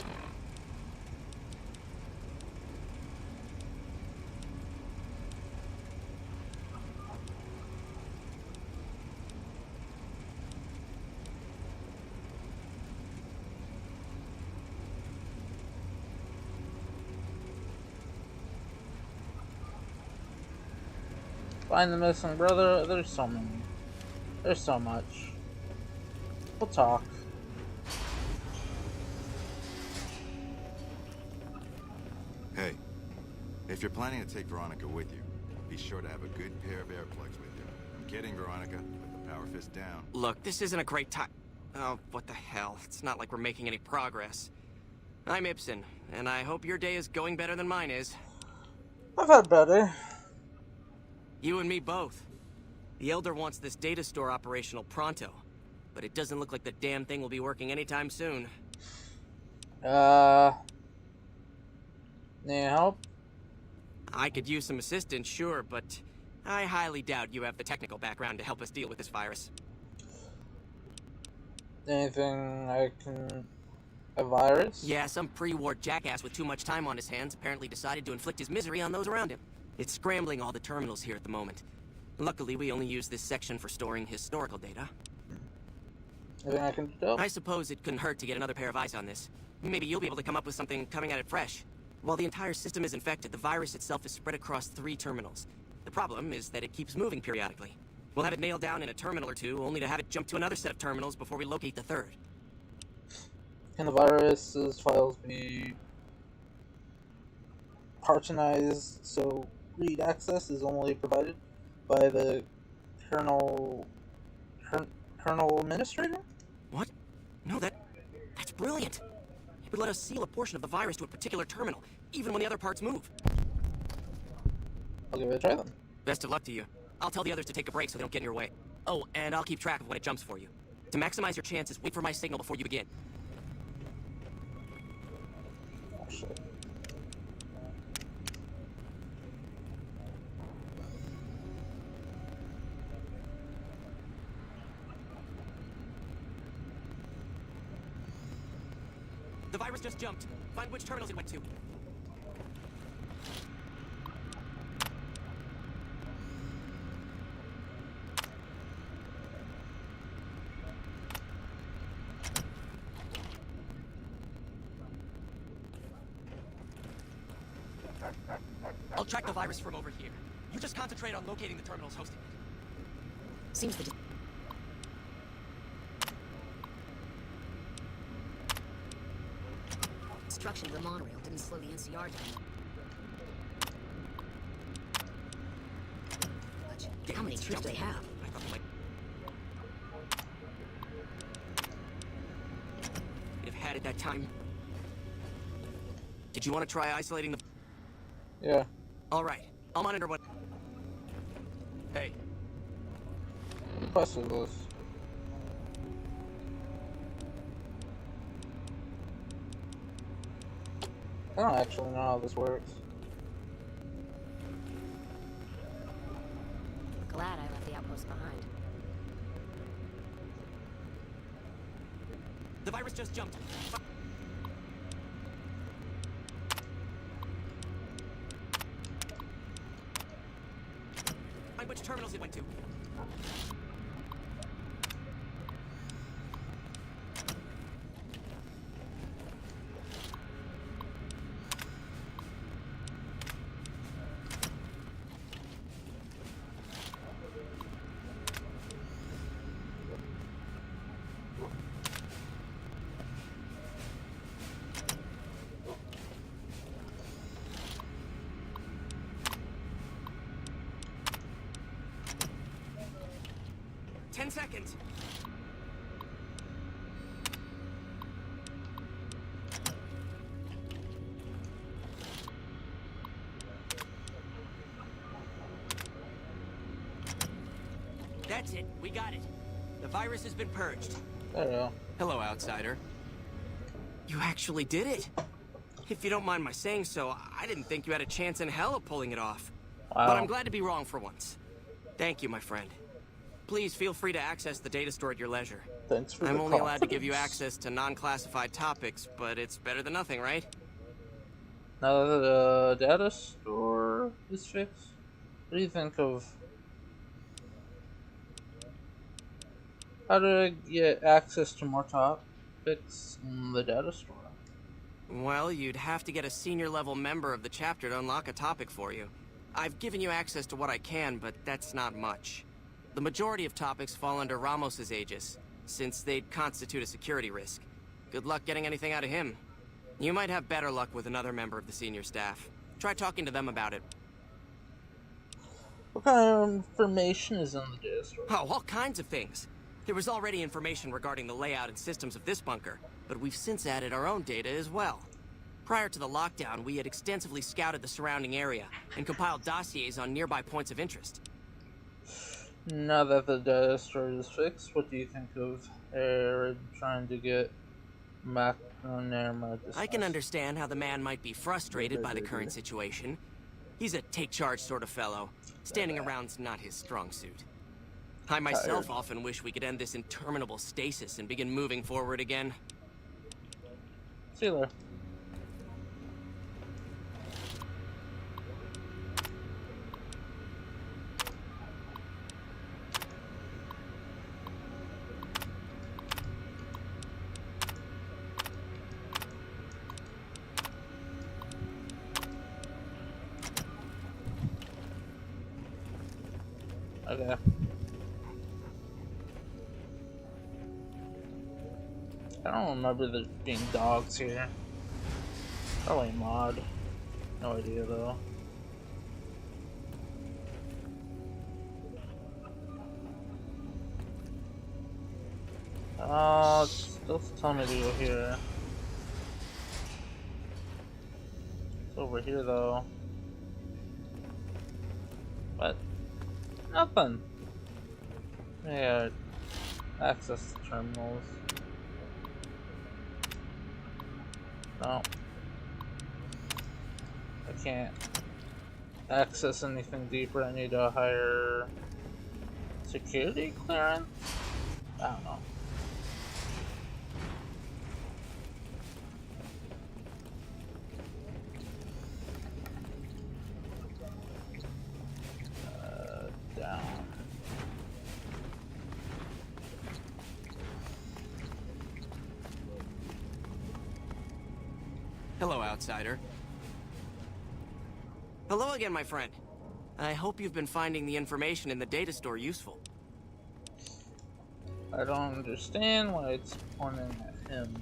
Find the missing brother. There's so many. There's so much. We'll talk. Hey, if you're planning to take Veronica with you, be sure to have a good pair of earplugs with you. I'm kidding, Veronica, with the power fist down. Look, this isn't a great time. Oh, what the hell. It's not like we're making any progress. I'm Ibsen, and I hope your day is going better than mine is. I've had better. You and me both. The Elder wants this data store operational pronto, but it doesn't look like the damn thing will be working anytime soon. Need help? I could use some assistance, sure, but I highly doubt you have the technical background to help us deal with this virus. Anything I can... A virus? Yeah, some pre-war jackass with too much time on his hands apparently decided to inflict his misery on those around him. It's scrambling all the terminals here at the moment. Luckily, we only use this section for storing historical data. Anything I can do? I suppose it couldn't hurt to get another pair of eyes on this. Maybe you'll be able to come up with something coming at it fresh. While the entire system is infected, the virus itself is spread across 3 terminals. The problem is that it keeps moving periodically. We'll have it nailed down in a terminal or two, only to have it jump to another set of terminals before we locate the 3rd. Can the virus's files be partonized so read access is only provided by the kernel administrator? What? No, that's brilliant. It would let us seal a portion of the virus to a particular terminal, even when the other parts move. I'll give it a try then. Best of luck to you. I'll tell the others to take a break so they don't get in your way. Oh, and I'll keep track of when it jumps for you. To maximize your chances, wait for my signal before you begin. Oh, shit. The virus just jumped. Find which terminals it went to. I'll track the virus from over here. You just concentrate on locating the terminals hosting it. Seems the... Destruction of the monorail didn't slow the NCR down. But how many troops do they have? If had it that time. Did you want to try isolating the... Yeah. All right. I'll monitor what... Hey. Quest is this? I don't actually know how this works. Glad I left the outpost behind. The virus just jumped. Find which terminals it went to. Seconds. That's it. We got it. The virus has been purged. There we go. Hello, outsider. You actually did it. If you don't mind my saying so, I didn't think you had a chance in hell of pulling it off. Wow. But I'm glad to be wrong for once. Thank you, my friend. Please feel free to access the data store at your leisure. Thanks for I'm only allowed to give you access to non-classified topics, but it's better than nothing, right? Now that the data store is fixed, what do you think of how to get access to more topics in the data store? Well, you'd have to get a senior level member of the chapter to unlock a topic for you. I've given you access to what I can, but that's not much. The majority of topics fall under Ramos's aegis, since they'd constitute a security risk. Good luck getting anything out of him. You might have better luck with another member of the senior staff. Try talking to them about it. What kind of information is in the data store? Oh, all kinds of things. There was already information regarding the layout and systems of this bunker, but we've since added our own data as well. Prior to the lockdown, we had extensively scouted the surrounding area and compiled dossiers on nearby points of interest. Now that the data store is fixed, what do you think of Aaron trying to get Mac on there? I can understand how the man might be frustrated by the current situation. He's a take-charge sort of fellow. Standing around's not his strong suit. I myself often wish we could end this interminable stasis and begin moving forward again. See you later. Okay. I don't remember there being dogs here. Probably mod. No idea though. Still telling me to go here. It's over here though. What? Nothing. Yeah, access the terminals. No. I can't access anything deeper. I need a higher security clearance? I don't know. Down. Hello, outsider. Hello again, my friend. I hope you've been finding the information in the data store useful. I don't understand why it's pointing at him.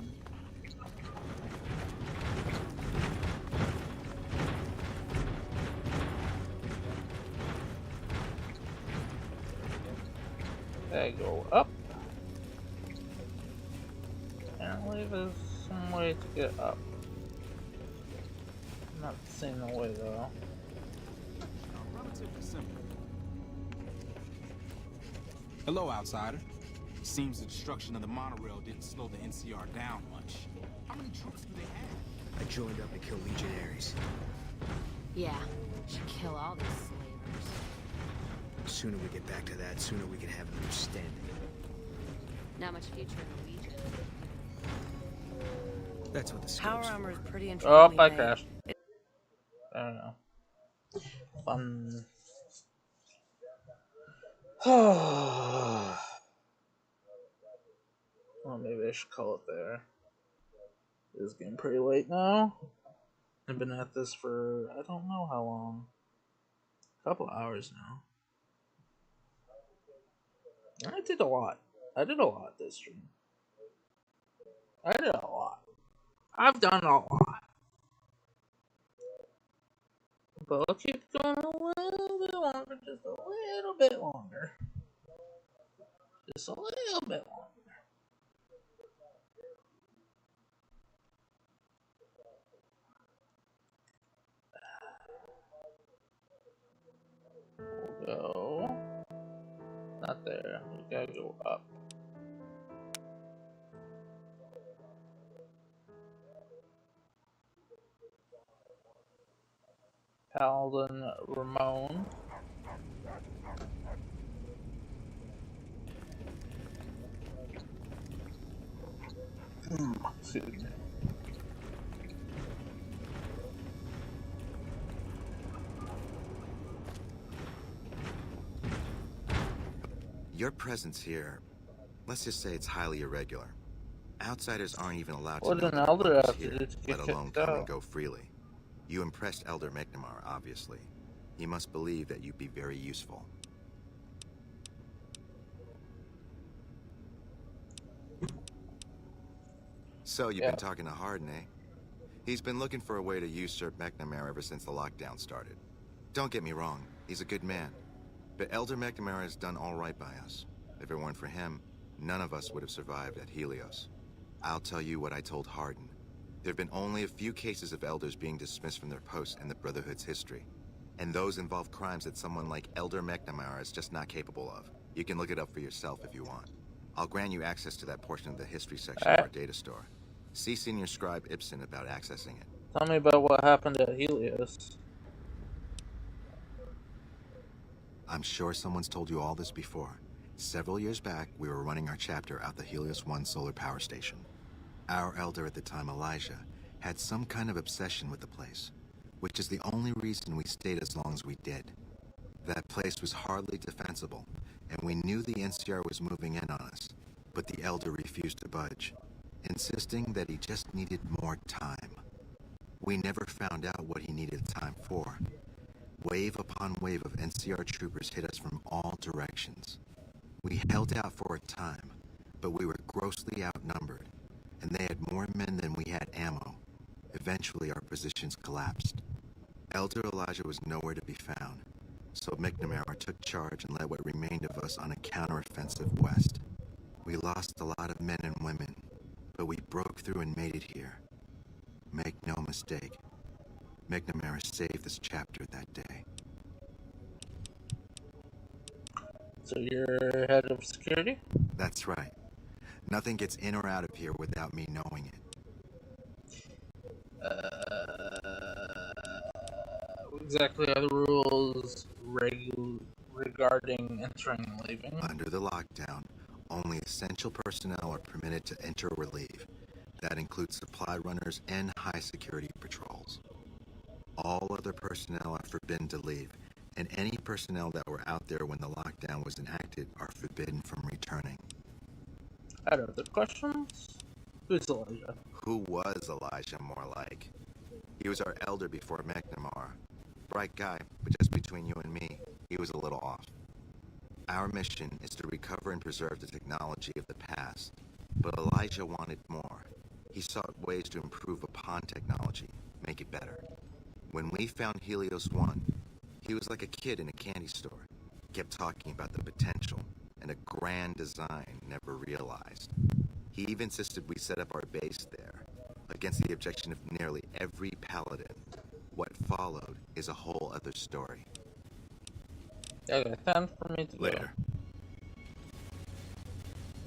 I go up. Apparently there's some way to get up. I'm not seeing the way though. Relatively simple. Hello, outsider. Seems the destruction of the monorail didn't slow the NCR down much. How many troops do they have? I joined up to kill legionaries. Yeah, should kill all these slavers. The sooner we get back to that, sooner we can have an understanding. Not much future in the Legion. That's what the Power armor is pretty interesting. Oh, I crashed. I don't know. Fun. Well, maybe I should call it there. It's getting pretty late now. I've been at this for I don't know how long. A couple hours now. I did a lot. I did a lot this stream. I did a lot. I've done a lot. But I'll keep going a little bit longer, just a little bit longer. Just a little bit longer. We'll go. Not there. We gotta go up. Paladin Ramon. Excuse me. Your presence here, let's just say it's highly irregular. Outsiders aren't even allowed to What know an that elder you're have to here, do to get let alone kicked come out? and go freely. You impressed Elder McNamara, obviously. He must believe that you'd be very useful. So, you've been talking to Hardin, eh? He's been looking for a way to usurp McNamara ever since the lockdown started. Don't get me wrong, he's a good man. But Elder McNamara has done all right by us. If it weren't for him, none of us would have survived at Helios. I'll tell you what I told Hardin. There have been only a few cases of elders being dismissed from their posts in the Brotherhood's history. And those involve crimes that someone like Elder McNamara is just not capable of. You can look it up for yourself if you want. I'll grant you access to that portion of the history section of our data store. See Senior Scribe Ibsen about accessing it. Tell me about what happened at Helios. I'm sure someone's told you all this before. Several years back, we were running our chapter out the Helios 1 solar power station. Our elder at the time, Elijah, had some kind of obsession with the place, which is the only reason we stayed as long as we did. That place was hardly defensible, and we knew the NCR was moving in on us, but the elder refused to budge, insisting that he just needed more time. We never found out what he needed time for. Wave upon wave of NCR troopers hit us from all directions. We held out for a time, but we were grossly outnumbered, and they had more men than we had ammo. Eventually, our positions collapsed. Elder Elijah was nowhere to be found, so McNamara took charge and led what remained of us on a counteroffensive west. We lost a lot of men and women, but we broke through and made it here. Make no mistake, McNamara saved this chapter that day. So you're head of security? That's right. Nothing gets in or out of here without me knowing it. Exactly are the rules regarding entering and leaving? Under the lockdown, only essential personnel are permitted to enter or leave. That includes supply runners and high security patrols. All other personnel are forbidden to leave, and any personnel that were out there when the lockdown was enacted are forbidden from returning. I have other questions? Who's Elijah? Who was Elijah, more like? He was our elder before McNamara. Bright guy, but just between you and me, he was a little off. Our mission is to recover and preserve the technology of the past, but Elijah wanted more. He sought ways to improve upon technology, make it better. When we found Helios 1, he was like a kid in a candy store. Kept talking about the potential and a grand design never realized. He even insisted we set up our base there, against the objection of nearly every paladin. What followed is a whole other story. Okay, time for me to Later. go.